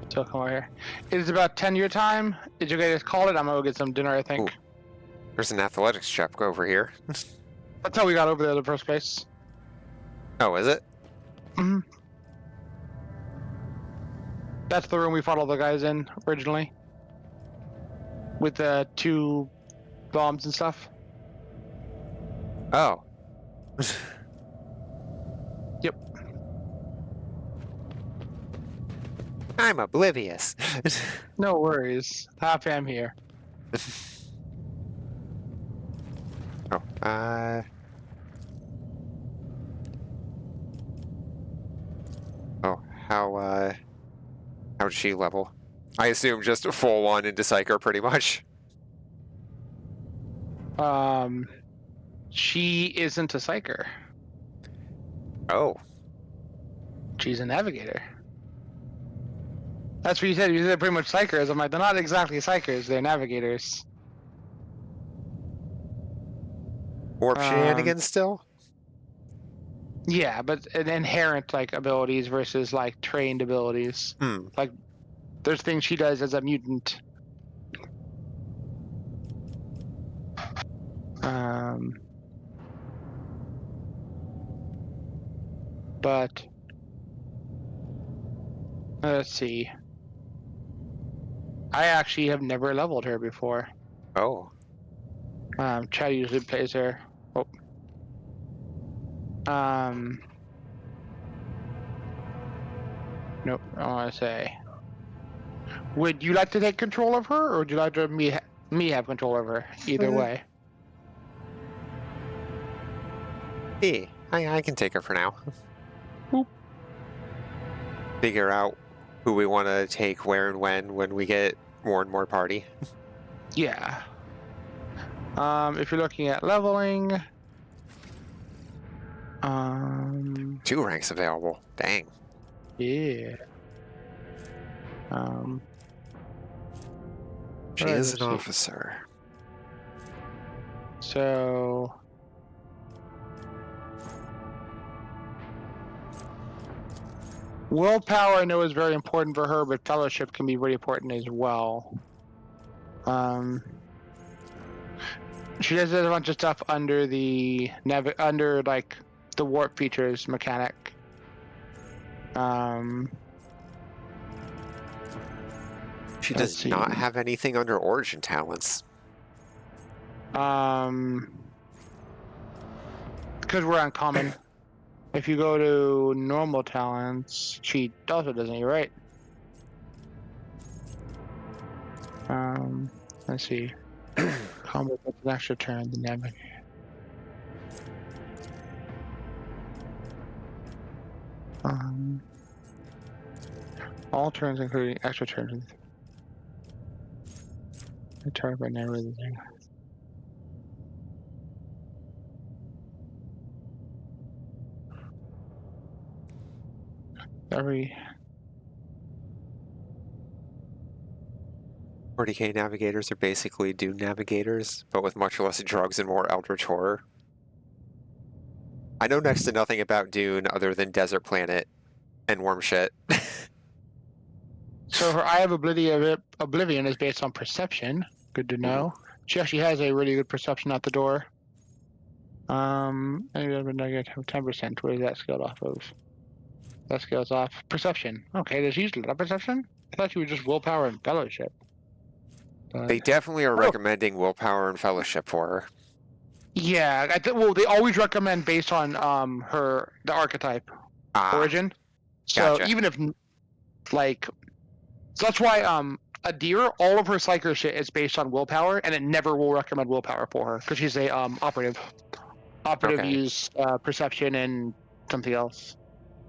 still come over here. It is about 10 your time. Did you guys call it? I'm gonna go get some dinner, I think. Ooh. There's an athletics check over here. That's how we got over there in the first place. Oh, is it? Mm-hmm. That's the room we fought all the guys in originally. With the 2 bombs and stuff. Oh. Yep. I'm oblivious. No worries. Happy I'm here. Oh, how'd she level? I assume just a full on into Psyker, pretty much. She isn't a psyker. Oh. She's a navigator. That's what you said. You said pretty much psychers. I'm like, they're not exactly psychers. They're navigators. Warp shenanigans still? Yeah, but an inherent like abilities versus like trained abilities. Like, there's things she does as a mutant. But let's see. I actually have never leveled her before. Oh. Chad usually plays her. Oh. Nope. I want to say. Would you like to take control of her, or would you like to me have control of her? Either way. Yeah, I can take her for now. Boop. figure out who we want to take where and when we get more and more party. Yeah. If you're looking at leveling, 2 ranks available. Dang. yeah. She Alright, is let's an see. officer. So willpower I know is very important for her, but fellowship can be very important as well. She does a bunch of stuff under the under like the warp features mechanic. She Let's does see. not have anything under origin talents. Because we're uncommon. If you go to normal talents, she also doesn't. You're right. Let's see. Combat with an extra turn. The navigator. All turns, including extra turns. I turn by never the thing. Every 40k navigators are basically Dune navigators, but with much less drugs and more Eldritch horror. I know next to nothing about Dune other than Desert Planet and worm shit. So her Eye of Oblivion is based on perception. Good to know. She actually has a really good perception at the door. And we have a negative 10%. Where is that scaled off of? That scales off perception. Okay, there's usually a perception. I thought you were just willpower and fellowship. But, They definitely are recommending willpower and fellowship for her. yeah, well, they always recommend based on the archetype origin. So Gotcha. even if like, so that's why a deer, all of her psyker shit is based on willpower, and it never will recommend willpower for her because she's a operative. Operative Okay. use perception and something else.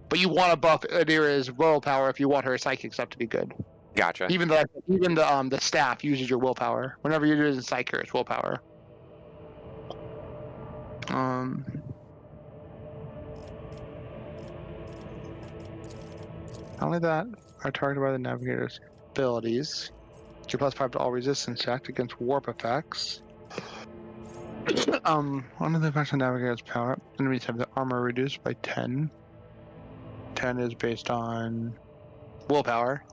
But you want to buff Adira's willpower if you want her psychic stuff to be good. Gotcha. Even the staff uses your willpower. Whenever you're using psyker, it's willpower. Not only that, are targeted by the navigator's abilities. G +5 to all resistance checked against warp effects. One of the effects on navigator's power. Enemies have the armor reduced by 10. 10 is based on willpower.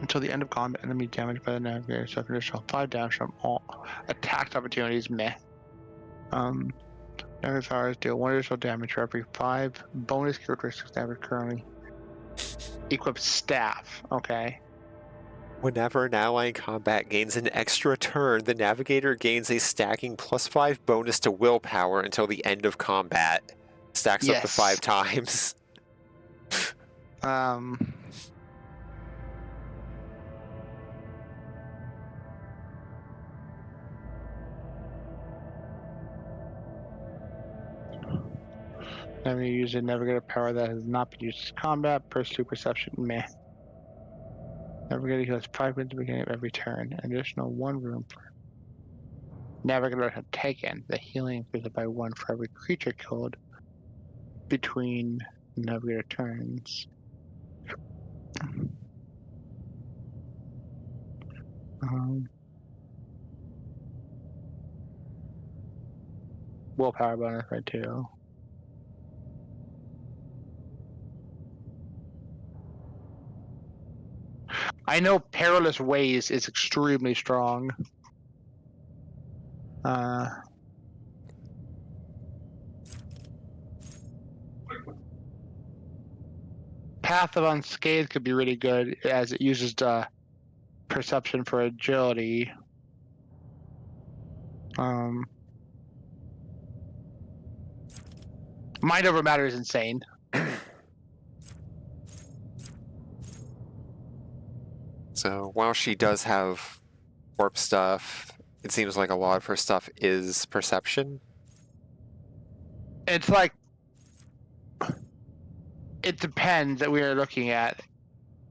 Until the end of combat, enemy damaged by the navigator suffer an additional 5 damage from all attack opportunities. Meh. Navigator powers deal 1 additional damage for every 5 bonus characteristics damage currently equipped staff. Okay. Whenever an ally in combat gains an extra turn, the navigator gains a stacking +5 bonus to willpower until the end of combat. Stacks up to 5 times. Then we use a navigator power that has not been used in combat. Pursue perception. Meh. Navigator heals 5 minutes at the beginning of every turn. Additional 1 room for navigator had taken. The healing increases by 1 for every creature killed between navigator turns. Willpower bonus by 2. I know Perilous Ways is extremely strong. Path of Unscathed could be really good as it uses the perception for agility. Mind over matter is insane. So while she does have warp stuff, it seems like a lot of her stuff is perception. It's like It depends that we are looking at.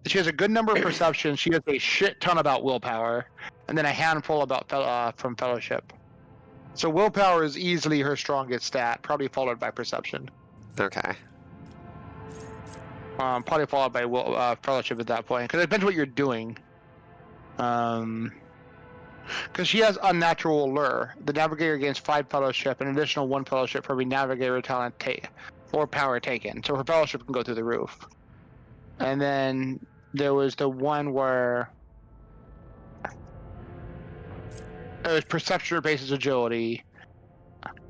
She has a good number of perception. She has a shit ton about willpower, and then a handful about from fellowship. So willpower is easily her strongest stat, probably followed by perception. Okay. Probably followed by fellowship at that point, because it depends what you're doing. Because she has unnatural lure. The navigator gains 5 fellowship, an additional 1 fellowship for every navigator talent or power taken. So her fellowship can go through the roof. And then there was the one where it was perception replaces agility.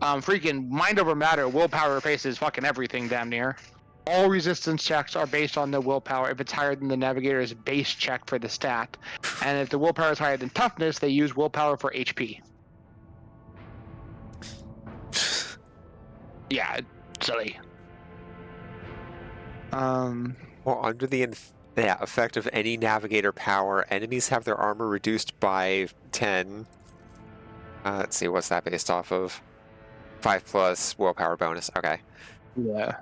Freaking mind over matter, willpower replaces fucking everything damn near. All resistance checks are based on the willpower if it's higher than the navigator's base check for the stat. And if the willpower is higher than toughness, they use willpower for HP. Yeah, silly. Well, under the effect of any navigator power, enemies have their armor reduced by 10. Let's see, what's that based off of? 5 plus willpower bonus. Okay. Yeah.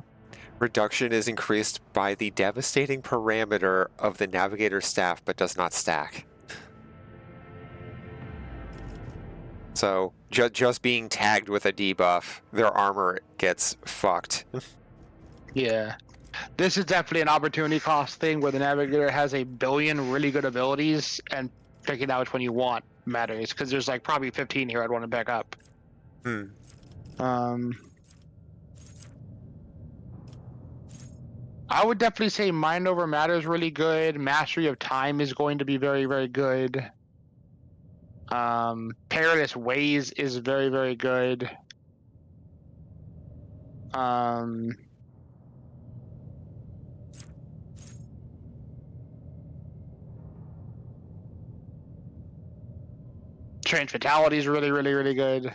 Reduction is increased by the devastating parameter of the navigator's staff, but does not stack. So, just being tagged with a debuff, their armor gets fucked. Yeah. This is definitely an opportunity cost thing where the navigator has a billion really good abilities, and picking out which one you want matters, because there's like probably 15 here I'd want to pick up. I would definitely say Mind Over Matter is really good. Mastery of Time is going to be very, very good. Perilous Ways is very, very good. Strange Fatality is really, really, really good.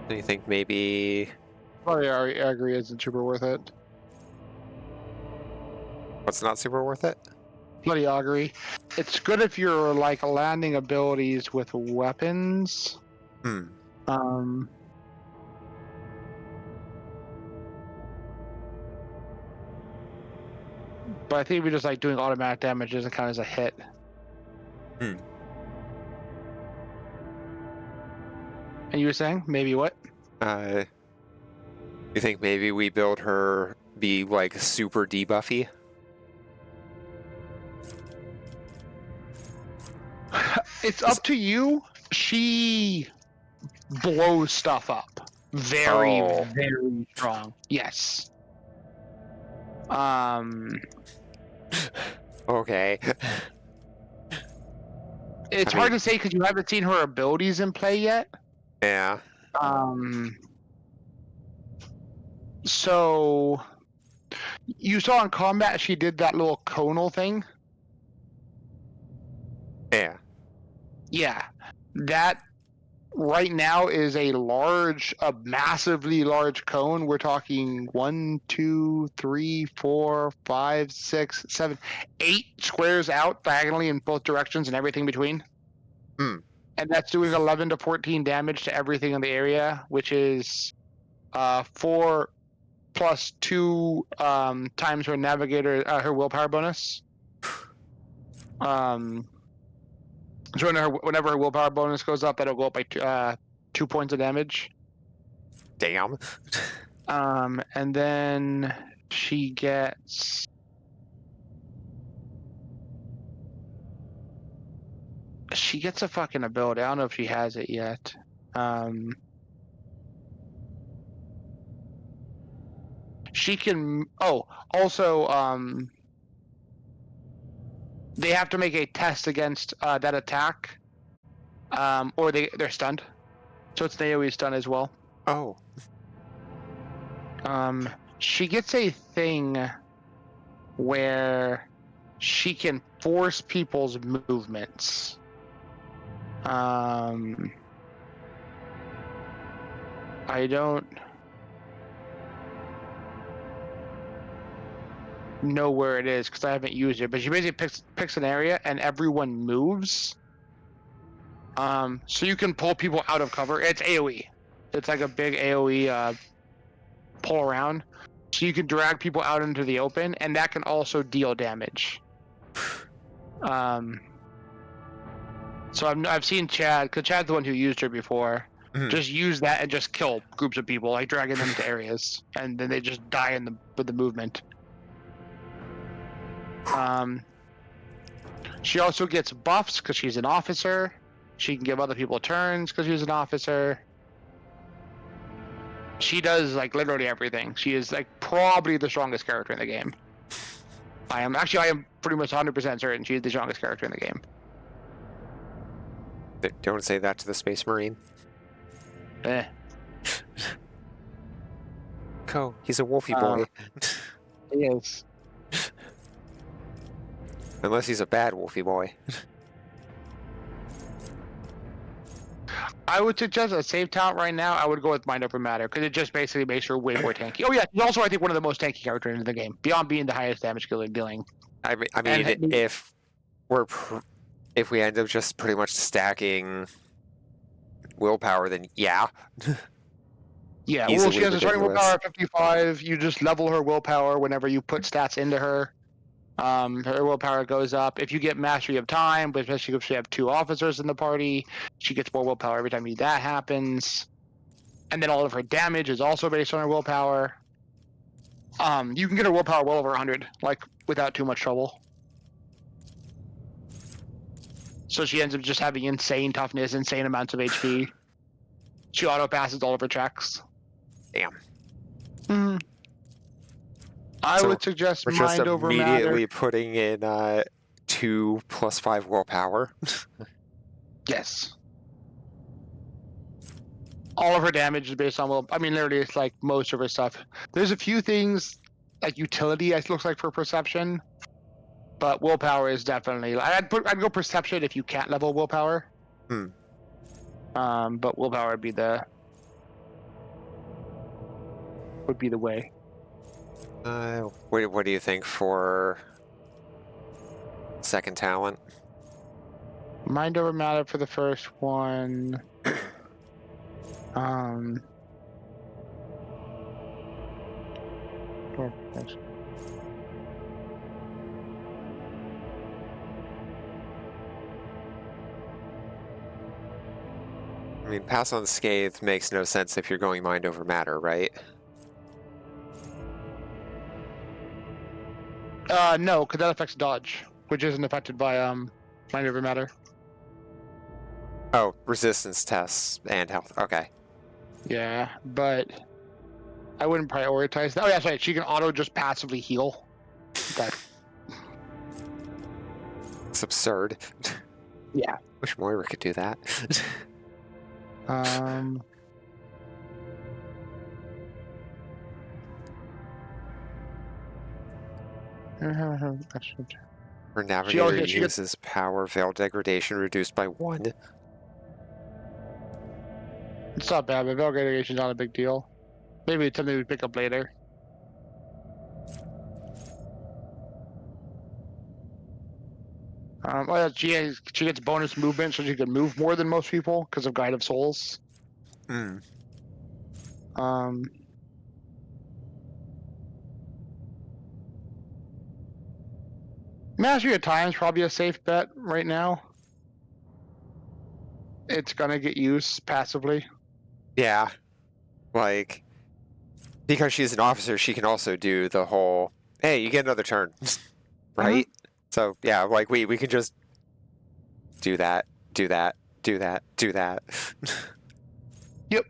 Do you think maybe... Probably I agree isn't super worth it. What's not super worth it? Bloody Augury. It's good if you're like landing abilities with weapons. But I think if you're just like doing automatic damage, it doesn't count as a hit. And you were saying maybe what? You think maybe we build her be like super debuffy? It's up to you. She blows stuff up. Very, very strong. Yes. Okay. It's hard to say because you haven't seen her abilities in play yet. Yeah. So you saw in combat she did that little conal thing. Yeah. Yeah, that right now is a massively large cone. We're talking 1, 2, 3, 4, 5, 6, 7, 8 squares out diagonally in both directions and everything between. And that's doing 11 to 14 damage to everything in the area, which is 4 plus 2 times her navigator, her willpower bonus. So whenever her willpower bonus goes up, that'll go up by 2 points of damage. Damn. And then she gets... She gets a fucking ability. I don't know if she has it yet. She can... Oh, also, they have to make a test against that attack, or they're stunned. So it's an AoE stun as well. Oh. She gets a thing where she can force people's movements. I don't know where it is because I haven't used it, but she basically picks an area and everyone moves. So you can pull people out of cover. It's AoE. It's like a big AoE pull around. So you can drag people out into the open, and that can also deal damage. So I've seen Chad, because Chad's the one who used her before, just use that and just kill groups of people, like dragging them to areas, and then they just die with the movement. She also gets buffs because she's an officer. She can give other people turns because she's an officer. She does like literally everything. She is like probably the strongest character in the game. I am pretty much 100% certain she's the strongest character in the game. Don't say that to the Space Marine. Ko, he's a wolfy boy. He is. Unless he's a bad wolfy boy. I would suggest a save talent right now. I would go with Mind Over Matter because it just basically makes her way more tanky. Oh yeah, he's also I think one of the most tanky characters in the game, beyond being the highest damage dealing. I mean, if we end up just pretty much stacking willpower, then yeah. Yeah, well, she has a starting willpower of 55. You just level her willpower whenever you put stats into her. Her willpower goes up. If you get Mastery of Time, but especially if you have 2 officers in the party, she gets more willpower every time that happens. And then all of her damage is also based on her willpower. You can get her willpower well over 100, like, without too much trouble. So she ends up just having insane toughness, insane amounts of HP. She auto-passes all of her checks. Damn. I would suggest Mind Over Matter. Immediately putting in 2 + 5 willpower. Yes. All of her damage is based on will. I mean, literally, it's like most of her stuff. There's a few things like utility. It looks like for perception, but willpower is definitely. I'd go perception if you can't level willpower. But willpower would be the way. What do you think for second talent? Mind Over Matter for the first one. I mean, Pass Unscathed makes no sense if you're going Mind Over Matter, right? No, because that affects dodge, which isn't affected by Mind Over Matter. Oh, resistance tests and health. Okay. Yeah, but I wouldn't prioritize that. Oh, yeah, that's right. She can auto just passively heal. That. It's absurd. Yeah. Wish Moira could do that. Her Navigator uses power veil degradation reduced by 1. It's not bad, but veil degradation is not a big deal. Maybe it's something we pick up later. Oh yeah, she gets bonus movement, so she can move more than most people because of Guide of Souls. Mastery of Time is probably a safe bet right now. It's gonna get used passively. Yeah, like, because she's an officer, she can also do the whole, hey, you get another turn, right? So, yeah, like, we can just do that, do that, do that, do that. Yep.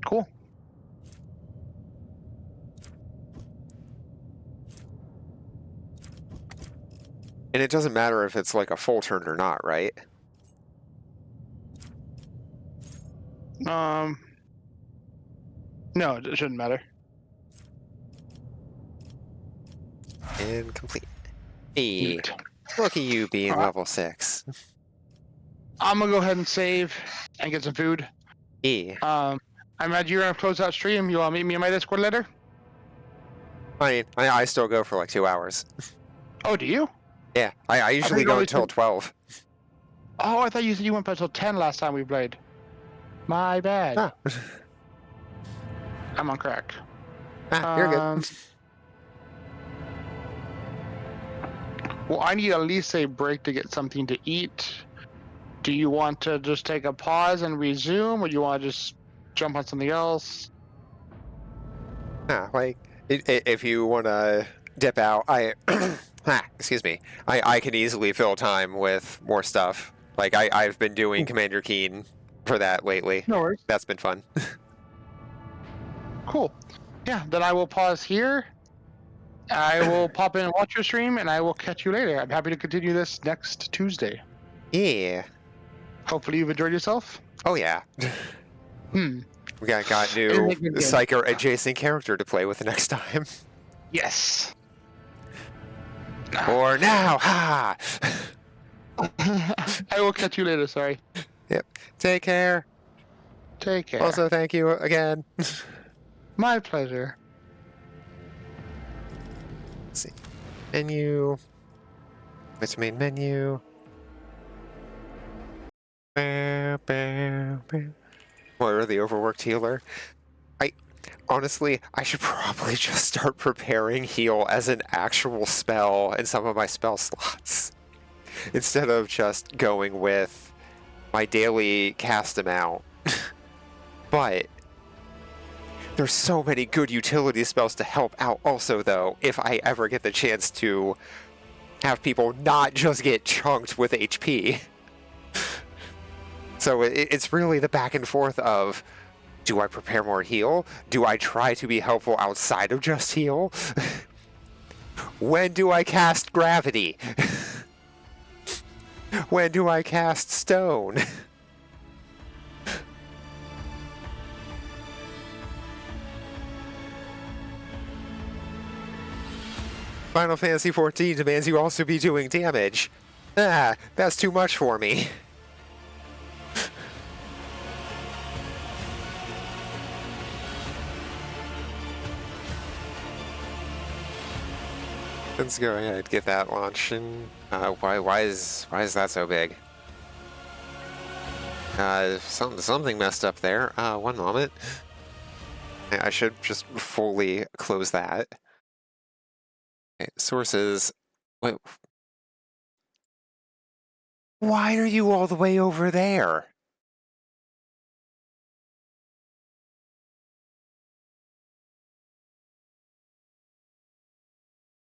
Cool. And it doesn't matter if it's like a full turn or not, right? No, it shouldn't matter. And complete. Hey, Neat. look at you being Alright. level 6. I'm gonna go ahead and save and get some food. E. I imagine you're gonna close out stream. You wanna meet me in my Discord later? I mean, I still go for like 2 hours. Oh, do you? Yeah, I usually you go only until said- 12. Oh, I thought you said you went until 10 last time we played. My bad. Ah, I'm on crack. you're Um, good. Well, I need at least a break to get something to eat. Do you want to just take a pause and resume, or do you want to just jump on something else? Yeah, like, if you want to dip out, excuse me, I can easily fill time with more stuff. Like, I've been doing Commander Keen for that lately. No worries. That's been fun. Cool. Yeah, then I will pause here. I will pop in and watch your stream, and I will catch you later. I'm happy to continue this next Tuesday. Yeah. Hopefully you've enjoyed yourself. Oh, yeah. Hmm. We got It'll new make me good. Psycho adjacent character to play with the next time. Yes. Or now, ha! I will catch you later, sorry. Yep. Take care. Take care. Also, thank you again. My pleasure. Let's see. Menu. What's main menu? Or the overworked healer. Honestly, I should probably just start preparing heal as an actual spell in some of my spell slots. Instead of just going with my daily cast amount. But there's so many good utility spells to help out also, though, if I ever get the chance to have people not just get chunked with HP. So it's really the back and forth of, do I prepare more heal? Do I try to be helpful outside of just heal? When do I cast gravity? When do I cast stone? Final Fantasy XIV demands you also be doing damage. Ah, that's too much for me. Let's go ahead, get that launched. And why is that so big? Something messed up there. One moment. I should just fully close that. Okay, sources. Wait. Why are you all the way over there?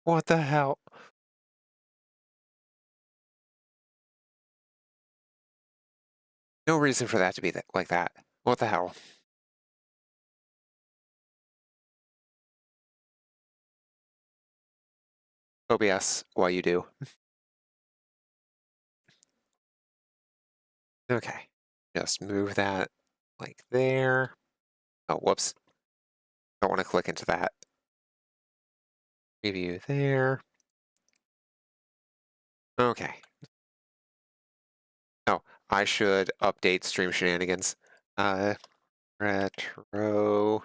What the hell? No reason for that to be like that. What the hell? OBS, while you do. Okay, just move that like there. Oh, whoops. Don't want to click into that. Preview there. Okay. Oh, I should update stream shenanigans. Retro.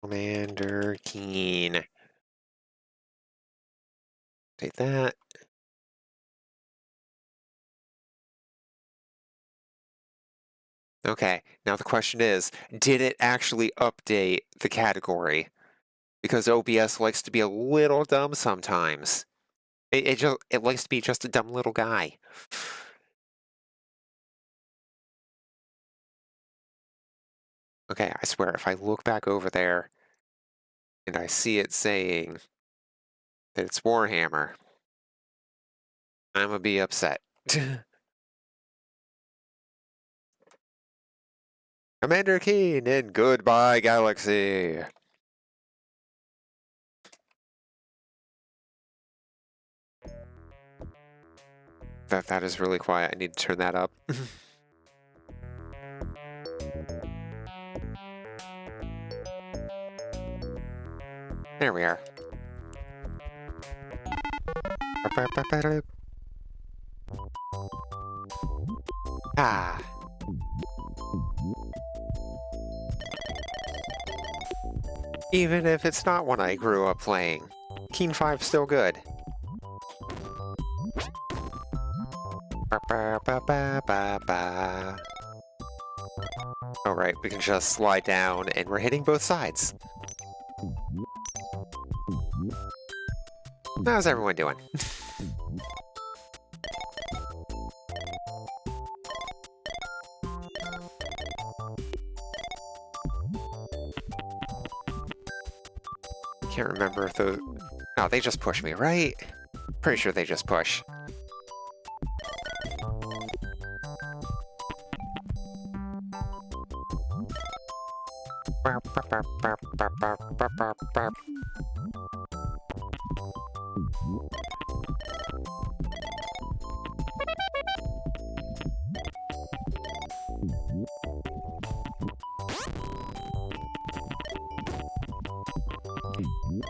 Commander Keen. Take that. Okay, now the question is, did it actually update the category? because OBS likes to be a little dumb sometimes. It likes to be just a dumb little guy. Okay, I swear, if I look back over there and I see it saying that it's Warhammer, I'm gonna be upset. Commander Keen in Goodbye Galaxy. That is really quiet. I need to turn that up. There we are. Ah. Even if it's not one I grew up playing, Keen 5's still good. Alright, we can just slide down and we're hitting both sides. How's everyone doing? Can't remember if those... Oh, they just push me, right? Pretty sure they just push.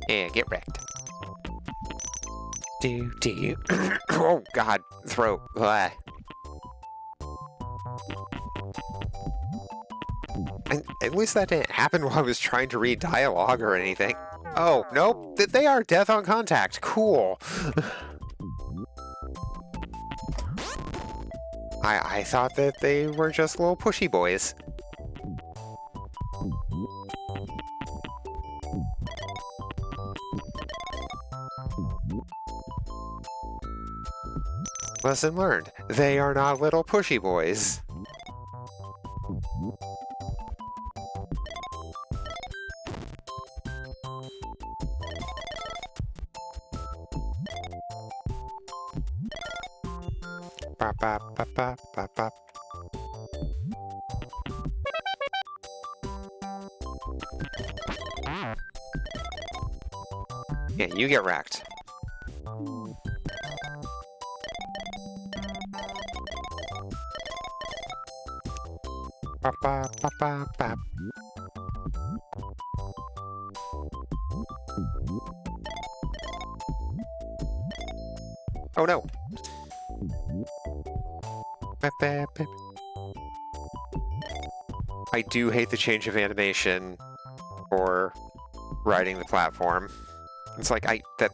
Yeah, get wrecked. Do. Oh, God. Throat. Blah. And at least that didn't happen while I was trying to read dialogue or anything. Oh, nope. They are death on contact. Cool. I thought that they were just little pushy boys. Lesson learned. They are not little pushy boys. Bop, bop, bop, bop, bop, bop. Yeah, you get wrecked. Bop, bop, bop, bop, bop. Oh no! Bop, bop, bop. I do hate the change of animation for riding the platform. It's like that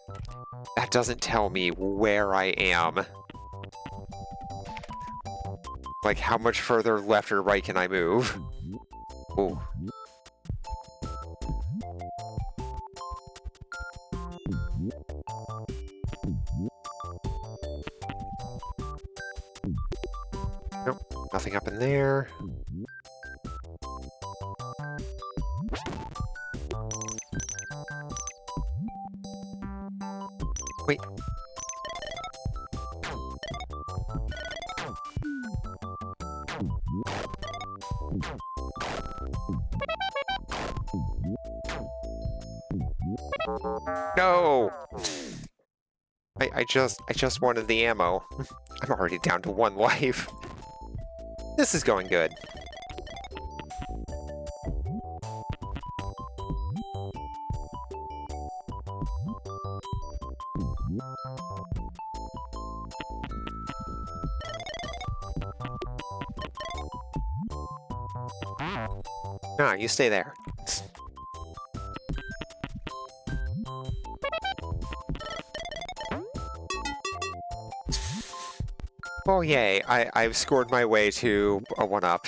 doesn't tell me where I am. Like, how much further left or right can I move? Ooh. Nope, nothing up in there. Wait. No! I just wanted the ammo. I'm already down to 1 life. This is going good. Nah, you stay there. Oh yay, I've scored my way to a 1-up.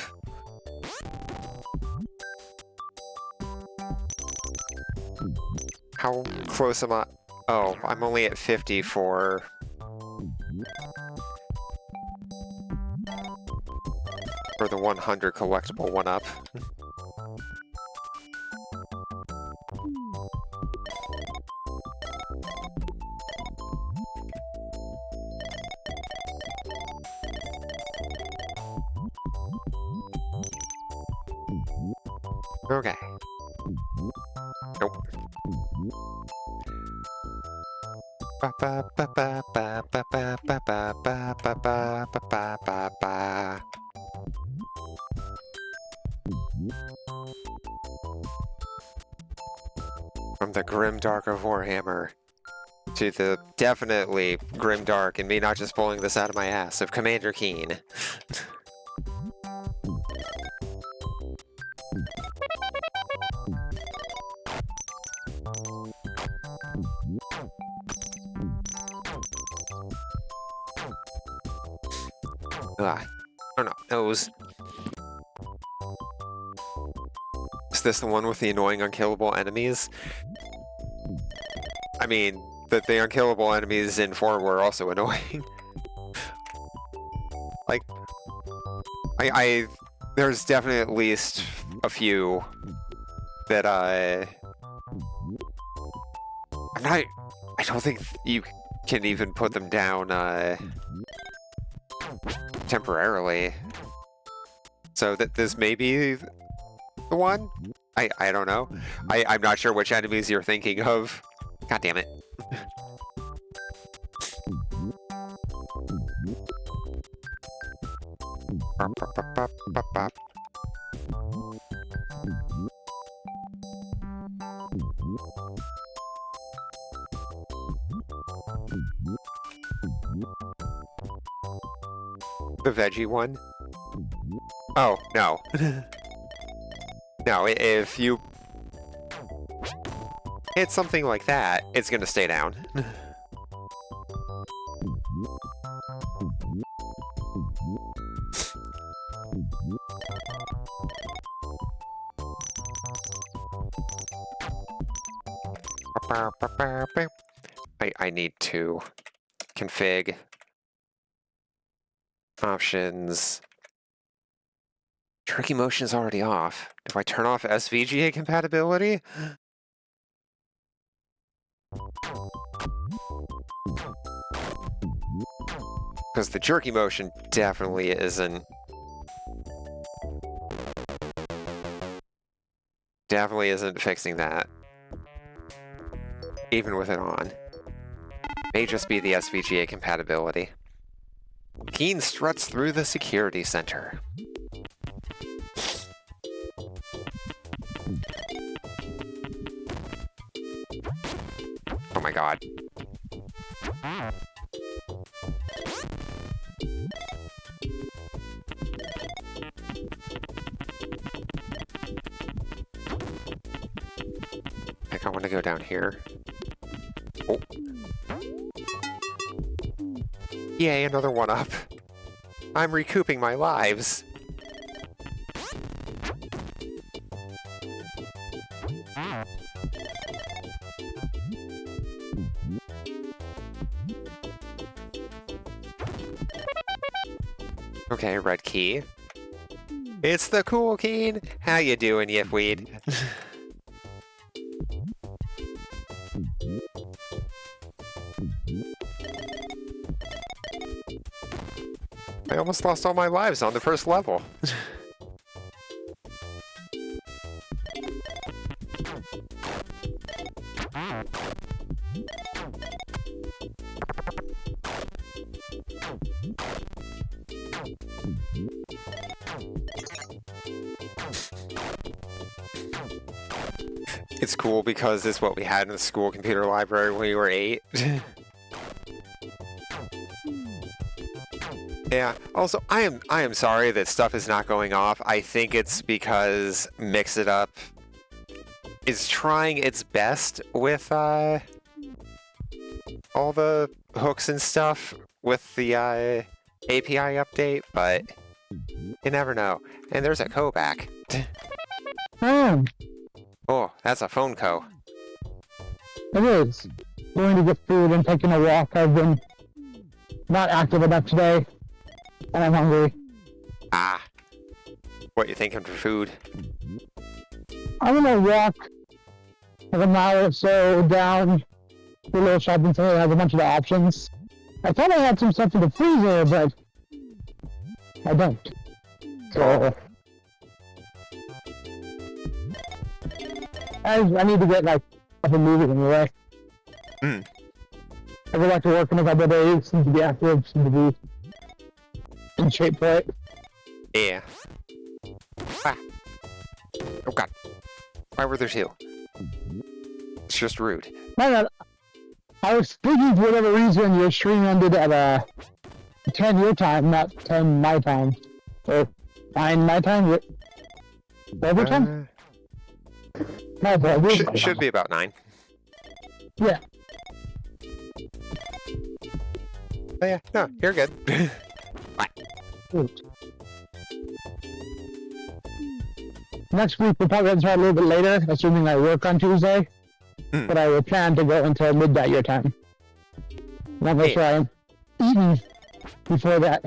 How close am I? Oh, I'm only at 50 for the 100 collectible one-up. Okay. Nope. Ba ba ba ba ba ba ba ba ba ba ba ba ba ba ba. From the grim dark of Warhammer to the definitely grim dark, and me not just pulling this out of my ass, of Commander Keen. I don't know. Those. Is this the one with the annoying unkillable enemies? I mean, the unkillable enemies in 4 were also annoying. Like, there's definitely at least a few that I don't think you can even put them down temporarily. So that this may be the one? I don't know. I'm not sure which enemies you're thinking of. God damn it. The veggie one? Oh, no. No, if you hit something like that, it's gonna stay down. I need to config options. Tricky motion is already off. Do I turn off SVGA compatibility? Because the jerky motion definitely isn't. Definitely isn't fixing that. Even with it on. May just be the SVGA compatibility. Keen struts through the security center. Oh my god. I think I want to go down here. Oh. Yay, another one up. I'm recouping my lives. Okay, red key. It's the cool Keen. How you doing, Yipweed? I almost lost all my lives on the first level. It's cool because it's what we had in the school computer library when we were 8. Yeah, also, I am sorry that stuff is not going off. I think it's because Mix It Up is trying its best with all the hooks and stuff with the API update, but you never know. And there's a co back. Oh, that's a phone co. It is. Going to get food and taking a walk. I've been not active enough today, and I'm hungry. Ah. What you thinking for food? I'm gonna walk like a mile or so down to a little shopping center that has a bunch of options. I thought I had some stuff in the freezer, but I don't. So I need to get like up and moving anyway. Hmm. I go back to work in a couple of days, need to be active, need to be in shape for it. Yeah. Ah. Oh god. Why were there two? It's just rude. Man, I was thinking for whatever reason your stream ended at 10 your time, not 10 my time. Or 9 my time? Whatever time? My fault. Should be about 9. Yeah. Oh yeah, no, you're good. Bye. Shoot. Next week we'll probably start a little bit later, assuming I work on Tuesday. But I will plan to go until midnight your time. And I'll make sure I'm eating before that.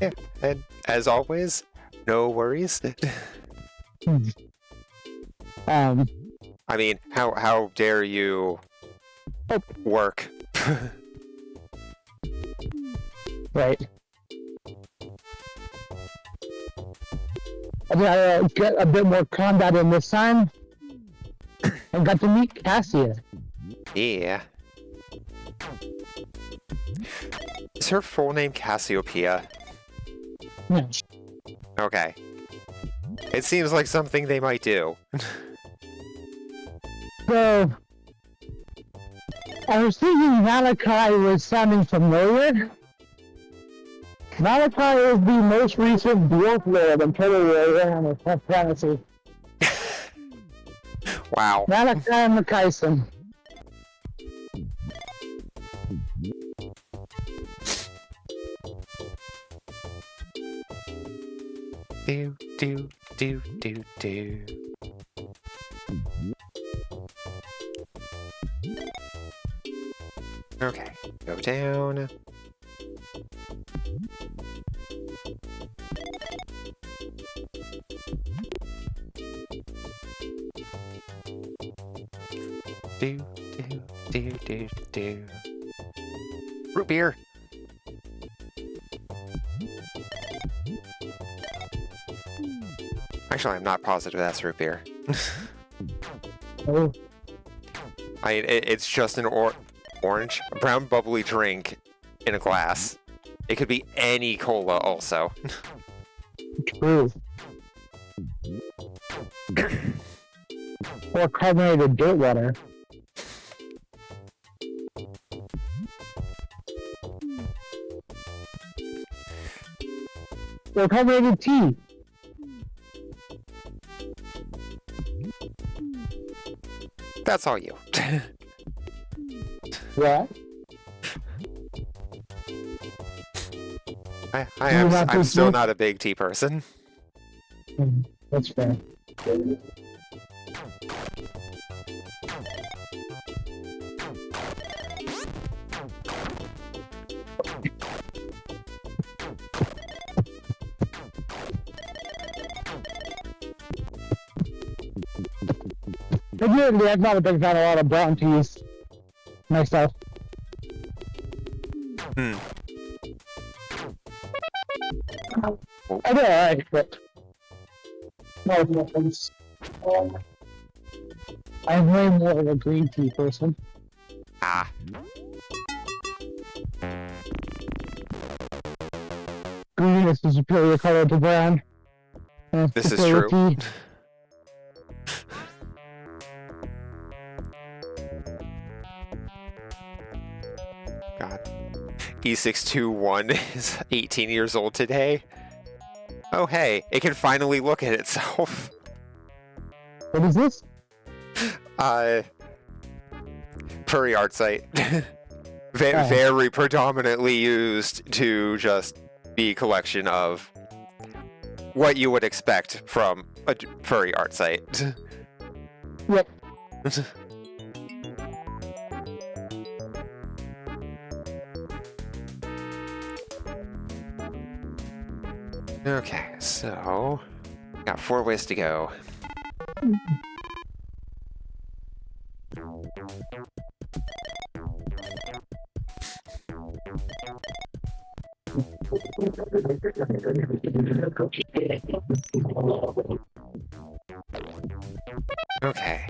Yeah, and as always, no worries. I mean, how dare you work? Right. I mean, I get a bit more combat in this time. I got to meet Cassia. Yeah. Is her full name Cassiopeia? No. Okay. It seems like something they might do. So, I was thinking Malachi was sounding familiar. Malachi is the most recent dwarf lord in Total War on the fantasy. Wow. Malachi McKyson. Do. Okay, go down. Do. Root beer. Actually, I'm not positive that's root beer. Oh. It's just an orange, brown bubbly drink in a glass. It could be any cola also. True. Or carbonated dirt water. Or carbonated tea. That's all you. What? I'm still not a big tea person. That's fair. Admittedly, I've not a big fan of a lot of brown teas myself. I know, alright, but no difference. I'm way more of a green tea person. Ah. Green is the superior color to brown. This is true. Tea. God. E621 is 18 years old today. Oh hey, it can finally look at itself. What is this? Furry art site. Very predominantly used to just be a collection of what you would expect from a furry art site. Yep. Okay, so got 4 ways to go. Okay.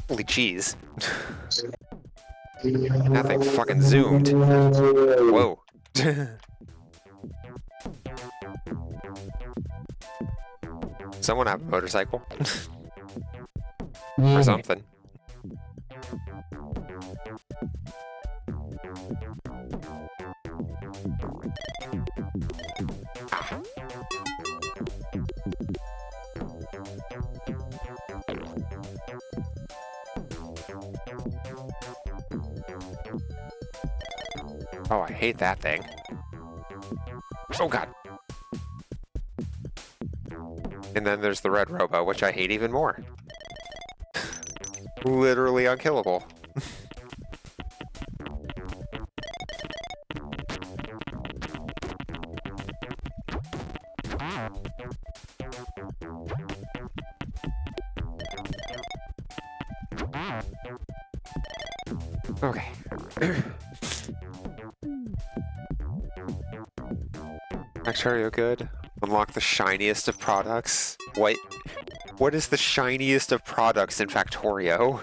Holy jeez. That thing fucking zoomed. Whoa. Someone have a motorcycle? Or something. Ah. Oh, I hate that thing. Oh god. And then there's the red robo, which I hate even more. Literally unkillable. Okay. Factorio good. Unlock the shiniest of products. What is the shiniest of products in Factorio?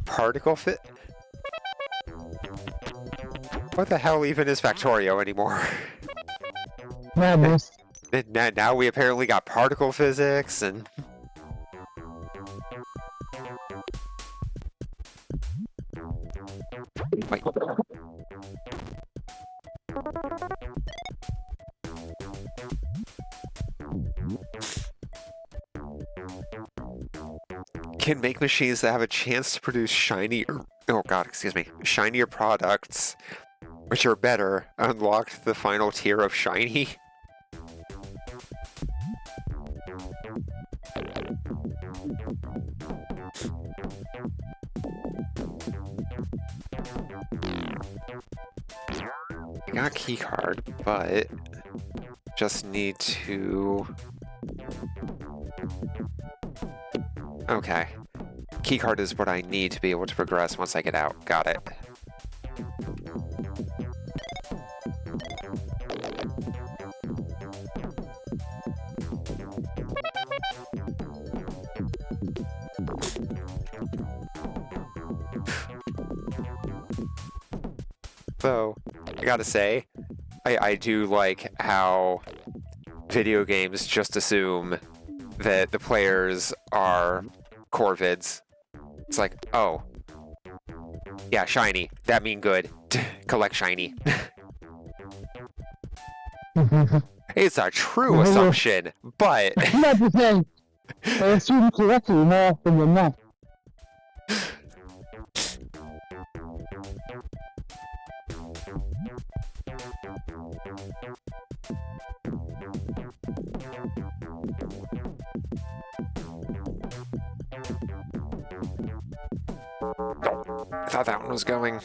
Particle fit? What the hell even is Factorio anymore? Madness. Now we apparently got particle physics and... Wait. Can make machines that have a chance to produce shinier products, which are better, unlock the final tier of shiny. I got keycard, but just need to... Okay. Keycard is what I need to be able to progress once I get out. Got it. So, I gotta say, I do like how video games just assume that the players are corvids. It's like, oh, yeah, shiny. That mean good. Collect shiny. It's a true assumption, but... I'm not just saying, I assume correctly more often than not. I thought that one was going.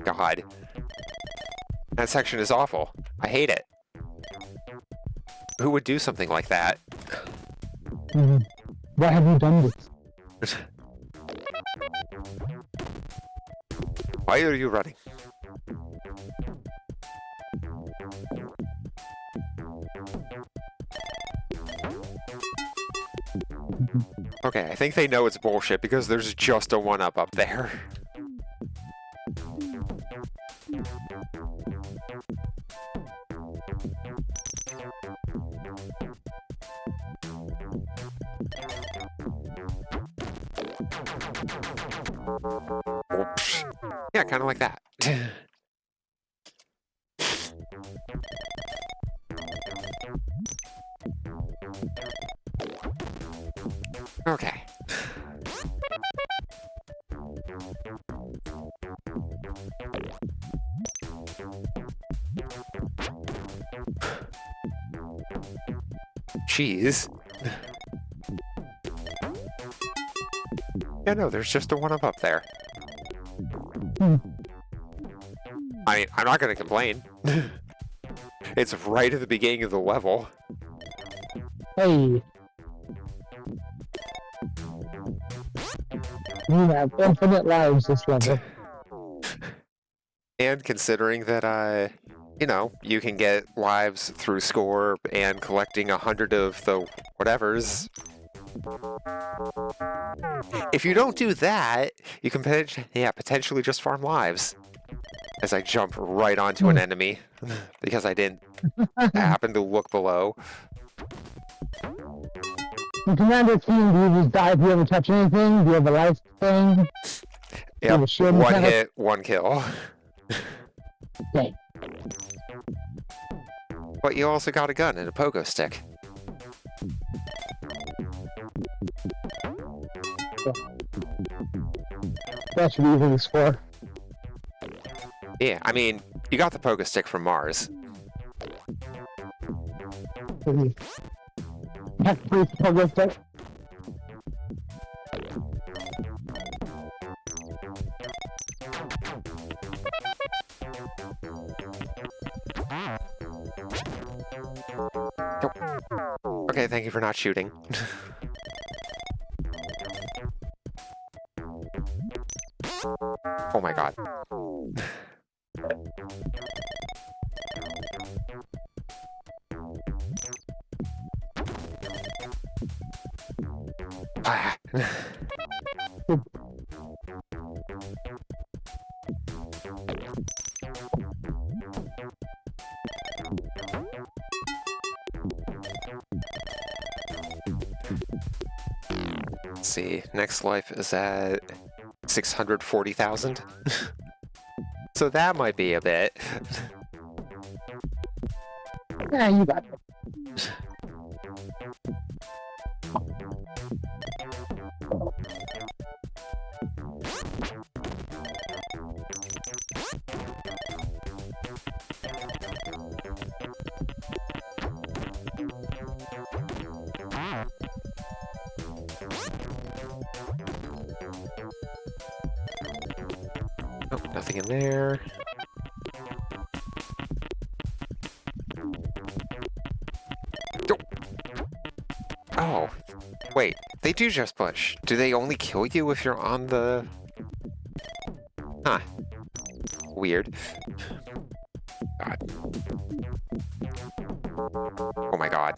God. That section is awful. I hate it. Who would do something like that? Why have you done this? Why are you running? Okay, I think they know it's bullshit because there's just a 1-up up there. Oops. Yeah, kind of like that. Okay. cheese. Yeah, no, there's just a one-up there. Hmm. I mean, I'm not gonna complain. It's right at the beginning of the level. Hey. You have infinite lives this level. And considering that, you know, you can get lives through score and collecting 100 of the whatevers. If you don't do that, you can potentially just farm lives. As I jump right onto an enemy because I didn't happen to look below. In Commander Team, do you just die if you ever touch anything? Do you have a life thing? Yep, shield one mechanic? hit, one kill. Okay. But you also got a gun and a pogo stick. That should be easy to score. Yeah, I mean, you got the pogo stick from Mars. That's pretty progress there. Okay, thank you for not shooting. Oh my god. Ah. Let's see, next life is at 640,000. So that might be a bit. Yeah, you got it. Oh, nothing in there. Oh, wait, they do just push. Do they only kill you if you're on the... Huh. Weird. God. Oh my god.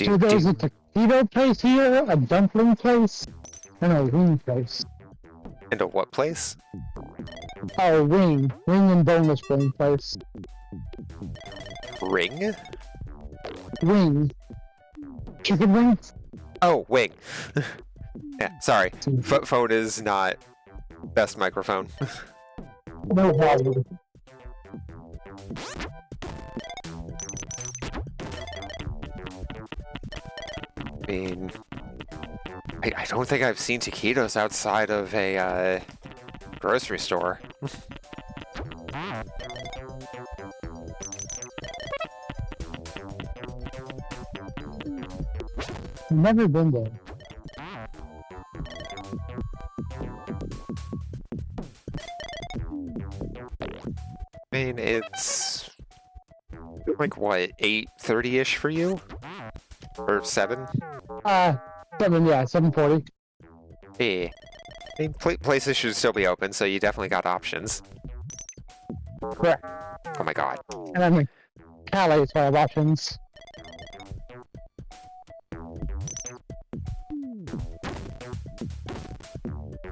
So there's a taquito place here, a dumpling place, and a wing place. And a what place? Oh, wing and boneless wing place. Ring? Wing. Chicken wing? Oh, wing. Yeah, sorry. Phone is not best microphone. No problem. I mean, I don't think I've seen taquitos outside of a grocery store. Never been there. I mean, it's like what, 8:30-ish for you? Or 7? 740. Yeah. I mean, places should still be open, so you definitely got options. Correct. Oh my god. And I'm in Cali, so I have options.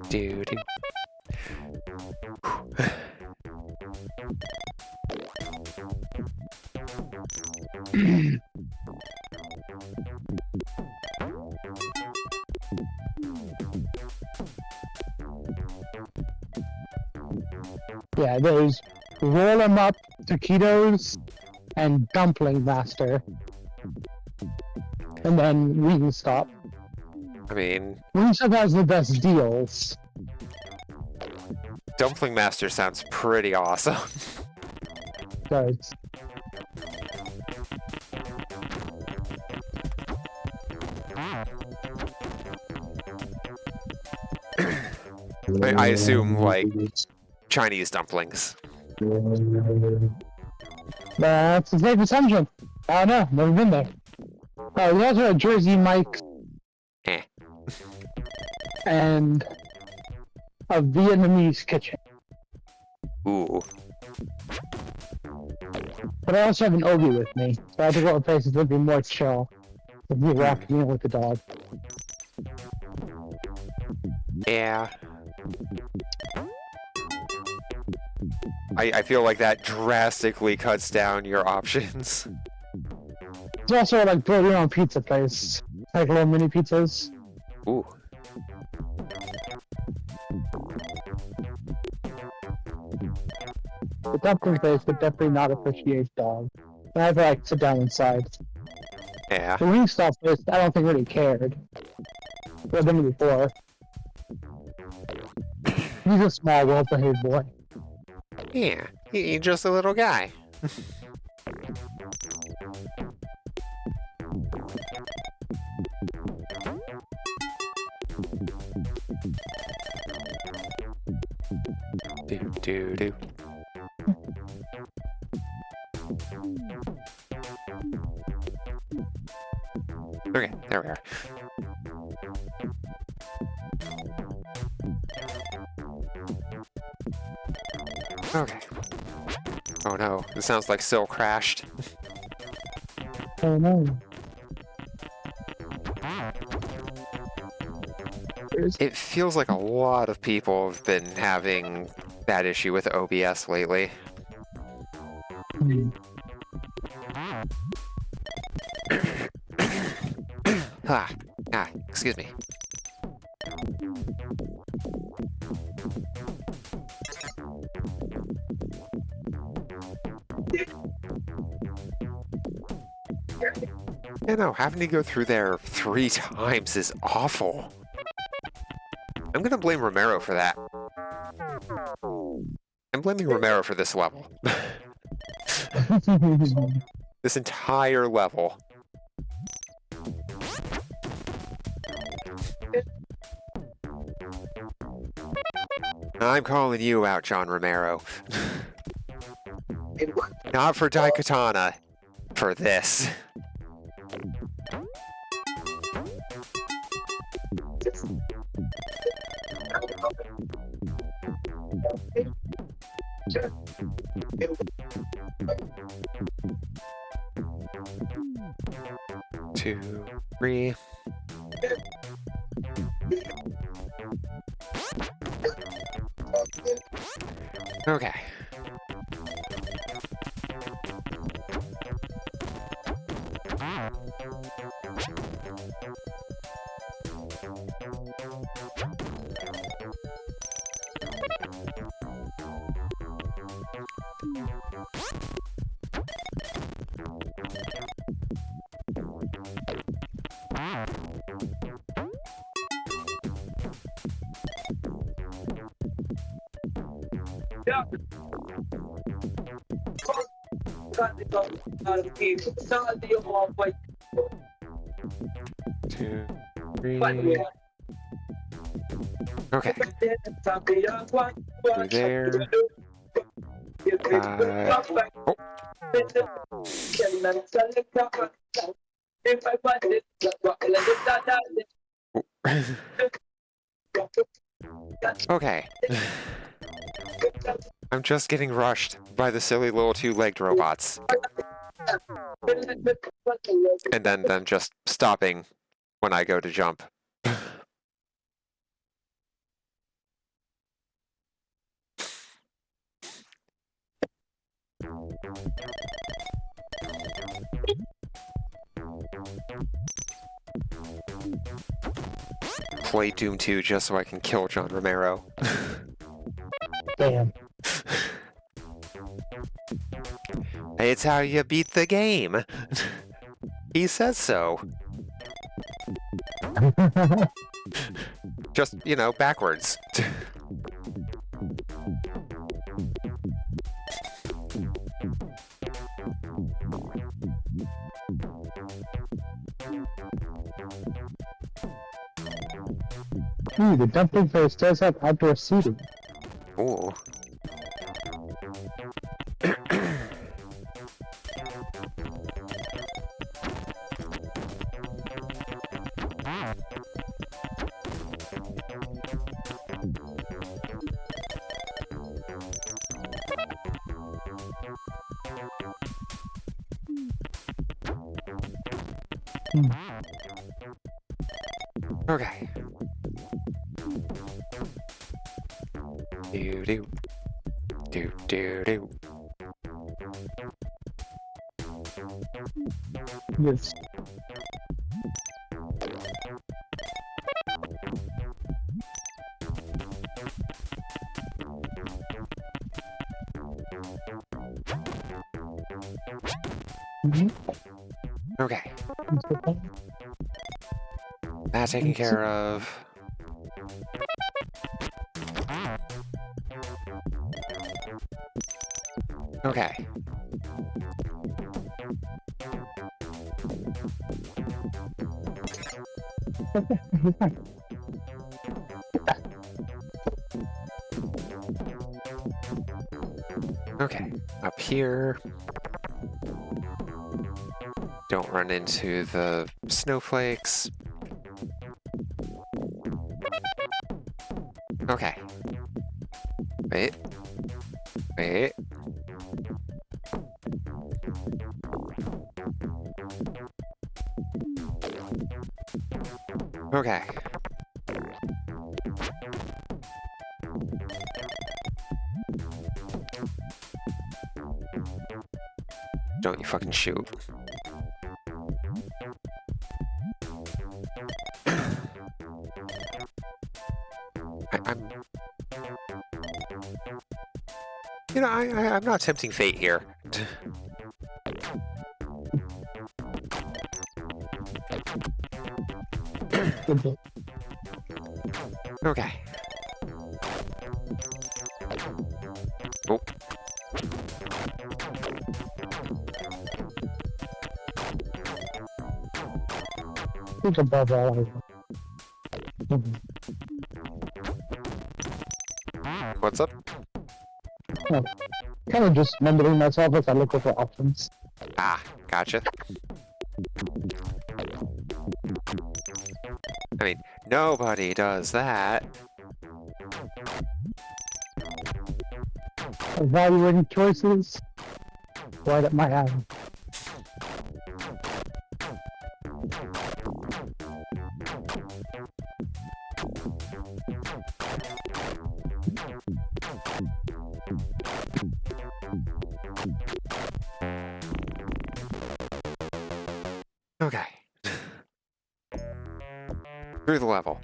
Dude. Yeah, there's roll 'em up, taquitos, and dumpling master. And then Wingstop. I mean, Wingstop has the best deals. Dumpling Master sounds pretty awesome. Guys. I assume, like, Chinese dumplings. That's a safe assumption. I don't know. Never been there. Oh, we also had Jersey Mike's Eh. and a Vietnamese kitchen. Ooh. But I also have an Obi with me, so I have to go to places that would be more chill. If you walk in with the dog. Yeah. I feel like that drastically cuts down your options. There's also like build your own pizza place, like little mini pizzas. Ooh. The dumpling place would definitely not appreciate dog. I have to like sit down inside. Yeah. The Wingstop place, I don't think really cared. I've been there before. He's a small, well-behaved boy. Yeah. He's just a little guy. Do. Okay, there we are. Okay. Oh no, it sounds like Syl crashed. Oh no. It feels like a lot of people have been having that issue with OBS lately. Excuse me. Yeah, no, having to go through there 3 times is awful. I'm gonna blame Romero for that. I'm blaming Romero for this level. This entire level. I'm calling you out, John Romero. Not for Daikatana. For this. Two, 3. Okay. Two, 3. Okay. Through there. Oh. Okay. I'm just getting rushed by the silly little 2-legged robots. And then them just stopping when I go to jump. Play Doom 2 just so I can kill John Romero. Damn. It's how you beat the game. He says so. Just, you know, backwards. Ooh, the dumpling place does have outdoor seating. Ooh. Okay. Do do do do do. Yes. Okay. That taken care of. Okay. Okay, up here. Don't run into the snowflakes. Okay. Wait. Wait. Okay. Don't you fucking shoot. I'm... You know, I'm not tempting fate here. Okay. Oh. Think above all. What's up? Oh, kind of just remembering myself as I look over options. Ah, gotcha. I mean, nobody does that. Evaluating choices. Right at my alley. Okay. Through the level.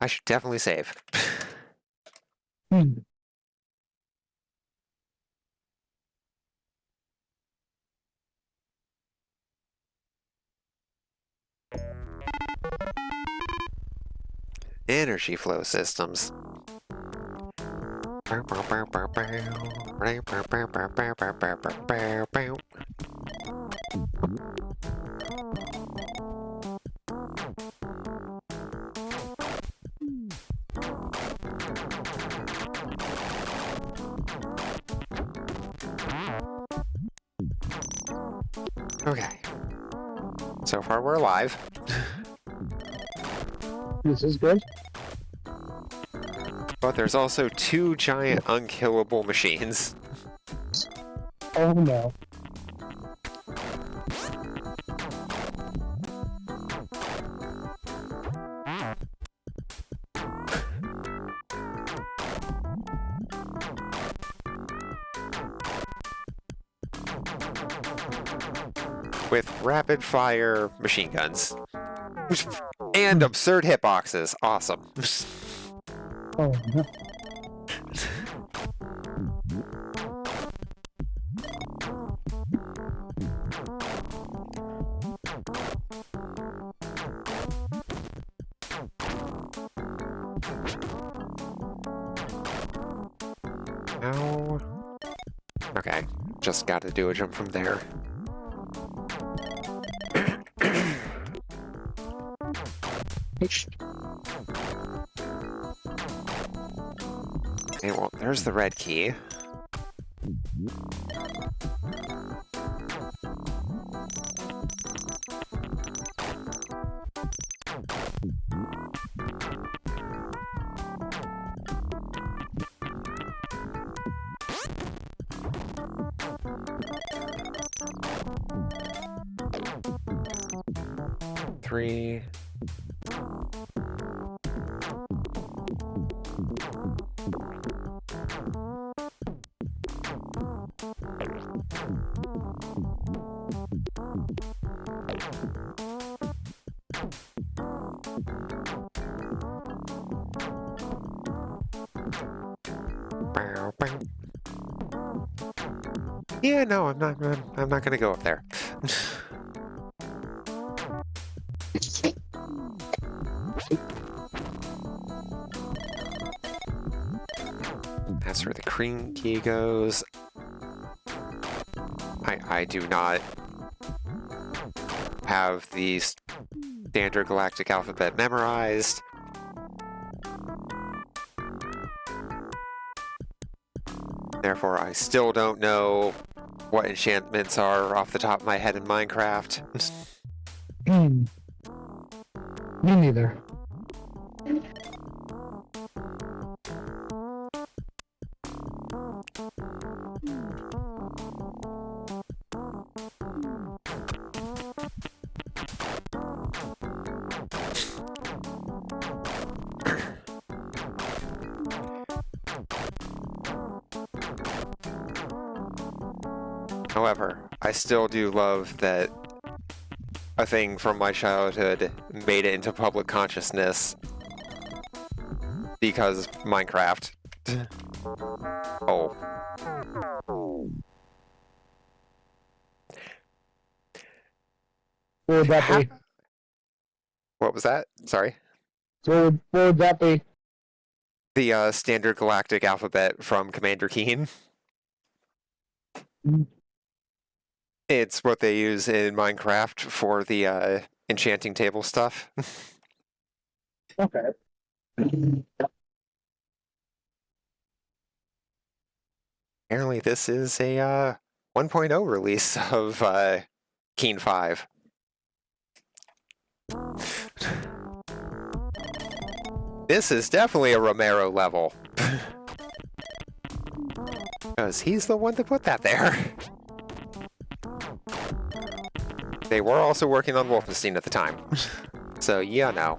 I should definitely save. Energy flow systems. Okay. So far we're alive. This is good. But there's also two giant unkillable machines. Oh no. With rapid fire machine guns. And absurd hitboxes. Awesome. Oh no. Ow. Okay, just got to do a jump from there. Okay, well, there's the red key. Three. Bow, bow. Yeah, no, I'm not gonna go up there. That's where the green key goes. I do not have the standard galactic alphabet memorized. Therefore, I still don't know what enchantments are off the top of my head in Minecraft. Me neither. However, I still do love that a thing from my childhood made it into public consciousness because Minecraft. Oh. What would that be? What was that? Sorry. What would that be? The standard galactic alphabet from Commander Keen. It's what they use in Minecraft for the enchanting table stuff. Okay. Apparently this is a 1.0 release of Keen 5. This is definitely a Romero level. Because he's the one that put that there. They were also working on Wolfenstein at the time. So, yeah, no.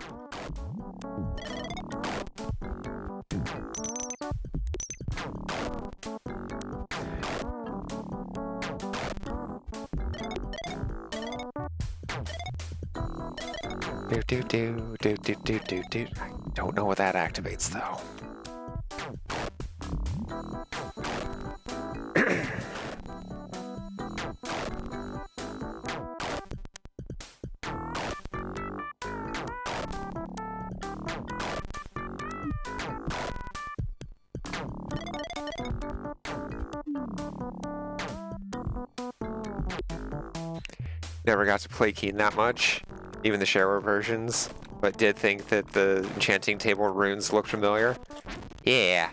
Do. I don't know what that activates, though. Never got to play Keen that much, even the shareware versions, but did think that the enchanting table runes looked familiar. Yeah.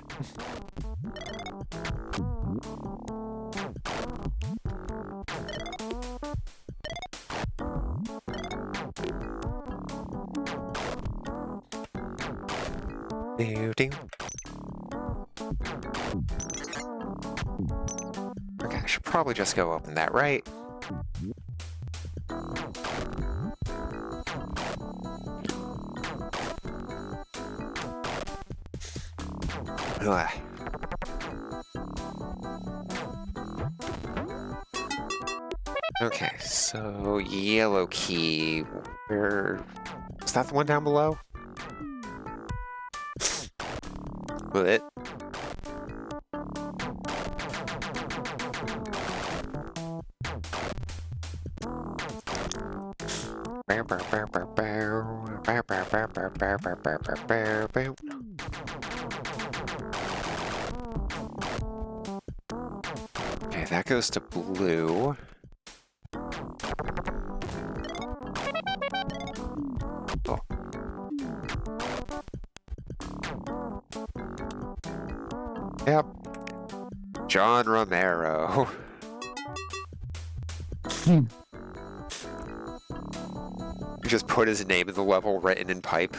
Okay, I should probably just go open that, right? Ugh. Okay, so yellow key. Where is that? The one down below? What? that goes to blue. Oh. Yep. John Romero. Hmm. Just put his name in the level written in pipe.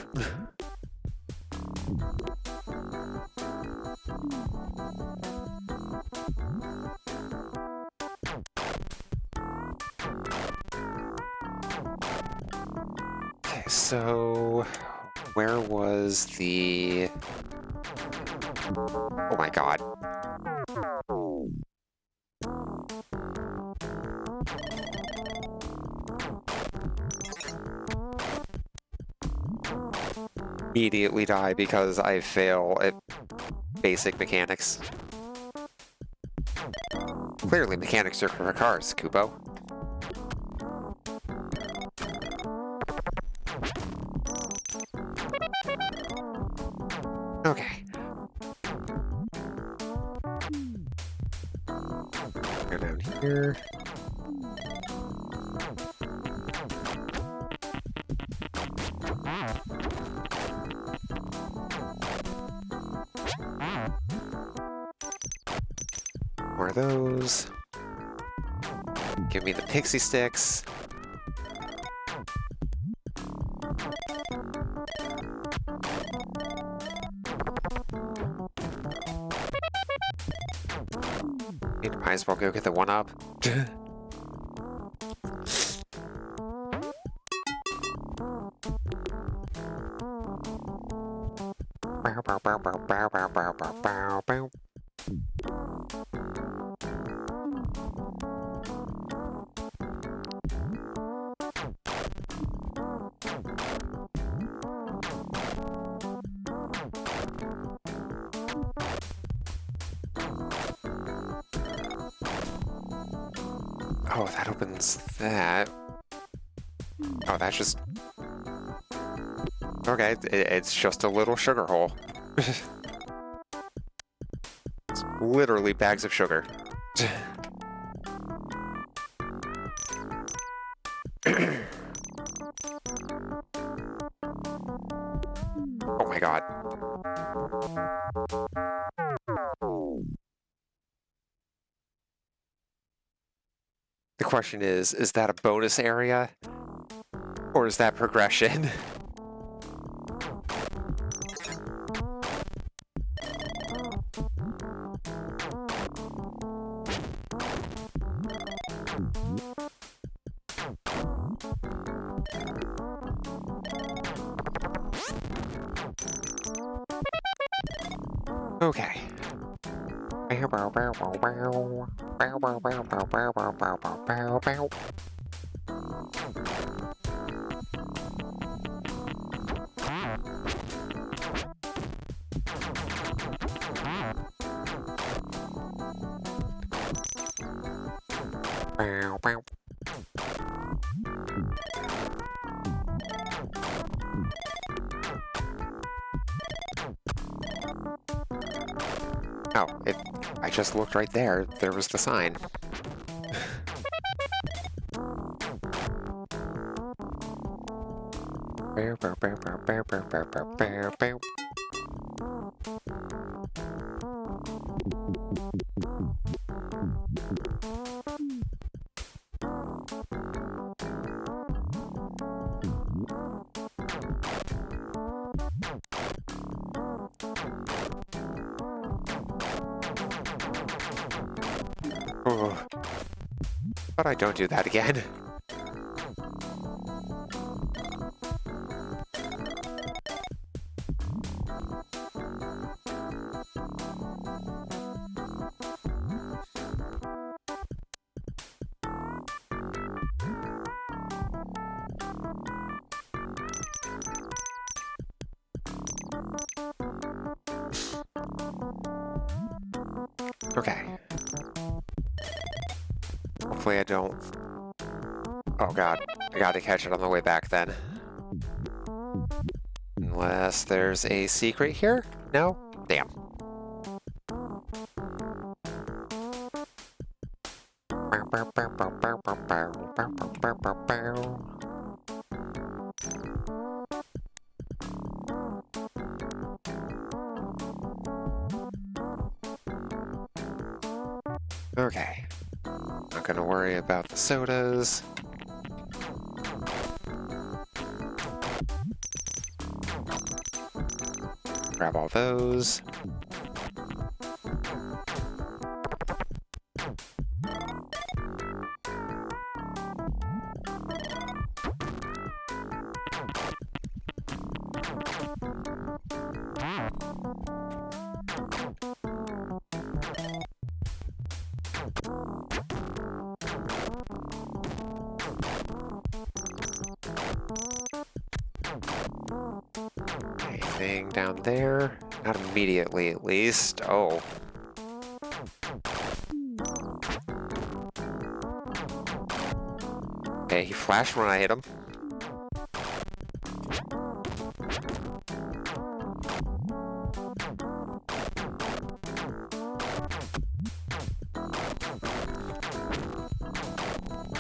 Okay, so where was the... Oh my god. Immediately die because I fail at basic mechanics. Clearly mechanics are for cars, Kubo. Okay. Go down here. More of those. Give me the pixie sticks. Might as well go get the one-up. Oh, that opens that. Oh, that's just... Okay, it's just a little sugar hole. It's literally bags of sugar. Oh my god. The question is that a bonus area? Or is that progression? Okay. Oh, I just looked right there. There was the sign. Oh, but I don't do that again. Okay. Hopefully I don't... Oh god, I gotta catch it on the way back then. Unless there's a secret here? No? Damn. Okay. Not gonna worry about the sodas. Grab all those. Anything down there? Not immediately, at least. Oh. Okay, he flashed when I hit him.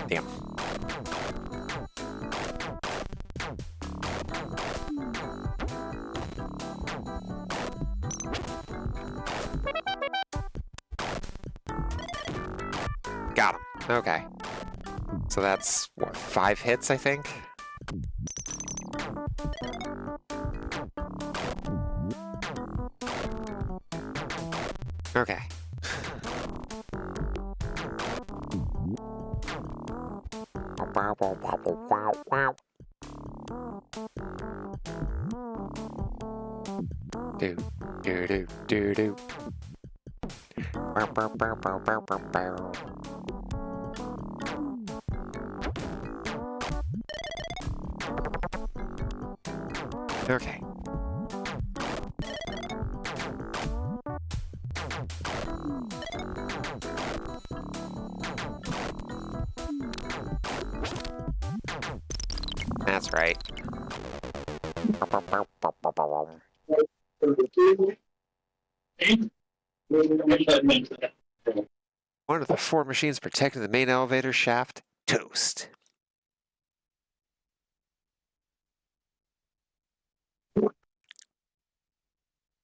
Damn. Got him. Okay. So that's, what, 5 hits, I think? Okay. Do, do, do, do, do. Bow, bow, bow, bow, bow, bow, bow. Okay. That's right. One of the 4 machines protecting the main elevator shaft, toast.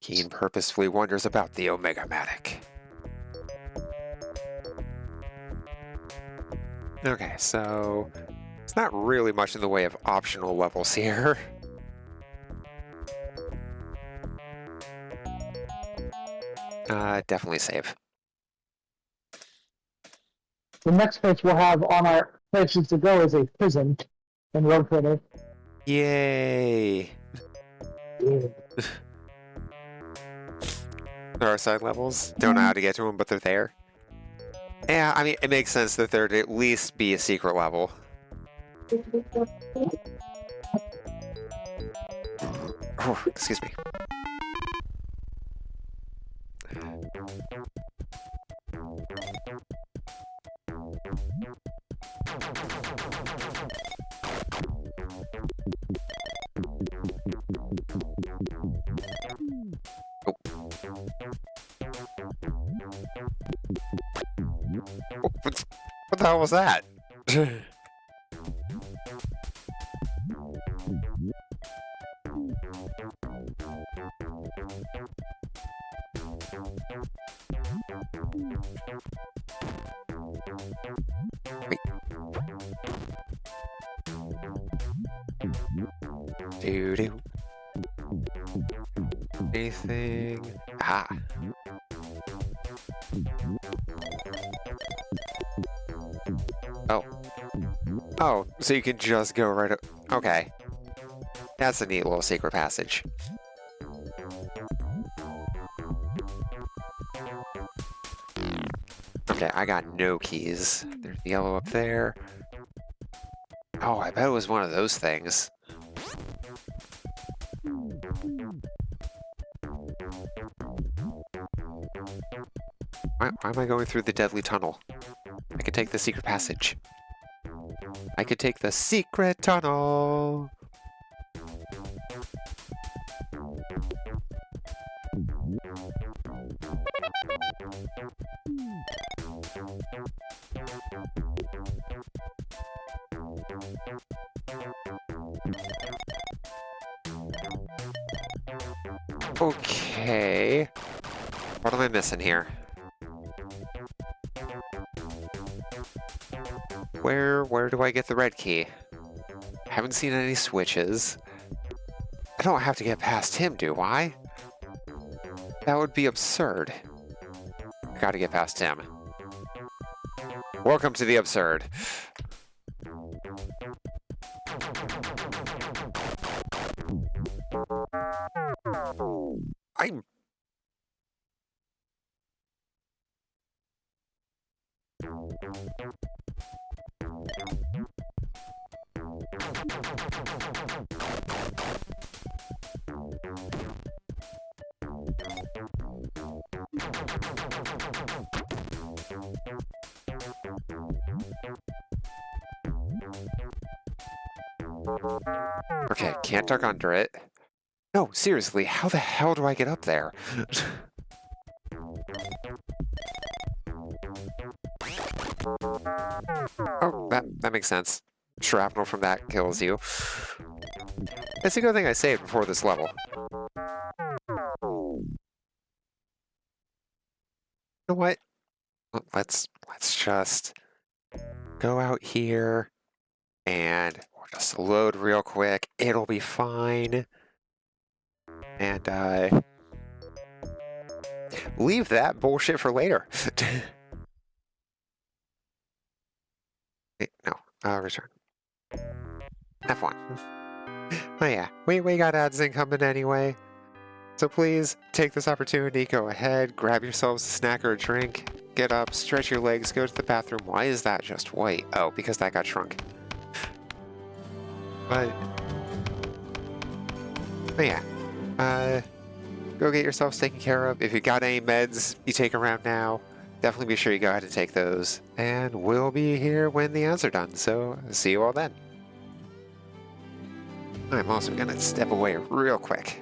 Keen purposefully wonders about the Omega-matic. Okay, so it's not really much in the way of optional levels here. Definitely save. The next place we'll have on our places to go is a prison in Road Critter. Yay! Yeah. There are side levels. Don't know how to get to them, but they're there. Yeah, I mean, it makes sense that there'd at least be a secret level. Oh, excuse me. Oh. What the hell was that? Wait. Doo-doo. Anything? Ah. Oh. Oh, so you can just go right up. Okay. That's a neat little secret passage. Okay, I got no keys. There's the yellow up there. Oh, I bet it was one of those things. Why am I going through the deadly tunnel? I could take the secret passage. I could take the secret tunnel. Okay. What am I missing here? Where do I get the red key? Haven't seen any switches. I don't have to get past him, do I? That would be absurd. I gotta get past him. Welcome to the absurd. I'm... Okay, can't duck under it. No, seriously, how the hell do I get up there? Oh, that makes sense. Shrapnel from that kills you. It's a good thing I saved before this level. You know what? Let's just go out here and we'll just load real quick. It'll be fine. And leave that bullshit for later. Wait, no, return. F1. Oh yeah, we got ads incoming anyway. So please take this opportunity, go ahead, grab yourselves a snack or a drink, get up, stretch your legs, go to the bathroom. Why is that just white? Oh, because that got shrunk. But yeah, go get yourselves taken care of. If you got any meds you take around now, definitely be sure you go ahead and take those. And we'll be here when the ads are done, so see you all then. I'm also gonna step away real quick.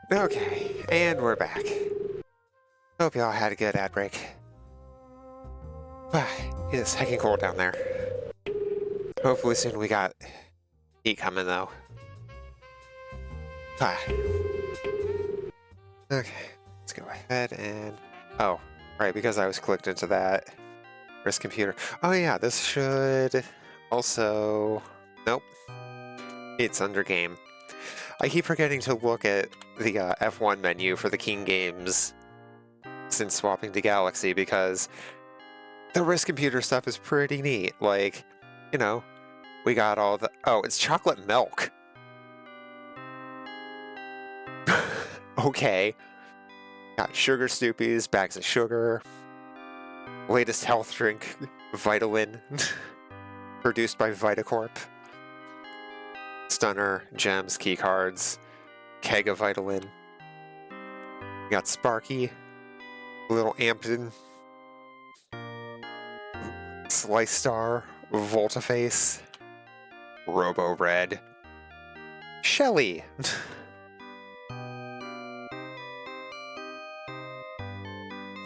Okay, and we're back. Hope y'all had a good ad break. It is heckin' cold down there. Hopefully soon we got heat coming though. Okay, let's go ahead and... Oh, right, because I was clicked into that risk computer. Oh yeah, this should also... Nope. It's under game. I keep forgetting to look at the F1 menu for the King games since swapping to Galaxy because the risk computer stuff is pretty neat. Like, you know, we got all the... Oh, it's chocolate milk. Okay. Got sugar Stoopies, bags of sugar, latest health drink, Vitalin, produced by Vitacorp, Stunner, gems, key cards, keg of Vitalin. We got Sparky, Little Ampton, Slice Star, Voltaface, Robo Red, Shelly.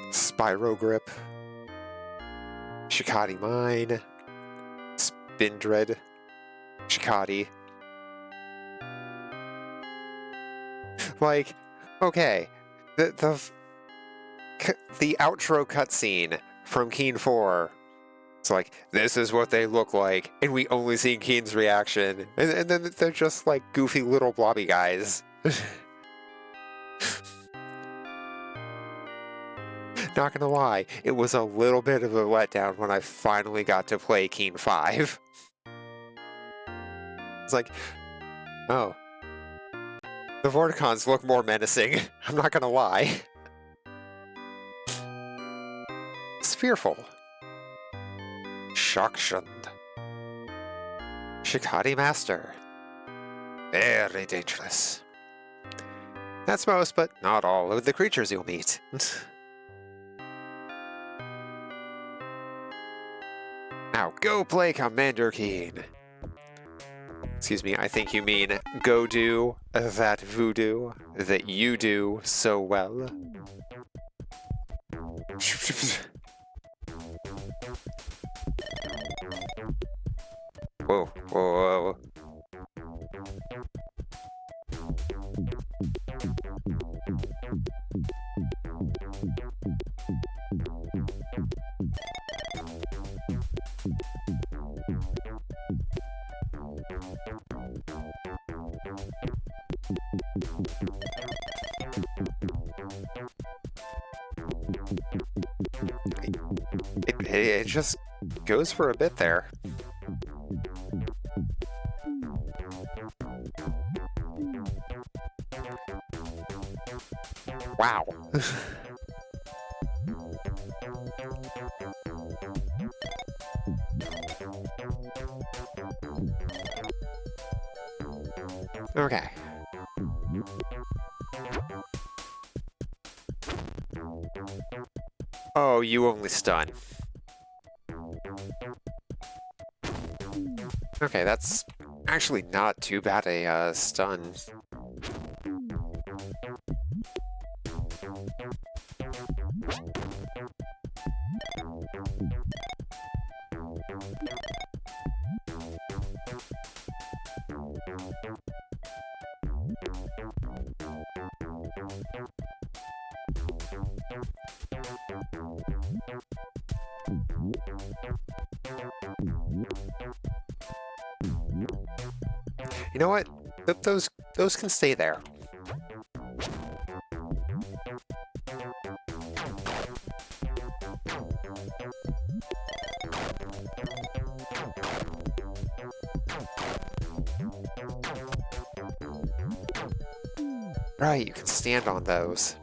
Spyro Grip, Shikati Mine, Spindred, Shikati. Like, okay, the outro cutscene from Keen 4. It's like, this is what they look like, and we only see Keen's reaction, and then they're just like goofy little blobby guys. Not gonna lie, it was a little bit of a letdown when I finally got to play Keen 5. It's like, oh. The Vorticons look more menacing, I'm not gonna lie. Sphereful. Shokshund. Shikati Master. Very dangerous. That's most, but not all, of the creatures you'll meet. Now go play Commander Keen. Excuse me, I think you mean go do that voodoo that you do so well. Whoa, whoa, whoa. It just goes for a bit there. Wow. Okay. Oh, you only stun. Okay, that's actually not too bad a stun. You know what? Those can stay there. Right, you can stand on those.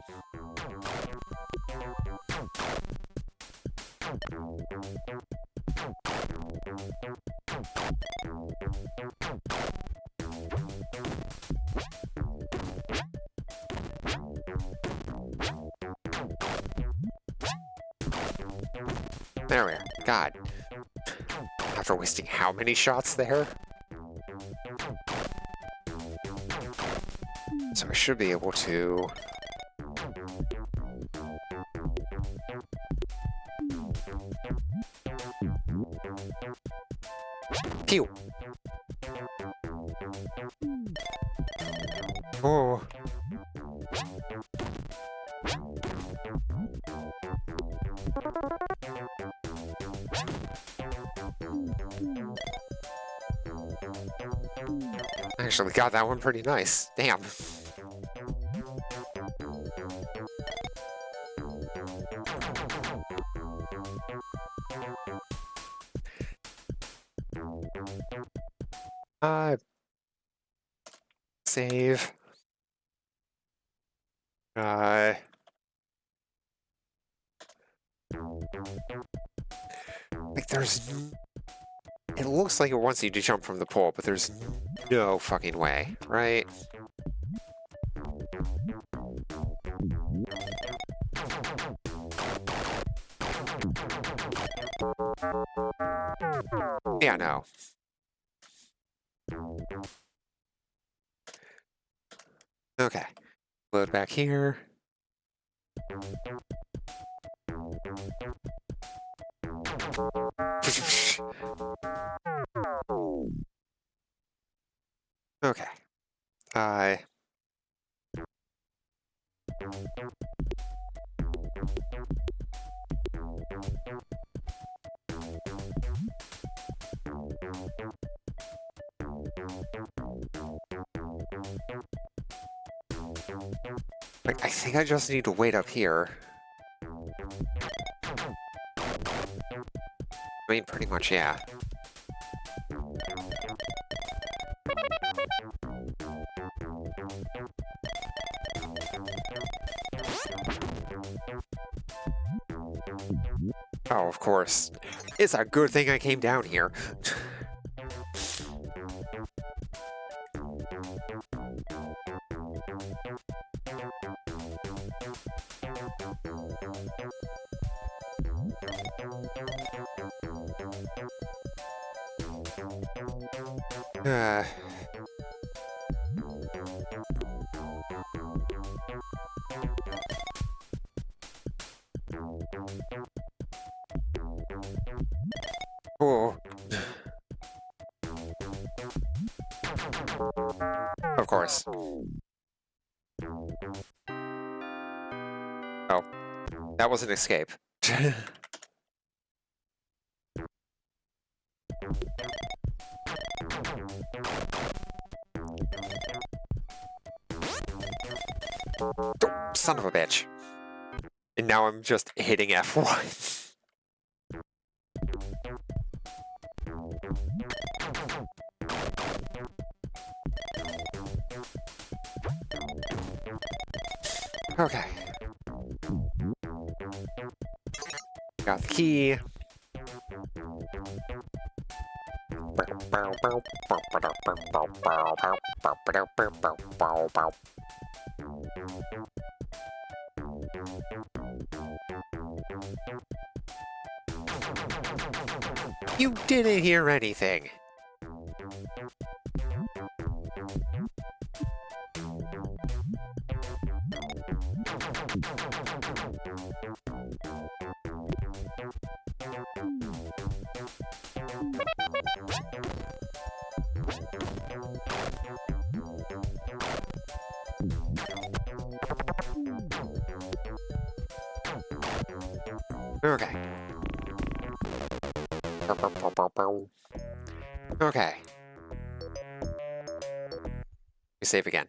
There we are. God. After wasting how many shots there? So I should be able to... Pew! Oh. Actually got that one pretty nice. Damn. Save. Like it looks like it wants you to jump from the pole, but there's no fucking way, right? Yeah, no. Okay. Load back here. Okay. Like, I think I just need to wait up here. I mean, pretty much, yeah. Oh, of course. It's a good thing I came down here. Oh. Of course. Oh. That was an escape. Oh, son of a bitch. And now I'm just hitting F1. Okay. Got the key. You didn't hear anything. Okay. Okay. We save again.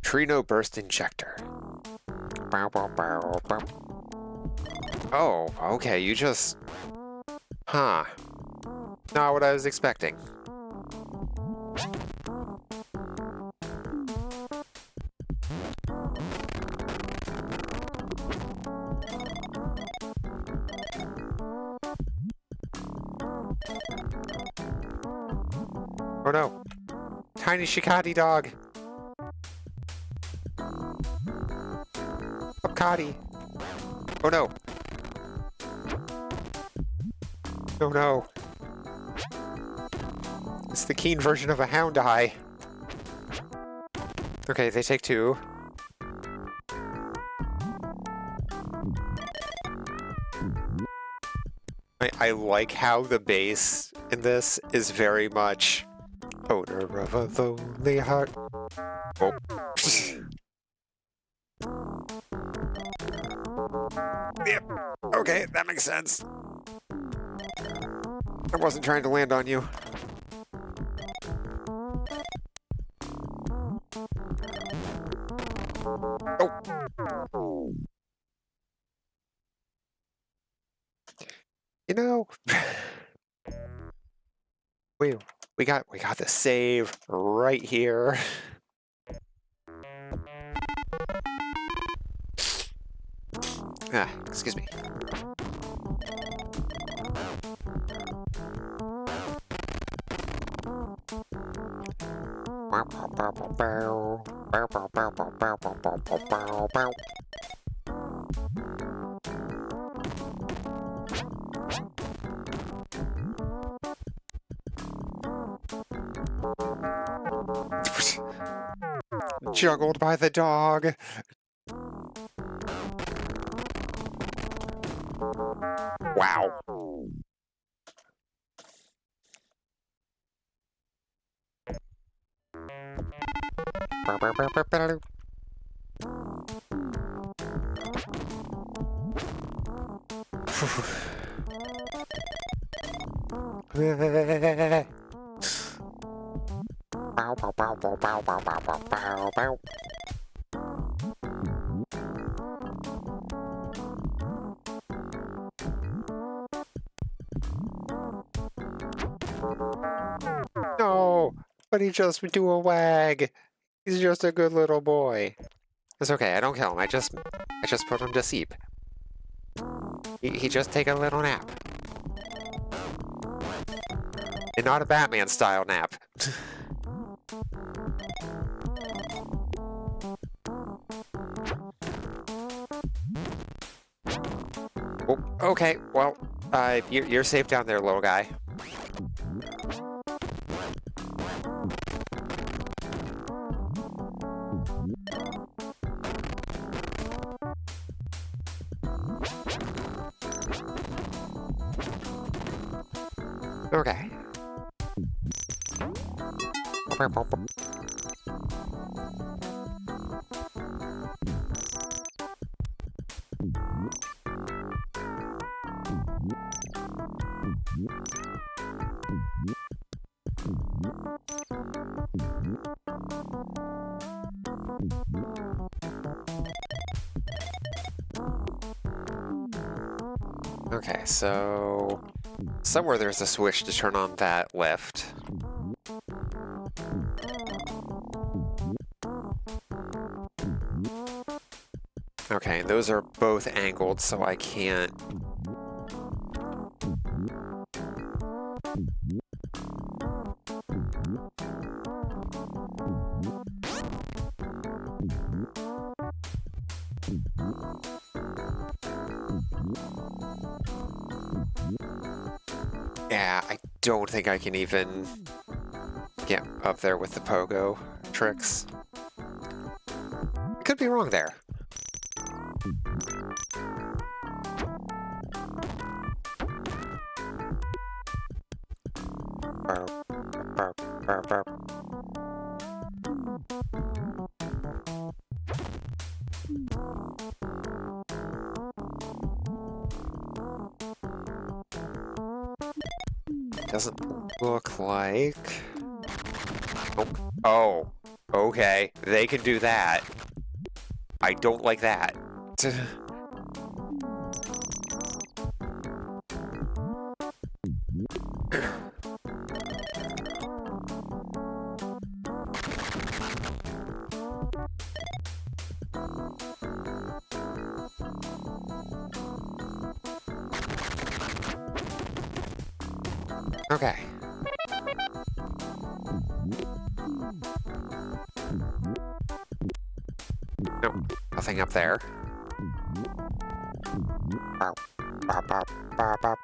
Trino burst injector. Oh, okay, you just... Huh. Not what I was expecting. Oh no. Tiny Shikati dog. Shikati. Oh no. Oh no. It's the keen version of a hound eye. Okay, they take 2. I like how the bass in this is very much owner of a lonely heart. Oh. Yep. Okay, that makes sense. I wasn't trying to land on you. Oh. You know, we got the save right here. Ah, excuse me. Juggled by the dog. Wow. No, but he just do a wag. He's just a good little boy. It's okay, I don't kill him. I just put him to sleep. He just take a little nap. And not a Batman style nap. Oh, okay, well, you're safe down there, little guy. Okay. Okay, so somewhere there's a switch to turn on that lift. Okay, those are both angled, so I can't... Yeah, I don't think I can even get up there with the pogo tricks. I could be wrong there. Doesn't look like... Oh, okay. They can do that. I don't like that. Okay. Nope, nothing up there. Bow, bow, bow, bow, bow.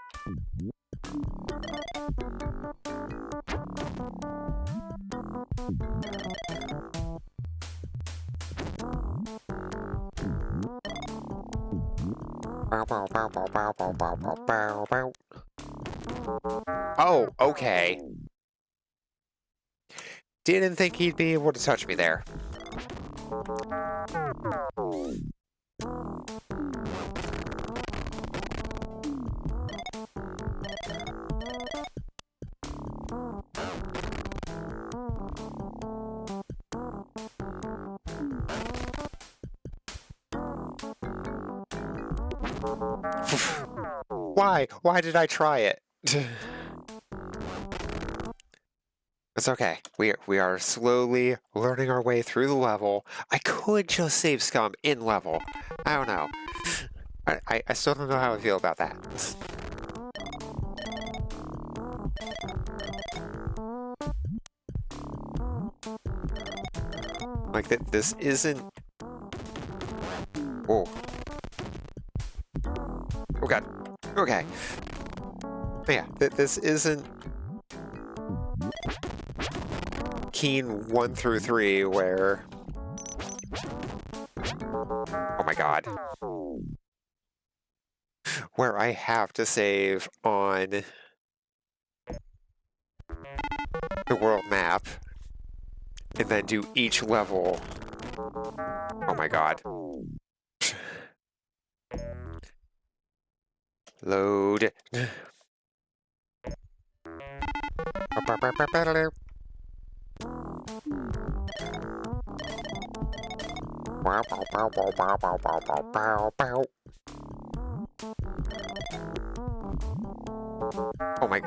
Oh, okay. Didn't think he'd be able to touch me there. Why? Why did I try it? It's okay. We are slowly learning our way through the level. I could just save scum in level. I don't know. I still don't know how I feel about that. Like that this isn't. Oh. Oh god. Okay. But yeah, this isn't Keen 1 through 3 where. Oh my god. Where I have to save on the world map and then do each level. Oh my god. Load. Oh my...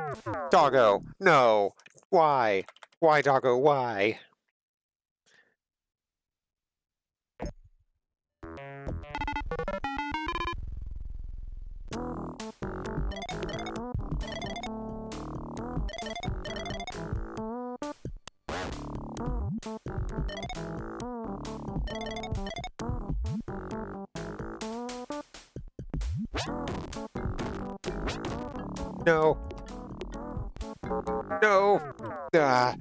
Doggo! No! Why? Why, Doggo? Why? No! No! Ah.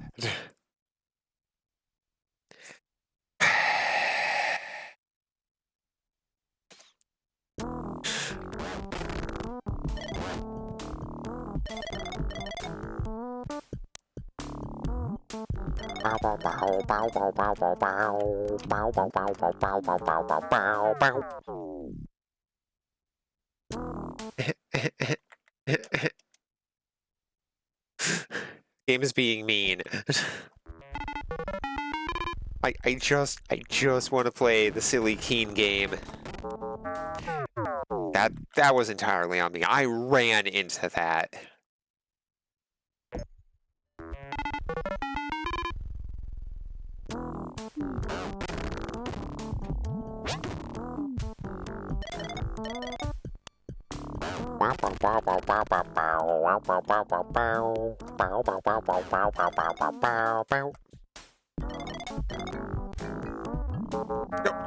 Bow bow bow bow bow bow bow bow bow bow bow bow bow bow bow bow bow bow. Game is being mean. I just want to play the silly Keen game. That was entirely on me. I ran into that.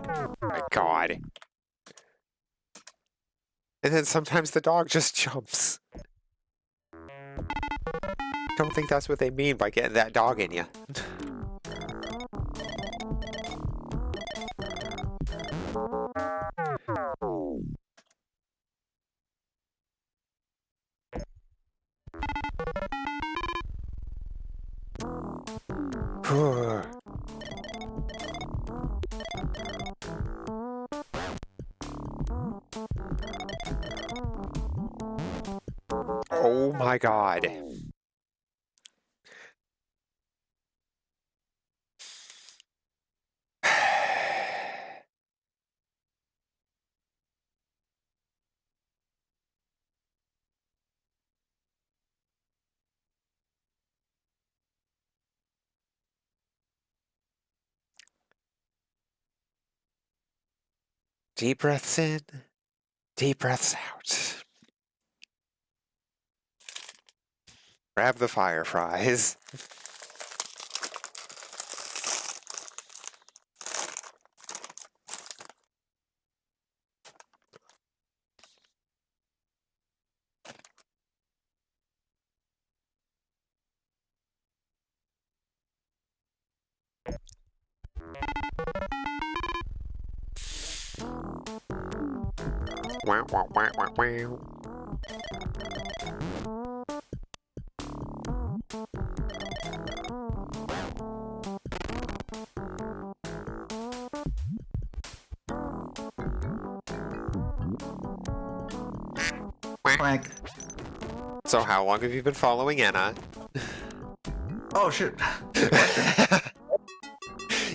Oh my god. And then sometimes the dog just jumps. Don't think that's what they mean by getting that dog in you. Oh my god. Deep breaths in, deep breaths out. Grab the fireflies. Wow, wow, wow, wow, wow. Quack. So how long have you been following Anna? Oh shit.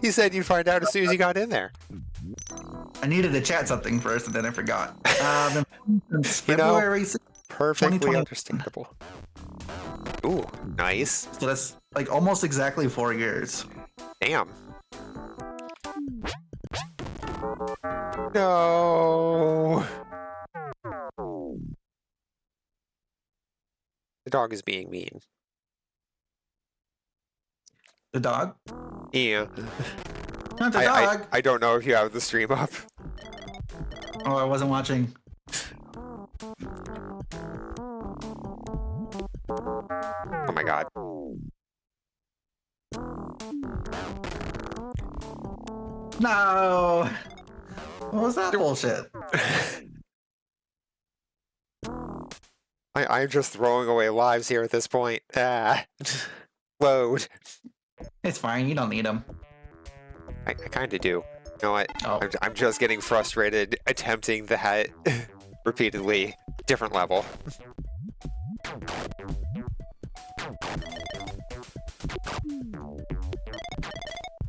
You said you'd find out as soon as you got in there. I needed to chat something first, and then I forgot. Since You know, February 6th, Perfectly 2020. understandable. Ooh, nice. So that's like almost exactly 4 years. Damn. No. The dog is being mean. The dog? Yeah. Not the dog. I don't know if you have the stream up. Oh, I wasn't watching. Oh my god. No. What was that bullshit? I'm just throwing away lives here at this point. Ah. Load. It's fine. You don't need them. I kind of do. You know what? Oh. I'm just getting frustrated attempting that repeatedly. Different level.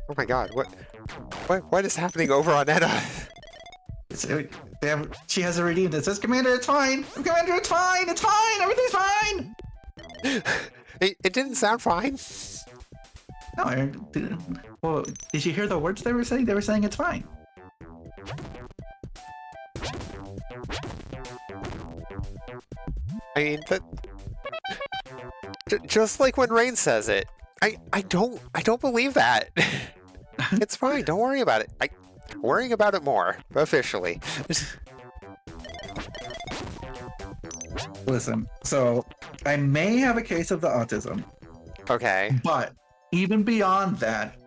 Oh my god, what is happening over on Edda? She has a redeemed. It says, Commander, it's fine. Commander, it's fine. It's fine. Everything's fine. It didn't sound fine. No, well, did you hear the words they were saying? They were saying it's fine. I mean, just like when Rain says it, I don't believe that. It's fine. Don't worry about it. Worrying about it more officially. Listen, so I may have a case of the autism, Okay. but even beyond that,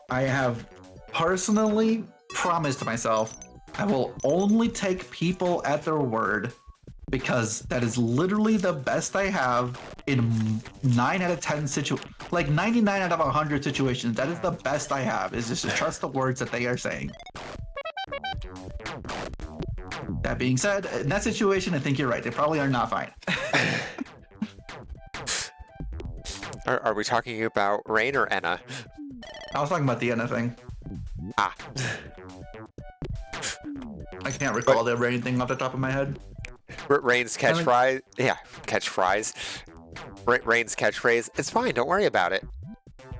I have personally promised myself I will only take people at their word, because that is literally the best I have in 9 out of 10 like 99 out of 100 situations. That is the best I have, is just to trust the words that they are saying. That being said, in that situation, I think you're right. They probably are not fine. Are we talking about Rain or Enna? I was talking about the Enna thing. Ah. I can't recall ever anything off the top of my head. Rain's catchphrase. Yeah, catchphrase. Rain's catchphrase. It's fine. Don't worry about it.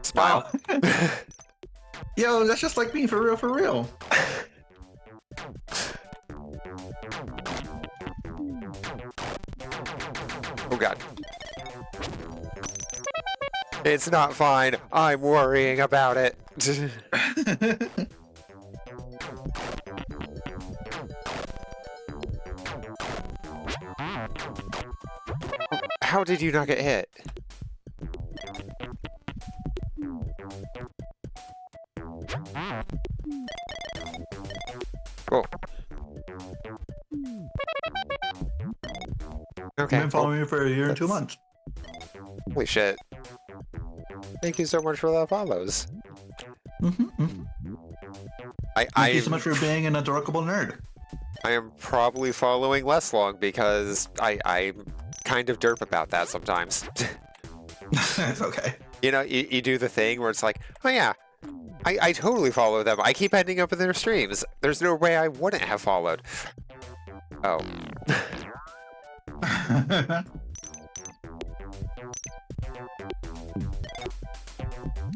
Smile. Oh. Yo, that's just like me, for real, for real. Oh god. It's not fine. I'm worrying about it. How did you not get hit? Cool. Okay. You've been following me for a year and 2 months. Holy shit. Thank you so much for the follows. Thank you so much for being an adorable nerd. I am probably following less long because I'm kind of derp about that sometimes. It's okay. You know, you do the thing where it's like, oh yeah, I totally follow them. I keep ending up in their streams. There's no way I wouldn't have followed. Oh.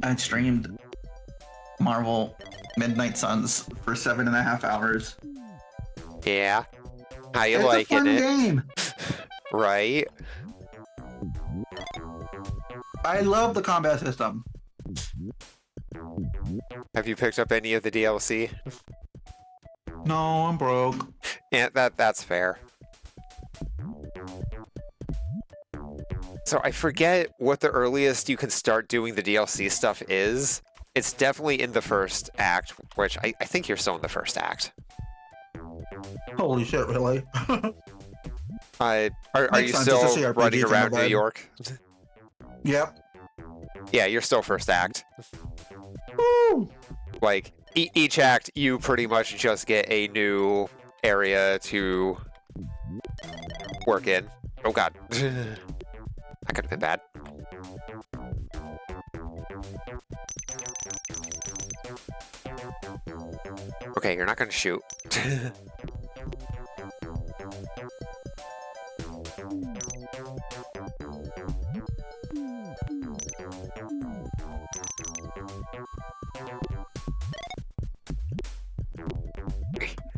I streamed Marvel Midnight Suns for 7.5 hours. Yeah. How you It's liking a fun it? game. Right? I love the combat system. Have you picked up any of the DLC? No, I'm broke. Yeah, that's fair. So I forget what the earliest you can start doing the DLC stuff is. It's definitely in the first act, which I think you're still in the first act. Holy shit, really? Are Makes you sense, it's a still CRPG running thing, around New bud. York? Yep. Yeah, you're still first act. Woo! Like, each act, you pretty much just get a new area to work in. Oh god. That could have been bad. Okay, you're not gonna shoot.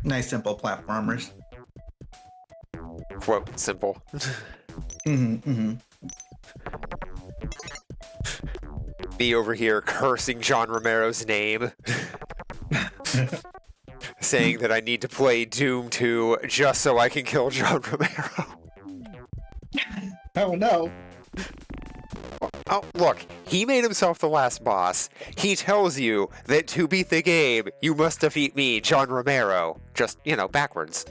Nice, simple platformers. Quote, simple. Me over here cursing John Romero's name. Saying that I need to play Doom 2 just so I can kill John Romero. Oh no. Oh, look, he made himself the last boss. He tells you that to beat the game, you must defeat me, John Romero. Just, you know, backwards.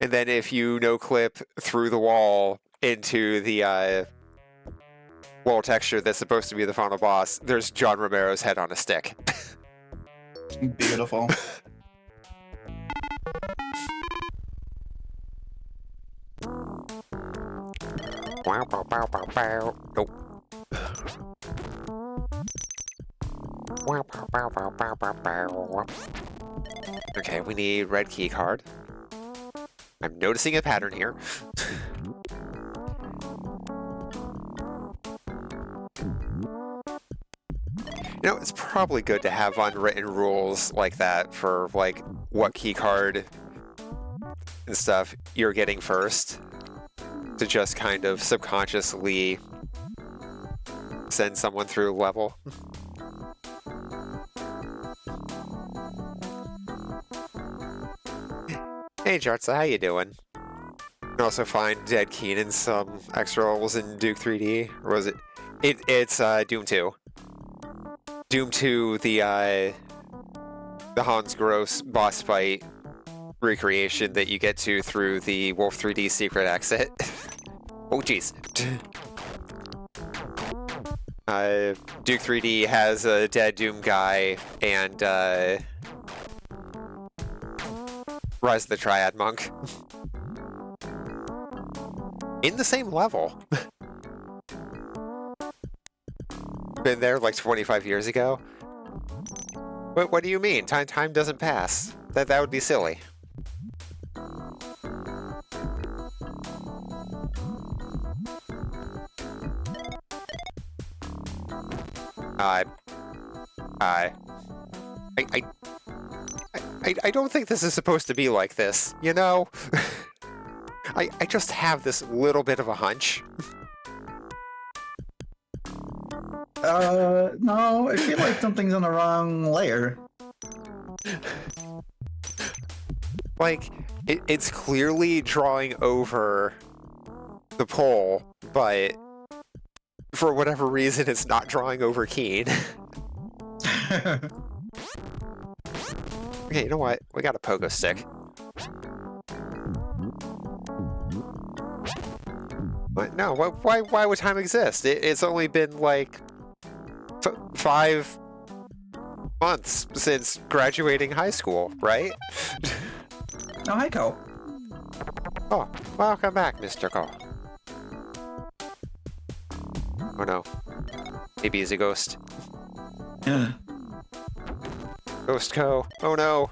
And then if you no-clip through the wall into the wall texture that's supposed to be the final boss, there's John Romero's head on a stick. Beautiful. Wow, bow, bow, bow, bow. Nope. Wow, bow, bow, bow, bow, bow, bow. Okay, we need red key card. I'm noticing a pattern here. You know, it's probably good to have unwritten rules like that for, like, what key card and stuff you're getting first. To just kind of subconsciously send someone through a level. Hey Jartza, how you doing? You can also find Dead Keenan some extra roles in Duke 3D. Or was it? It's Doom 2. Doom 2, the Hans Gross boss fight recreation that you get to through the Wolf 3D secret exit. Oh jeez. Duke 3D has a dead Doom guy and Rise of the Triad Monk. In the same level. Been there like 25 years ago. What do you mean? Time doesn't pass. That would be silly. I don't think this is supposed to be like this, you know? I just have this little bit of a hunch. No, I feel like something's on the wrong layer. Like, it's clearly drawing over the pole, but for whatever reason, it's not drawing over Keen. Okay, you know what? We got a pogo stick. But no, why would time exist? It's only been like 5 months since graduating high school, right? Oh, hi, Cole. Oh, welcome back, Mr. Cole. Oh no. Maybe he's a ghost. Yeah. Ghost Co. Oh no.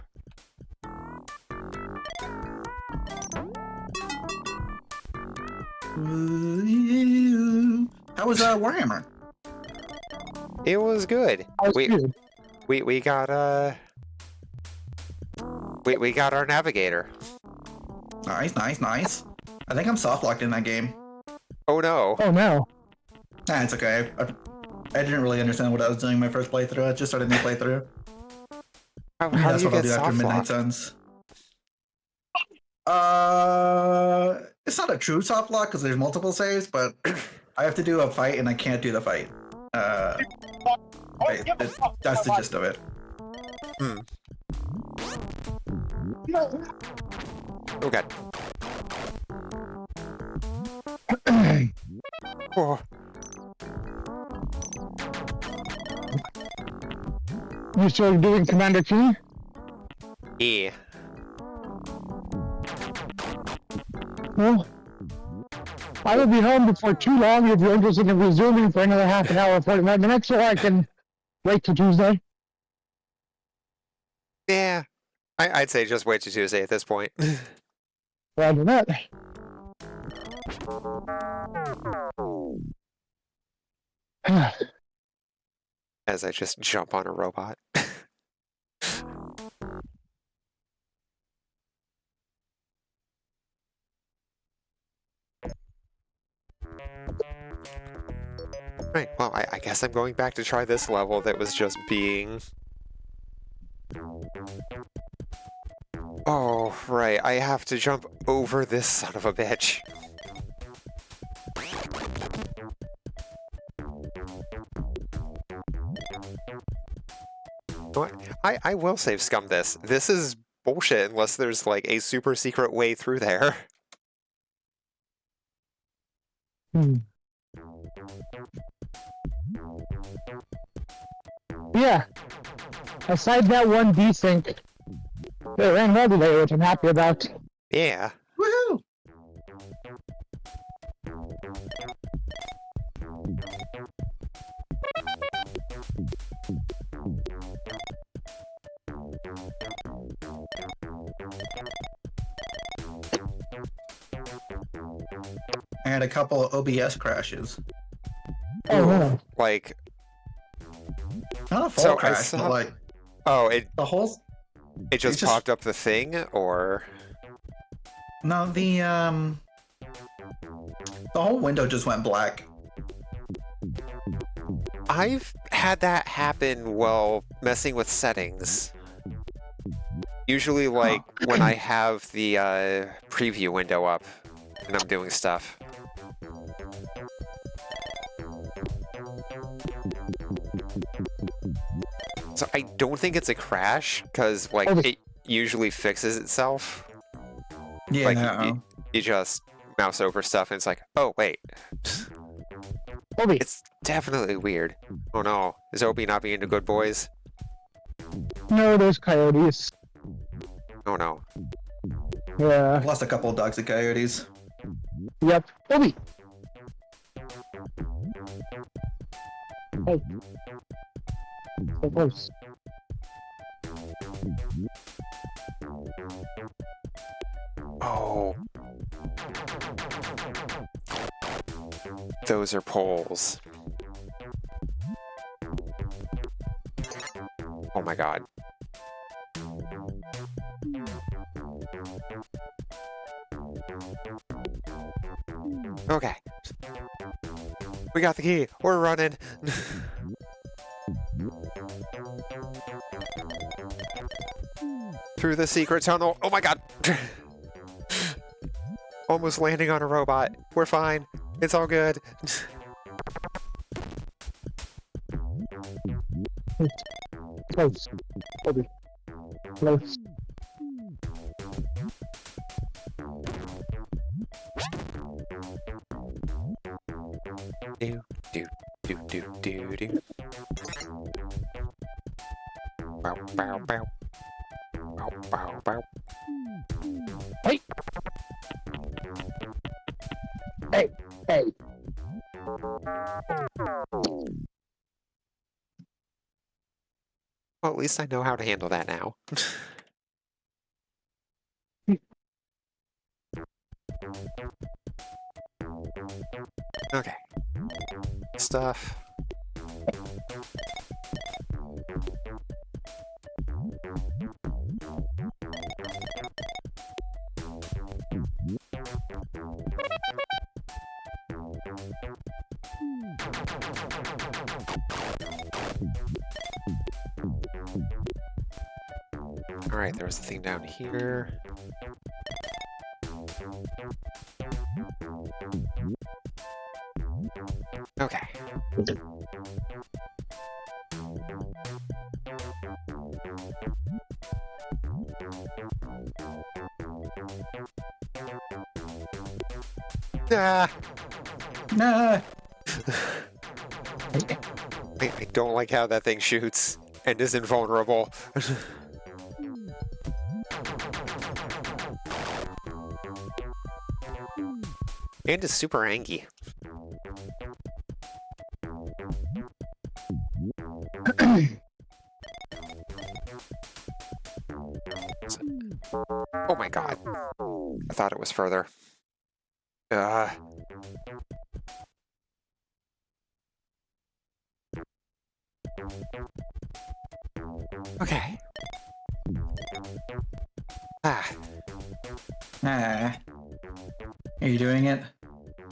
How was Warhammer? It was good. Good. We got we got our navigator. Nice. I think I'm soft locked in that game. Oh no. Oh no. Nah, it's okay. I didn't really understand what I was doing my first playthrough. I just started a new playthrough. How That's do you what I'll get do after soft Midnight lock? Suns. It's not a true soft lock because there's multiple saves, but I have to do a fight and I can't do the fight. That's the gist of it. Hmm. Okay. Oh. You still doing Commander Key? Yeah. Well, I will be home before too long if you're interested in resuming for another half an hour, 45 minutes, or I can wait till Tuesday. Yeah. I'd say just wait till Tuesday at this point. Roger that. As I just jump on a robot. Right, well, I guess I'm going back to try this level that was just being... Oh, right, I have to jump over this son of a bitch. What? I will save scum this. This is bullshit unless there's like a super secret way through there. Yeah. Aside that one desync, it ran well today, which I'm happy about. Yeah. Woohoo! And a couple of OBS crashes. Oh, really? Like, Not a full So I crash, saw- but like oh, it the whole. just just- popped up the thing, or No, the whole window just went black. I've had that happen while messing with settings. Usually, like when I have the preview window up and I'm doing stuff. So I don't think it's a crash because like it usually fixes itself. Yeah, Like no. you just mouse over stuff and it's like, oh wait, Obi. it's definitely weird. Oh no, is Obi not being the good boys? No, there's coyotes. Oh no. Yeah. Lost a couple of dogs and coyotes. Yep. Obi. Hey. So close. Oh. Those are poles. Oh my god. Okay. We got the key. We're running. Through the secret tunnel. Oh my god. Almost landing on a robot. We're fine. It's all good. Close. Obi. Close. Do, do, do, do, do, do. Bow, bow, bow. Bow, bow, bow. Hey. Hey. Hey. Well, at least I know how to handle that now. Okay. Stuff. Alright, there was a thing down here. Okay. Ah, Nah. I don't like how that thing shoots and is invulnerable. And is super angry. Oh my god. I thought it was further. Okay. Ah, Ah. Are you doing it?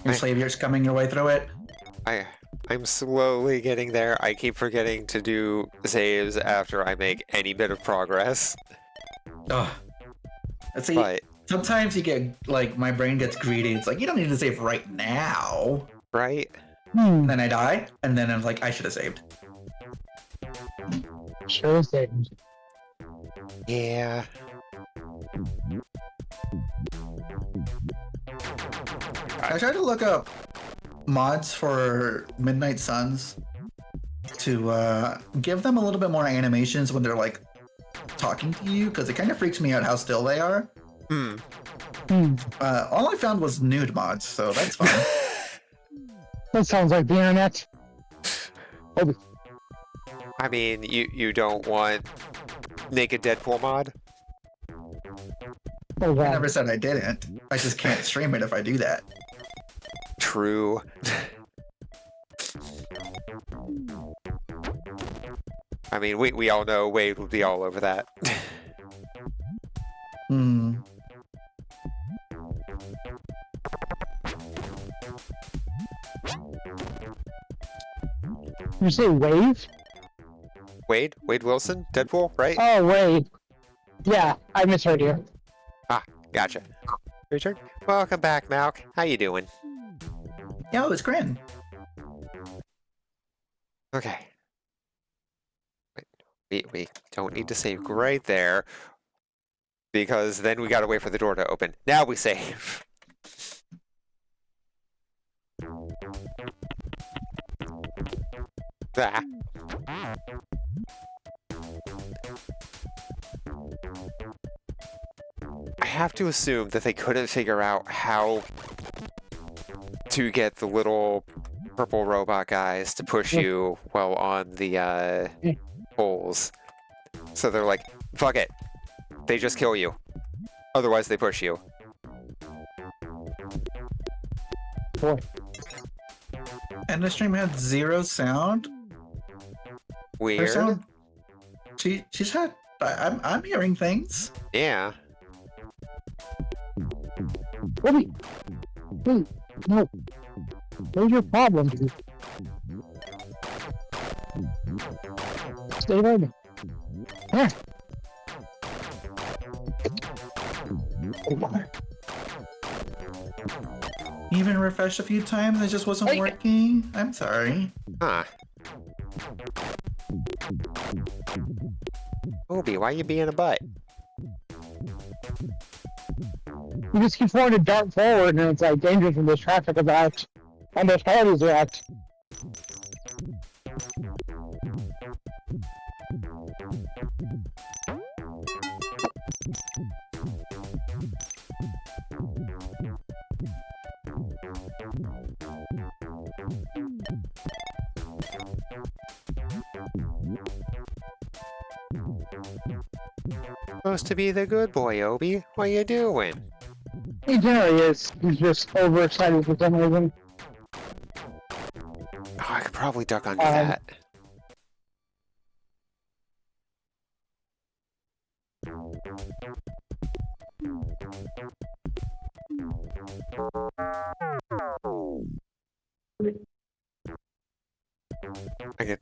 Your savior's coming your way through it? I'm slowly getting there. I keep forgetting to do saves after I make any bit of progress. Ugh. See, But, sometimes you get, like, my brain gets greedy. It's like, you don't need to save right now. right? And then I die, and then I'm like, I should have saved. Sure thing. Yeah. I tried to look up mods for Midnight Suns to give them a little bit more animations when they're like talking to you, because it kind of freaks me out how still they are. All I found was nude mods, so that's fine. That sounds like the internet. Oh, I mean, you don't want naked Deadpool mod? oh, I wow. never said I didn't. I just can't stream it if I do that. True. I mean, we all know Wade would be all over that. You say wave? Wade? Wade Wilson? Deadpool, right? Oh, wait. Yeah, I misheard you. Ah, gotcha. Richard? Welcome back, Malk. How you doing? Yo, it's Grin. Okay. Wait, we don't need to save right there, because then we gotta wait for the door to open. Now we save. Ah. I have to assume that they couldn't figure out how to get the little purple robot guys to push you while on the poles. So they're like, fuck it. They just kill you. Otherwise they push you. Boy. And the stream had 0 sound. Her Weird. sound, she's had. I'm hearing things. Yeah. Wait, no. Where's your problem, dude? Stay there. Yeah. Even refreshed a few times, it just wasn't working. I'm sorry. Huh. Obi, why you being a butt? You just keep wanting to dart forward, and it's like dangerous when there's traffic about, and there's parties at. Supposed to be the good boy, Obi. What you doing? He generally is. He's just overexcited for some reason. Oh, I could probably duck under that.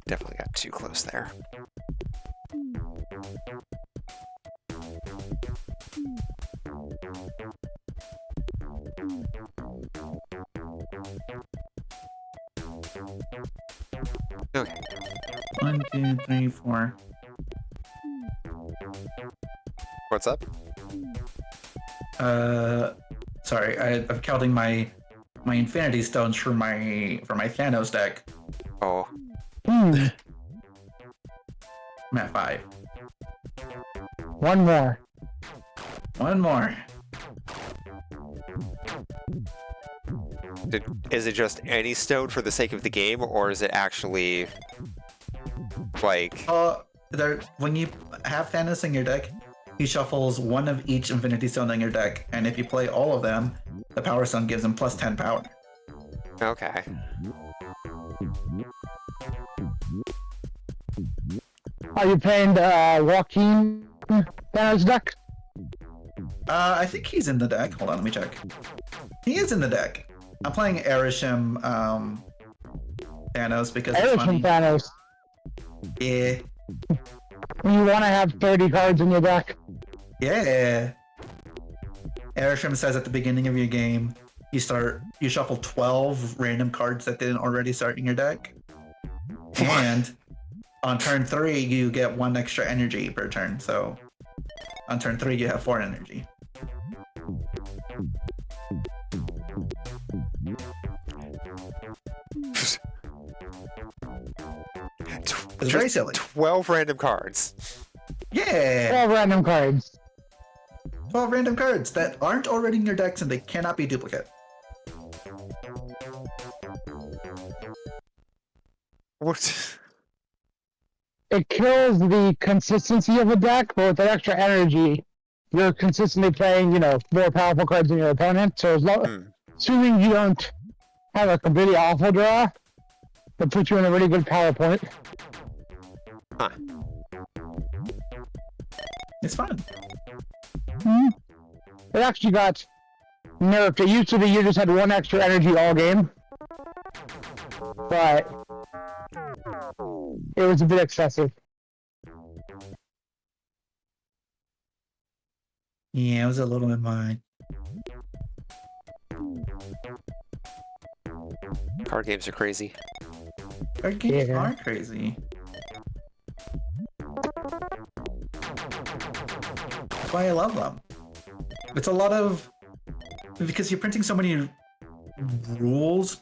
Definitely got too close there. Okay. 1, 2, 3, 4. What's up? Sorry, I'm counting my my Infinity Stones for my Thanos deck. Oh, Hmm. I'm at 5. One more. One more. is it just any stone for the sake of the game, or is it actually like? When you have Thanos in your deck, he shuffles one of each Infinity Stone in your deck, and if you play all of them, the Power Stone gives him plus 10 power. Okay. Are you playing the Joaquin Thanos deck? I think he's in the deck. Hold on, let me check. He is in the deck. I'm playing Erisham Thanos because it's funny. Erisham Thanos. Yeah. You want to have 30 cards in your deck. Yeah. Erisham says at the beginning of your game, you shuffle 12 random cards that didn't already start in your deck. And on turn 3, you get 1 extra energy per turn. So on turn 3, you have 4 energy. It's very silly. 12 random cards. Yeah. 12 random cards. 12 random cards that aren't already in your decks and they cannot be duplicate. What? It kills the consistency of a deck, but with that extra energy, you're consistently playing, more powerful cards than your opponent. So assuming you don't have a completely awful draw, it puts you in a really good power point. Huh. It's fun. Hmm. It actually got nerfed. It used to be you just had 1 extra energy all game. But it was a bit excessive. Yeah, it was a little bit mine. Card games are crazy. Card games are crazy. That's why I love them. It's a lot of... Because you're printing so many rules,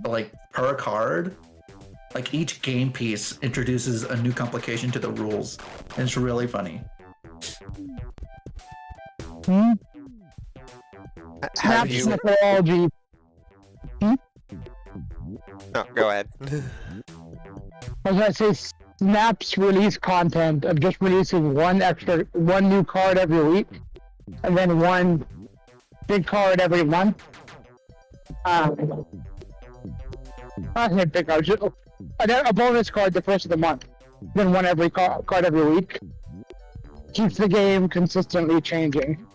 like, per card. Like, each game piece introduces a new complication to the rules. And it's really funny. Have you... Methodology. No, go ahead. I was gonna say, Snap's release content of just releasing one new card every week, and then 1 big card every month. Not a big card, just a bonus card the first of the month, then 1 every card every week. Keeps the game consistently changing,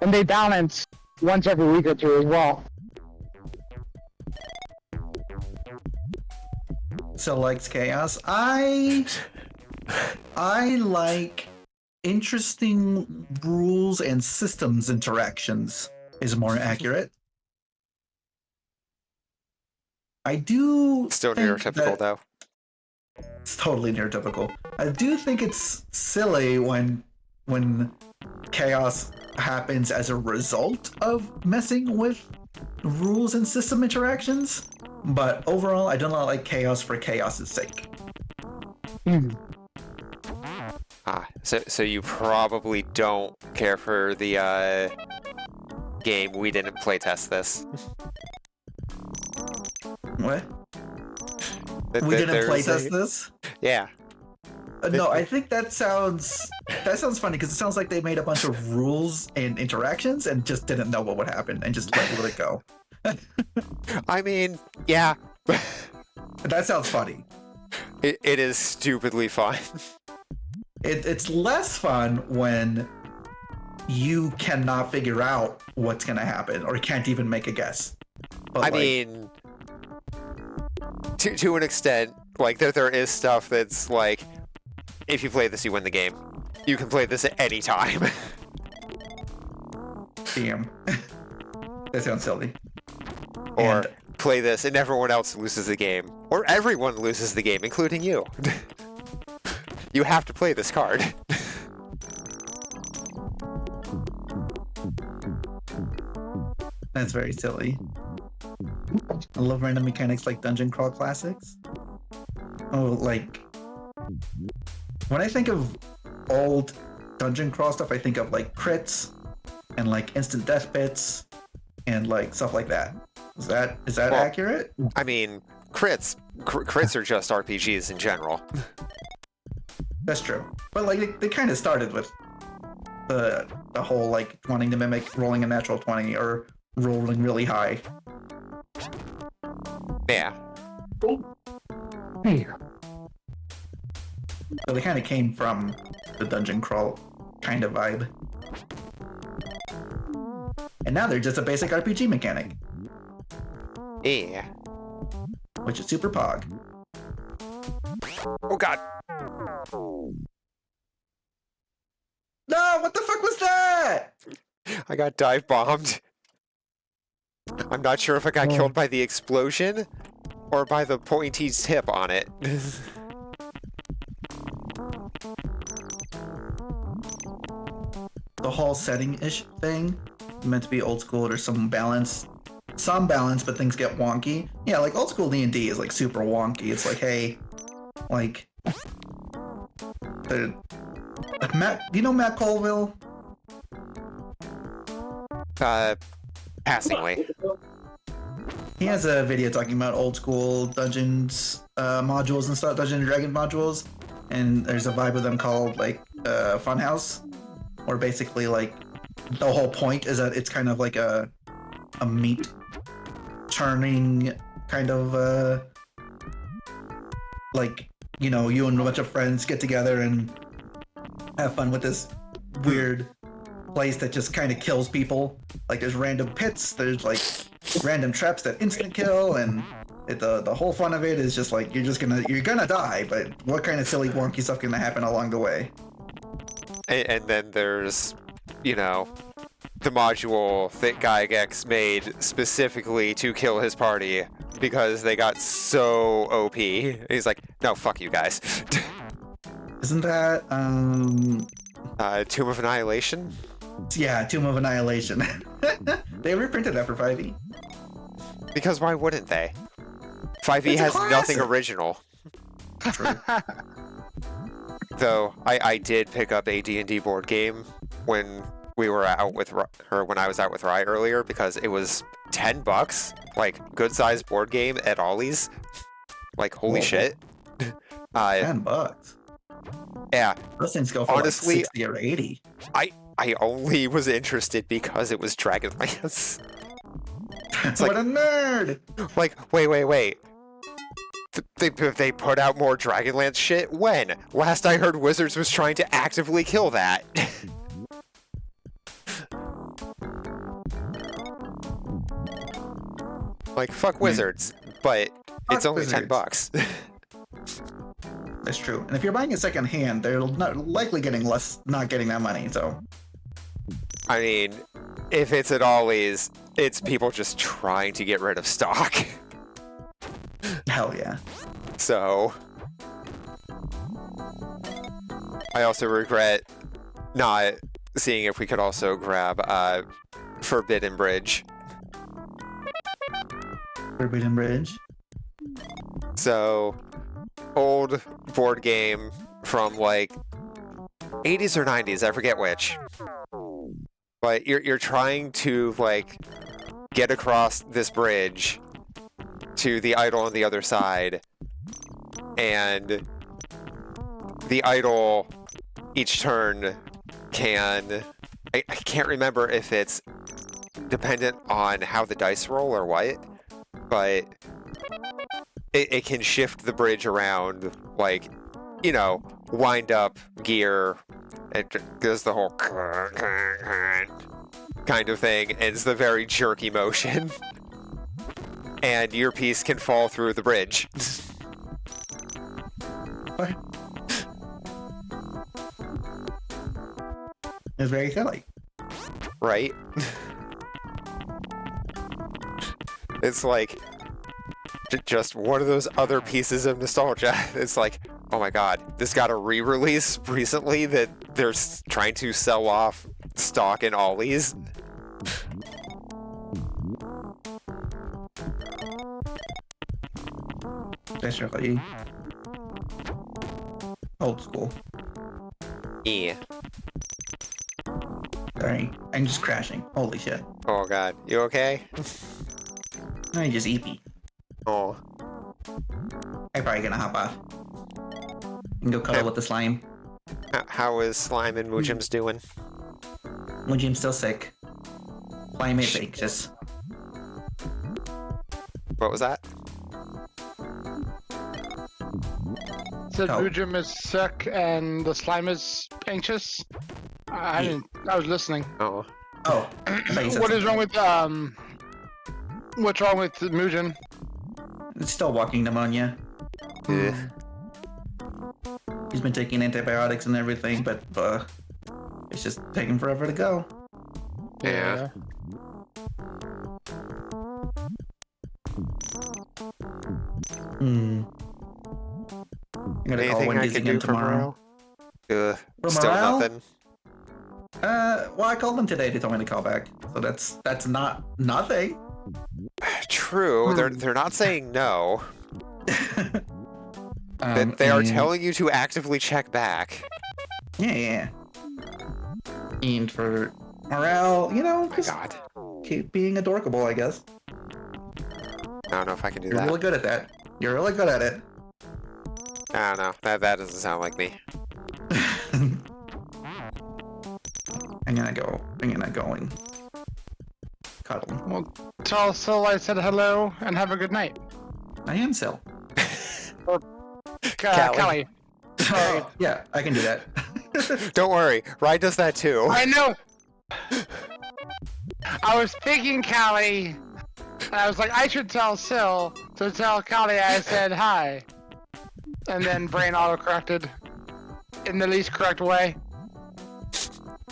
and they balance once every week or 2 as well. So likes chaos. I like interesting rules and systems interactions is more accurate. I do Still think neurotypical, though. It's totally neurotypical. I do think it's silly when chaos happens as a result of messing with rules and system interactions. But overall, I do not like chaos for chaos's sake. So you probably don't care for the game. We didn't playtest this. What? We didn't playtest this? Yeah. No, I think that sounds funny because it sounds like they made a bunch of rules and interactions and just didn't know what would happen and just let it go. I mean, yeah. That sounds funny. It is stupidly fun. It's less fun when you cannot figure out what's going to happen or can't even make a guess. But I mean, to an extent, like there is stuff that's like, if you play this, you win the game. You can play this at any time. Damn. That sounds silly. Or play this and everyone else loses the game. Or everyone loses the game, including you. You have to play this card. That's very silly. I love random mechanics like dungeon crawl classics. Oh, like when I think of old dungeon crawl stuff, I think of like crits and like instant death bits and like stuff like that. Is that well, accurate? I mean, crits are just RPGs in general. That's true, but like they kind of started with the whole like wanting to mimic rolling a natural 20 or rolling really high. Yeah. Hey. So they kind of came from the dungeon crawl kind of vibe. And now they're just a basic RPG mechanic. Yeah. Which is super pog. Oh god. No, what the fuck was that? I got dive bombed. I'm not sure if I got killed by the explosion or by the pointy tip on it. The whole setting-ish thing meant to be old school or some balance, but things get wonky. Yeah, like old school D&D is like super wonky. It's like, hey, like Matt, do you know Matt Colville? Passingly. He has a video talking about old school dungeons modules and stuff, Dungeons and Dragon modules, and there's a vibe of them called like Funhouse, where basically like the whole point is that it's kind of like a meat churning kind of like, you know, you and a bunch of friends get together and have fun with this weird place that just kind of kills people. Like there's random pits, there's like random traps that instant kill, and the whole fun of it is just like you're gonna die, but what kind of silly wonky stuff can happen along the way? And then there's, you know, the module that Gygax made specifically to kill his party because they got so OP. He's like, no, fuck you guys. Isn't that Tomb of Annihilation? Yeah, Tomb of Annihilation. They reprinted that for 5e. Because why wouldn't they? 5e has nothing original. True. Though I did pick up a D&D board game when we were out with when I was out with Rye earlier because it was $10, like good sized board game at Ollie's. Like holy shit. $10. Yeah. Those things go for honestly, like 60 or 80. I only was interested because it was Dragonlance. It's like, what a nerd! Like, wait. They put out more Dragonlance shit? When? Last I heard Wizards was trying to actively kill that. Like, fuck Wizards, but it's only $10. That's true. And if you're buying it second hand, they're likely getting not getting that money, so. I mean, if it's at Ollie's, it's people just trying to get rid of stock. Hell yeah. So, I also regret not seeing if we could also grab Forbidden Bridge. Forbidden Bridge? So, old board game from like 80s or 90s, I forget which. But you're trying to like get across this bridge to the idol on the other side, and the idol each turn can I can't remember if it's dependent on how the dice roll or what, but it can shift the bridge around, like, you know, wind up gear. It does the whole kind of thing, and it's the very jerky motion. And your piece can fall through the bridge. What? It's very silly. Right? It's like just one of those other pieces of nostalgia. It's like, oh my god, this got a re-release recently that they're trying to sell off stock in Ollie's. Especially old school. Yeah. Sorry, I'm just crashing. Holy shit. Oh god. You okay? I just eepy. Oh. I'm probably gonna hop off and go cuddle with the slime. How is Slime and Moojim's doing? Mujim's still sick. Slime is anxious. What was that? Said Oh. Mujim is sick and the slime is anxious. I didn't. I was listening. Oh. Oh, I thought you said What is wrong something. with What's wrong with Mujin? It's still walking pneumonia. Ugh. He's been taking antibiotics and everything, but it's just taking forever to go. Yeah. Hmm. I'm gonna call Anything I Wendy's can again do for tomorrow. morale? For Still morale? nothing. Well, I called them today. They told me to call back, so that's not nothing. True. They're not saying no. They are and- telling you to actively check back. Yeah. And for morale, you know, My just god. keep being adorkable, I guess. I don't know if I can do You're that. really good at that. You're really good at it. I don't know. That doesn't sound like me. I'm gonna go and cuddle. Well, tell Sil I said hello and have a good night. I am Sil. Callie. Oh, yeah, I can do that. Don't worry. Ryan does that too. I know. I was thinking Callie. And I was like, I should tell Sil to tell Callie I said hi. And then brain auto-corrected in the least correct way.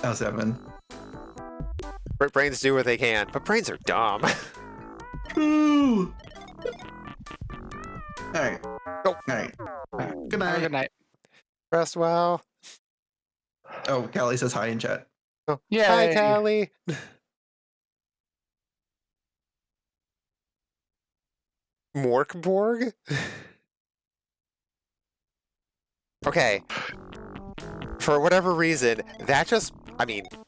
Oh, 7. Brains do what they can, but brains are dumb. Ooh. Alright. Go. Alright. Good Have a night. good night. Rest well. Oh, Callie says hi in chat. Oh, Yeah. hi, Callie. Morkborg? Okay. For whatever reason,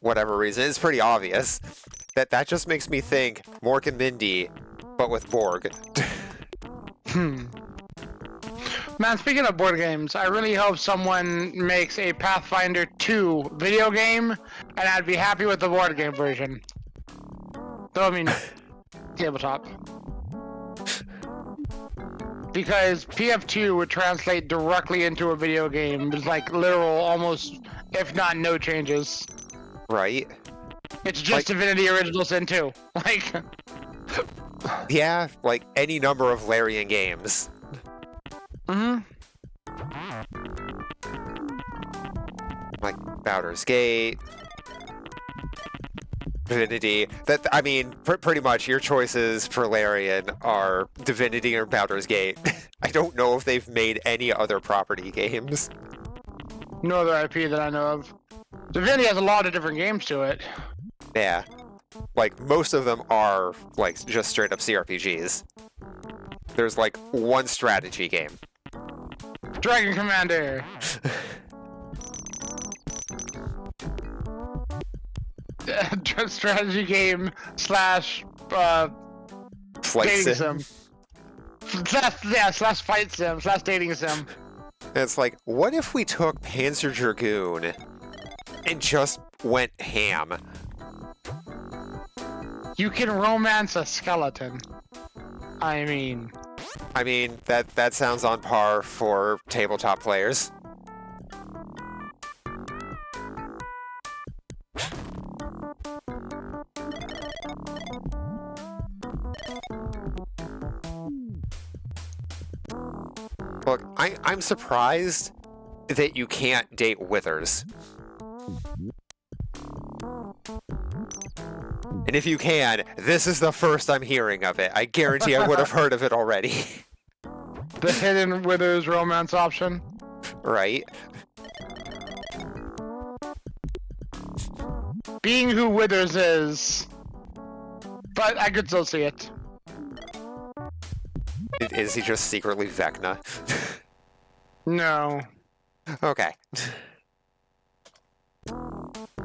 whatever reason, it's pretty obvious. That just makes me think Mork and Mindy, but with Borg. Man, speaking of board games, I really hope someone makes a Pathfinder 2 video game, and I'd be happy with the board game version. Though, I mean, tabletop. Because PF2 would translate directly into a video game. It's like literal, almost, if not no changes. Right? It's just Divinity Original Sin 2. Like, Yeah, like any number of Larian games. Like Baldur's Gate, Divinity. Pretty much your choices for Larian are Divinity or Baldur's Gate. I don't know if they've made any other property games. no other IP that I know of. Divinity has a lot of different games to it. Yeah. Like, most of them are, like, just straight up CRPGs. There's, like, one strategy game. Dragon Commander. Strategy game slash Flight dating sim. sim. Slash fight sim slash dating sim. And it's like, what if we took Panzer Dragoon and just went ham? You can romance a skeleton. I mean, that sounds on par for tabletop players. Look, I'm surprised that you can't date Withers. And if you can, this is the first I'm hearing of it. I guarantee I would have heard of it already. the hidden Withers romance option. Right? Being who Withers is. But I could still see it. Is he just secretly Vecna? No. Okay.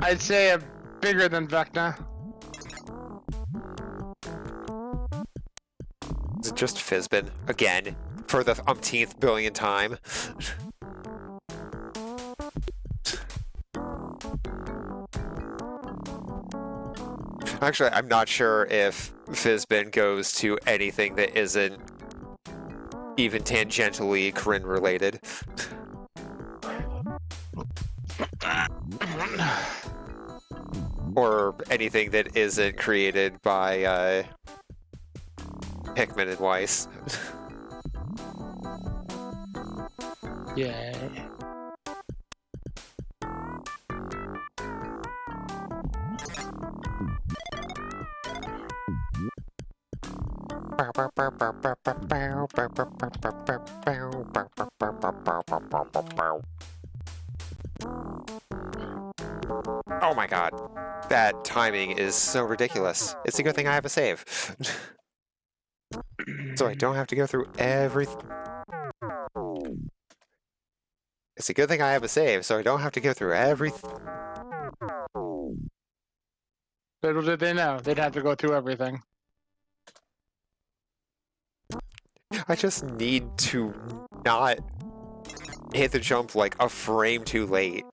I'd say a bigger than Vecna. Is it just Fizbin? Again. For the umpteenth billion time. Actually, I'm not sure if Fizbin goes to anything that isn't even tangentially Corinne related. Or anything that isn't created by Hickman and Weiss. Yeah. Oh my god. That timing is so ridiculous. It's a good thing I have a save. So I don't have to go through everything. It's a good thing I have a save, so I don't have to go through everything. Little did they know, they'd have to go through everything. I just need to not hit the jump like a frame too late.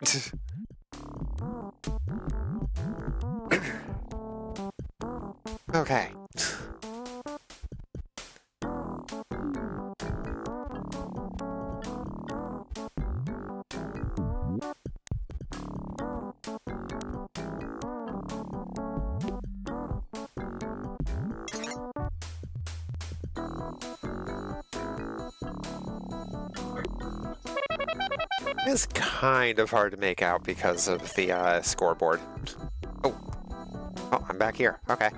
Okay. It's kind of hard to make out because of the scoreboard. Oh, I'm back here. Okay.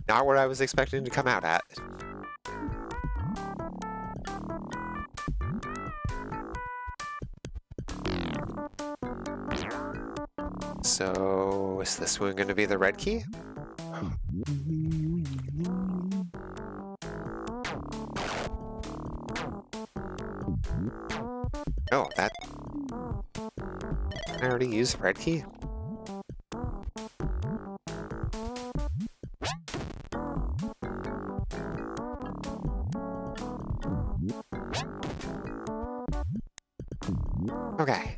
Not what I was expecting to come out at. So, is this one going to be the red key? Oh, that... I already used the red key? Okay.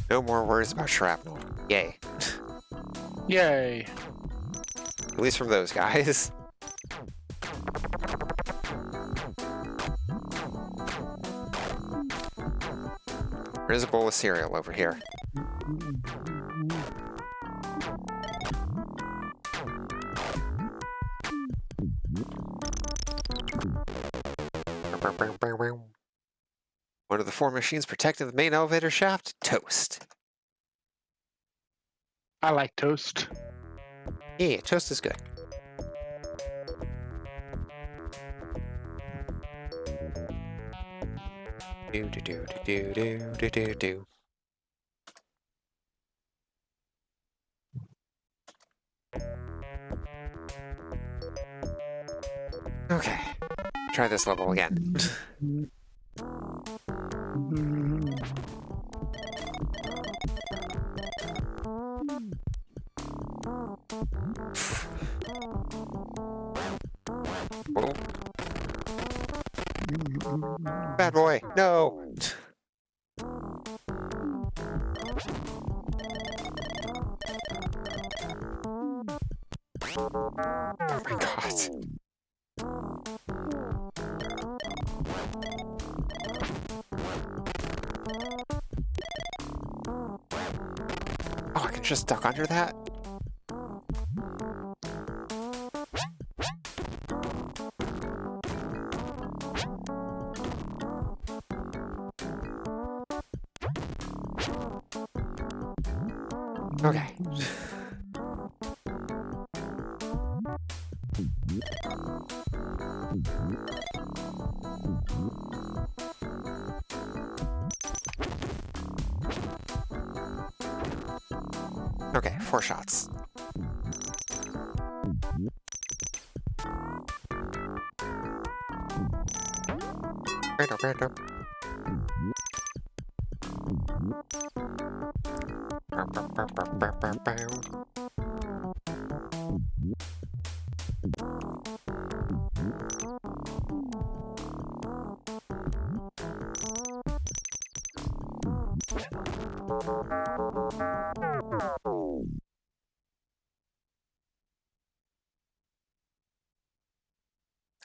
No more worries about shrapnel. Yay. Yay. At least from those guys. There's a bowl of cereal over here. One of the 4 machines protecting the main elevator shaft, toast. I like toast. Yeah, toast is good. Do do do do do do do do. Okay, try this level again. Whoa. Bad boy, no! Oh my god. Oh, I can just duck under that? Okay. Okay, 4 shots. Random, random. Bow, bow, bow, bow, bow, bow, bow.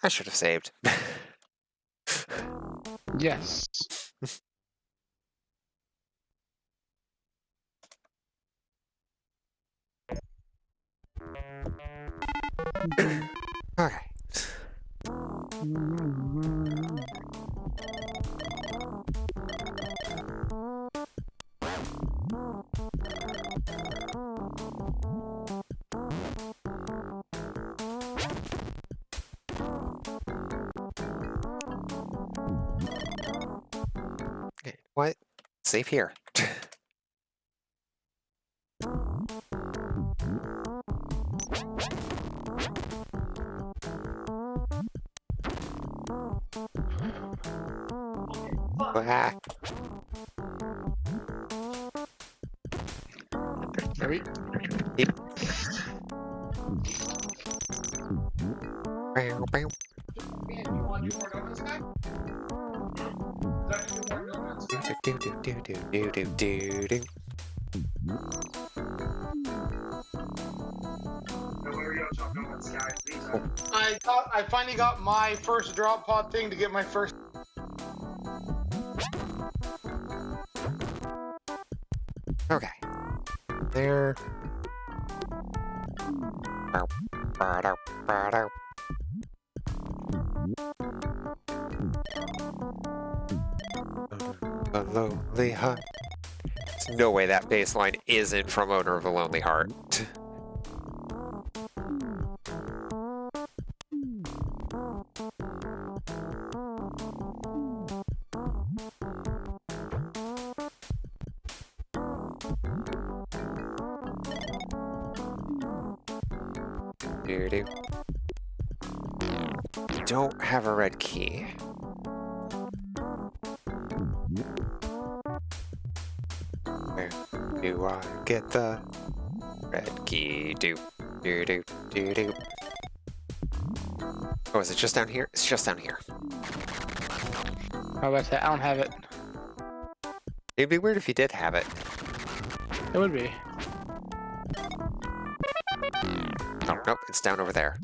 I should have saved. Yes. Okay. Okay, what? Save here. Ah, Maybe. yep. Bow, bow. Do, do, do, do, do, do, do, do. I thought I finally got my first drop pod thing to get my first. Okay. There. Bow, bow, bow, bow, bow. A lonely heart. There's no way that bass line isn't from Owner of a Lonely Heart. Doo-doo. Don't have a red key. Where do I get the red key? Do, do, do, do, do. Oh, is it just down here? It's just down here. I was about to say, I don't have it. It'd be weird if you did have it. It would be. Oh, nope, it's down over there.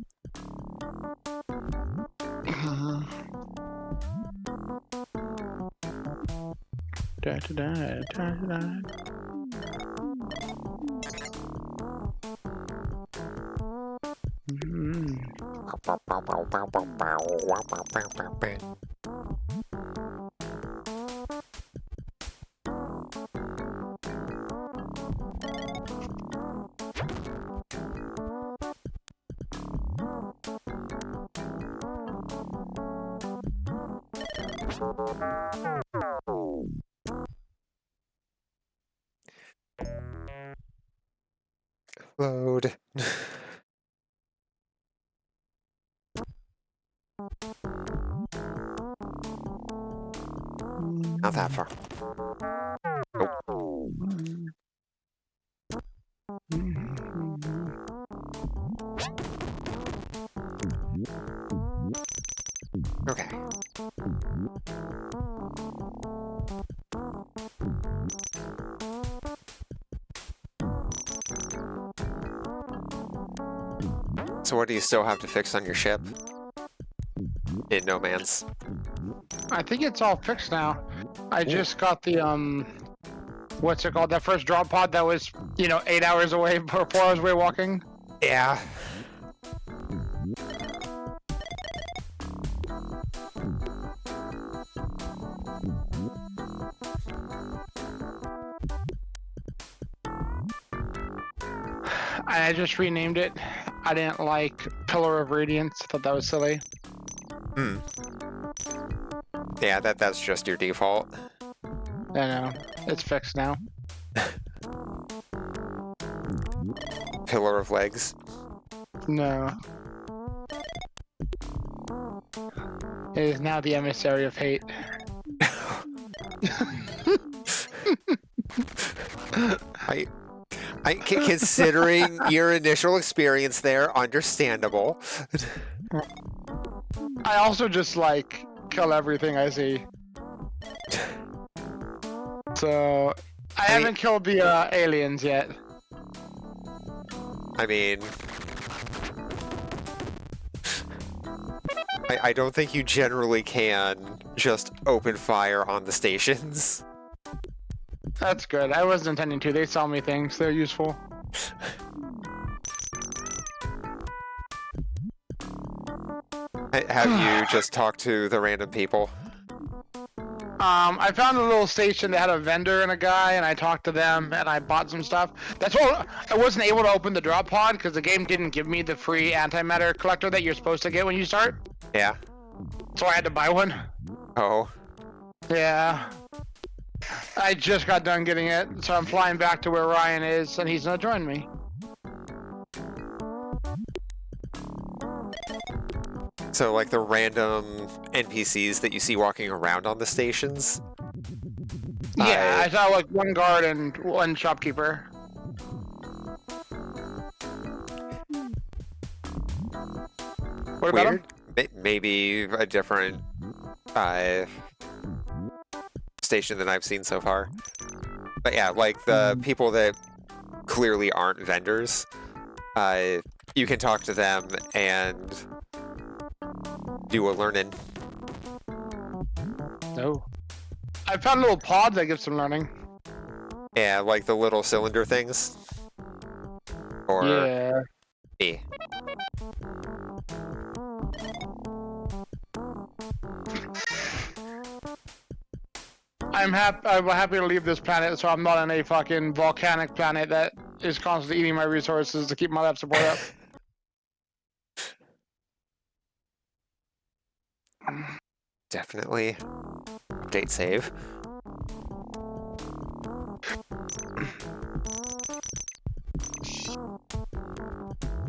Da, da, da, da, da. Load. Not that far. Nope. Okay. So what do you still have to fix on your ship? In No Man's. I think it's all fixed now. I just got the what's it called? That first drop pod that was, 8 hours away or 4 hours away walking. Yeah. I just renamed it. I didn't like Pillar of Radiance. Thought that was silly. Hmm. Yeah, that's just your default. I know. It's fixed now. pillar of legs? No. It is now the emissary of hate. Considering your initial experience there, understandable. I also just like kill everything I see. So I haven't killed the aliens yet. I mean, I don't think you generally can just open fire on the stations. That's good. I wasn't intending to. They saw me things. They're useful. Have you just talked to the random people? I found a little station that had a vendor and a guy, and I talked to them, and I bought some stuff. That's why I wasn't able to open the drop pod, because the game didn't give me the free antimatter collector that you're supposed to get when you start. Yeah. So I had to buy one. Oh. Yeah. I just got done getting it, so I'm flying back to where Ryan is, and he's gonna join me. So, like, the random NPCs that you see walking around on the stations? Yeah, I saw, like, one guard and one shopkeeper. What about him? Maybe a different station than I've seen so far. But yeah, like the people that clearly aren't vendors, you can talk to them and do a learning. No. I found little pods that give some learning. Yeah, like the little cylinder things. Or yeah. E. I'm happy to leave this planet, so I'm not on a fucking volcanic planet that is constantly eating my resources to keep my life support up. Definitely. Update save.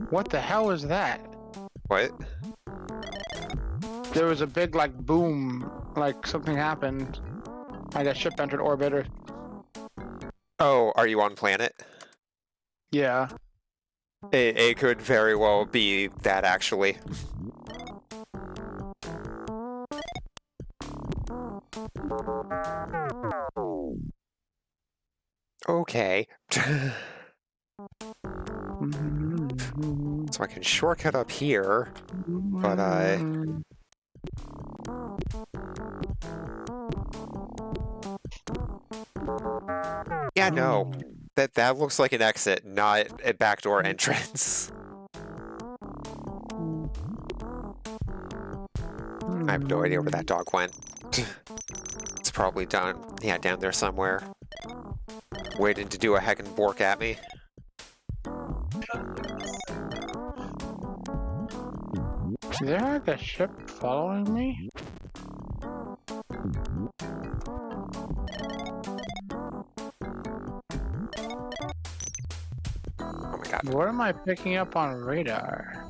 What the hell is that? What? There was a big, like, boom, like something happened. Like a ship entered orbit or... Oh, are you on planet? Yeah. It could very well be that, actually. Okay. So I can shortcut up here, but yeah, no. That looks like an exit, not a backdoor entrance. I have no idea where that dog went. It's probably down there somewhere. Waiting to do a heckin' bork at me. Is there like a ship following me? Oh my god. What am I picking up on radar?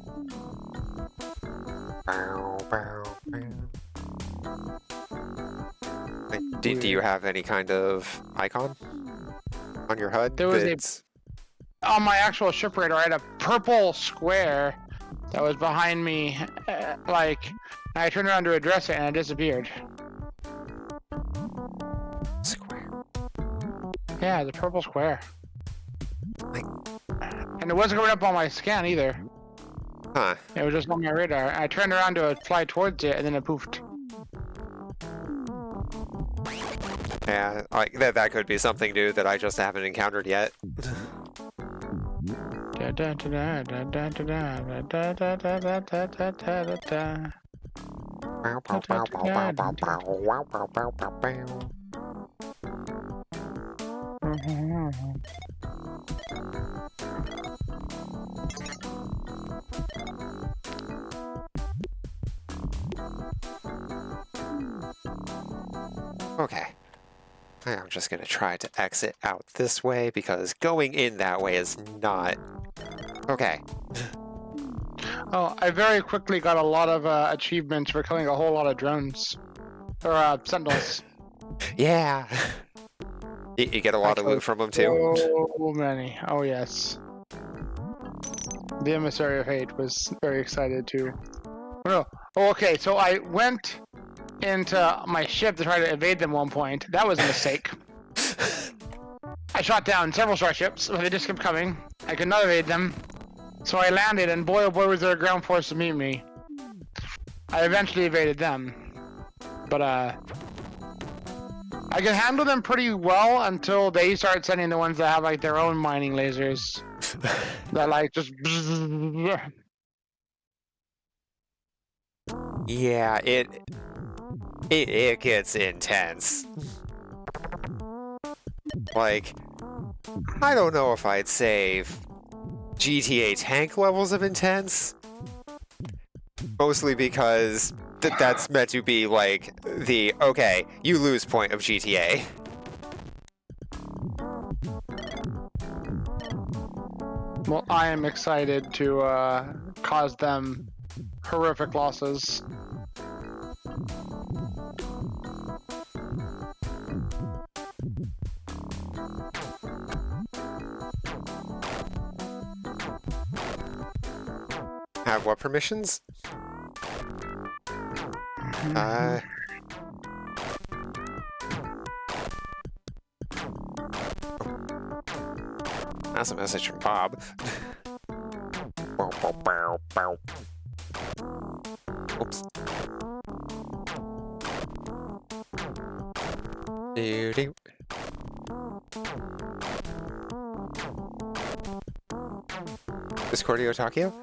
Bow, bow, bow. Do you have any kind of icon on your HUD? There was on my actual ship radar, I had a purple square that was behind me, like, I turned around to address it and it disappeared. Square. Yeah, the purple square. And it wasn't coming up on my scan either. Huh. It was just on my radar. I turned around to fly towards it and then it poofed. Yeah, like that could be something new that I just haven't encountered yet. Okay. I'm just gonna try to exit out this way because going in that way is not Okay. Oh, I very quickly got a lot of achievements for killing a whole lot of drones. Or sentinels. Yeah. You get a lot of loot from them too. So many. Oh, yes. The Emissary of Hate was very excited too. Oh, okay, so I went into my ship to try to evade them one point. That was a mistake. I shot down several starships, but they just kept coming. I could not evade them. So I landed, and boy oh boy was there a ground force to meet me. I eventually evaded them. But, I can handle them pretty well until they start sending the ones that have, like, their own mining lasers. That, like, just... Yeah, it gets intense. Like, I don't know if I'd say GTA tank levels of intense. Mostly because that's meant to be like the, okay, you lose point of GTA. Well, I am excited to cause them horrific losses. Have what permissions? That's a message from Bob. Oops. Doo-doo. Discordio Tokyo?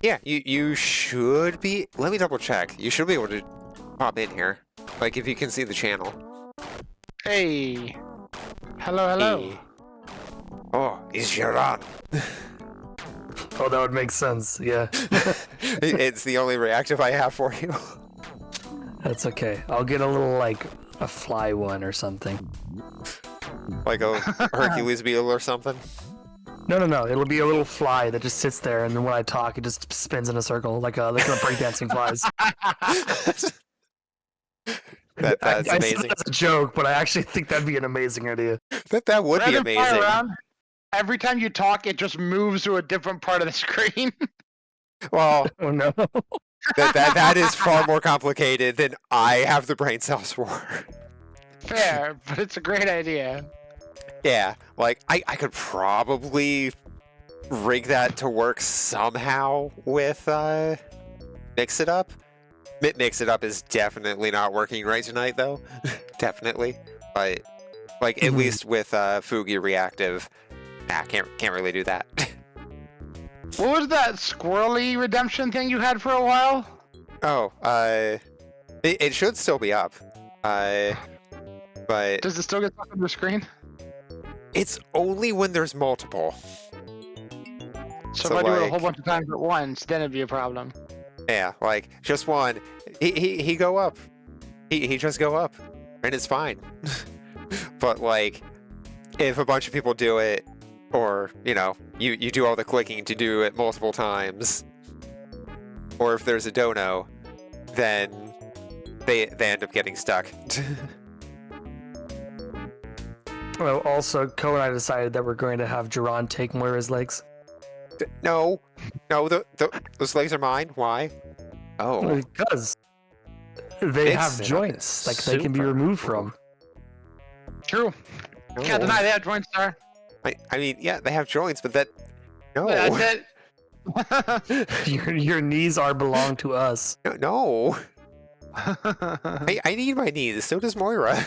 Yeah, you should be... Let me double check. You should be able to pop in here. Like, if you can see the channel. Hey! Hello, hello! Hey. Oh, is Jiran. Oh, that would make sense, yeah. It's the only reactive I have for you. That's okay. I'll get a little, like, a fly one or something. Like a Hercules beetle or something? No. It'll be a little fly that just sits there, and then when I talk, it just spins in a circle, like a breakdancing flies. That's I said amazing. that's a joke, but I actually think that'd be an amazing idea. That would be Let it fly amazing. around. Every time you talk, it just moves to a different part of the screen. Well, Oh no. that is far more complicated than I have the brain cells for. Fair, but it's a great idea. Yeah, like, I could probably rig that to work somehow with, Mix It Up. Mix It Up is definitely not working right tonight, though. Definitely. But, like, at least with, Fugi Reactive, can't really do that. What was that squirrely redemption thing you had for a while? Oh, it should still be up. But... Does it still get stuck on the screen? It's only when there's multiple. So if I do it a whole bunch of times at once, then it'd be a problem. Yeah, like, just one. He go up. He just go up. And it's fine. But, like, if a bunch of people do it, or, you know, you do all the clicking to do it multiple times, or if there's a dono, then they end up getting stuck. Well, also, Ko and I decided that we're going to have Jiran take Moira's legs. No, those legs are mine. Why? Oh, Because they Mix have It Up joints, is like they can be super removed cool. from. True. Can't deny that, joint star. I mean, yeah, they have joints, but that no, That's it. Your knees belong to us. no. I need my knees. So does Moira.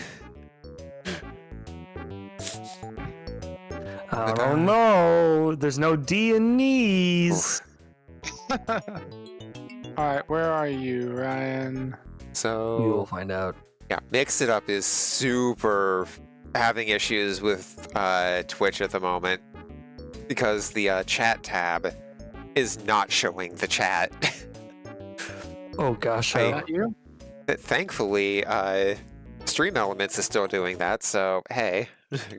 I don't know. There's no D in knees. Alright, where are you, Ryan? So You will find out. yeah, Mix It Up is super having issues with Twitch at the moment because the chat tab is not showing the chat. Oh gosh. Hey. That you? Thankfully, Stream Elements is still doing that, so hey,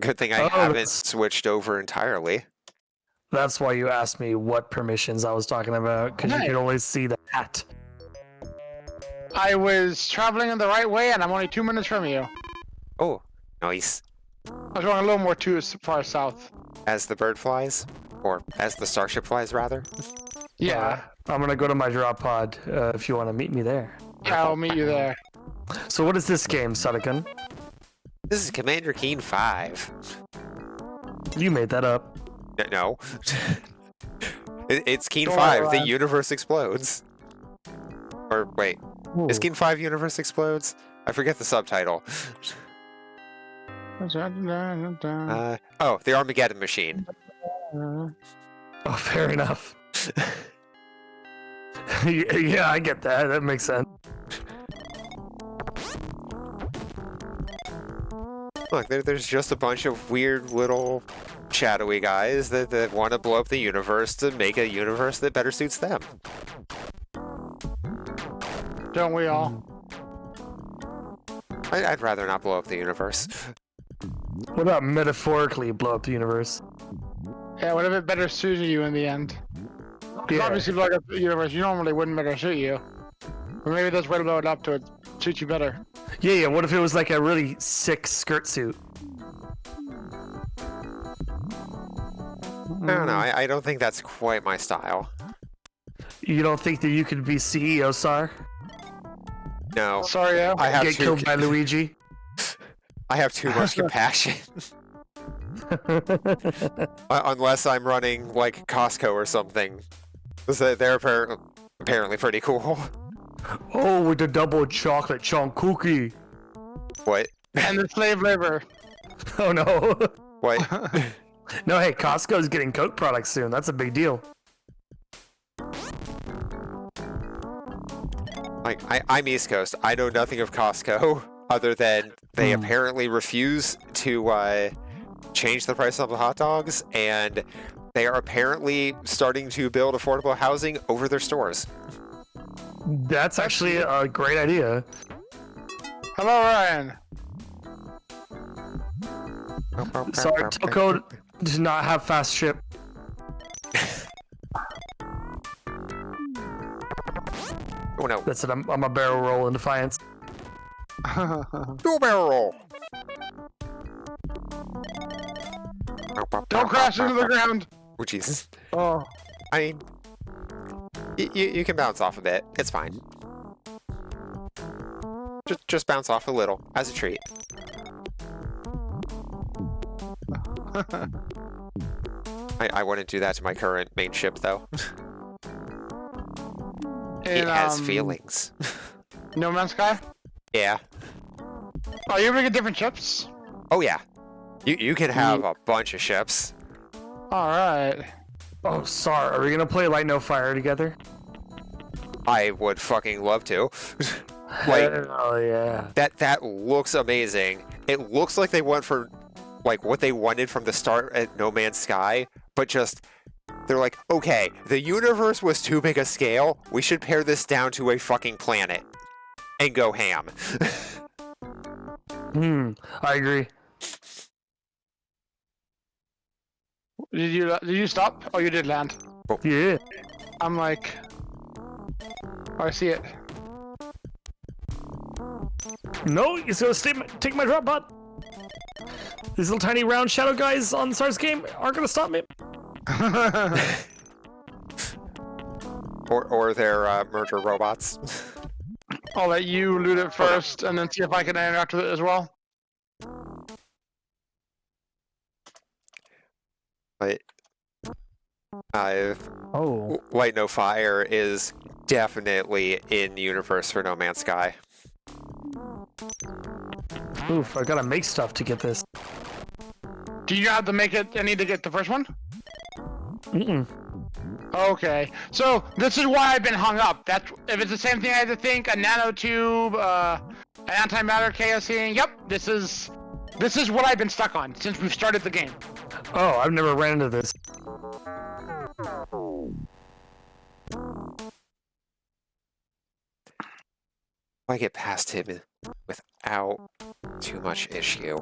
good thing I Oh, haven't that's- switched over entirely. That's why you asked me what permissions I was talking about, because you Right. could only see the hat. I was traveling in the right way, and I'm only 2 minutes from you. Oh, nice. I was going a little more too far south. As the bird flies, or as the starship flies, rather. Yeah. I'm gonna go to my drop pod if you want to meet me there. Yeah, I'll meet you there. So what is this game, Sadakan? This is Commander Keen 5. You made that up. No. It's Keen Don't 5, worry, the universe explodes. Or wait, is Keen 5 universe explodes? I forget the subtitle. Oh, the Armageddon machine. Oh, fair enough. Yeah, I get that. That makes sense. Look, there's just a bunch of weird little shadowy guys that want to blow up the universe to make a universe that better suits them. Don't we all? I'd rather not blow up the universe. What about metaphorically blow up the universe? Yeah, what if it better suited you in the end? Because Yeah. obviously, blowing up the universe, you normally wouldn't better suit you. But maybe there's a way to blow it up to it suit you better. Yeah. What if it was like a really sick skirt suit? I don't know. I don't think that's quite my style. You don't think that you could be CEO, Sar? No. Sorry, yeah. I have Get killed by Luigi? I have too much compassion. Unless I'm running like Costco or something. They're apparently pretty cool. Oh, with the double chocolate chunk cookie. What? And the slave labor. Oh no. What? No, hey, Costco's getting Coke products soon. That's a big deal. Like, I'm East Coast. I know nothing of Costco other than they apparently refuse to change the price of the hot dogs, and they are apparently starting to build affordable housing over their stores. That's actually a great idea. Hello, Ryan. Sorry, Telco does not have fast ship. Oh no. That's it. I'm a barrel roll in defiance. Do a barrel roll. Don't crash into the ground. Oh, Jesus. Oh. I mean, you can bounce off a bit. It's fine. Just bounce off a little, as a treat. I wouldn't do that to my current main ship, though. It has feelings. No Man's Sky? Yeah. Oh, you're able to get different ships? Oh, yeah. You can have a bunch of ships. Alright. Oh, Sar, are we gonna play Light No Fire together? I would fucking love to. Like, oh yeah. That looks amazing. It looks like they went for like what they wanted from the start at No Man's Sky, but just they're like, okay, the universe was too big a scale. We should pare this down to a fucking planet and go ham. I agree. Did you stop? Oh, you did land. Yeah. I'm like, oh, I see it. No, you're supposed to take my drop bot. These little tiny round shadow guys on Sar's game aren't gonna stop me. or they're murder robots. I'll let you loot it first, and then see if I can interact with it as well. But Oh. Light No Fire is definitely in universe for No Man's Sky. Oof, I gotta make stuff to get this. Do you have to make it? I need to get the first one? Mm-mm. Okay, so this is why I've been hung up. That's if it's the same thing I had to think, a nanotube, an antimatter chaos thing. Yep, this is what I've been stuck on since we've started the game. Oh, I've never ran into this. I get past him without too much issue.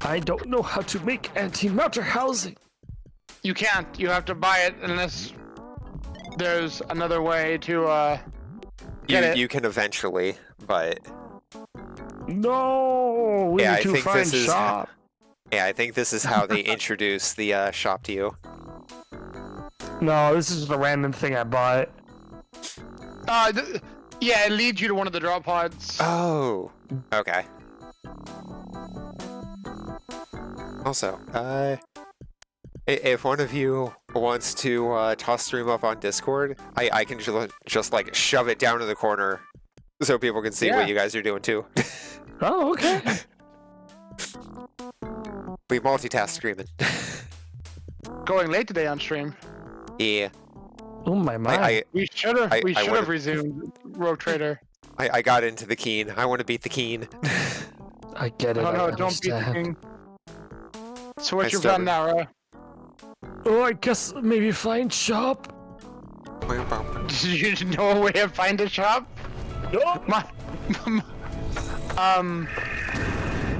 I don't know how to make antimatter housing. You can't. You have to buy it unless there's another way to get it. You can eventually, but No, we Yeah, need I to think find this is- shop. yeah, I think this is how they introduce the shop to you. No, this is just a random thing I bought. Yeah, it leads you to one of the drop pods. Oh, okay. Also, if one of you wants to toss stream up on Discord, I can just like shove it down in the corner so people can see Yeah. what you guys are doing too. Oh, okay. We multitask streaming. Going late today on stream. Yeah. Oh my my. We should have I would've- resumed Rogue Trader. I got into the Keen. I want to beat the Keen. I get it. Oh I no, don't beat the understand. king. So what's I your plan now, Ra? Oh, I guess maybe find shop. Do you know a way to find a shop? No.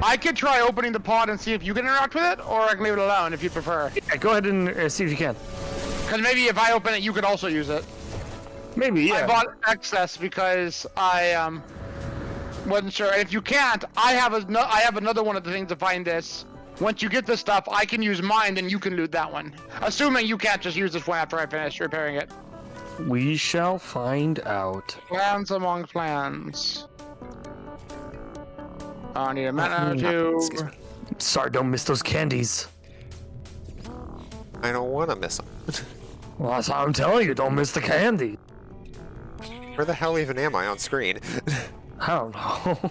I could try opening the pod and see if you can interact with it, or I can leave it alone if you prefer. Yeah, go ahead and see if you can. Because maybe if I open it, you could also use it. Maybe, yeah. I bought excess because I wasn't sure. And if you can't, I have another one of the things to find this. Once you get this stuff, I can use mine, and you can loot that one. Assuming you can't just use this one after I finish repairing it. We shall find out. Plans among plans. I need a mana to. Excuse me. Sorry, don't miss those candies. I don't want to miss them. Well, that's how I'm telling you. Don't miss the candy. Where the hell even am I on screen? I don't know.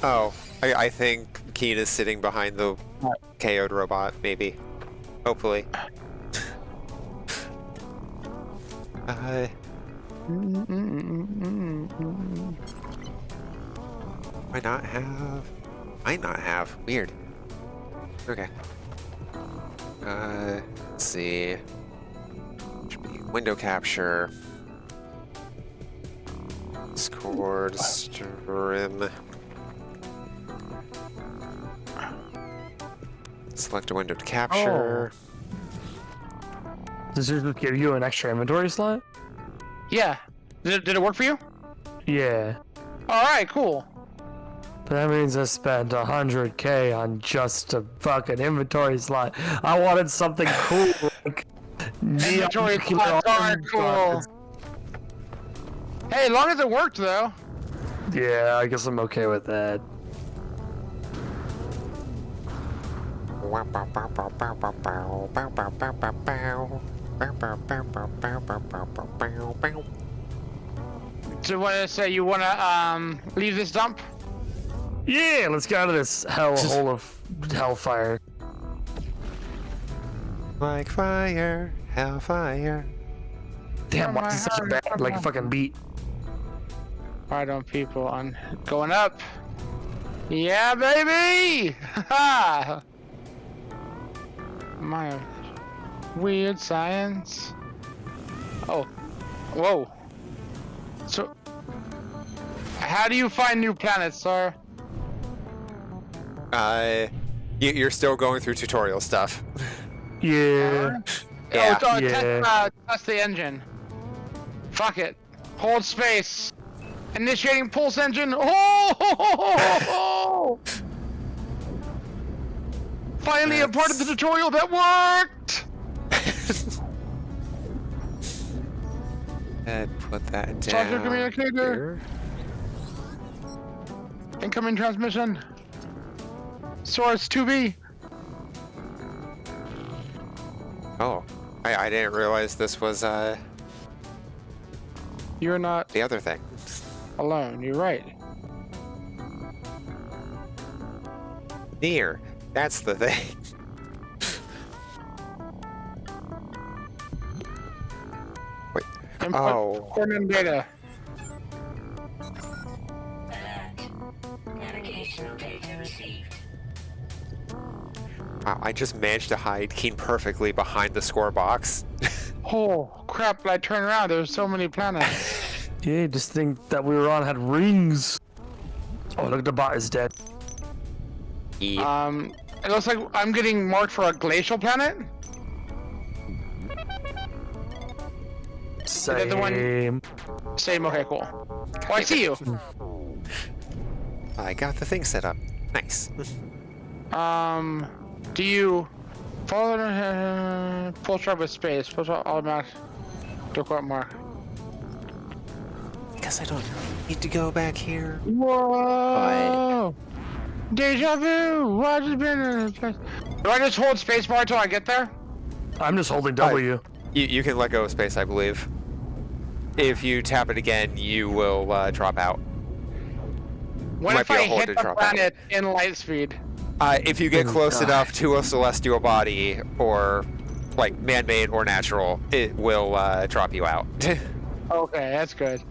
Oh, I think Keen is sitting behind the KO'd robot, maybe. Hopefully. Might not have. Might not have. Weird. Okay. Let's see. Should be window capture. Discord stream. Select a window to capture. Does this just give you an extra inventory slot? Yeah. Did it work for you? Yeah. All right, cool. But that means I spent 100K on just a fucking inventory slot. I wanted something cool. Like Inventory neon slots are killer cool. arms. Hey, as long as it worked though. Yeah, I guess I'm okay with that. So what I say, you wanna leave this dump? Yeah, let's get out of this hole of hellfire. Like fire, hellfire. Damn, why is it such a bad, like, fucking beat? Why don't people on going up? Yeah, baby! Ha! My weird science. Oh, whoa. So, how do you find new planets, sir? You're still going through tutorial stuff. Yeah. Yeah. Test the engine. Fuck it. Hold space. Initiating pulse engine. Oh! Finally, a part of the tutorial that worked. And put that Talk to down. communicator. Here. Incoming transmission. Source 2B. Oh, I didn't realize this was You're not the other thing. alone. You're right. Near. That's the thing. Wait. Input Oh. coordinate data. Navigational data received. Wow, I just managed to hide Keen perfectly behind the score box. Oh crap! When I turn around, there's so many planets. Yeah, just think that we were on had rings. Oh, look, the bot is dead. Yeah. It looks like I'm getting marked for a glacial planet. Same. that the one- Same. Okay, cool. Oh, I see you. I got the thing set up. Nice. Do you follow pull start with space? Pull start automatic. What mark? Because I don't need to go back here. Whoa! Deja vu! I just been in this place. Do I just hold spacebar until I get there? I'm just holding W. You can let go of space, I believe. If you tap it again, you will drop out. What Might if be a I hold hit to the drop planet in light speed? If you get close enough to a celestial body, or like man-made or natural, it will drop you out. Okay, that's good.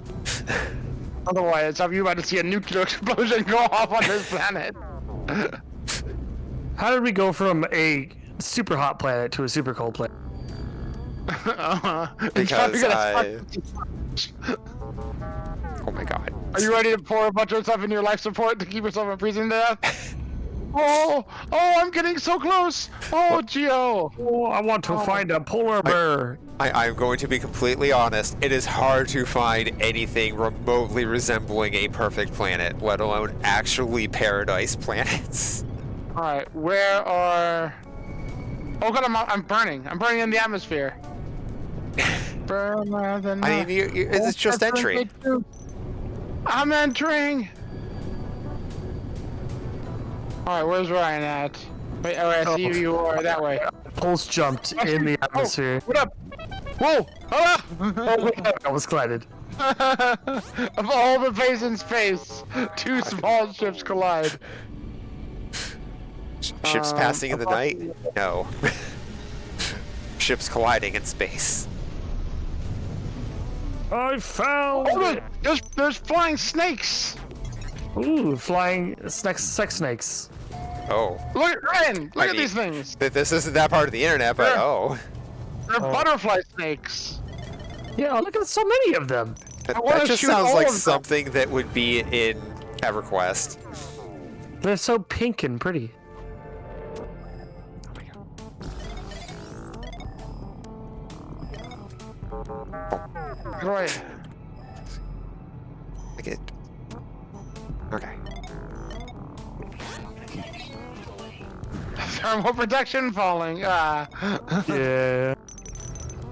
Otherwise, I'm about to see a nuclear explosion go off on this planet. How did we go from a super hot planet to a super cold planet? Because oh my god. Are you ready to pour a bunch of stuff in your life support to keep yourself from freezing to death? Oh, I'm getting so close. Oh, Geo. Oh, I want to find a polar bear. I'm going to be completely honest. It is hard to find anything remotely resembling a perfect planet, let alone actually paradise planets. All right, where are? Oh god, I'm burning. I'm burning in the atmosphere. Burn than I mean, it's just entry. I'm entering. All right, where's Ryan at? Wait, I see you are that way. Pulse jumped in the atmosphere. What up? Whoa! Ah! I was collided. Of all the places in space, two small ships collide. Ships passing in the night? No. Ships colliding in space. I found. Oh, look! There's flying snakes. Ooh, flying sex snakes. Oh. Look, Ryan! Look I at mean, these things. This isn't that part of the internet, but They're butterfly snakes. Yeah, look at so many of them. That just sounds like something that would be in EverQuest. They're so pink and pretty. Right. Like it. Okay. Thermal protection falling. Yeah.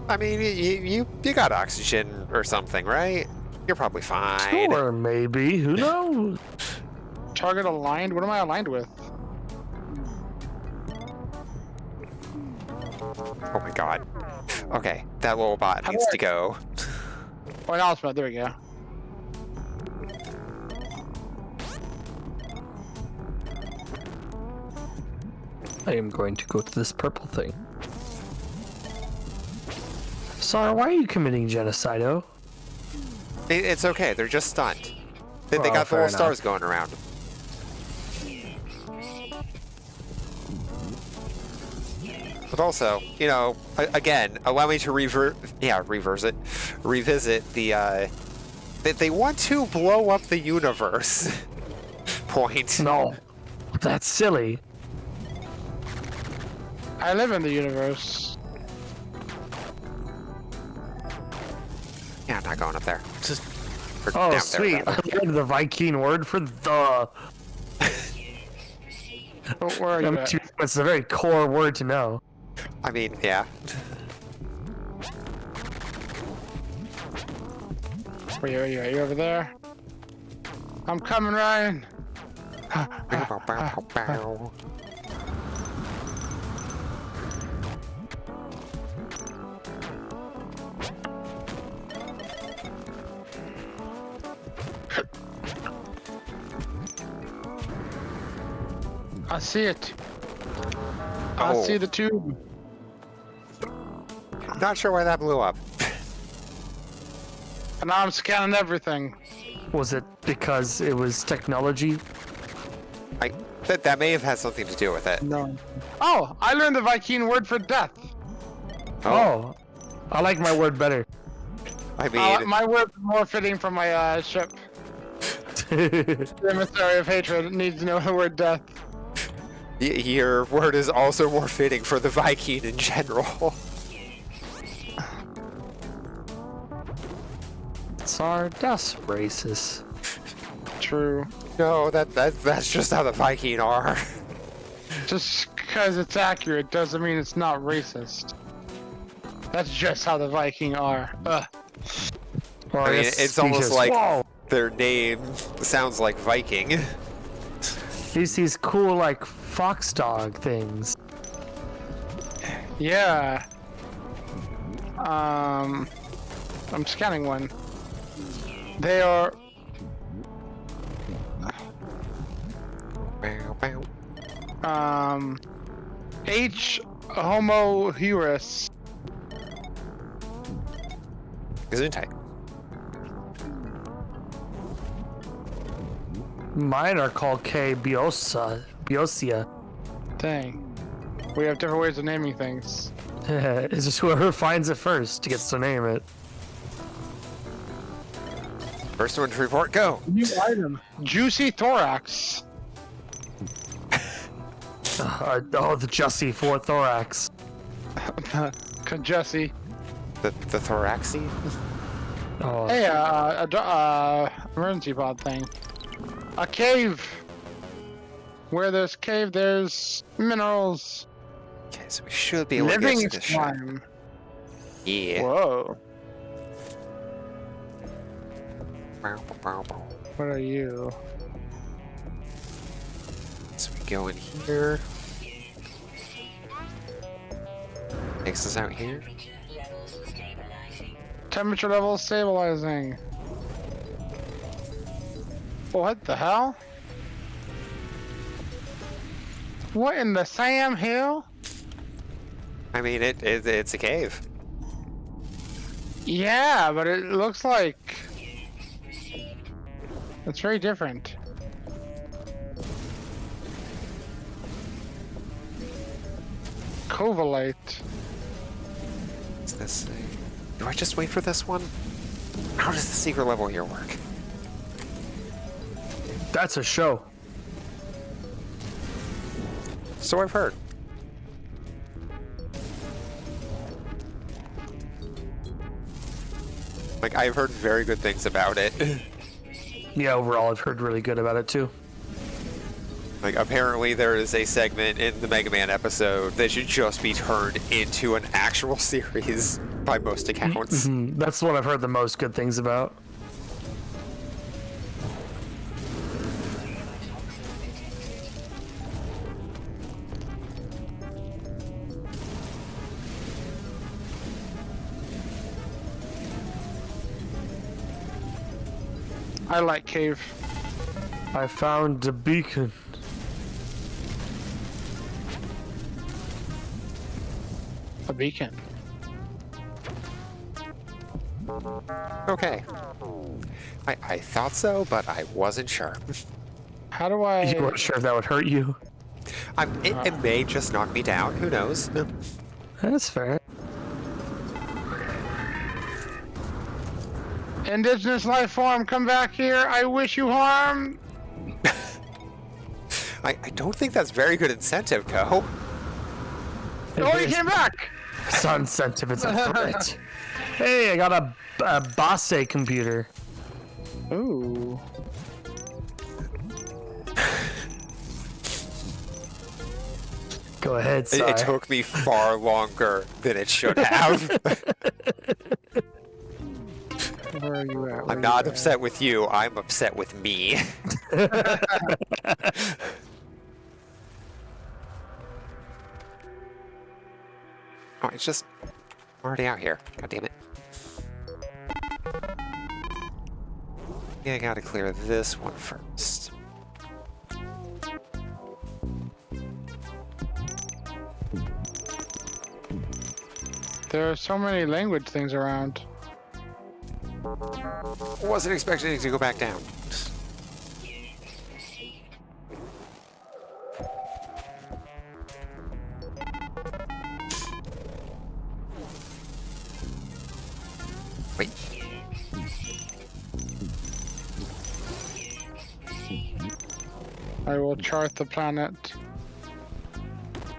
I mean, you got oxygen or something, right? You're probably fine. Or maybe. Who knows? Target aligned? What am I aligned with? Oh my god. Okay, that little bot needs to go. Oh, now it's there we go. I am going to go to this purple thing. Sarah, why are you committing genocide-o? It's okay, they're just stunned. They Oh, got the fair little enough. stars going around. But also, you know, again, allow me to revisit the, they want to blow up the universe point. No. That's silly. I live in the universe. Yeah, I'm not going up there. Just Oh, down sweet. there. I learned the Viking word for the. Where are you at? It's a very core word to know. I mean, yeah. Where are you? Are you over there? I'm coming, Ryan. I see it. I Oh. see the tube. Not sure why that blew up. And now I'm scanning everything. Was it because it was technology? That may have had something to do with it. No. Oh, I learned the Viking word for death. Oh. I like my word better. I mean, my word is more fitting for my ship. The emissary of hatred needs to know the word death. your word is also more fitting for the Viking in general. Tsar, that's racist. True. No, that's just how the Viking are. Just because it's accurate doesn't mean it's not racist. That's just how the Viking are. Ugh. I mean, it's almost like their name sounds like Viking. These cool, like, fox dog things. Yeah. I'm scanning one. They are. H. Homo Hurus. Gesundheit. Mine are called K. Biosia. Dang. We have different ways of naming things. It's just whoever finds it first gets to name it. First one to report, go. New item. Juicy thorax. The Jussie for thorax. Jesse. The thoraxy? Oh. Hey, emergency pod thing. A cave. Where there's cave, there's minerals. Okay, so we should be able to Living get to the ship. slime. Yeah. Whoa. What are you? So we go in here. Takes us out here. Temperature level stabilizing. What the hell? What in the Sam Hill? I mean, it's a cave. Yeah, but it looks like it's very different. Covalite. What's this say? Do I just wait for this one? How does the secret level here work? That's a show. So I've heard. Like, I've heard very good things about it. Yeah, overall, I've heard really good about it too. Like, apparently there is a segment in the Mega Man episode that should just be turned into an actual series by most accounts. That's what I've heard the most good things about. I like cave. I found the beacon. A beacon. Okay. I thought so, but I wasn't sure. How do I? You weren't sure if that would hurt you. It may just knock me down. Who knows? That's fair. Indigenous life form, come back here. I wish you harm. I don't think that's very good incentive, Co. Oh, you came back. It's not incentive, it's a threat. Hey, I got a Basse computer. Ooh. Go ahead, Sai. It took me far longer than it should have. Where are you at? I'm not upset with you, I'm upset with me. Oh, it's just already out here. God damn it. Yeah, I gotta clear this one first. There are so many language things around. Wasn't expecting it to go back down. Wait. I will chart the planet.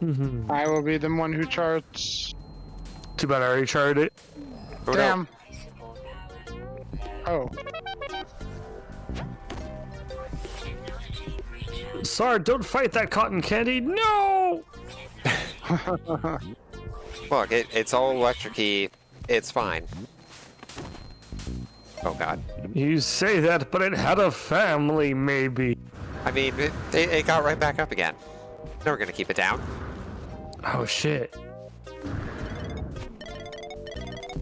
Mm-hmm. I will be the one who charts. Too bad I already charted it. Oh, Damn. Oh. Sorry, don't fight that cotton candy. No! Look, it's all electric-y. It's fine. Oh god. You say that, but it had a family, maybe. I mean, it got right back up again. Never gonna keep it down. Oh shit.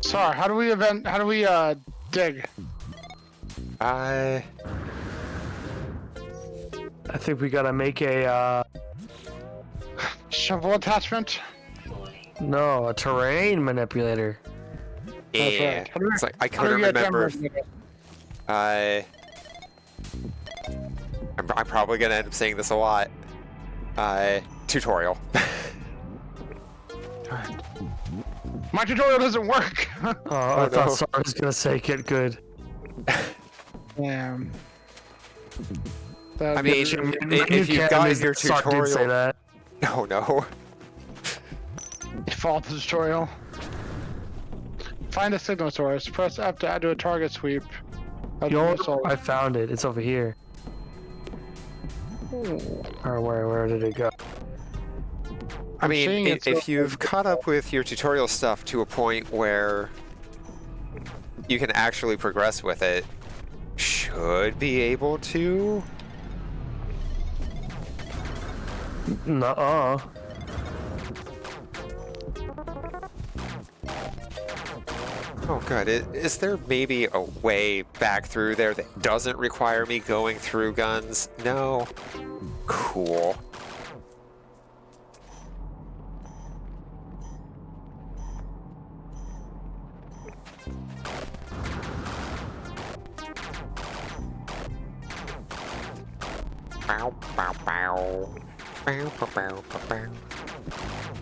Sorry, how do we dig? I think we gotta make a, shovel attachment? No, a terrain manipulator. yeah. Right. How do we- It's like I how do couldn't we get remember. timber? I'm probably gonna end up saying this a lot. Tutorial. My tutorial doesn't work. Oh, I thought no. Sarah was gonna say get good. Damn. I mean, if you've got your tutorial, did say that. no. Default tutorial. Find a signal source. Press F to add to a target sweep. I found it. It's over here. Or where did it go? I mean, seeing it, if so- you've caught up with your tutorial stuff to a point where you can actually progress with it, should be able to. Nuh-uh. Oh, good. Is there maybe a way back through there that doesn't require me going through guns? No. Cool. Bow, bow, bow. Bow, bow, bow, bow, bow.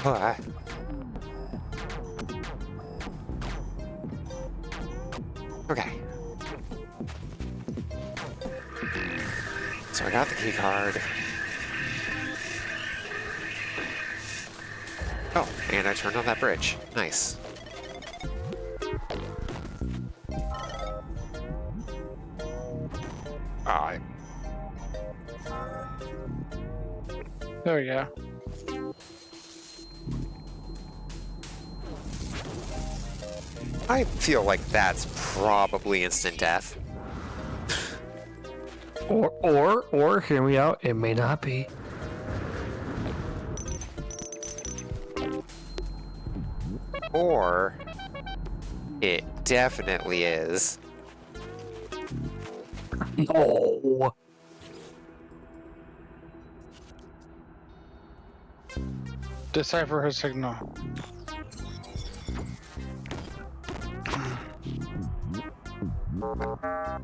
Ah. Okay. So I got the key card. Oh, and I turned on that bridge. Nice. Ah, There we go. I feel like that's probably instant death. Or, hear me out, it may not be. Or it definitely is. No. Decipher her signal.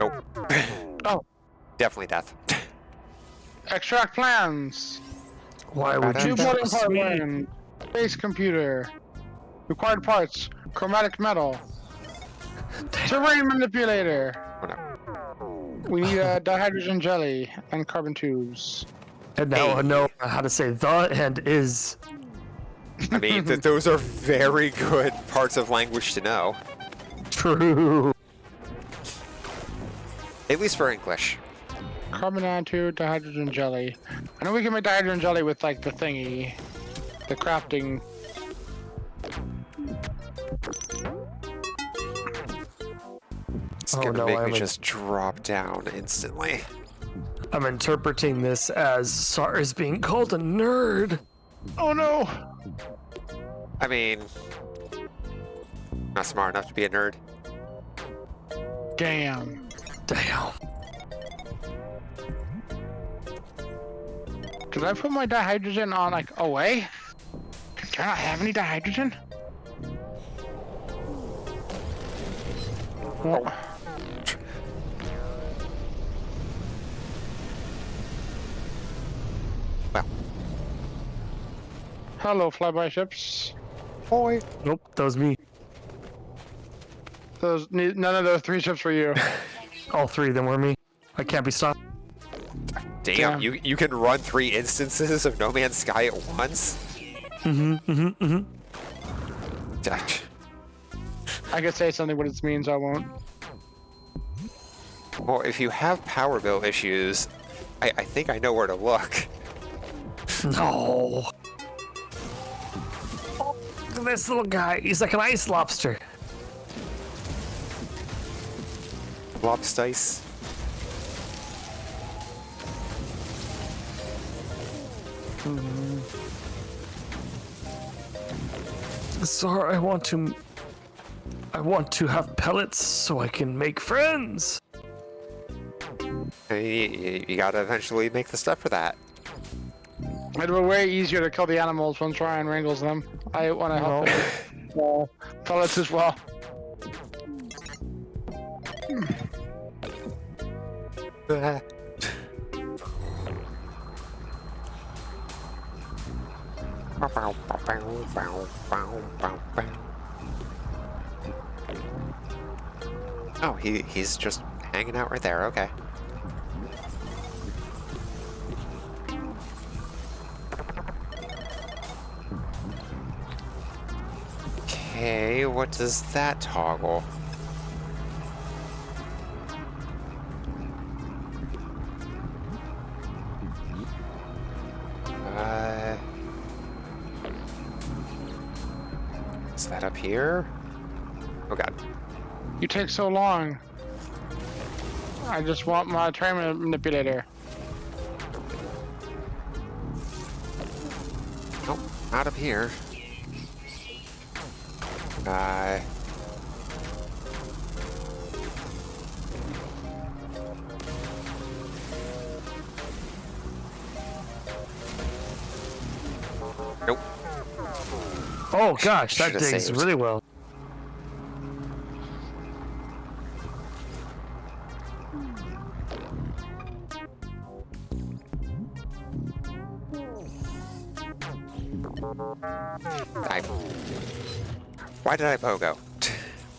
Nope. Oh. Definitely death. Extract plans. Why would you Two boarding trust part me? one. Space computer. Required parts. Chromatic metal. Terrain manipulator. Oh, no. We need a dihydrogen jelly and carbon tubes. And now I know how to say the and is. I mean, those are very good parts of language to know. True. At least for English. Carbon nanotube, dihydrogen jelly. I know we can make dihydrogen jelly with like the thingy. The crafting. It's Oh, gonna no, make I'm me in- just drop down instantly. I'm interpreting this as Sar is being called a nerd. Oh no! I mean, not smart enough to be a nerd. Damn. Damn. Did I put my dihydrogen on like away? Can I not have any dihydrogen? Well, Well, hello, flyby ships. boy. Nope, that was me. None of those 3 ships were you. All 3 of them were me. I can't be stopped. Damn, you can run 3 instances of No Man's Sky at once? Dutch. I could say something, but it means I won't. Well, if you have power bill issues, I think I know where to look. No. Oh, look at this little guy. He's like an ice lobster. Lobstice. Sorry, I want to have pellets so I can make friends. You gotta eventually make the stuff for that. It'll be way easier to kill the animals once Ryan wrangles them. I want to help them. Pellets as well. Oh, he's just hanging out right there. Okay. Okay, what does that toggle? Is that up here? Oh god. You take so long. I just want my train manipulator. Nope, not up here. Nope. Oh gosh, that Should've digs saved. really well. Why did I pogo?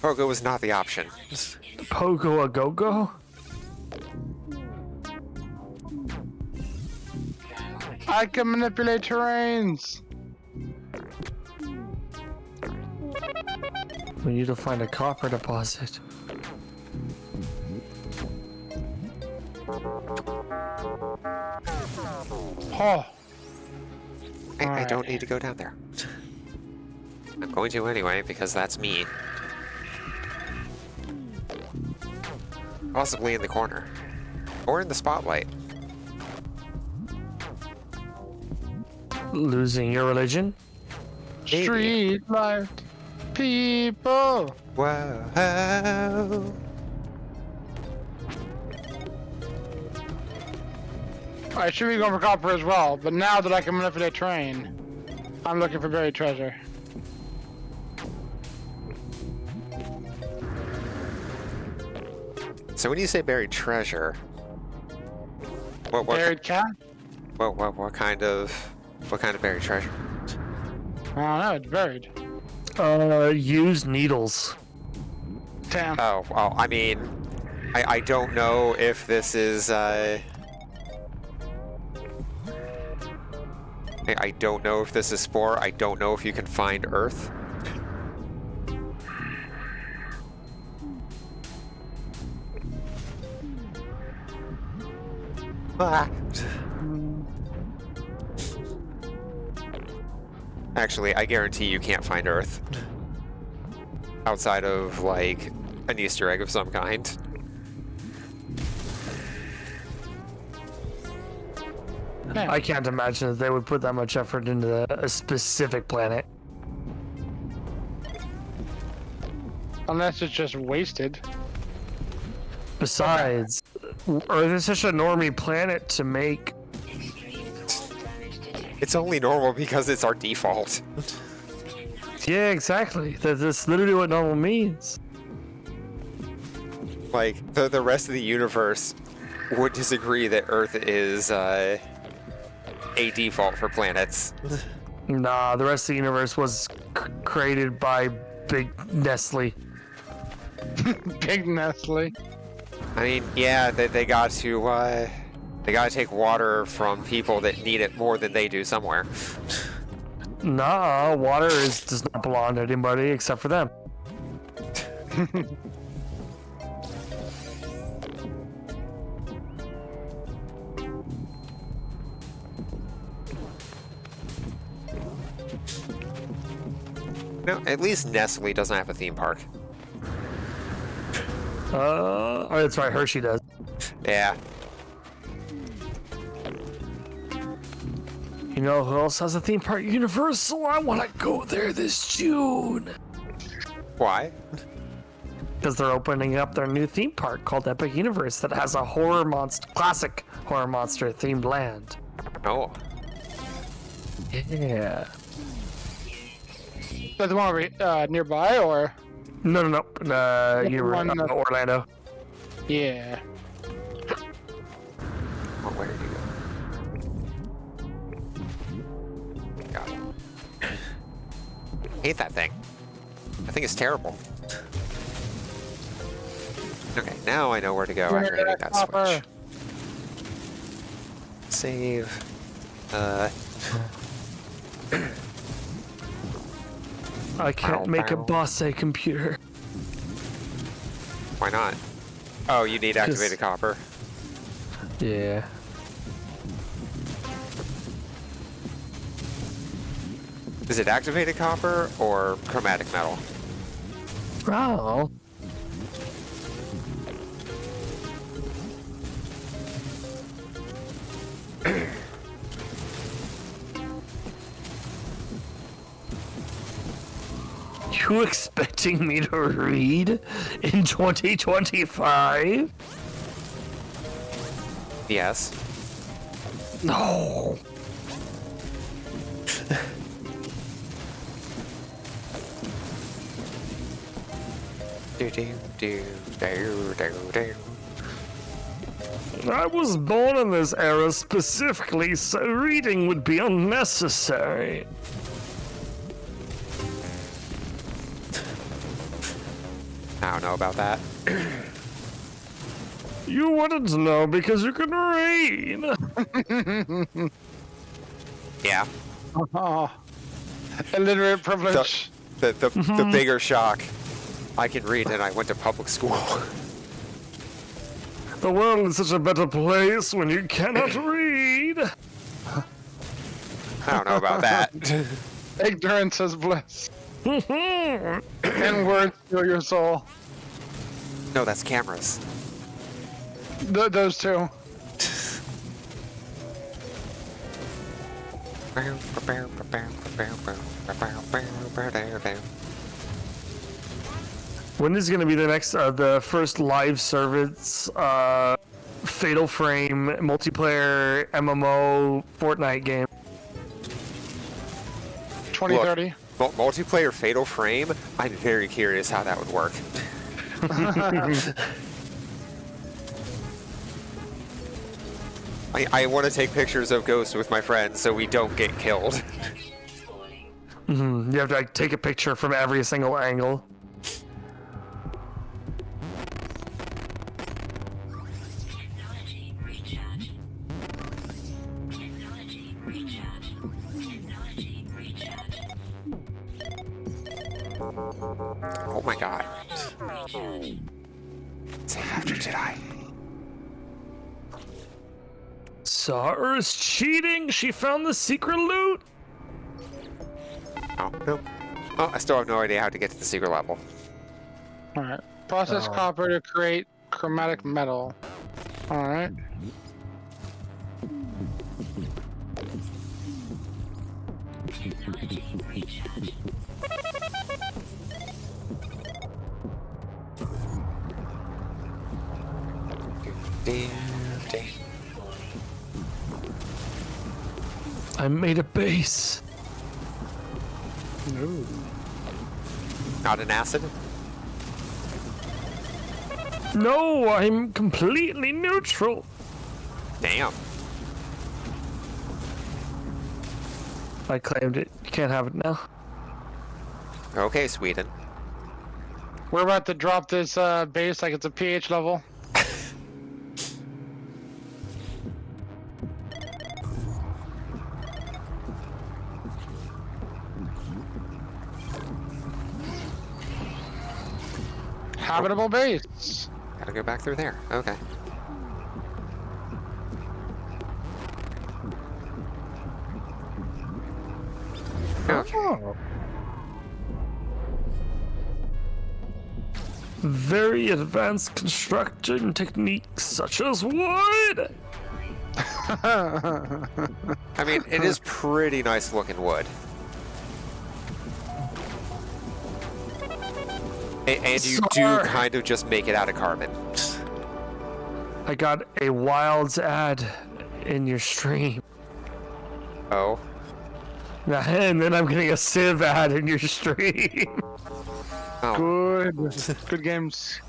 Pogo was not the option. Pogo a go-go? I can manipulate terrains. We need to find a copper deposit. Oh. I don't need to go down there. I'm going to anyway, because that's me. Possibly in the corner. Or in the spotlight. Losing your religion? Maybe. Street light. People. Whoa. I should be going for copper as well, but now that I can manipulate terrain, I'm looking for buried treasure. So when you say buried treasure, what Buried cat? what kind of buried treasure? I don't know, it's buried. Used needles. Damn. Oh, well, I mean, I don't know if this is, I don't know if this is Spore. I don't know if you can find Earth. Ah. Actually, I guarantee you can't find Earth. Outside of, like, an Easter egg of some kind. I can't imagine that they would put that much effort into a specific planet. Unless it's just wasted. Besides, Earth is such a normie planet to make. It's only normal because it's our default. Yeah, exactly. That's literally what normal means. Like, the rest of the universe would disagree that Earth is, a default for planets. Nah, the rest of the universe was created by Big Nestle. Big Nestle. I mean, yeah, they got to take water from people that need it more than they do somewhere. Nah, water does not belong to anybody except for them. No, at least Nestle doesn't have a theme park. Oh, that's right, Hershey does. Yeah. You know who else has a theme park? Universal. I want to go there this June. Why? Because they're opening up their new theme park called Epic Universe that has a classic horror monster themed land. Oh. Yeah. So the one nearby, or? No. Orlando. Yeah. Oh, where did you go? Got it. I hate that thing. I think it's terrible. Okay, now I know where to go after hitting that switch. Save. I can't make a boss a computer. Why not? Oh, you need activated copper. Yeah. Is it activated copper or chromatic metal? Oh. You expecting me to read in 2025? Yes. No. I was born in this era specifically, so reading would be unnecessary. I don't know about that. You wouldn't know because you can read. Yeah. Oh, illiterate privilege. The bigger shock. I can read and I went to public school. The world is such a better place when you cannot read. I don't know about that. Ignorance is bliss. And words fill your soul. No, that's cameras. Those two. When is going to be the next, the first live service, Fatal Frame multiplayer MMO Fortnite game? 2030. Look, multiplayer Fatal Frame, I'm very curious how that would work. I want to take pictures of ghosts with my friends so we don't get killed. You have to like, take a picture from every single angle. Oh my god. Save after Jedi. Saw her as cheating. She found the secret loot. Oh, no. Oh, I still have no idea how to get to the secret level. Alright. Process copper to create chromatic metal. Alright. I made a base. Ooh. Not an acid? No, I'm completely neutral. Damn. I claimed it. You can't have it now. Okay, Sweden. We're about to drop this base like it's a pH level. Habitable base. Gotta go back through there. Okay. Okay. Oh. Very advanced construction techniques such as wood. I mean, it is pretty nice looking wood. And you do kind of just make it out of carbon. I got a Wilds ad in your stream. Oh. And then I'm getting a Civ ad in your stream. Oh. Good games.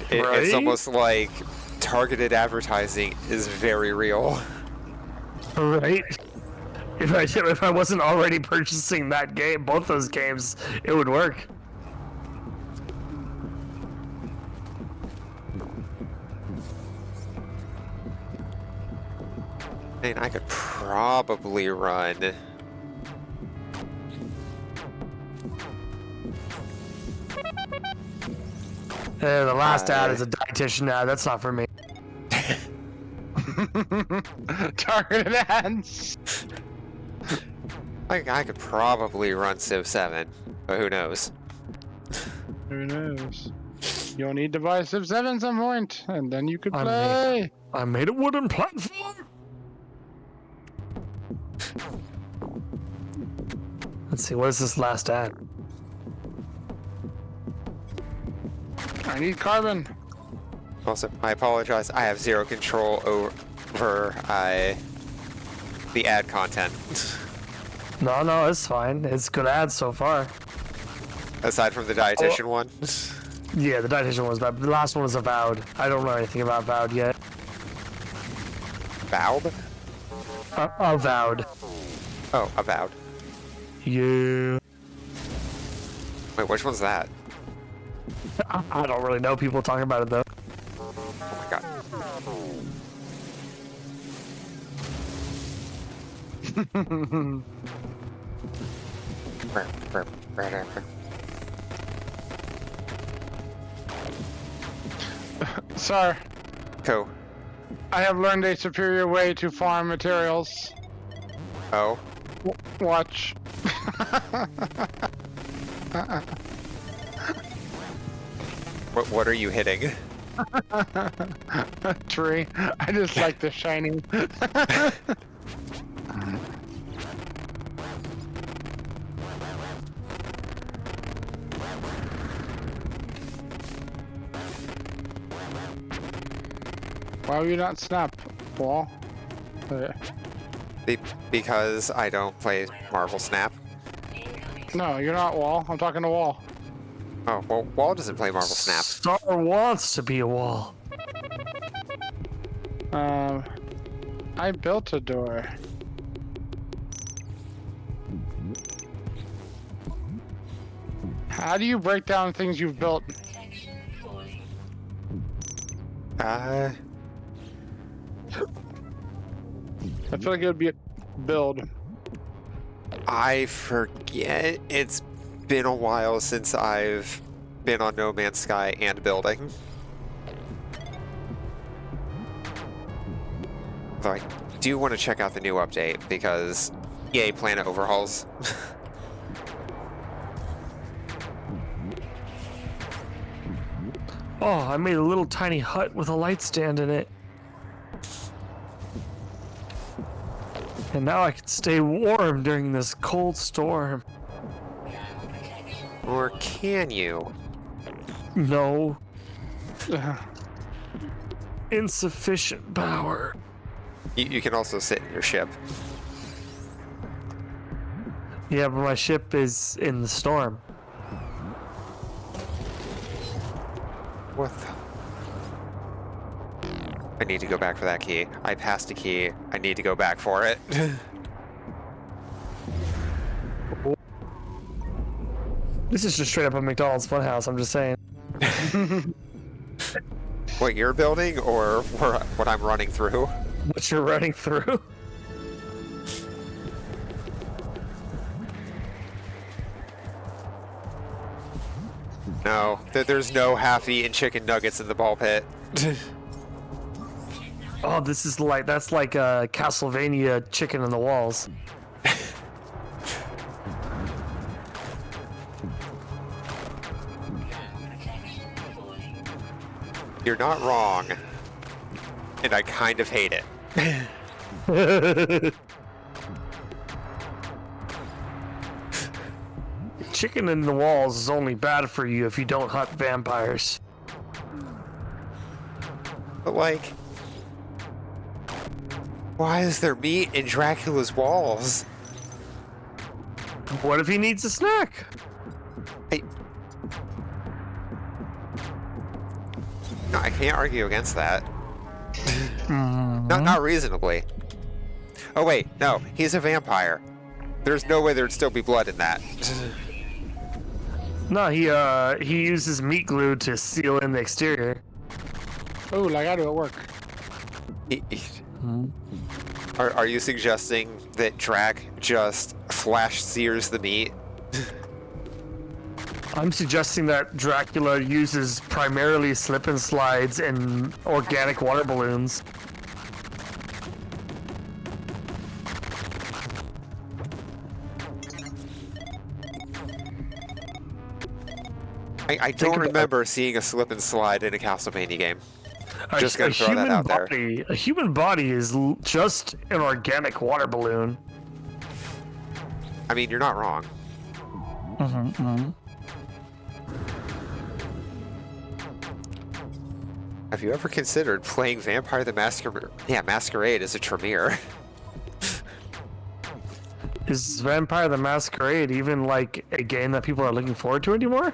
It's almost like targeted advertising is very real. Right? If I wasn't already purchasing that game, both those games, it would work. I mean, I could probably run. The last ad is a dietitian ad. That's not for me. Targeted ads. I could probably run Civ 7, but who knows? Who knows? You'll need to buy Civ 7 some point, and then you could play. I made a wooden platform. Let's see, what is this last ad? I need carbon. Also, I apologize. I have zero control over the ad content. No, it's fine. It's good ads so far. Aside from the dietitian one. Yeah, the dietitian was bad. The last one was Avowed. I don't know anything about Avowed yet. Vowed? Avowed. Oh, Avowed. Yeah. Wait, which one's that? I don't really know. People talking about it though. Oh my god. Sir. Cool. I have learned a superior way to farm materials. Oh. Watch. What are you hitting? Tree. I just like the shining. Why will you not snap, Wall? Because I don't play Marvel Snap. No, you're not Wall. I'm talking to Wall. Oh, well, Wall doesn't play Marvel Snap. Star wants to be a wall. I built a door. How do you break down things you've built? Uh, I feel like it would be a build. I forget. It's been a while since I've been on No Man's Sky and building. Though I do want to check out the new update because yay, planet overhauls. Oh, I made a little tiny hut with a light stand in it. And now I can stay warm during this cold storm. Or can you? No. Insufficient power. You can also sit in your ship. Yeah, but my ship is in the storm. What the... I need to go back for that key. I passed a key. I need to go back for it. This is just straight up a McDonald's Funhouse, I'm just saying. What you're building or what I'm running through? What you're running through? No, there's no half-eaten chicken nuggets in the ball pit. Oh, that's like a Castlevania chicken in the walls. You're not wrong, and I kind of hate it. Chicken in the walls is only bad for you if you don't hunt vampires. But like, why is there meat in Dracula's walls? What if he needs a snack? No, I can't argue against that. Not reasonably. Oh wait, no, he's a vampire. There's no way there'd still be blood in that. No, he uses meat glue to seal in the exterior. Oh, like I do at work. Are you suggesting that Drac just flash sears the meat? I'm suggesting that Dracula uses primarily slip and slides and organic water balloons. I don't remember seeing a slip and slide in a Castlevania game. Just gonna throw that out there. A human body is just an organic water balloon. I mean, you're not wrong. Have you ever considered playing Vampire the Masquerade as a Tremere? Is Vampire the Masquerade even like a game that people are looking forward to anymore?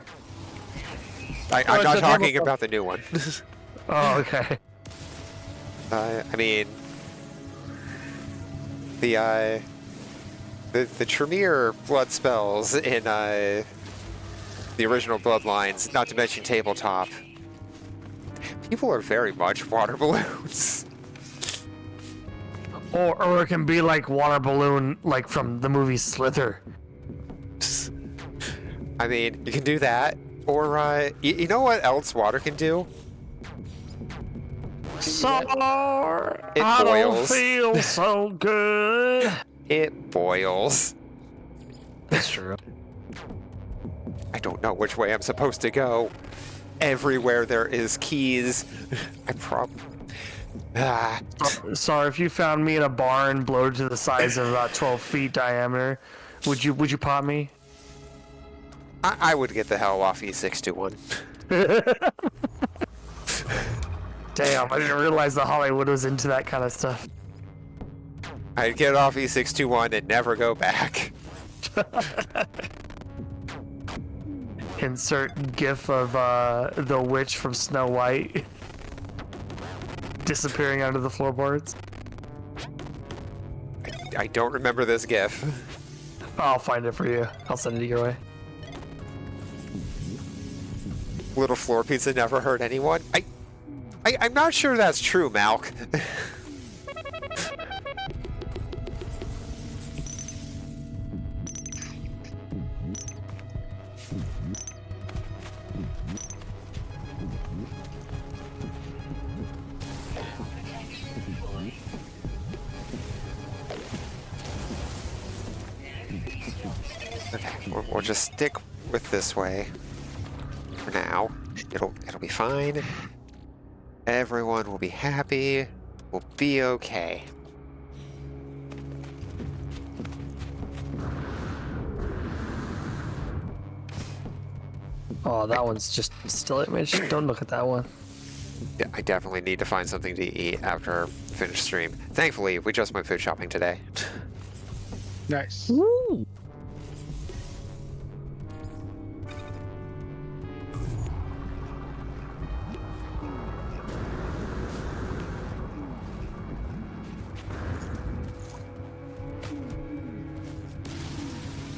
I'm not talking about the new one. Oh, okay. I mean, the Tremere blood spells in the original Bloodlines, not to mention Tabletop, people are very much water balloons. Or it can be like water balloon, like from the movie Slither. I mean, you can do that, or you know what else water can do? I don't boils. feel so good. It boils. That's true. I don't know which way I'm supposed to go. Everywhere there is keys. Sorry, if you found me in a barn bloated to the size of about 12 feet diameter, would you pop me? I would get the hell off E621. Damn, I didn't realize that Hollywood was into that kind of stuff. I'd get off E621 and never go back. Insert gif of the witch from Snow White disappearing under the floorboards. I don't remember this gif. I'll find it for you. I'll send it your way. Little floor pizza never hurt anyone. I'm not sure that's true, Malk. Okay, we'll just stick with this way for now. It'll be fine. Everyone will be happy. We'll be okay. Oh, that one's just still image. Don't look at that one. Yeah, I definitely need to find something to eat after finish stream. Thankfully, we just went food shopping today. Nice. Woo!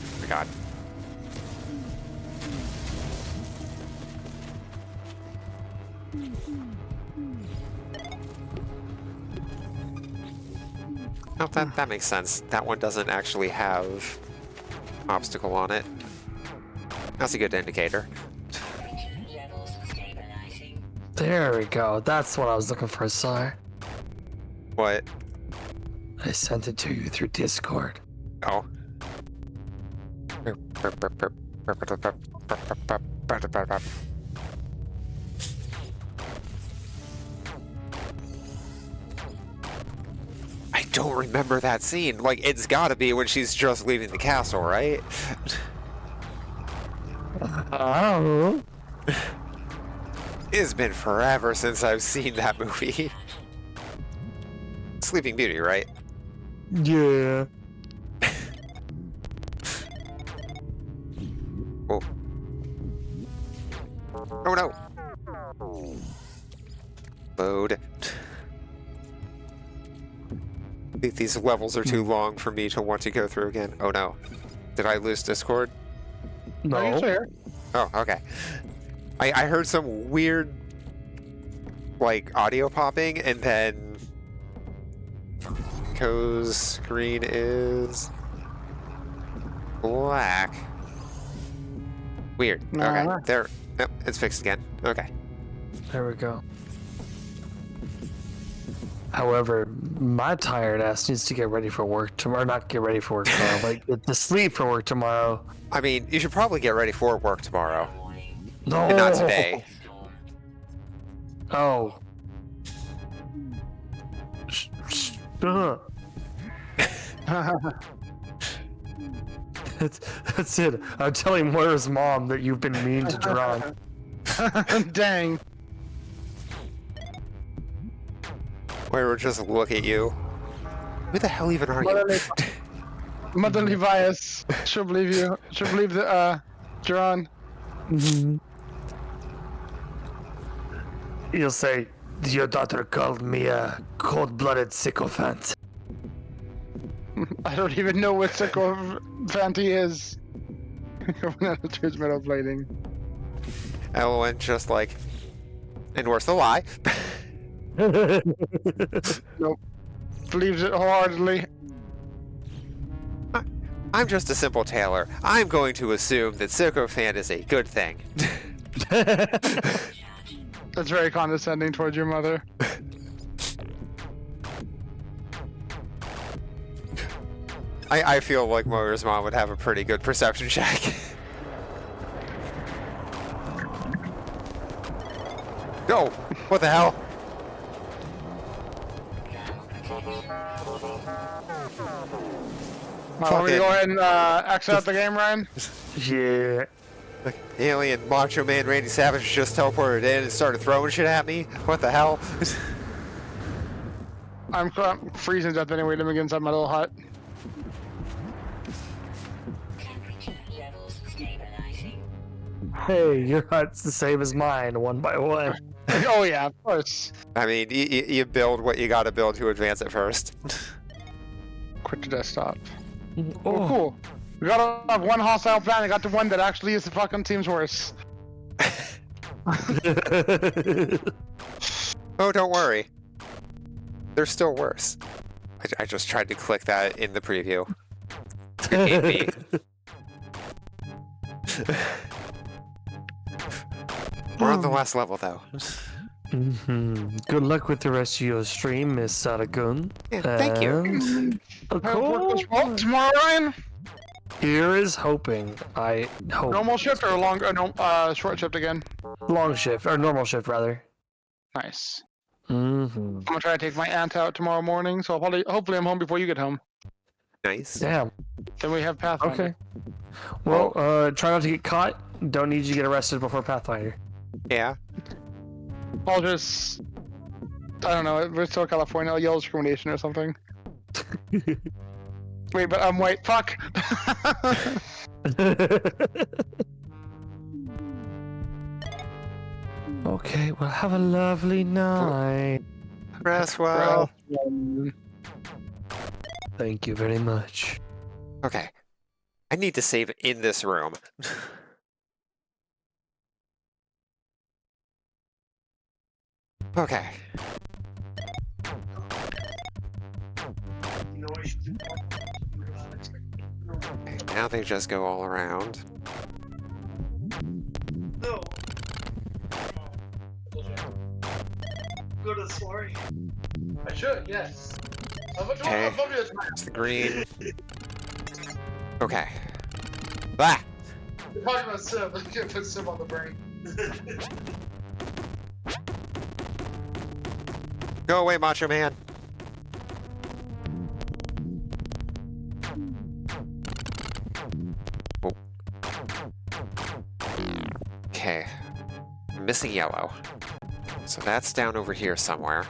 Oh my god. Oh, that makes sense. That one doesn't actually have obstacle on it. That's a good indicator. There we go. That's what I was looking for, sir. What? I sent it to you through Discord. Oh. I don't remember that scene. Like, it's gotta be when she's just leaving the castle, right? Oh. It's been forever since I've seen that movie. Sleeping Beauty, right? Yeah. Oh. Oh no! Load. These levels are too long for me to want to go through again. Oh no. Did I lose Discord? No. Oh, okay. I heard some weird, like, audio popping, and then Co's screen is black. Weird. Okay, there. Nope, it's fixed again. Okay. There we go. However, my tired ass needs to get ready for work tomorrow. Not get ready for work tomorrow, like get to sleep for work tomorrow. I mean, you should probably get ready for work tomorrow. No. And not today. Oh. That's it. I'm telling Moira's mom that you've been mean to Duran. Dang. Where we'll just look at you. Who the hell even are you? Motherly bias. She'll believe you. She'll believe the, Duran. Mm-hmm. You'll say, your daughter called me a cold-blooded sycophant. I don't even know what sycophant he is. Going out of Tude's metal plating. Ellen just like, and where's the lie? Nope. Believes it wholeheartedly. I'm just a simple tailor. I'm going to assume that sycophant is a good thing. That's very condescending towards your mother. I feel like Moira's mom would have a pretty good perception check. No! What the hell? Want me to go ahead and exit out the game, Ryan? Yeah. Like, alien Macho Man Randy Savage just teleported in and started throwing shit at me? What the hell? I'm freezing to death anyway. Let me get inside my little hut. Hey, your hut's the same as mine, one by one. Oh yeah, of course. I mean, you build what you gotta build to advance it first. Quit the desktop. Oh, cool. We got off one hostile planet, got to one that actually is the fucking team's worse. Oh, don't worry. They're still worse. I just tried to click that in the preview. Good game, B. We're on the last level, though. Mm-hmm. Good luck with the rest of your stream, Miss Saragun. Yeah, thank you. Cool. Tomorrow, Ryan? Here is hoping. I hope. Normal shift or long? Short shift again. Long shift or normal shift rather. Nice. Mm-hmm. I'm gonna try to take my aunt out tomorrow morning, so hopefully I'm home before you get home. Nice. Damn. Then we have Pathfinder. Okay. Well, try not to get caught. Don't need you to get arrested before Pathfinder. Yeah. I'll just, I don't know, we're still California, I'll yell discrimination or something. Wait, but I'm white, fuck! Okay, well, have a lovely night. Rest well. Thank you very much. Okay. I need to save in this room. Okay. Okay, now they just go all around. No. Go to the story. I should, yes. Okay. It's the green. Okay. Ah! We're talking about Sim. Let's get put Sim on the brain. Go away, Macho Man. Oh. Okay. I'm missing yellow. So that's down over here somewhere.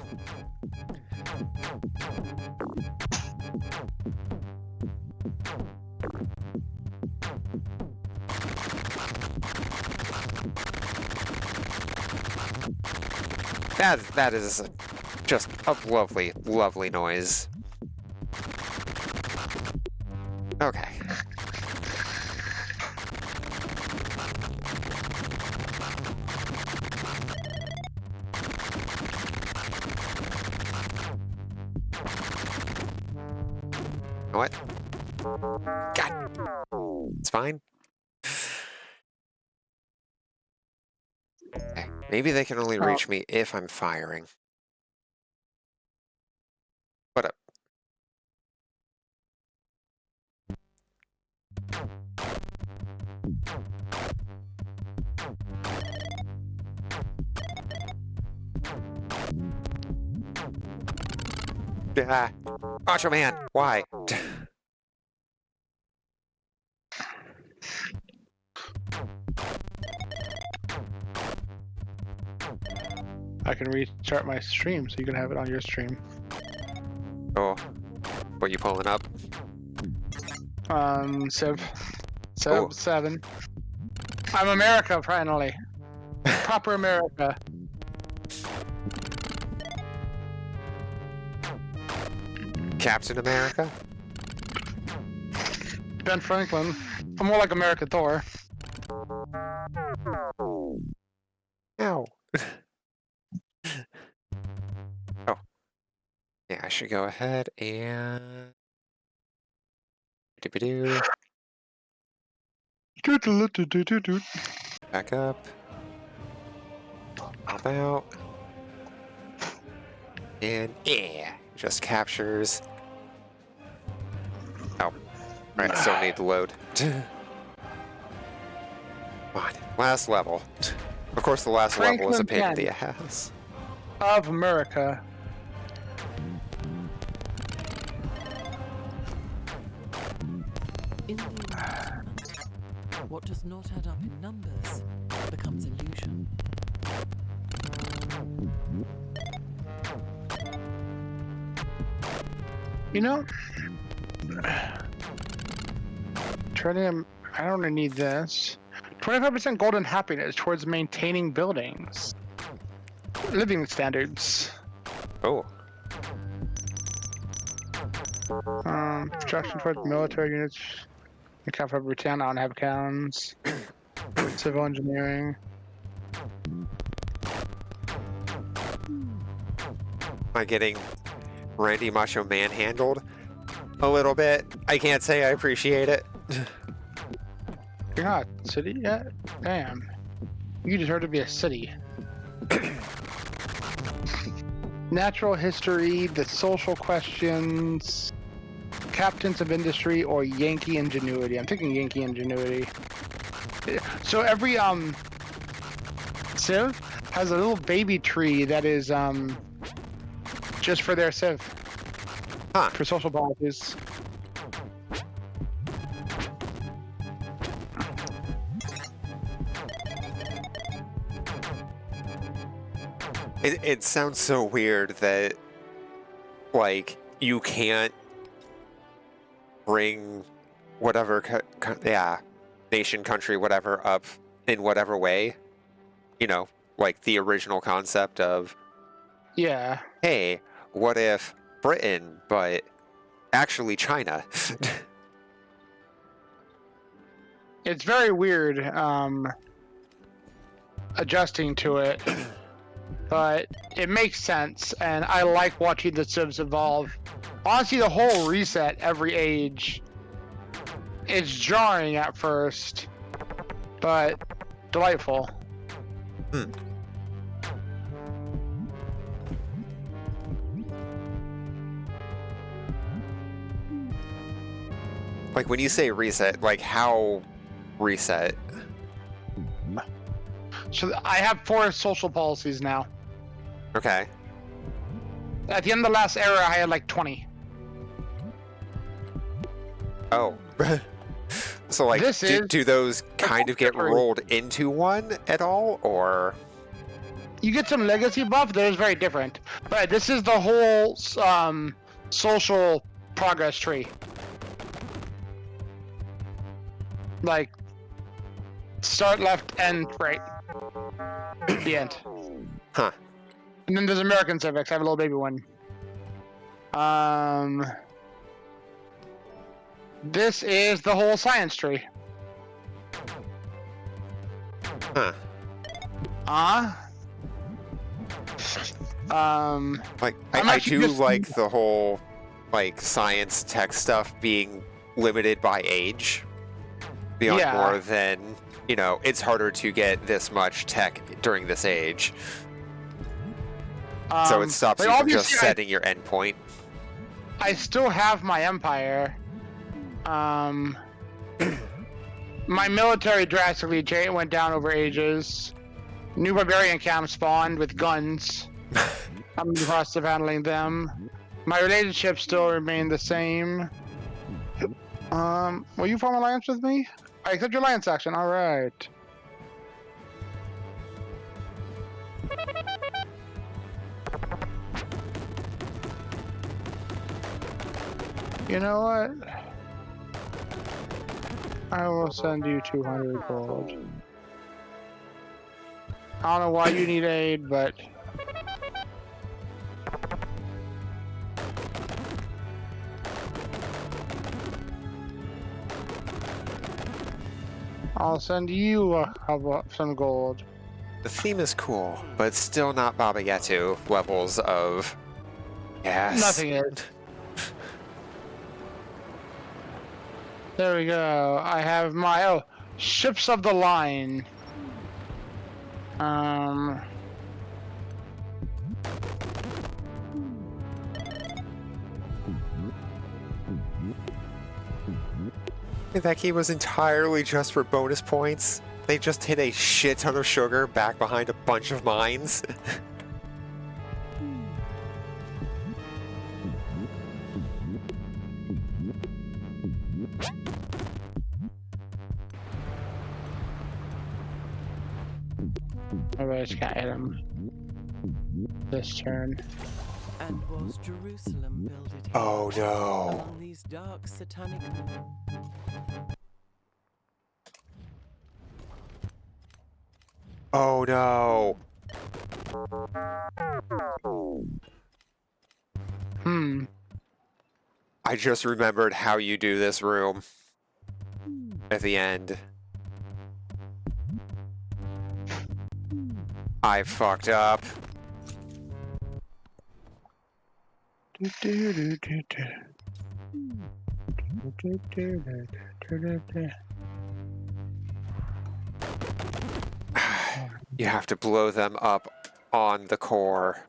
That is just a lovely, lovely noise. Okay. What? God. It's fine. Okay. Maybe they can only reach me if I'm firing. What up? Ah, Macho Man, why? I can restart my stream so you can have it on your stream. Oh, what you pulling up? Civ Oh. 7. I'm America, finally. Proper America. Captain America? Ben Franklin. I'm more like American Thor. Ow. Oh. Yeah, I should go ahead and... Doo-ba-doo. Back up. Hop out. And yeah, just captures. Oh, right, still need to load. Come on, last level. Of course, the last level is a pain in the ass. Of America. In the environment, what does not add up in numbers becomes illusion. You know, Tritium, I don't need this. 25% golden happiness towards maintaining buildings. Living standards. Oh. Construction towards military units. Account for Britannia, I don't have accounts. Civil engineering. Am I getting Randy Macho manhandled a little bit? I can't say I appreciate it. You're not city yet? Damn. You deserve to be a city. Natural history, the social questions, captains of industry, or Yankee ingenuity. I'm thinking Yankee ingenuity. So every civ has a little baby tree that is just for their civ. Huh. For social policies. It sounds so weird that, like, you can't bring whatever, nation, country, whatever, up in whatever way. You know, like the original concept of, yeah, hey, what if Britain, but actually China? It's very weird adjusting to it. but it makes sense, and I like watching the Sims evolve. Honestly, the whole reset every age, it's jarring at first, but delightful. Hmm. Like when you say reset, like how reset? So I have 4 social policies now. Okay. At the end of the last era, I had like 20. Oh. So like, This is do those kind of get category. rolled into one at all, or? You get some legacy buff that is very different. But this is the whole social progress tree. Like, start left, end right. The end. Huh. And then there's American Civics. I have a little baby one. This is the whole science tree. Huh. Like I do like the whole like science tech stuff being limited by age beyond more than, you know, it's harder to get this much tech during this age. So it stops you from just setting your endpoint. I still have my empire. My military drastically went down over ages. New barbarian camps spawned with guns. I'm in the process of handling them. My relationships still remain the same. Will you form alliance with me? I accept your alliance action. All right. You know what? I will send you 200 gold. I don't know why you need aid, but... I'll send you some gold. The theme is cool, but still not Baba Yetu levels of... Yes. Nothing is. There we go. I have my ships of the line. That key was entirely just for bonus points. They just hit a shit ton of sugar back behind a bunch of mines. I just can't hit him this turn. And was Jerusalem builded here? Oh no. Among these dark satanic... Oh no. I just remembered how you do this room at the end. I fucked up. You have to blow them up on the core.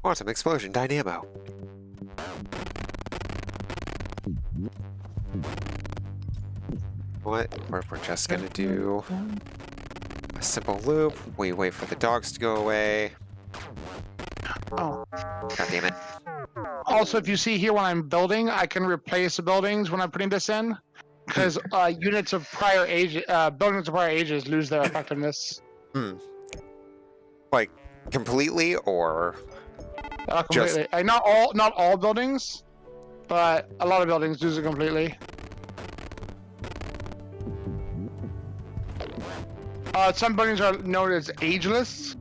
Quantum explosion dynamo. What? We're just gonna do a simple loop. We wait for the dogs to go away. Oh. God damn it. Also, if you see here when I'm building, I can replace the buildings when I'm putting this in, because units of prior age, buildings of prior ages lose their effectiveness. Like completely, or completely? Just... not all buildings, but a lot of buildings lose it completely. Some buildings are known as ageless,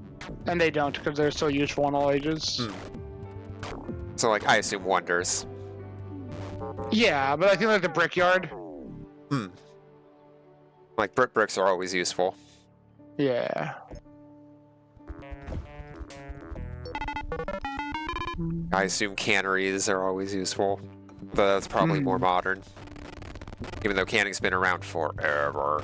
And they don't, because they're still useful in all ages. So, like, I assume wonders. Yeah, but I think like the brickyard. Like, bricks are always useful. Yeah. I assume canneries are always useful, but that's probably more modern. Even though canning's been around forever.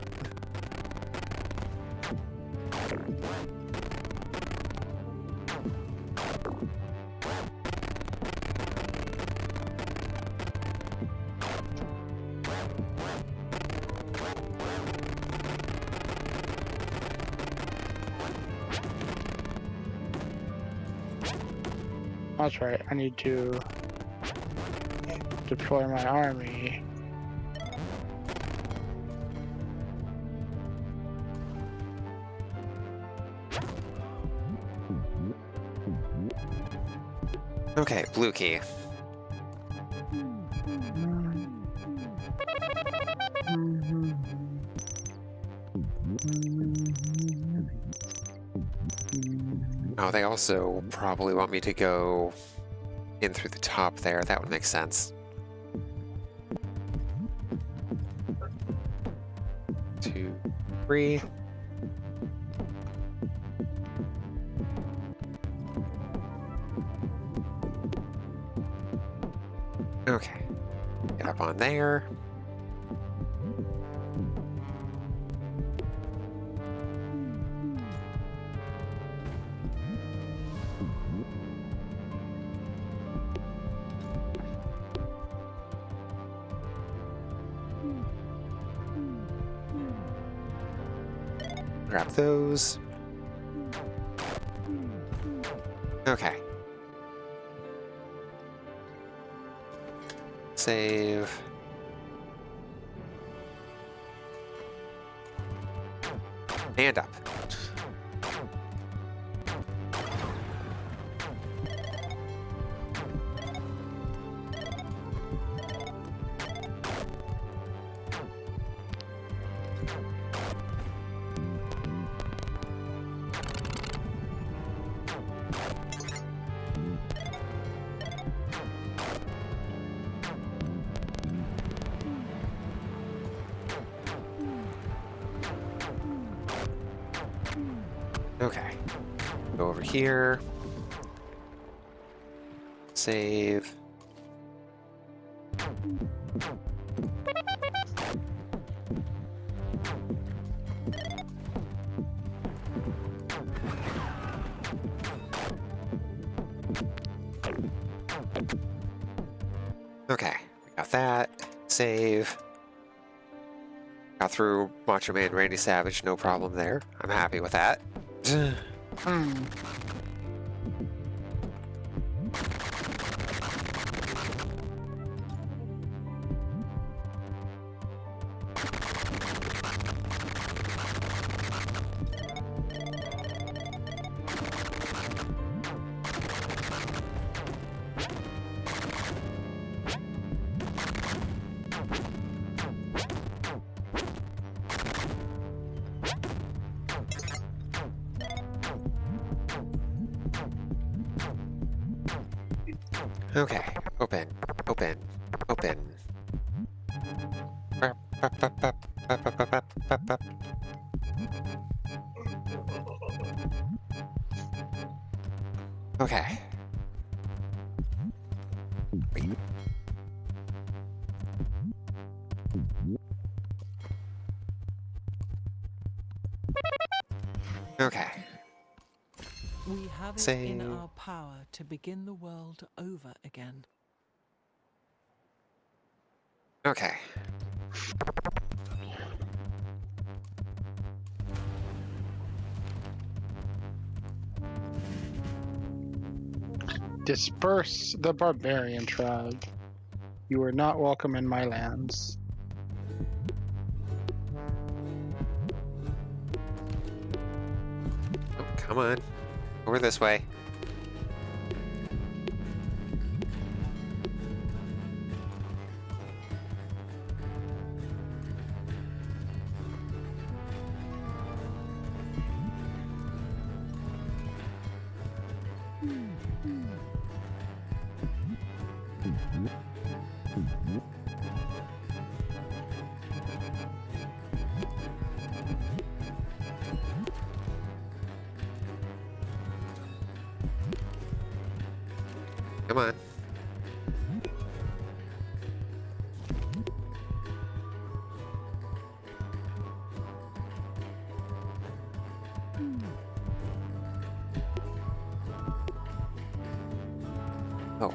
That's right. I need to deploy my army. Okay, blue key. Oh, they also probably want me to go in through the top there. That would make sense. 2, 3. Okay. Get up on there. Grab those. Okay. Save. And up. Okay. Go over here. Save. Okay, we got that. Save. Got through Macho Man Randy Savage, no problem there. I'm happy with that. Okay, open, open, open. Okay. Okay. We have it Save. in our power to begin the world over again. Okay. Disperse the barbarian tribe. You are not welcome in my lands. Oh, come on. Over this way. Come on. Oh.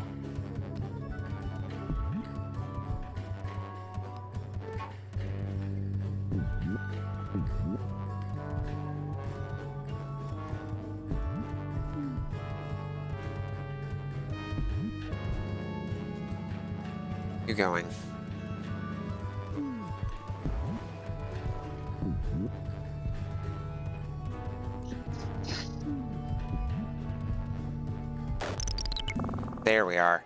You going? There we are.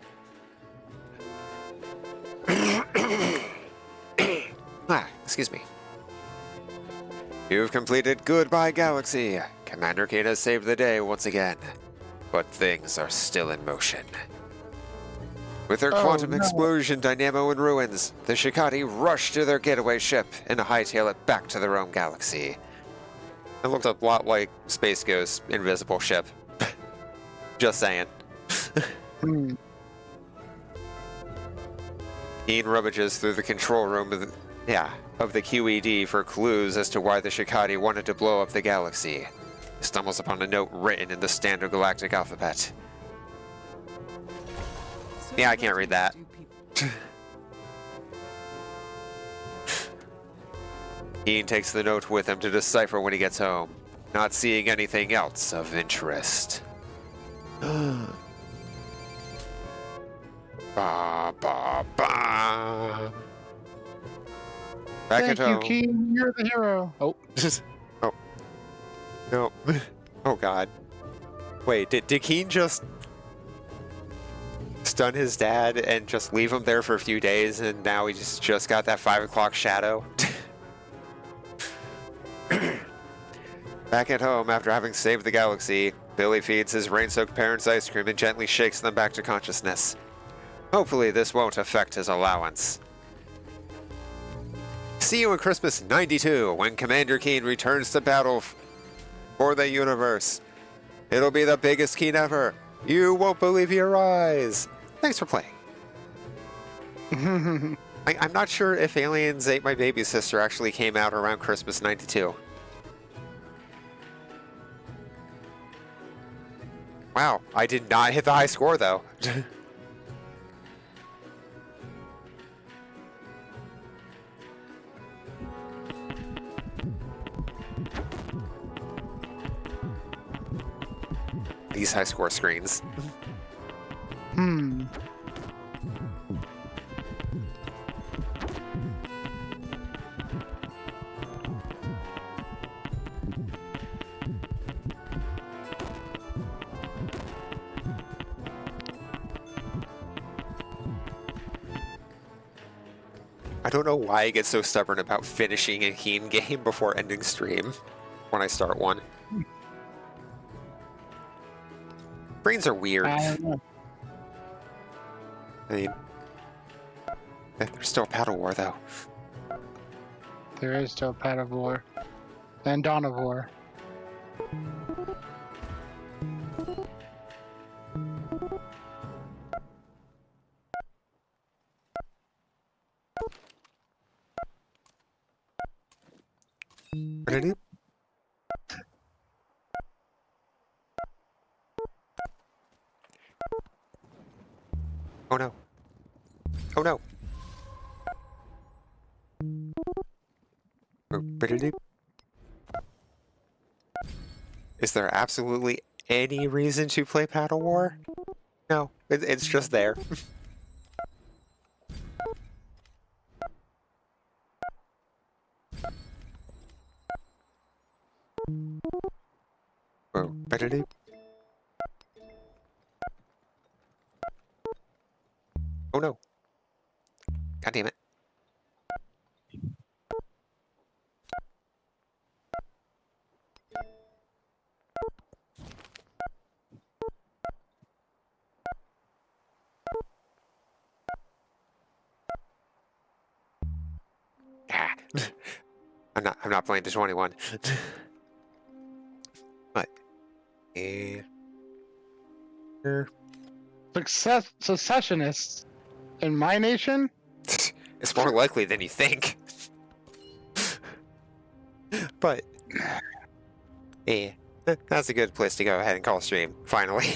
Excuse me. You've completed Goodbye Galaxy. Commander Kane has saved the day once again. But things are still in motion. With their quantum explosion dynamo in ruins, the Shikati rush to their getaway ship and hightail it back to their own galaxy. It looked a lot like Space Ghost's invisible ship. Just saying. Ian rummages through the control room of the QED for clues as to why the Shikati wanted to blow up the galaxy. He stumbles upon a note written in the standard galactic alphabet. Yeah, I can't read that. Ian takes the note with him to decipher when he gets home, not seeing anything else of interest. Ba ba ba. Back at home. Thank you, Keen. You're the hero. Oh. Oh. No. Oh, God. Wait, did Keen just stun his dad and just leave him there for a few days, and now he just got that 5 o'clock shadow? Back at home, after having saved the galaxy, Billy feeds his rain-soaked parents ice cream and gently shakes them back to consciousness. Hopefully this won't affect his allowance. See you in Christmas 92, when Commander Keen returns to battle for the universe. It'll be the biggest Keen ever. You won't believe your eyes. Thanks for playing. I'm not sure if Aliens Ate My Baby Sister actually came out around Christmas 92. Wow, I did not hit the high score though. These high score screens. I don't know why I get so stubborn about finishing a Keen game before ending stream when I start one. Brains are weird. I don't know. I mean, there's still a paddle war though. There is still Pat of War. And Dawn of War. What did I do? Oh no. Oh no. Is there absolutely any reason to play Paddle War? No, it's just there. Oh, oh no. God damn it. Ah. I'm not playing to 21. What? Here. Secessionists in my nation? It's more likely than you think. But, yeah, that's a good place to go ahead and call stream, finally.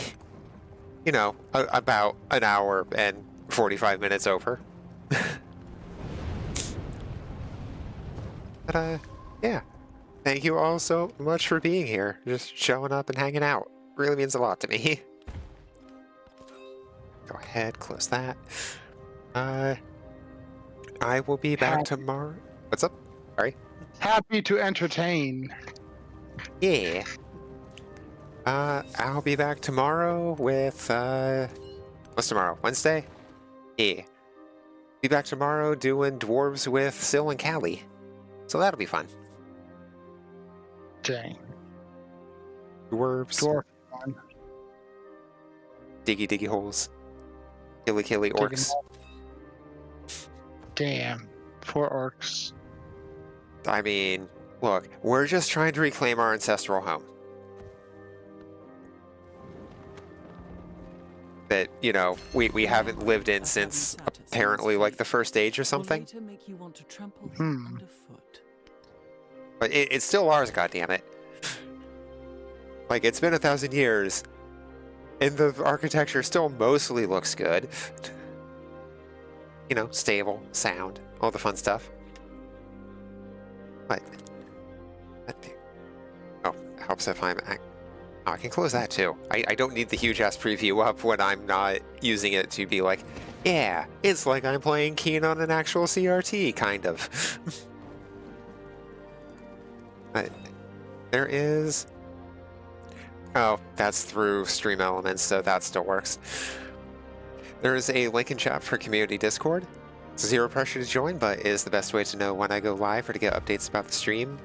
You know, about an hour and 45 minutes over. But, yeah. Thank you all so much for being here. Just showing up and hanging out. Really means a lot to me. Go ahead, close that. I will be back tomorrow. What's up? Sorry. Happy to entertain. Yeah. I'll be back tomorrow with, what's tomorrow? Wednesday? Yeah. Be back tomorrow doing dwarves with Syl and Callie. So that'll be fun. Dang. Dwarves. Dwarf fun. Diggy holes. Killy orcs. Damn. 4 orcs. I mean, look, we're just trying to reclaim our ancestral home. That, you know, we haven't lived in since apparently like the first age or something. But it's still ours, goddammit. Like, it's been 1,000 years, and the architecture still mostly looks good. You know, stable, sound, all the fun stuff. But, oh, it helps if I can close that too. I don't need the huge-ass preview up when I'm not using it to be like, yeah, it's like I'm playing Keen on an actual CRT, kind of. But there is... Oh, that's through Stream Elements, so that still works. There is a link in chat for Community Discord. Zero pressure to join, but is the best way to know when I go live or to get updates about the stream.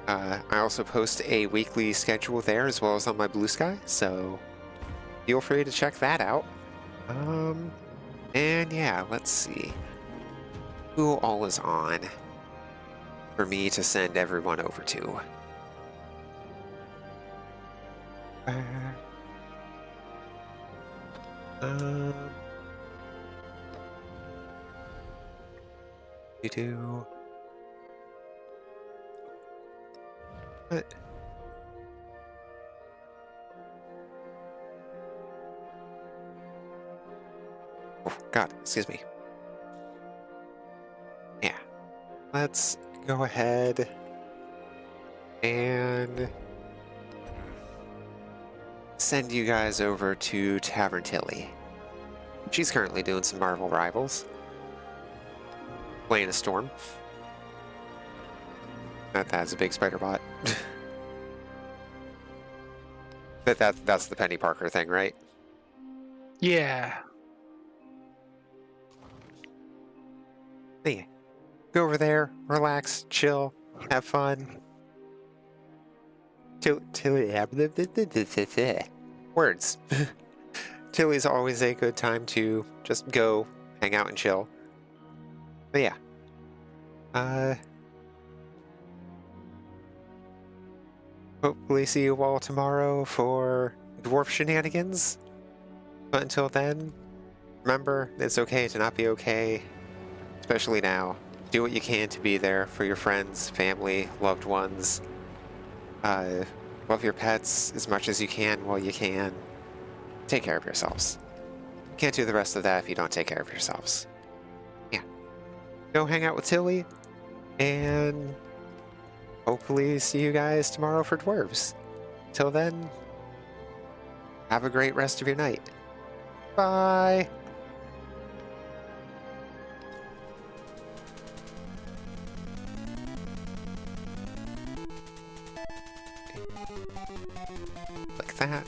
I also post a weekly schedule there as well as on my Blue Sky, so feel free to check that out. And yeah, let's see. Who all is on for me to send everyone over to? You do. What? Oh, God, excuse me. Yeah. Let's go ahead and send you guys over to Tavern Tilly. She's currently doing some Marvel Rivals. Playing a storm. That's a big spider bot. That's the Penny Parker thing, right? Yeah. Yeah. Go over there, relax, chill, have fun. Words. Tilly's always a good time to just go, hang out and chill. But yeah. Hopefully see you all tomorrow for dwarf shenanigans. But until then, remember, it's okay to not be okay. Especially now. Do what you can to be there for your friends, family, loved ones. Love your pets as much as you can while you can. Take care of yourselves. You can't do the rest of that if you don't take care of yourselves. Yeah. Go hang out with Tilly, and hopefully see you guys tomorrow for dwarves. Till then, have a great rest of your night. Bye! Like that.